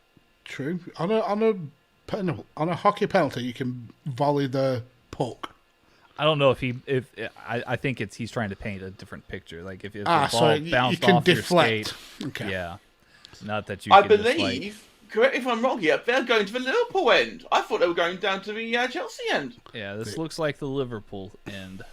[SPEAKER 1] true? On a hockey penalty, you can volley the puck.
[SPEAKER 3] I don't know if I think he's trying to paint a different picture. Like if the ball
[SPEAKER 1] So you
[SPEAKER 3] bounced
[SPEAKER 1] can
[SPEAKER 3] off
[SPEAKER 1] deflect.
[SPEAKER 3] your skate,
[SPEAKER 1] Okay.
[SPEAKER 3] yeah. Not that you.
[SPEAKER 2] I
[SPEAKER 3] can just,
[SPEAKER 2] believe, correct me if I'm wrong here, they're going to the Liverpool end. I thought they were going down to the Chelsea end.
[SPEAKER 3] Yeah, this looks like the Liverpool end.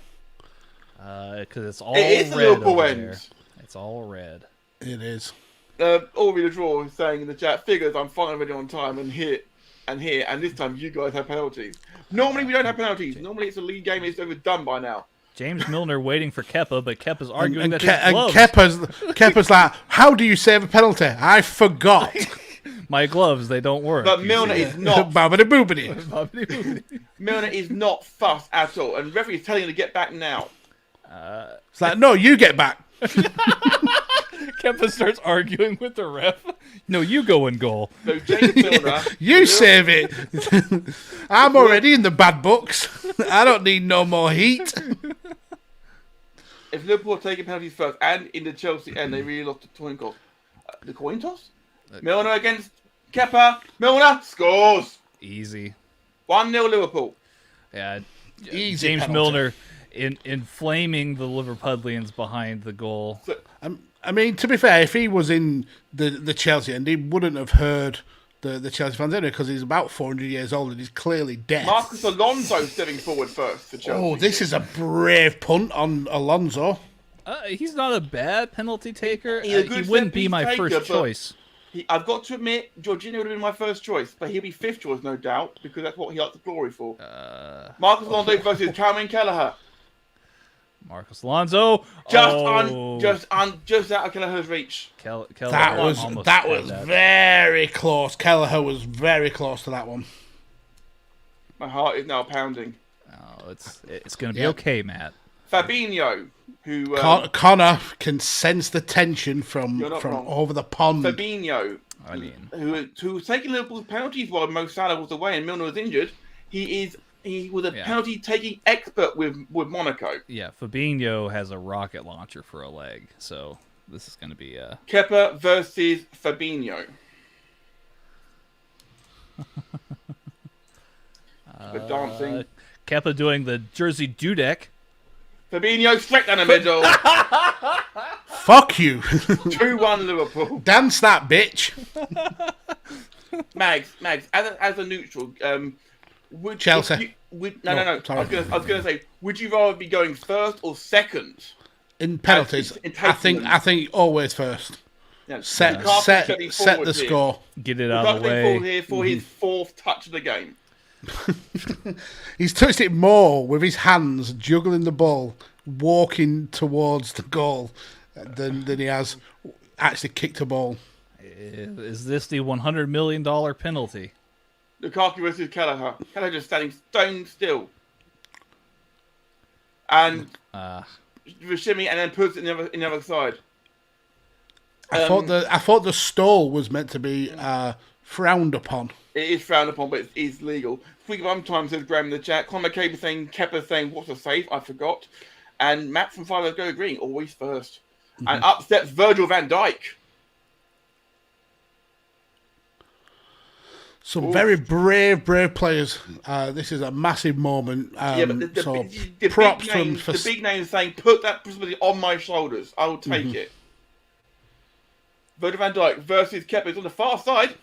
[SPEAKER 3] Because it's all
[SPEAKER 2] It is the
[SPEAKER 3] red
[SPEAKER 2] Liverpool
[SPEAKER 3] over
[SPEAKER 2] end.
[SPEAKER 3] there. It's all red.
[SPEAKER 1] It is.
[SPEAKER 2] Orby the Draw is saying in the chat, figures I'm finally ready on time and this time you guys have penalties. Normally we don't have penalties. Normally it's a league game, it's overdone by now.
[SPEAKER 3] James Milner waiting for Kepa, but Kepa's arguing
[SPEAKER 1] And
[SPEAKER 3] that his gloves.
[SPEAKER 1] Kepa's like, how do you save a penalty? I forgot.
[SPEAKER 3] My gloves, they don't work.
[SPEAKER 2] But
[SPEAKER 3] you
[SPEAKER 2] Milner
[SPEAKER 3] see.
[SPEAKER 2] is not
[SPEAKER 1] Bobbity boobity.
[SPEAKER 2] Milner is not fussed at all, and referee is telling him to get back now.
[SPEAKER 1] It's like, no, you get back.
[SPEAKER 3] Kepa starts arguing with the ref. No, you go in goal.
[SPEAKER 2] So James Milner,
[SPEAKER 1] You save it. I'm already in the bad books. I don't need no more heat.
[SPEAKER 2] if Liverpool are taking penalties first, and in the Chelsea end they really lost the coin toss. The coin toss? Milner against Kepa. Milner scores.
[SPEAKER 3] Easy.
[SPEAKER 2] 1-0 Liverpool.
[SPEAKER 3] Yeah.
[SPEAKER 1] Easy
[SPEAKER 3] James
[SPEAKER 1] penalty.
[SPEAKER 3] Milner inflaming the Liverpudlians behind the goal.
[SPEAKER 1] I mean, to be fair, if he was in the Chelsea end, he wouldn't have heard the Chelsea fans anyway, because he's about 400 years old and he's clearly deaf.
[SPEAKER 2] Marcus Alonso stepping forward first for Chelsea.
[SPEAKER 1] Oh, this is a brave punt on Alonso.
[SPEAKER 3] He's not a bad penalty taker.
[SPEAKER 2] He's a
[SPEAKER 3] He
[SPEAKER 2] good
[SPEAKER 3] wouldn't be
[SPEAKER 2] set-piece
[SPEAKER 3] my
[SPEAKER 2] taker,
[SPEAKER 3] first
[SPEAKER 2] but-
[SPEAKER 3] choice.
[SPEAKER 2] I've got to admit, Jorginho would have been my first choice, but he'll be 5th choice, no doubt, because that's what he likes the glory for. Marcus Alonso versus Cameron Kelleher.
[SPEAKER 3] Marcus Alonso.
[SPEAKER 2] Just out of Kelleher's reach.
[SPEAKER 1] That was very close. Kelleher was very close to that one.
[SPEAKER 2] My heart is now pounding.
[SPEAKER 3] Oh, it's going to be
[SPEAKER 1] Yeah.
[SPEAKER 3] okay, Matt.
[SPEAKER 2] Fabinho, who
[SPEAKER 1] Connor can sense the tension from
[SPEAKER 2] You're not wrong.
[SPEAKER 1] over the pond.
[SPEAKER 2] Fabinho,
[SPEAKER 3] I mean,
[SPEAKER 2] who was taking Liverpool's penalties while Mo Salah was away and Milner was injured. He was a penalty taking expert with Monaco.
[SPEAKER 3] yeah, Fabinho has a rocket launcher for a leg, so this is going to be
[SPEAKER 2] Kepa versus Fabinho. The dancing.
[SPEAKER 3] Kepa doing the Jersey Dudek.
[SPEAKER 2] Fabinho straight down the middle.
[SPEAKER 1] Fuck you.
[SPEAKER 2] 2-1 Liverpool.
[SPEAKER 1] Dance that bitch.
[SPEAKER 2] Mags, as a neutral, would
[SPEAKER 1] Chelsea.
[SPEAKER 2] No.
[SPEAKER 1] Sorry.
[SPEAKER 2] I was gonna say, would you rather be going first or second?
[SPEAKER 1] In penalties,
[SPEAKER 2] In
[SPEAKER 1] I think always first.
[SPEAKER 2] Yeah,
[SPEAKER 1] Set
[SPEAKER 2] Lukaku stepping
[SPEAKER 1] the
[SPEAKER 2] forward here.
[SPEAKER 1] score.
[SPEAKER 3] Get it out of
[SPEAKER 2] Lukaku
[SPEAKER 3] the
[SPEAKER 2] forward
[SPEAKER 3] way.
[SPEAKER 2] here for his 4th touch of the game.
[SPEAKER 1] He's touched it more with his hands, juggling the ball, walking towards the goal, than he has actually kicked a ball.
[SPEAKER 3] Is this the $100 million penalty?
[SPEAKER 2] Lukaku versus Kelleher. Kelleher just standing stone still. and with a shimmy, and then puts it in the other side.
[SPEAKER 1] I thought the stall was meant to be frowned upon.
[SPEAKER 2] It is frowned upon, but it is legal. Think of sometimes says Graham in the chat. Conor McCabe saying, Kepa saying, what's a safe? I forgot. And Matt from Five Go Green, always first. And up steps Virgil van Dijk.
[SPEAKER 1] Some very brave players. This is a massive moment.
[SPEAKER 2] But the
[SPEAKER 1] props
[SPEAKER 2] big names,
[SPEAKER 1] from
[SPEAKER 2] the big names saying, put that responsibility on my shoulders. I will take it. Virgil van Dijk versus Kepa is on the far side.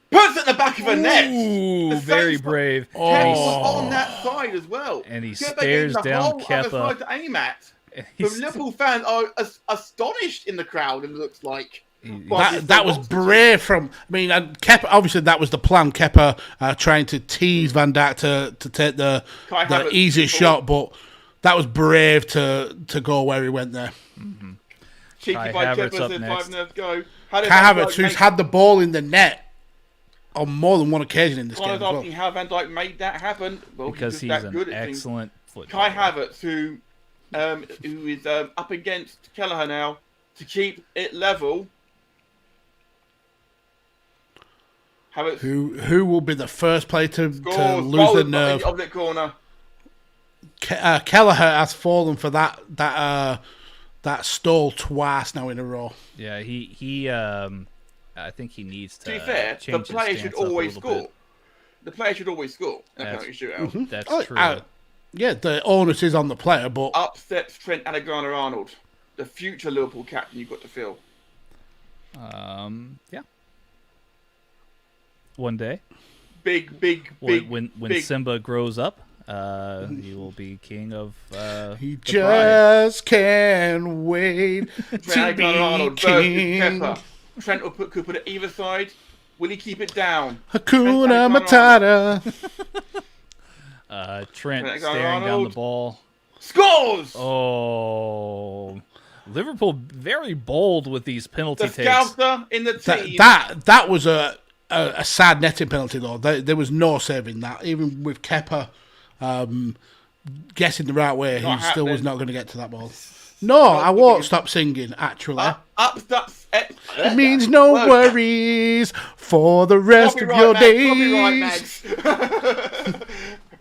[SPEAKER 2] Puts it in the back of her net.
[SPEAKER 3] Ooh, very brave.
[SPEAKER 2] Kepa was on that side as well.
[SPEAKER 3] And he
[SPEAKER 2] Kepa
[SPEAKER 3] stares
[SPEAKER 2] getting the
[SPEAKER 3] down
[SPEAKER 2] whole other
[SPEAKER 3] Kepa.
[SPEAKER 2] side to aim at. The Liverpool fans are astonished in the crowd, it looks like.
[SPEAKER 1] That was brave from. I mean, Kepa. Obviously, that was the plan. Kepa trying to tease Van Dijk to take the easiest shot, but that was brave to go where he went there.
[SPEAKER 2] Cheeky by Kepa says 5 minutes go.
[SPEAKER 1] Kai Havertz, who's had the ball in the net on more than one occasion in this game.
[SPEAKER 2] Connor's asking how Van Dijk made that happen. Well,
[SPEAKER 3] because he's
[SPEAKER 2] that good
[SPEAKER 3] an
[SPEAKER 2] at
[SPEAKER 3] excellent footballer.
[SPEAKER 2] Kai Havertz, who is up against Kelleher now to keep it level. Havertz
[SPEAKER 1] Who will be the first player to lose the nerve?
[SPEAKER 2] Of the corner.
[SPEAKER 1] Kelleher has fallen for that stall twice now in a row.
[SPEAKER 3] Yeah, he I think he needs to.
[SPEAKER 2] To be fair, the player should always score. The player should always score in a penalty shootout.
[SPEAKER 3] That's true.
[SPEAKER 1] Yeah, the onus is on the player, but
[SPEAKER 2] up steps Trent Alexander-Arnold, the future Liverpool captain. You've got to feel.
[SPEAKER 3] Yeah. One day,
[SPEAKER 2] big.
[SPEAKER 3] When Simba grows up, he will be king of.
[SPEAKER 1] He just can't wait to be king.
[SPEAKER 2] Trent could put it either side. Will he keep it down?
[SPEAKER 1] Hakuna Matata.
[SPEAKER 3] Trent staring down the ball.
[SPEAKER 2] Scores!
[SPEAKER 3] Oh, Liverpool very bold with these penalty takes.
[SPEAKER 2] The scouser in the team.
[SPEAKER 1] That was a sad netting penalty though. There was no saving that. Even with Kepa guessing the right way, he still was not going to get to that ball. No, I won't stop singing, actually.
[SPEAKER 2] It
[SPEAKER 1] means no worries for the rest of your days.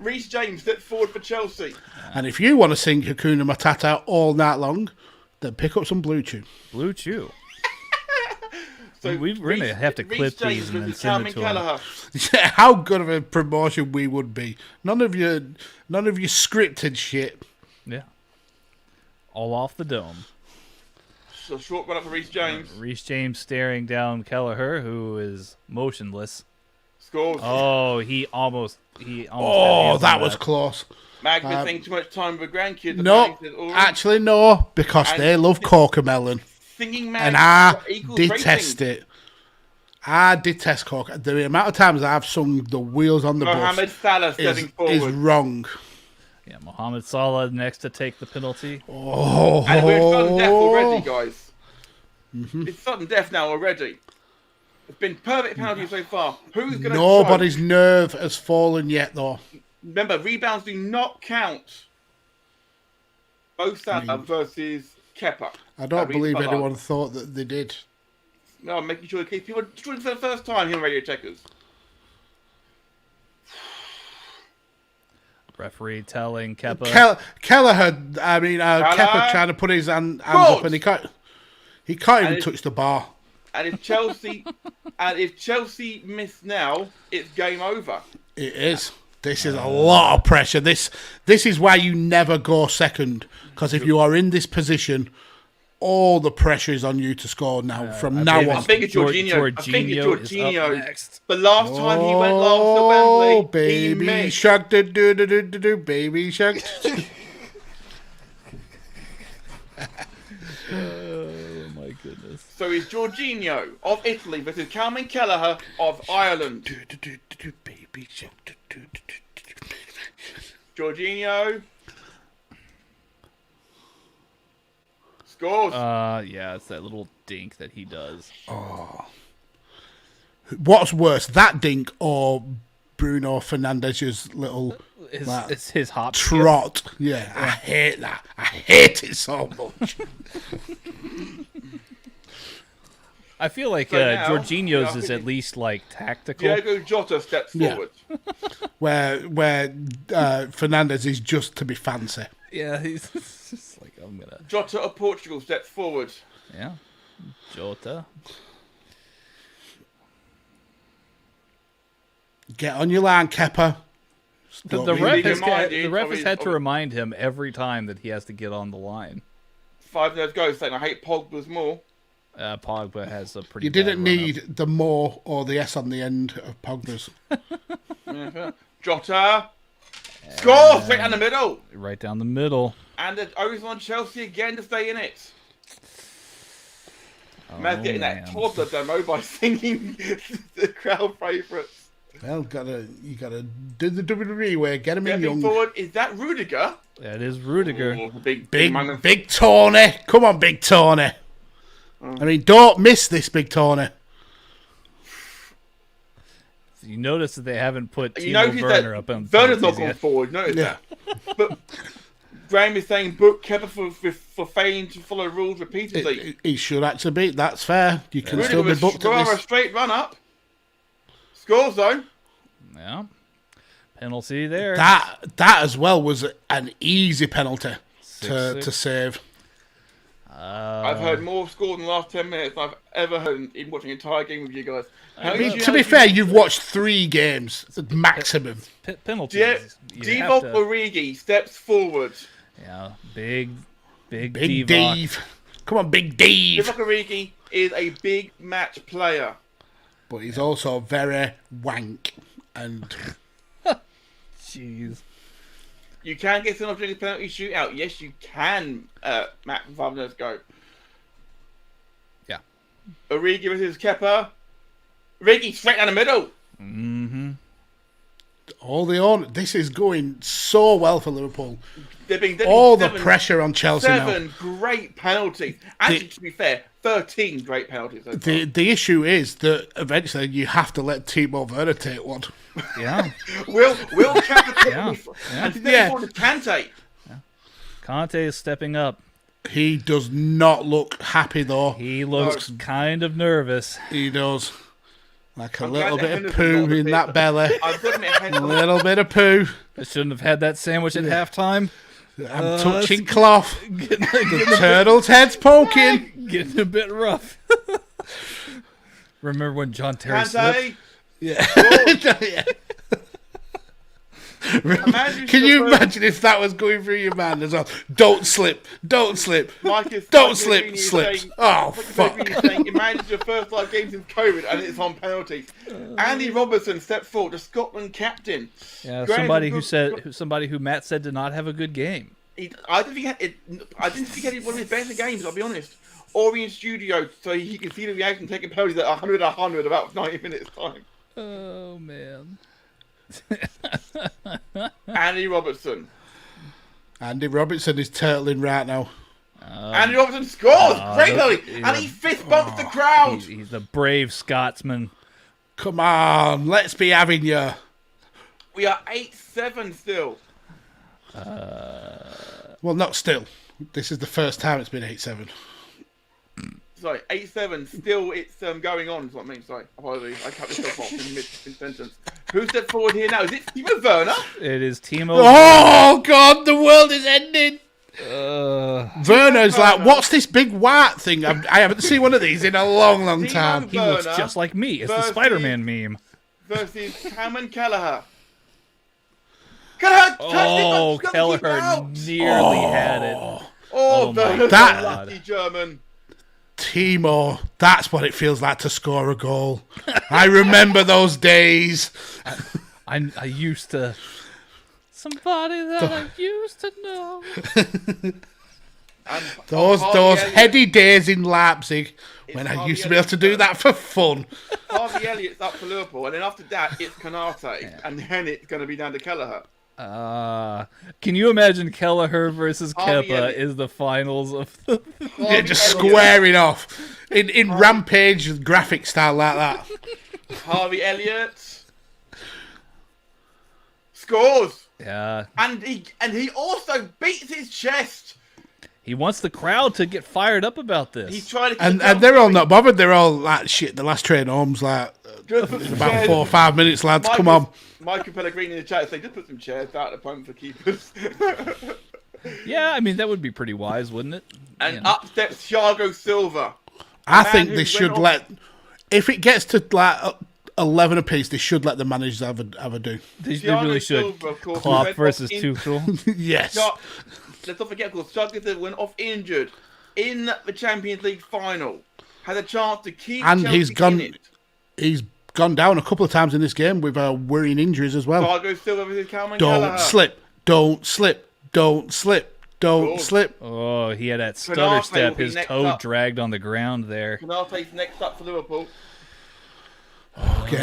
[SPEAKER 2] Reece James steps forward for Chelsea.
[SPEAKER 1] And if you want to sing Hakuna Matata all night long, then pick up some Blue Chew.
[SPEAKER 3] Blue Chew.
[SPEAKER 2] So
[SPEAKER 3] we're going to have to clip these and then send it to him.
[SPEAKER 1] Yeah, how good of a promotion we would be. None of your scripted shit.
[SPEAKER 3] Yeah. All off the dome.
[SPEAKER 2] So short run up for Reece James.
[SPEAKER 3] Reece James staring down Kelleher, who is motionless.
[SPEAKER 2] Scores.
[SPEAKER 3] Oh, he almost.
[SPEAKER 1] That was close.
[SPEAKER 2] Mag been spending too much time with grandkids.
[SPEAKER 1] No, actually no, because they love Cocomelon.
[SPEAKER 2] Singing Mag
[SPEAKER 1] and I detest it. I detest Coca. The amount of times I've sung the wheels on the
[SPEAKER 2] Mohamed Salah
[SPEAKER 1] is wrong.
[SPEAKER 3] Yeah, Mohamed Salah next to take the penalty.
[SPEAKER 1] Oh,
[SPEAKER 2] and we're sudden death already, guys. It's sudden death now already. It's been perfect penalty so far. Who's going to?
[SPEAKER 1] Nobody's nerve has fallen yet, though.
[SPEAKER 2] Remember, rebounds do not count. Both Salah versus Kepa.
[SPEAKER 1] I don't believe anyone thought that they did.
[SPEAKER 2] No, I'm making sure in case people are joining for the first time here on Radio Tekkers.
[SPEAKER 3] Referee telling Kepa.
[SPEAKER 1] Kelleher, Kepa trying to put his hands up and he can't even touch the bar.
[SPEAKER 2] And if Chelsea miss now, it's game over.
[SPEAKER 1] It is. This is a lot of pressure. This is why you never go second, because if you are in this position, all the pressure is on you to score now. From now on,
[SPEAKER 2] I think it's Jorginho. I think it's Jorginho.
[SPEAKER 3] Next.
[SPEAKER 2] The last time he went last at Wembley,
[SPEAKER 1] baby shark, baby shark.
[SPEAKER 3] Oh my goodness!
[SPEAKER 2] So it's Jorginho of Italy versus Calvin Kelleher of Ireland.
[SPEAKER 1] Baby shark.
[SPEAKER 2] Jorginho scores.
[SPEAKER 3] Yeah, it's that little dink that he does.
[SPEAKER 1] Oh. What's worse, that dink or Bruno Fernandes's little
[SPEAKER 3] It's his hop
[SPEAKER 1] trot. Yeah, I hate that. I hate it so much.
[SPEAKER 3] I feel like
[SPEAKER 2] So now,
[SPEAKER 3] Jorginho's
[SPEAKER 2] yeah,
[SPEAKER 3] is at least like tactical.
[SPEAKER 2] Diego Jota steps
[SPEAKER 1] Yeah.
[SPEAKER 2] forward.
[SPEAKER 1] where Fernandes is just to be fancy.
[SPEAKER 3] Yeah, he's just like, I'm gonna.
[SPEAKER 2] Jota of Portugal steps forward.
[SPEAKER 3] Yeah, Jota.
[SPEAKER 1] Get on your line, Kepa.
[SPEAKER 3] The ref has
[SPEAKER 2] Reminded
[SPEAKER 3] had to
[SPEAKER 2] of-
[SPEAKER 3] remind him every time that he has to get on the line.
[SPEAKER 2] 5 minutes ago saying I hate Pogba's more.
[SPEAKER 3] Pogba has a pretty.
[SPEAKER 1] You
[SPEAKER 3] bad
[SPEAKER 1] didn't
[SPEAKER 3] run-up.
[SPEAKER 1] need the more or the S on the end of Pogba's.
[SPEAKER 2] Jota. Score! Straight down the middle.
[SPEAKER 3] Right down the middle.
[SPEAKER 2] And the onus on Chelsea again to stay in it.
[SPEAKER 3] Oh,
[SPEAKER 2] Man's getting that toddler demo by singing the crowd favourites.
[SPEAKER 1] Well, you gotta do the WWE way. Get him in
[SPEAKER 2] Stepping
[SPEAKER 1] young.
[SPEAKER 2] forward, is that Rudiger?
[SPEAKER 3] That is Rudiger.
[SPEAKER 2] Oh, big man of-
[SPEAKER 1] Big Tony. Come on, Big Tony. I mean, don't miss this, Big Tony.
[SPEAKER 3] You notice that they haven't put
[SPEAKER 2] You
[SPEAKER 3] Timo
[SPEAKER 2] notice
[SPEAKER 3] Werner
[SPEAKER 2] that
[SPEAKER 3] up on
[SPEAKER 2] Werner's not
[SPEAKER 3] penalties
[SPEAKER 2] gone
[SPEAKER 3] yet.
[SPEAKER 2] forward. Notice
[SPEAKER 1] Yeah.
[SPEAKER 2] that. But Graham is saying book Kepa for failing to follow rules repeatedly.
[SPEAKER 1] He should actually be. That's fair. You can still be
[SPEAKER 2] Rudiger
[SPEAKER 1] booked
[SPEAKER 2] was
[SPEAKER 1] at
[SPEAKER 2] a
[SPEAKER 1] this.
[SPEAKER 2] straight run up. Scores though.
[SPEAKER 3] Yeah. Penalty there.
[SPEAKER 1] That as well was an easy penalty to
[SPEAKER 3] 6-6.
[SPEAKER 1] save.
[SPEAKER 2] I've heard more scores in the last 10 minutes than I've ever heard in watching an entire game with you guys.
[SPEAKER 1] I mean, to be fair, you've watched 3 games maximum.
[SPEAKER 3] Penalties. You have
[SPEAKER 2] Divock
[SPEAKER 3] to-
[SPEAKER 2] Origi steps forward.
[SPEAKER 3] Yeah, big
[SPEAKER 1] Big
[SPEAKER 3] Divock.
[SPEAKER 1] Dave. Come on, Big Dave.
[SPEAKER 2] Divock Origi is a big match player.
[SPEAKER 1] But he's also very wank. And
[SPEAKER 3] Jeez.
[SPEAKER 2] You can get sent off during a penalty shootout. Yes, you can, Matt from 5 minutes ago.
[SPEAKER 3] Yeah.
[SPEAKER 2] Origi versus Kepa. Origi straight down the middle.
[SPEAKER 3] Mm-hmm.
[SPEAKER 1] this is going so well for Liverpool.
[SPEAKER 2] They've been
[SPEAKER 1] All the
[SPEAKER 2] seven-
[SPEAKER 1] pressure on Chelsea now.
[SPEAKER 2] 7 great penalties. Actually, to be fair, 13 great penalties. So far.
[SPEAKER 1] The issue is that eventually you have to let Timo Werner take one.
[SPEAKER 3] Yeah.
[SPEAKER 2] Will Kante
[SPEAKER 3] Yeah.
[SPEAKER 2] and stepping
[SPEAKER 1] Yeah.
[SPEAKER 2] forward to Kante.
[SPEAKER 3] Conte is stepping up.
[SPEAKER 1] He does not look happy though.
[SPEAKER 3] He looks kind of nervous.
[SPEAKER 1] He does. Like a
[SPEAKER 2] I'm
[SPEAKER 1] little
[SPEAKER 2] glad
[SPEAKER 1] bit
[SPEAKER 2] that
[SPEAKER 1] of
[SPEAKER 2] Henderson's
[SPEAKER 1] poo
[SPEAKER 2] not a
[SPEAKER 1] in
[SPEAKER 2] bit-
[SPEAKER 1] that belly.
[SPEAKER 2] I've got to admit,
[SPEAKER 1] A
[SPEAKER 2] Henderson,
[SPEAKER 1] little bit of poo.
[SPEAKER 3] I shouldn't have had that sandwich at halftime.
[SPEAKER 1] I'm touching cloth.
[SPEAKER 3] Getting,
[SPEAKER 1] The turtle's head's poking.
[SPEAKER 3] getting a bit rough. Remember when John Terry slipped?
[SPEAKER 2] Kante.
[SPEAKER 1] Yeah. Yeah.
[SPEAKER 2] Imagine
[SPEAKER 1] Can
[SPEAKER 2] the
[SPEAKER 1] you
[SPEAKER 2] first-
[SPEAKER 1] imagine if that was going through your mind as well? Don't slip. Don't slip.
[SPEAKER 2] Marcus
[SPEAKER 1] Don't
[SPEAKER 2] Marcus
[SPEAKER 1] slip.
[SPEAKER 2] Pellegrini is
[SPEAKER 1] Slips.
[SPEAKER 2] saying-
[SPEAKER 1] Oh,
[SPEAKER 2] Marcus
[SPEAKER 1] fuck.
[SPEAKER 2] Pellegrini is saying, imagine your first 5 games since COVID and it's on penalties. Andy Robertson steps forward, the Scotland captain.
[SPEAKER 3] Yeah,
[SPEAKER 2] Graham
[SPEAKER 3] somebody who Matt said did not have a good game.
[SPEAKER 2] I didn't think he had one of his better games, I'll be honest. Or in studio so he can see the reaction taking penalties at 100 about 90 minutes time.
[SPEAKER 3] Oh man.
[SPEAKER 2] Andy Robertson.
[SPEAKER 1] Andy Robertson is turtling right now.
[SPEAKER 2] Andy Robertson scores! Great
[SPEAKER 3] look,
[SPEAKER 2] penalty! And he fist bumps the crowd!
[SPEAKER 3] He's a brave Scotsman.
[SPEAKER 1] Come on, let's be having you.
[SPEAKER 2] We are 8-7 still.
[SPEAKER 1] Well, not still. This is the first time it's been 8-7.
[SPEAKER 2] Sorry, 8-7. Still, it's going on. Is what I mean. Sorry, apologies. I cut myself off in mid-sentence. Who stepped forward here now? Is it Timo Werner?
[SPEAKER 3] It is Timo.
[SPEAKER 1] Oh, God, the world is ending.
[SPEAKER 3] Uh,
[SPEAKER 1] Werner's like, what's this big white thing? I haven't seen one of these in a long, long
[SPEAKER 2] Timo
[SPEAKER 1] time.
[SPEAKER 3] he looks
[SPEAKER 2] Werner
[SPEAKER 3] just like me. It's the
[SPEAKER 2] versus-
[SPEAKER 3] Spider-Man meme.
[SPEAKER 2] Versus Cameron Kelleher. Kelleher!
[SPEAKER 3] Oh,
[SPEAKER 2] touched it,
[SPEAKER 3] Kelleher
[SPEAKER 2] out.
[SPEAKER 3] nearly had it.
[SPEAKER 2] Oh,
[SPEAKER 3] Oh my
[SPEAKER 2] Werner's
[SPEAKER 1] God.
[SPEAKER 2] a lucky German.
[SPEAKER 1] Timo, that's what it feels like to score a goal. I remember those days.
[SPEAKER 3] I used to. Somebody that I used to know.
[SPEAKER 2] And
[SPEAKER 1] Those
[SPEAKER 2] Harvey Elliott-
[SPEAKER 1] heady days in Leipzig when I
[SPEAKER 2] Harvey
[SPEAKER 1] used to be able to do
[SPEAKER 2] Elliott.
[SPEAKER 1] that for fun.
[SPEAKER 2] Harvey Elliott's up for Liverpool, and then after that, it's Canate, and then it's going to be down to Kelleher.
[SPEAKER 3] Can you imagine Kelleher versus
[SPEAKER 2] Harvey
[SPEAKER 3] Kepa
[SPEAKER 2] Elliott.
[SPEAKER 3] is the finals of the...
[SPEAKER 1] Yeah, just
[SPEAKER 2] Elliott.
[SPEAKER 1] squaring off in Rampage graphic style like that.
[SPEAKER 2] Harvey Elliott. scores.
[SPEAKER 3] Yeah.
[SPEAKER 2] And he also beats his chest.
[SPEAKER 3] He wants the crowd to get fired up about this.
[SPEAKER 2] He's trying to
[SPEAKER 1] And they're all not bothered. They're all like, shit, the last train home's like,
[SPEAKER 2] Just put
[SPEAKER 1] in
[SPEAKER 2] some
[SPEAKER 1] about
[SPEAKER 2] chairs.
[SPEAKER 1] 4 or 5 minutes, lads, come on.
[SPEAKER 2] Michael Pellegrini in the chat saying, just put some chairs out the front for keepers.
[SPEAKER 3] Yeah, I mean, that would be pretty wise, wouldn't it?
[SPEAKER 2] And
[SPEAKER 3] You know.
[SPEAKER 2] up steps Thiago Silva.
[SPEAKER 1] I
[SPEAKER 2] man
[SPEAKER 1] think
[SPEAKER 2] who
[SPEAKER 1] they
[SPEAKER 2] went
[SPEAKER 1] should
[SPEAKER 2] off-
[SPEAKER 1] let, if it gets to like 11 apiece, they should let the managers have a do.
[SPEAKER 3] They
[SPEAKER 2] Thiago
[SPEAKER 3] really should.
[SPEAKER 2] Silva, of course,
[SPEAKER 3] Klopp
[SPEAKER 2] went
[SPEAKER 3] versus
[SPEAKER 2] off in-
[SPEAKER 3] Tuchel.
[SPEAKER 1] Yes.
[SPEAKER 2] Let's not forget, of course, Thiago Silva went off injured in the Champions League final. Had a chance to keep
[SPEAKER 1] And
[SPEAKER 2] Chelsea
[SPEAKER 1] he's gone-
[SPEAKER 2] in it.
[SPEAKER 1] He's gone down a couple of times in this game with worrying injuries as well.
[SPEAKER 2] Thiago Silva versus Calvin
[SPEAKER 1] Don't
[SPEAKER 2] Gallagher.
[SPEAKER 1] slip. Don't slip. Don't slip. Don't
[SPEAKER 2] Cool.
[SPEAKER 1] slip.
[SPEAKER 3] Oh, he had that stutter
[SPEAKER 2] Konate
[SPEAKER 3] step.
[SPEAKER 2] will be
[SPEAKER 3] His
[SPEAKER 2] next
[SPEAKER 3] toe
[SPEAKER 2] up.
[SPEAKER 3] dragged on the ground there.
[SPEAKER 2] Konate's next up for Liverpool.
[SPEAKER 1] Get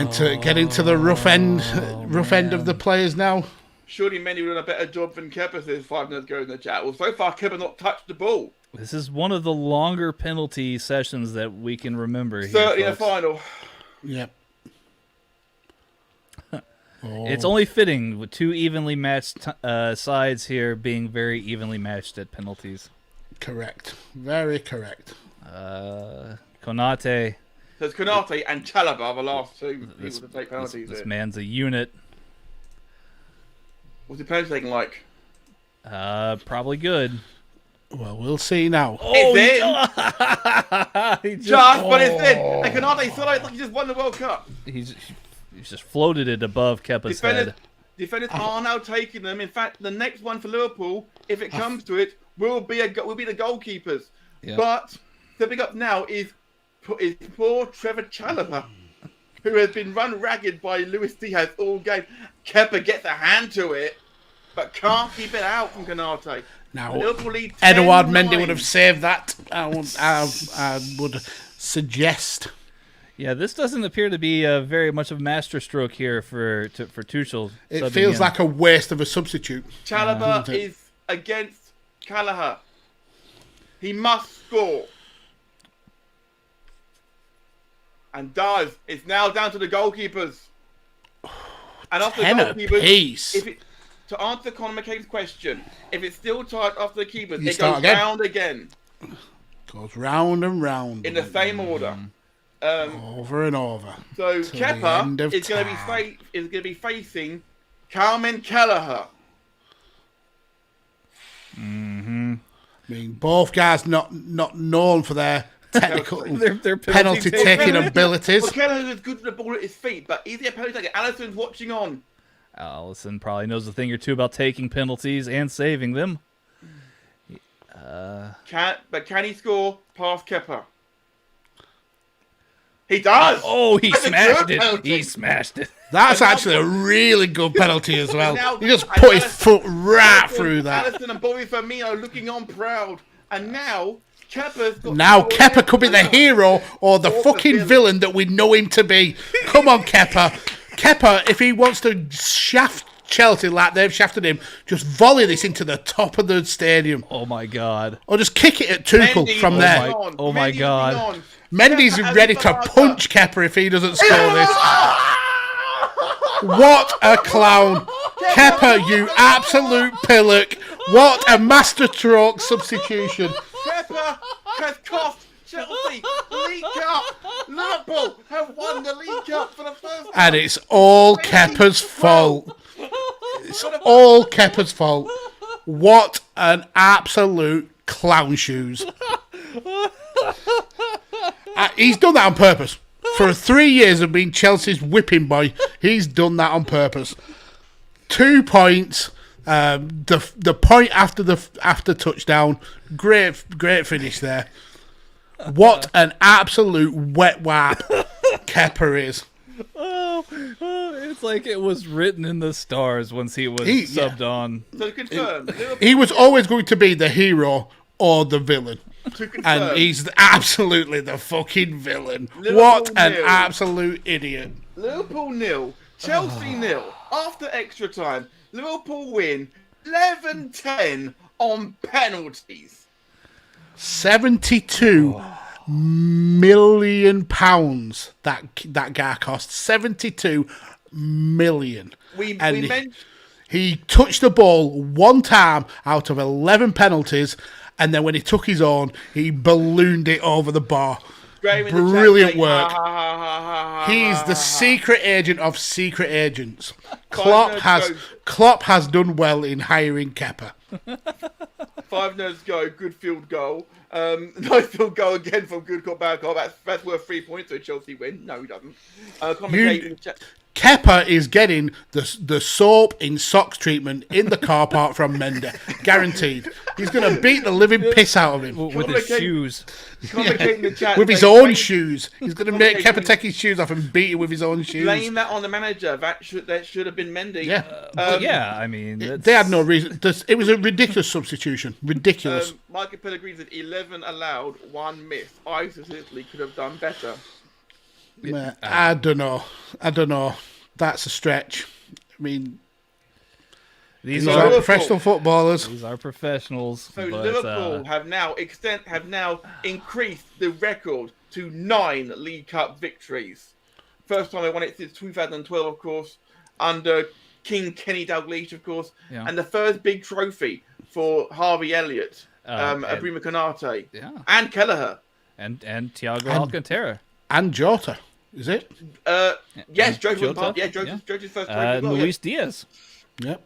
[SPEAKER 1] into the rough end of the players now.
[SPEAKER 2] Surely Mendy would have done a better job than Kepa says 5 minutes ago in the chat. Well, so far Kepa not touched the ball.
[SPEAKER 3] This is one of the longer penalty sessions that we can remember here,
[SPEAKER 2] Certainly in the
[SPEAKER 3] folks.
[SPEAKER 2] final.
[SPEAKER 1] Yep.
[SPEAKER 3] It's only fitting with two evenly matched sides here being very evenly matched at penalties.
[SPEAKER 1] Correct. Very correct.
[SPEAKER 3] Konate,
[SPEAKER 2] So it's Konate and Chalobah, the last two people to take penalties.
[SPEAKER 3] this
[SPEAKER 2] here.
[SPEAKER 3] man's a unit.
[SPEAKER 2] What's the penalty taking like?
[SPEAKER 3] Probably good.
[SPEAKER 1] Well, we'll see now.
[SPEAKER 2] It's in!
[SPEAKER 3] he
[SPEAKER 2] But it's in! And Konate thought like he just won the World Cup.
[SPEAKER 3] he's just floated it above Kepa's head.
[SPEAKER 2] Defenders are now taking them. In fact, the next one for Liverpool, if it comes to it, will be the goalkeepers.
[SPEAKER 3] Yeah.
[SPEAKER 2] But stepping up now is poor Trevor Chalobah, who has been run ragged by Luis Diaz all game. Kepa gets a hand to it, but can't keep it out from Konate.
[SPEAKER 1] Now,
[SPEAKER 2] Liverpool lead
[SPEAKER 1] Edouard
[SPEAKER 2] 10-9.
[SPEAKER 1] Mendy would have saved that. I would suggest.
[SPEAKER 3] Yeah, this doesn't appear to be very much of a masterstroke here for Tuchel.
[SPEAKER 1] It
[SPEAKER 3] subbing
[SPEAKER 1] feels
[SPEAKER 3] in.
[SPEAKER 1] like a waste of a substitute.
[SPEAKER 2] Chalobah is against Callagher. He must score. And does. It's now down to the goalkeepers. And after the
[SPEAKER 1] 10
[SPEAKER 2] goalkeepers,
[SPEAKER 1] apiece.
[SPEAKER 2] to answer Conor McCabe's question, if it's still tight after the keepers,
[SPEAKER 1] You
[SPEAKER 2] it
[SPEAKER 1] start
[SPEAKER 2] goes
[SPEAKER 1] again.
[SPEAKER 2] round again
[SPEAKER 1] Goes round and round.
[SPEAKER 2] in the same order.
[SPEAKER 1] Over and over.
[SPEAKER 2] So
[SPEAKER 1] the end
[SPEAKER 2] Kepa
[SPEAKER 1] of
[SPEAKER 2] is going
[SPEAKER 1] time.
[SPEAKER 2] to be facing Carmen Kelleher.
[SPEAKER 1] I mean, both guys not known for their technical
[SPEAKER 3] Their
[SPEAKER 1] penalty taking
[SPEAKER 2] Well,
[SPEAKER 1] abilities.
[SPEAKER 2] Kelleher is good with the ball at his feet, but is he a penalty taker? Allison's watching on.
[SPEAKER 3] Allison probably knows a thing or two about taking penalties and saving them.
[SPEAKER 2] Can he score past Kepa? He does.
[SPEAKER 3] Oh, he
[SPEAKER 2] That's a
[SPEAKER 3] smashed
[SPEAKER 2] good
[SPEAKER 3] it.
[SPEAKER 2] penalty.
[SPEAKER 3] He smashed it.
[SPEAKER 1] That's actually a really good penalty as well.
[SPEAKER 2] Now-
[SPEAKER 1] He just
[SPEAKER 2] and
[SPEAKER 1] put his
[SPEAKER 2] Alisson-
[SPEAKER 1] foot right through that.
[SPEAKER 2] Allison and Bobby Firmino looking on proud, and now Kepa's got.
[SPEAKER 1] Now
[SPEAKER 2] the ball
[SPEAKER 1] Kepa
[SPEAKER 2] in
[SPEAKER 1] could be the
[SPEAKER 2] front.
[SPEAKER 1] hero or the
[SPEAKER 2] Or the
[SPEAKER 1] fucking
[SPEAKER 2] villain.
[SPEAKER 1] villain that we know him to be. Come on, Kepa. Kepa, if he wants to shaft Chelsea like they've shafted him, just volley this into the top of the stadium.
[SPEAKER 3] Oh my God.
[SPEAKER 1] Or just kick it at Tuchel
[SPEAKER 2] Mendy
[SPEAKER 1] from
[SPEAKER 2] moving
[SPEAKER 1] there.
[SPEAKER 2] on.
[SPEAKER 3] Oh my
[SPEAKER 2] Mendy
[SPEAKER 3] God.
[SPEAKER 2] moving on.
[SPEAKER 1] Mendy's
[SPEAKER 2] Kepa
[SPEAKER 1] ready
[SPEAKER 2] and
[SPEAKER 1] to
[SPEAKER 2] Barca.
[SPEAKER 1] punch Kepa if he doesn't score this. What a clown. Kepa, you absolute pillock. What a masterstroke substitution.
[SPEAKER 2] Kepa has cost Chelsea the League Cup. Liverpool have won the League Cup for the first time.
[SPEAKER 1] And it's all Kepa's fault. It's all Kepa's fault. What an absolute clown shoes. He's done that on purpose. For 3 years of being Chelsea's whipping boy, he's done that on purpose. 2 points. The point after touchdown. Great finish there. What an absolute wet wap Kepa is.
[SPEAKER 3] Oh, it's like it was written in the stars once he was subbed on.
[SPEAKER 2] So to confirm, Liverpool,
[SPEAKER 1] He was always going to be the hero or the villain.
[SPEAKER 2] to confirm,
[SPEAKER 1] And he's absolutely the fucking villain.
[SPEAKER 2] Liverpool
[SPEAKER 1] What an
[SPEAKER 2] nil.
[SPEAKER 1] absolute idiot.
[SPEAKER 2] Liverpool 0, Chelsea 0. After extra time, Liverpool win 11-10 on penalties.
[SPEAKER 1] 72 million pounds that guy cost. 72 million.
[SPEAKER 2] We
[SPEAKER 1] And
[SPEAKER 2] mentioned
[SPEAKER 1] He touched the ball one time out of 11 penalties, and then when he took his own, he ballooned it over the bar. Brilliant work. He's the secret agent of secret agents. Klopp has done well in hiring Kepa.
[SPEAKER 2] 5 nerds go, good field goal. Nice field goal again from good cop, bad cop. That's worth 3 points, so Chelsea win. No, he doesn't.
[SPEAKER 1] Kepa is getting the soap in socks treatment in the car park from Mendy. Guaranteed. He's going to beat the living piss out of him.
[SPEAKER 3] With his shoes.
[SPEAKER 1] With his own shoes. He's going to make Kepa take his shoes off and beat him with his own shoes.
[SPEAKER 2] Blame that on the manager. That should have been Mendy.
[SPEAKER 1] Yeah.
[SPEAKER 3] I mean...
[SPEAKER 1] They had no reason. It was a ridiculous substitution. Ridiculous.
[SPEAKER 2] Michael Pellegrini said 11 allowed, 1 missed. I specifically could have done better.
[SPEAKER 1] I don't know. That's a stretch. I mean, these are professional footballers.
[SPEAKER 3] These are professionals.
[SPEAKER 2] So Liverpool have now increased the record to 9 League Cup victories. First time they won it since 2012, of course, under King Kenny Dalglish, of course, and the first big trophy for Harvey Elliott, Ibrahima Konate, and Kelleher,
[SPEAKER 3] and Thiago Alcantara.
[SPEAKER 1] And Jota, is it?
[SPEAKER 2] Yes, Jota's first trophy.
[SPEAKER 3] Luis Diaz.
[SPEAKER 1] Yep.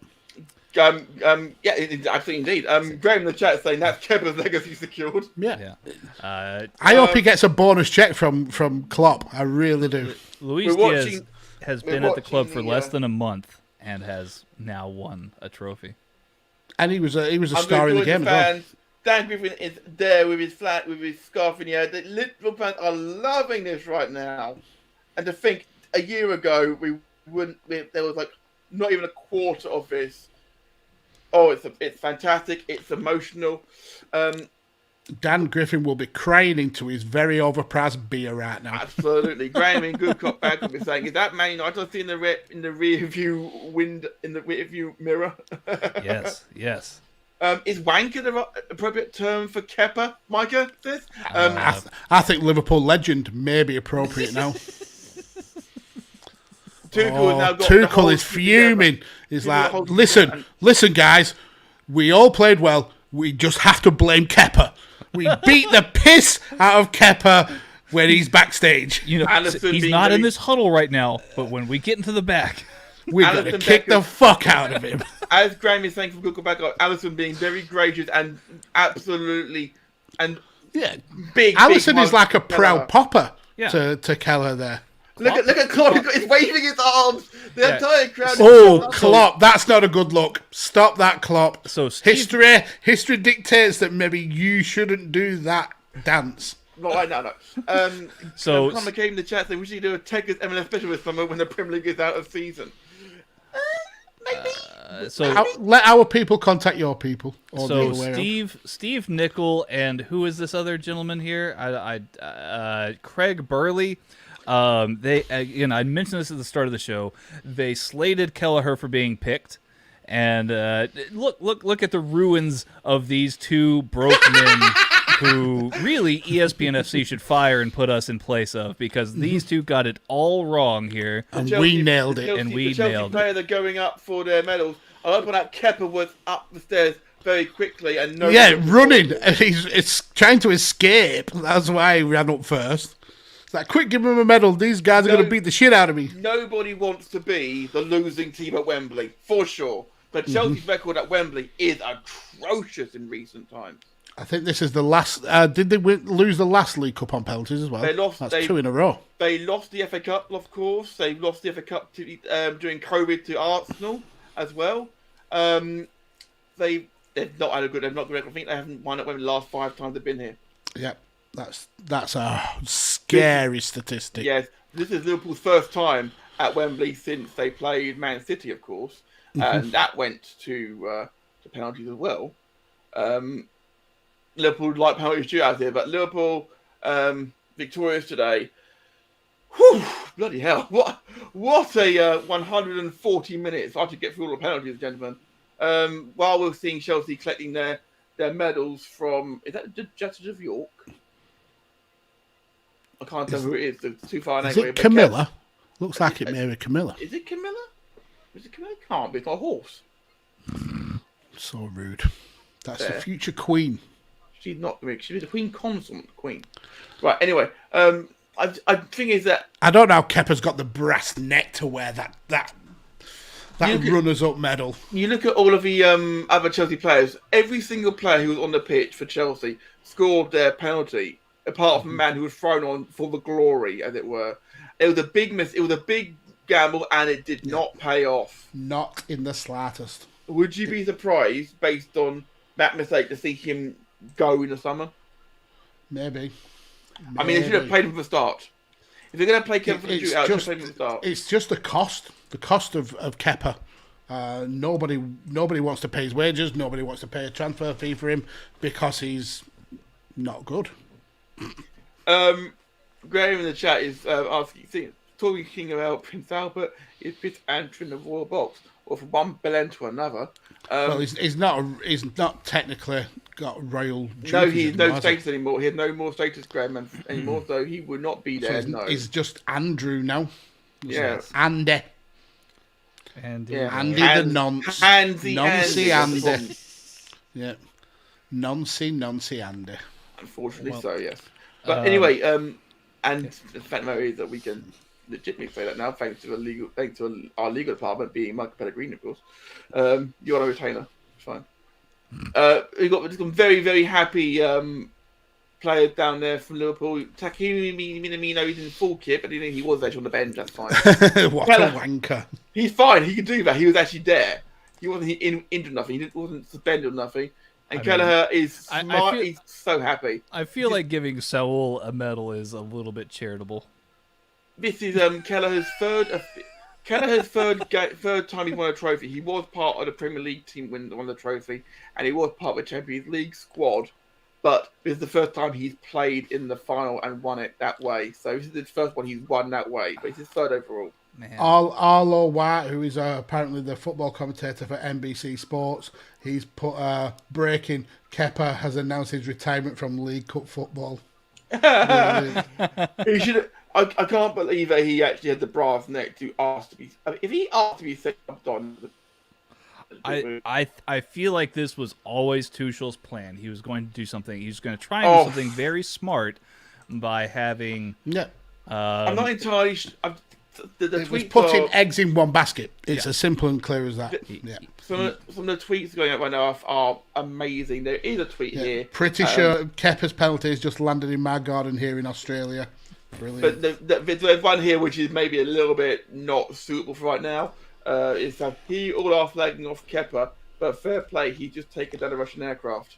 [SPEAKER 2] Absolutely indeed. Graham in the chat saying that's Kepa's legacy secured.
[SPEAKER 1] Yeah. I hope he gets a bonus check from Klopp. I really do.
[SPEAKER 3] Luis Diaz has been at the club for less than a month and has now won a trophy.
[SPEAKER 1] And he was a star in the game as well.
[SPEAKER 2] Dan Griffin is there with his flag, with his scarf in the air. The Liverpool fans are loving this right now. And to think, a year ago, there was like not even a quarter of this. Oh, it's fantastic. It's emotional.
[SPEAKER 1] Dan Griffin will be crying into his very overpriced beer right now.
[SPEAKER 2] Absolutely. Graham in Good Cop Bad Cop is saying, is that Man United I see in the rear view mirror?
[SPEAKER 3] Yes.
[SPEAKER 2] Is wanker the appropriate term for Kepa, Micah?
[SPEAKER 1] I think Liverpool legend may be appropriate now. Tuchel is fuming. He's like, listen, guys, we all played well. We just have to blame Kepa. We beat the piss out of Kepa when he's backstage.
[SPEAKER 3] He's not in this huddle right now, but when we get into the back,
[SPEAKER 1] we're going to kick the fuck out of him.
[SPEAKER 2] As Graham is saying from Google Back, Alisson being very gracious and absolutely big.
[SPEAKER 1] Alisson is like a proud popper to Keller there.
[SPEAKER 2] Look at Klopp. He's waving his arms. The entire crowd.
[SPEAKER 1] Klopp, that's not a good look. Stop that, Klopp. So history dictates that maybe you shouldn't do that dance.
[SPEAKER 2] No. So Tom came in the chat saying we should do a Tekkers MLS special this summer when the Premier League is out of season. Maybe.
[SPEAKER 1] Let our people contact your people.
[SPEAKER 3] Steve Nickel and who is this other gentleman here? Craig Burley. I mentioned this at the start of the show. They slated Kelleher for being picked, and look at the ruins of these two broke men who really ESPN FC should fire and put us in place of, because these two got it all wrong here,
[SPEAKER 1] and we nailed it.
[SPEAKER 2] The Chelsea player that are going up for their medals. I like when that Kepa was up the stairs very quickly and
[SPEAKER 1] running. He's trying to escape. That's why he ran up first. It's like, quick, give him a medal. These guys are going to beat the shit out of me. Nobody
[SPEAKER 2] wants to be the losing team at Wembley, for sure. But Chelsea's record at Wembley is atrocious in recent times.
[SPEAKER 1] I think this is the last. Did they lose the last League Cup on penalties as well? That's 2 in a row.
[SPEAKER 2] They lost the FA Cup, of course. They lost the FA Cup during COVID to Arsenal as well. They've not had a good. They've not good. I think they haven't won at Wembley the last 5 times they've been here.
[SPEAKER 1] Yep. That's a scary statistic.
[SPEAKER 2] Yes, this is Liverpool's first time at Wembley since they played Man City, of course, and that went to penalties as well. Liverpool like penalties due out here, but Liverpool victorious today. Whew, bloody hell! What a 140 minutes. I have to get through all the penalties, gentlemen. While we're seeing Chelsea collecting their medals from, is that the Justice of York? I can't tell who it is. It's too far.
[SPEAKER 1] Is it Camilla? Looks like it may be Camilla.
[SPEAKER 2] Is it Camilla? Is it Camilla? It can't be. It's not a horse.
[SPEAKER 1] So rude. That's the future queen.
[SPEAKER 2] She's not the queen. She's the queen consort, queen. Right. Anyway, I think is that
[SPEAKER 1] I don't know how Kepa's got the brass neck to wear that runners-up medal.
[SPEAKER 2] you look at all of the other Chelsea players. Every single player who was on the pitch for Chelsea scored their penalty, apart from a man who was thrown on for the glory, as it were. It was a big miss. It was a big gamble, and it did not pay off.
[SPEAKER 1] Not in the slightest.
[SPEAKER 2] Would you be surprised, based on that mistake, to see him go in the summer?
[SPEAKER 1] Maybe.
[SPEAKER 2] I mean, they should have played him from the start. If they're going to play Kepa for the shootout, they should have played him from the start.
[SPEAKER 1] It's just the cost of Kepa. Nobody wants to pay his wages. Nobody wants to pay a transfer fee for him because he's not good.
[SPEAKER 2] Graham in the chat is talking about Prince Albert. Is Prince Andrew in the royal box, or from one bellend to another?
[SPEAKER 1] Well, he's not technically got royal duties.
[SPEAKER 2] No, he has no
[SPEAKER 1] anymore,
[SPEAKER 2] status anymore. He has no more status, Graham, anymore, so he would not be there.
[SPEAKER 1] So he's just Andrew now.
[SPEAKER 2] Yeah.
[SPEAKER 1] Andy.
[SPEAKER 3] And
[SPEAKER 1] Andy the nonce. Noncy Andy. Yeah. Noncy Andy.
[SPEAKER 2] Unfortunately, so yes. But anyway, and the fact of the matter is that we can legitimately say that now, thanks to our legal department being Michael Pellegrini, of course. You're on a retainer, it's fine. We've got some very, very happy players down there from Liverpool. Takumi Minamino, he's in full kit, but he was actually on the bench. That's fine.
[SPEAKER 1] What a wanker!
[SPEAKER 2] He's fine. He can do that. He was actually there. He wasn't injured, nothing. He wasn't suspended or nothing. And Kelleher is smart. He's so happy.
[SPEAKER 3] I feel like giving Saul a medal is a little bit charitable.
[SPEAKER 2] This is Kelleher's third time he's won a trophy. He was part of the Premier League team when won the trophy, and he was part of the Champions League squad. But this is the first time he's played in the final and won it that way. So this is the first one he's won that way, but it's his third overall.
[SPEAKER 1] Arlo White, who is apparently the football commentator for NBC Sports, he's put breaking. Kepa has announced his retirement from League Cup football.
[SPEAKER 2] He should. I can't believe that he actually had the brass neck to ask to be. I mean, if he asked to be subbed on.
[SPEAKER 3] I feel like this was always Tuchel's plan. He was going to do something. He was going to try and do something very smart by having.
[SPEAKER 1] Yeah.
[SPEAKER 2] I'm not entirely. The
[SPEAKER 1] it was putting eggs in one basket. It's as simple and clear as that.
[SPEAKER 2] Some of the tweets going out right now are amazing. There is a tweet here.
[SPEAKER 1] Pretty sure Kepa's penalty has just landed in my garden here in Australia. Brilliant.
[SPEAKER 2] But there's one here which is maybe a little bit not suitable for right now. Is that he all are flagging off Kepa, but fair play, he's just taken down a Russian aircraft.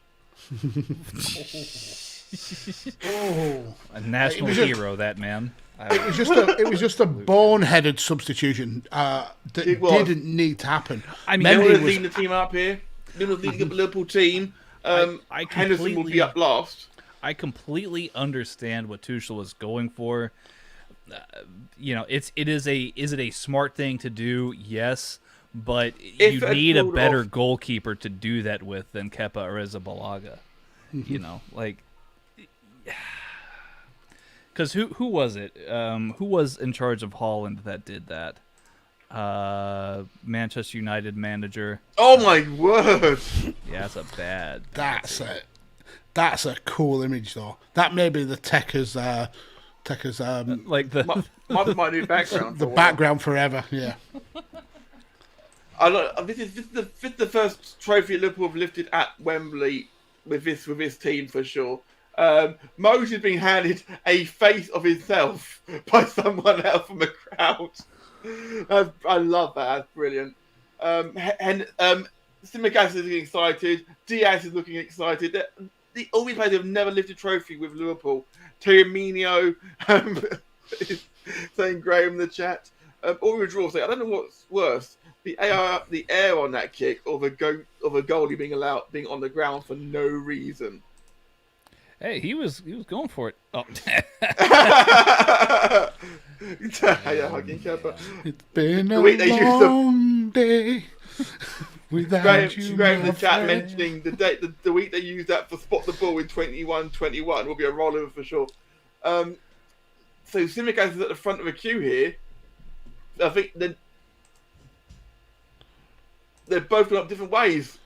[SPEAKER 3] A national hero, that man.
[SPEAKER 1] It was just a boneheaded substitution that didn't need to happen.
[SPEAKER 2] I mean, Mendy was leading the team up here. Leading up the Liverpool team. Henderson will be up last.
[SPEAKER 3] I completely understand what Tuchel was going for. It is a smart thing to do? Yes, but you need a better goalkeeper to do that with than Kepa or Arrizabalaga. Because who was it? Who was in charge of Holland that did that? Manchester United manager.
[SPEAKER 2] Oh my word!
[SPEAKER 3] Yeah, that's a bad.
[SPEAKER 1] That's a cool image, though. That may be the Tekkers.
[SPEAKER 3] Like the
[SPEAKER 2] my new background.
[SPEAKER 1] The background forever. Yeah.
[SPEAKER 2] This is the first trophy Liverpool have lifted at Wembley with this team for sure. Mose is being handed a face of himself by someone else from the crowd. I love that. That's brilliant. Simicas is looking excited. Diaz is looking excited. All these players have never lifted a trophy with Liverpool. Terminio is saying Graham in the chat. Or we draw say, I don't know what's worse, the air on that kick, or the goalie being on the ground for no reason.
[SPEAKER 3] Hey, he was going for it. Oh.
[SPEAKER 2] Hugging Kepa.
[SPEAKER 1] It's been a long day without you.
[SPEAKER 2] Graham in the chat mentioning the week they used that for spot the ball in 21-21 will be a rollover for sure. So Simicas is at the front of the queue here. I think they're both going up different ways.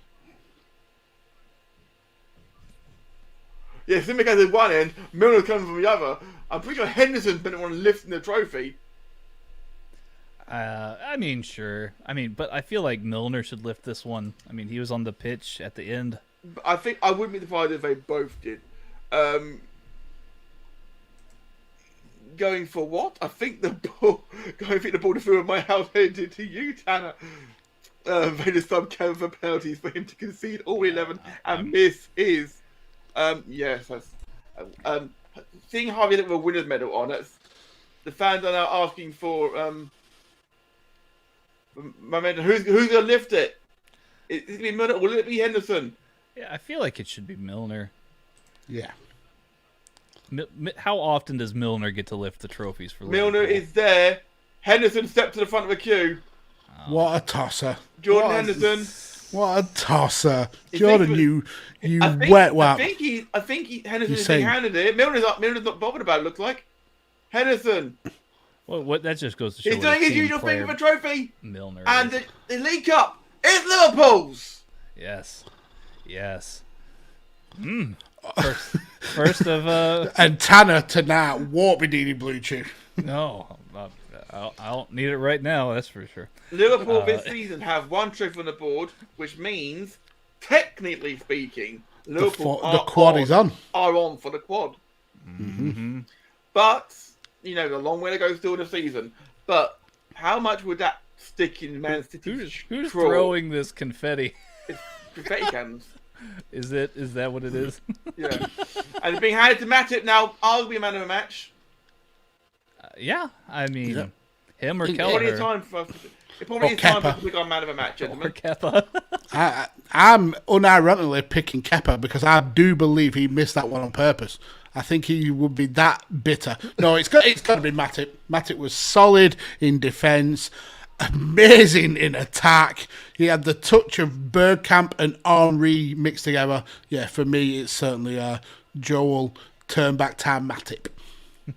[SPEAKER 2] Yeah, Simicast at one end, Milner's coming from the other. I'm pretty sure Henderson's been the one lifting the trophy.
[SPEAKER 3] I mean, sure. I mean, but I feel like Milner should lift this one. I mean, he was on the pitch at the end.
[SPEAKER 2] I think I wouldn't be surprised if they both did. Going for what? I think the ball to through my house headed to you, Tanner. They just sub for penalties for him to concede all 11 and miss his. Yes, that's. Seeing Harvey with a winner's medal on, that's, the fans are now asking for momentum. Who's going to lift it? Is it going to be Milner or will it be Henderson?
[SPEAKER 3] Yeah, I feel like it should be Milner.
[SPEAKER 1] Yeah.
[SPEAKER 3] How often does Milner get to lift the trophies for Liverpool?
[SPEAKER 2] Milner is there. Henderson stepped to the front of the queue.
[SPEAKER 1] What a tosser.
[SPEAKER 2] Jordan Henderson.
[SPEAKER 1] What a tosser. Jordan, you
[SPEAKER 2] wet
[SPEAKER 1] wap.
[SPEAKER 2] I think Henderson is being handed it. Milner's not bothered about it, looks like. Henderson.
[SPEAKER 3] Well, what that just goes to show.
[SPEAKER 2] He's doing his usual thing with a trophy.
[SPEAKER 3] Milner.
[SPEAKER 2] And the League Cup is Liverpool's.
[SPEAKER 3] Yes. First of
[SPEAKER 1] and Tanner tonight won't be needing blue chew.
[SPEAKER 3] No, I don't need it right now. That's for sure.
[SPEAKER 2] Liverpool this season have one trophy on the board, which means, technically speaking, Liverpool
[SPEAKER 1] the quad is on.
[SPEAKER 2] Are on for the quad.
[SPEAKER 3] Mm-hmm.
[SPEAKER 2] But a long way to go still in the season. But how much would that stick in Man City's
[SPEAKER 3] Who's throwing this confetti?
[SPEAKER 2] It's confetti cans.
[SPEAKER 3] Is that what it is?
[SPEAKER 2] Yeah. And it's being handed to Matip now. I'll be a man of the match.
[SPEAKER 3] Yeah, I mean, him or
[SPEAKER 2] Probably
[SPEAKER 3] Kelleher.
[SPEAKER 2] time for us to pick our man of the match, gentlemen.
[SPEAKER 3] Or Kepa.
[SPEAKER 1] I'm unironically picking Kepa because I do believe he missed that one on purpose. I think he would be that bitter. No, it's got to be Matip. Matip was solid in defence, amazing in attack. He had the touch of Bergkamp and Henry mixed together. Yeah, for me, it's certainly Joel turn back time Matip.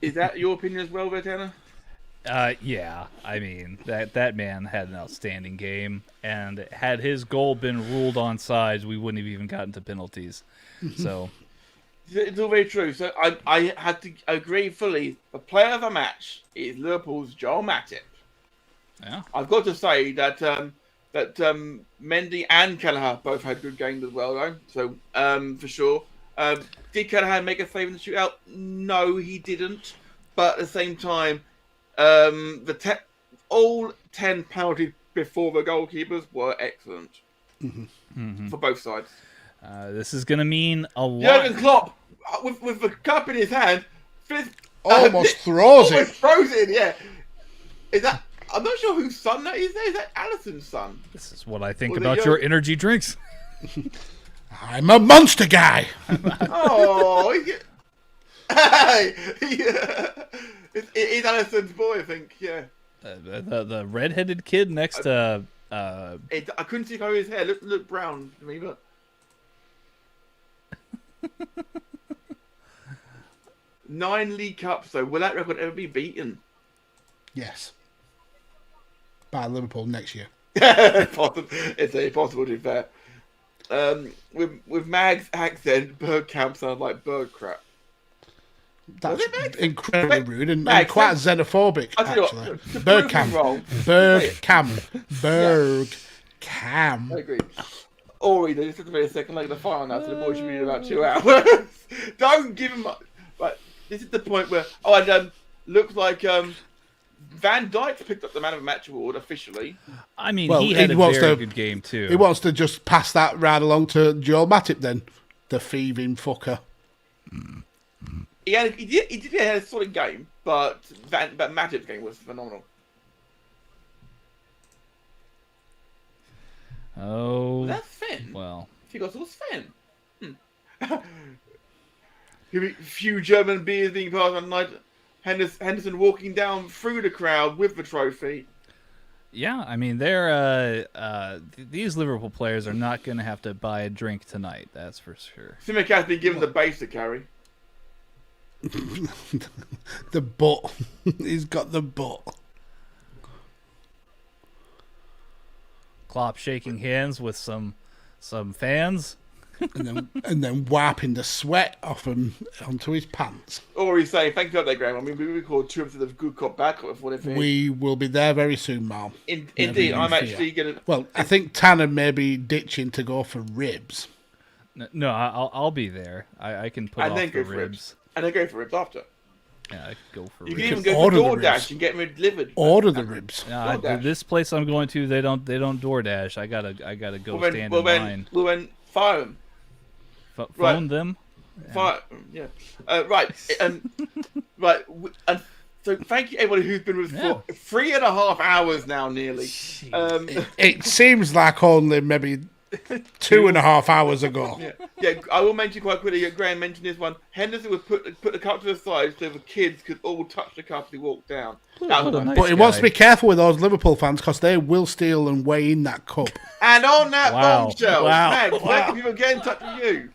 [SPEAKER 2] Is that your opinion as well, Tanner?
[SPEAKER 3] Yeah. I mean, that man had an outstanding game, and had his goal been ruled onside, we wouldn't have even gotten to penalties. So
[SPEAKER 2] it's all very true. So I had to agree fully. The player of the match is Liverpool's Joel Matip.
[SPEAKER 3] yeah,
[SPEAKER 2] I've got to say that Mendy and Kelleher both had good games as well, though. So for sure. Did Kelleher make a save in the shootout? No, he didn't. But at the same time, all 10 penalties before the goalkeepers were excellent for both sides.
[SPEAKER 3] this is gonna mean a lot.
[SPEAKER 2] Jurgen Klopp, with the cup in his hand,
[SPEAKER 1] Almost throws it.
[SPEAKER 2] Throws it, yeah. Is that? I'm not sure whose son that is. Is that Alisson's son?
[SPEAKER 3] This is what I think
[SPEAKER 2] Was it
[SPEAKER 3] about your energy drinks.
[SPEAKER 1] I'm a monster guy.
[SPEAKER 2] Oh, hey, it's Alisson's boy, I think. Yeah.
[SPEAKER 3] The redheaded kid next to.
[SPEAKER 2] I couldn't see how his hair looked brown to me, but 9 League Cups. So will that record ever be beaten?
[SPEAKER 1] Yes. By Liverpool next year.
[SPEAKER 2] It's impossible to be fair. With Mag's accent, Bergkamp sounds like bird crap.
[SPEAKER 1] That's incredibly rude and
[SPEAKER 2] Mag,
[SPEAKER 1] quite xenophobic, actually. Bergkamp. Bergkamp.
[SPEAKER 2] I agree. Ori, they just took me a second leg of the fire on that, so the boy should be in about 2 hours. Don't give him much. But this is the point where looks like Van Dijk's picked up the Man of the Match award officially.
[SPEAKER 3] I mean, he had a very good game too.
[SPEAKER 1] He wants to just pass that right along to Joel Matip then, the thieving fucker.
[SPEAKER 2] He did have a solid game, but Matip's game was phenomenal.
[SPEAKER 3] Oh,
[SPEAKER 2] That's Finn.
[SPEAKER 3] well.
[SPEAKER 2] He got all Finn. Few German beers being passed on night. Henderson walking down through the crowd with the trophy.
[SPEAKER 3] Yeah, I mean, these Liverpool players are not going to have to buy a drink tonight. That's for sure.
[SPEAKER 2] Simicast's been given the base to carry.
[SPEAKER 1] The butt. He's got the butt.
[SPEAKER 3] Klopp shaking hands with some fans.
[SPEAKER 1] and then wiping the sweat off him onto his pants.
[SPEAKER 2] Or he's saying, thank you for that, Graham. I mean, we record 2 episodes of Good Cop, Bad Cop before they finish.
[SPEAKER 1] We will be there very soon, Mal.
[SPEAKER 2] Indeed, I'm actually going to...
[SPEAKER 1] Well, I think Tanner may be ditching to go for ribs.
[SPEAKER 3] No, I'll be there. I can put
[SPEAKER 2] And
[SPEAKER 3] off
[SPEAKER 2] then
[SPEAKER 3] the
[SPEAKER 2] go for
[SPEAKER 3] ribs.
[SPEAKER 2] And then go for ribs after.
[SPEAKER 3] Yeah, I could go for
[SPEAKER 2] You
[SPEAKER 3] ribs.
[SPEAKER 2] can even go for
[SPEAKER 1] order the
[SPEAKER 2] DoorDash
[SPEAKER 1] ribs.
[SPEAKER 2] and get them delivered.
[SPEAKER 1] Order the ribs.
[SPEAKER 2] DoorDash.
[SPEAKER 3] This place I'm going to, they don't DoorDash. I gotta go stand in line.
[SPEAKER 2] Well, then fire them.
[SPEAKER 3] Phone them.
[SPEAKER 2] Fire, yeah. Right. Right. And so thank you everybody who's been with us for 3.5 hours now, nearly.
[SPEAKER 1] It seems like only maybe 2.5 hours ago.
[SPEAKER 2] Yeah. I will mention quite quickly. Graham mentioned this one. Henderson would put the cup to the side so the kids could all touch the cup as he walked down. That was nice.
[SPEAKER 1] But he wants to be careful with those Liverpool fans because they will steal and weigh in that cup.
[SPEAKER 2] And on that bombshell,
[SPEAKER 3] Wow.
[SPEAKER 2] Max, where can people get in touch with you?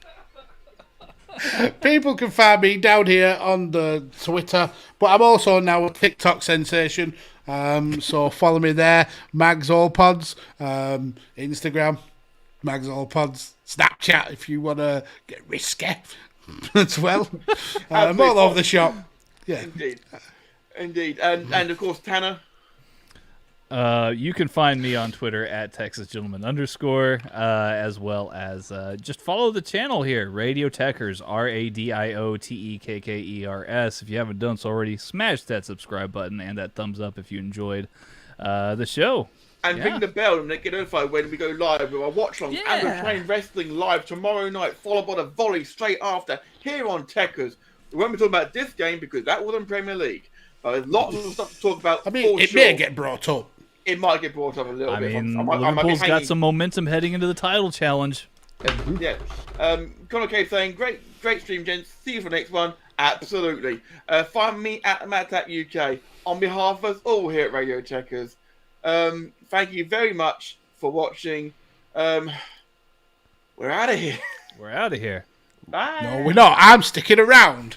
[SPEAKER 1] People can find me down here on the Twitter, but I'm also now a TikTok sensation. So follow me there, Mags All Pods, Instagram, Mags All Pods, Snapchat if you want to get risky as well. All over the shop. Yeah,
[SPEAKER 2] Indeed, and of course Tanner.
[SPEAKER 3] You can find me on Twitter at TexasGentleman_, as well as just follow the channel here, Radio Tekkers, RadioTekkers. If you haven't done so already, smash that subscribe button and that thumbs up if you enjoyed the show.
[SPEAKER 2] And ring the bell and get notified when we go live with our Watchalong and the Train Wrestling live tomorrow night, followed by the volley straight after here on Tekkers. We won't be talking about this game because that wasn't Premier League. But there's lots of stuff to talk about.
[SPEAKER 1] I mean, it may get brought up.
[SPEAKER 2] It might get brought up a little bit.
[SPEAKER 3] I mean, Liverpool's got some momentum heading into the title challenge.
[SPEAKER 2] Yeah. Conor Cave saying, great stream, gents. See you for the next one. Absolutely. Find me at MadTapUK on behalf of us all here at Radio Tekkers. Thank you very much for watching. We're out of here.
[SPEAKER 3] We're out of here.
[SPEAKER 2] Bye.
[SPEAKER 1] No, we're not. I'm sticking around.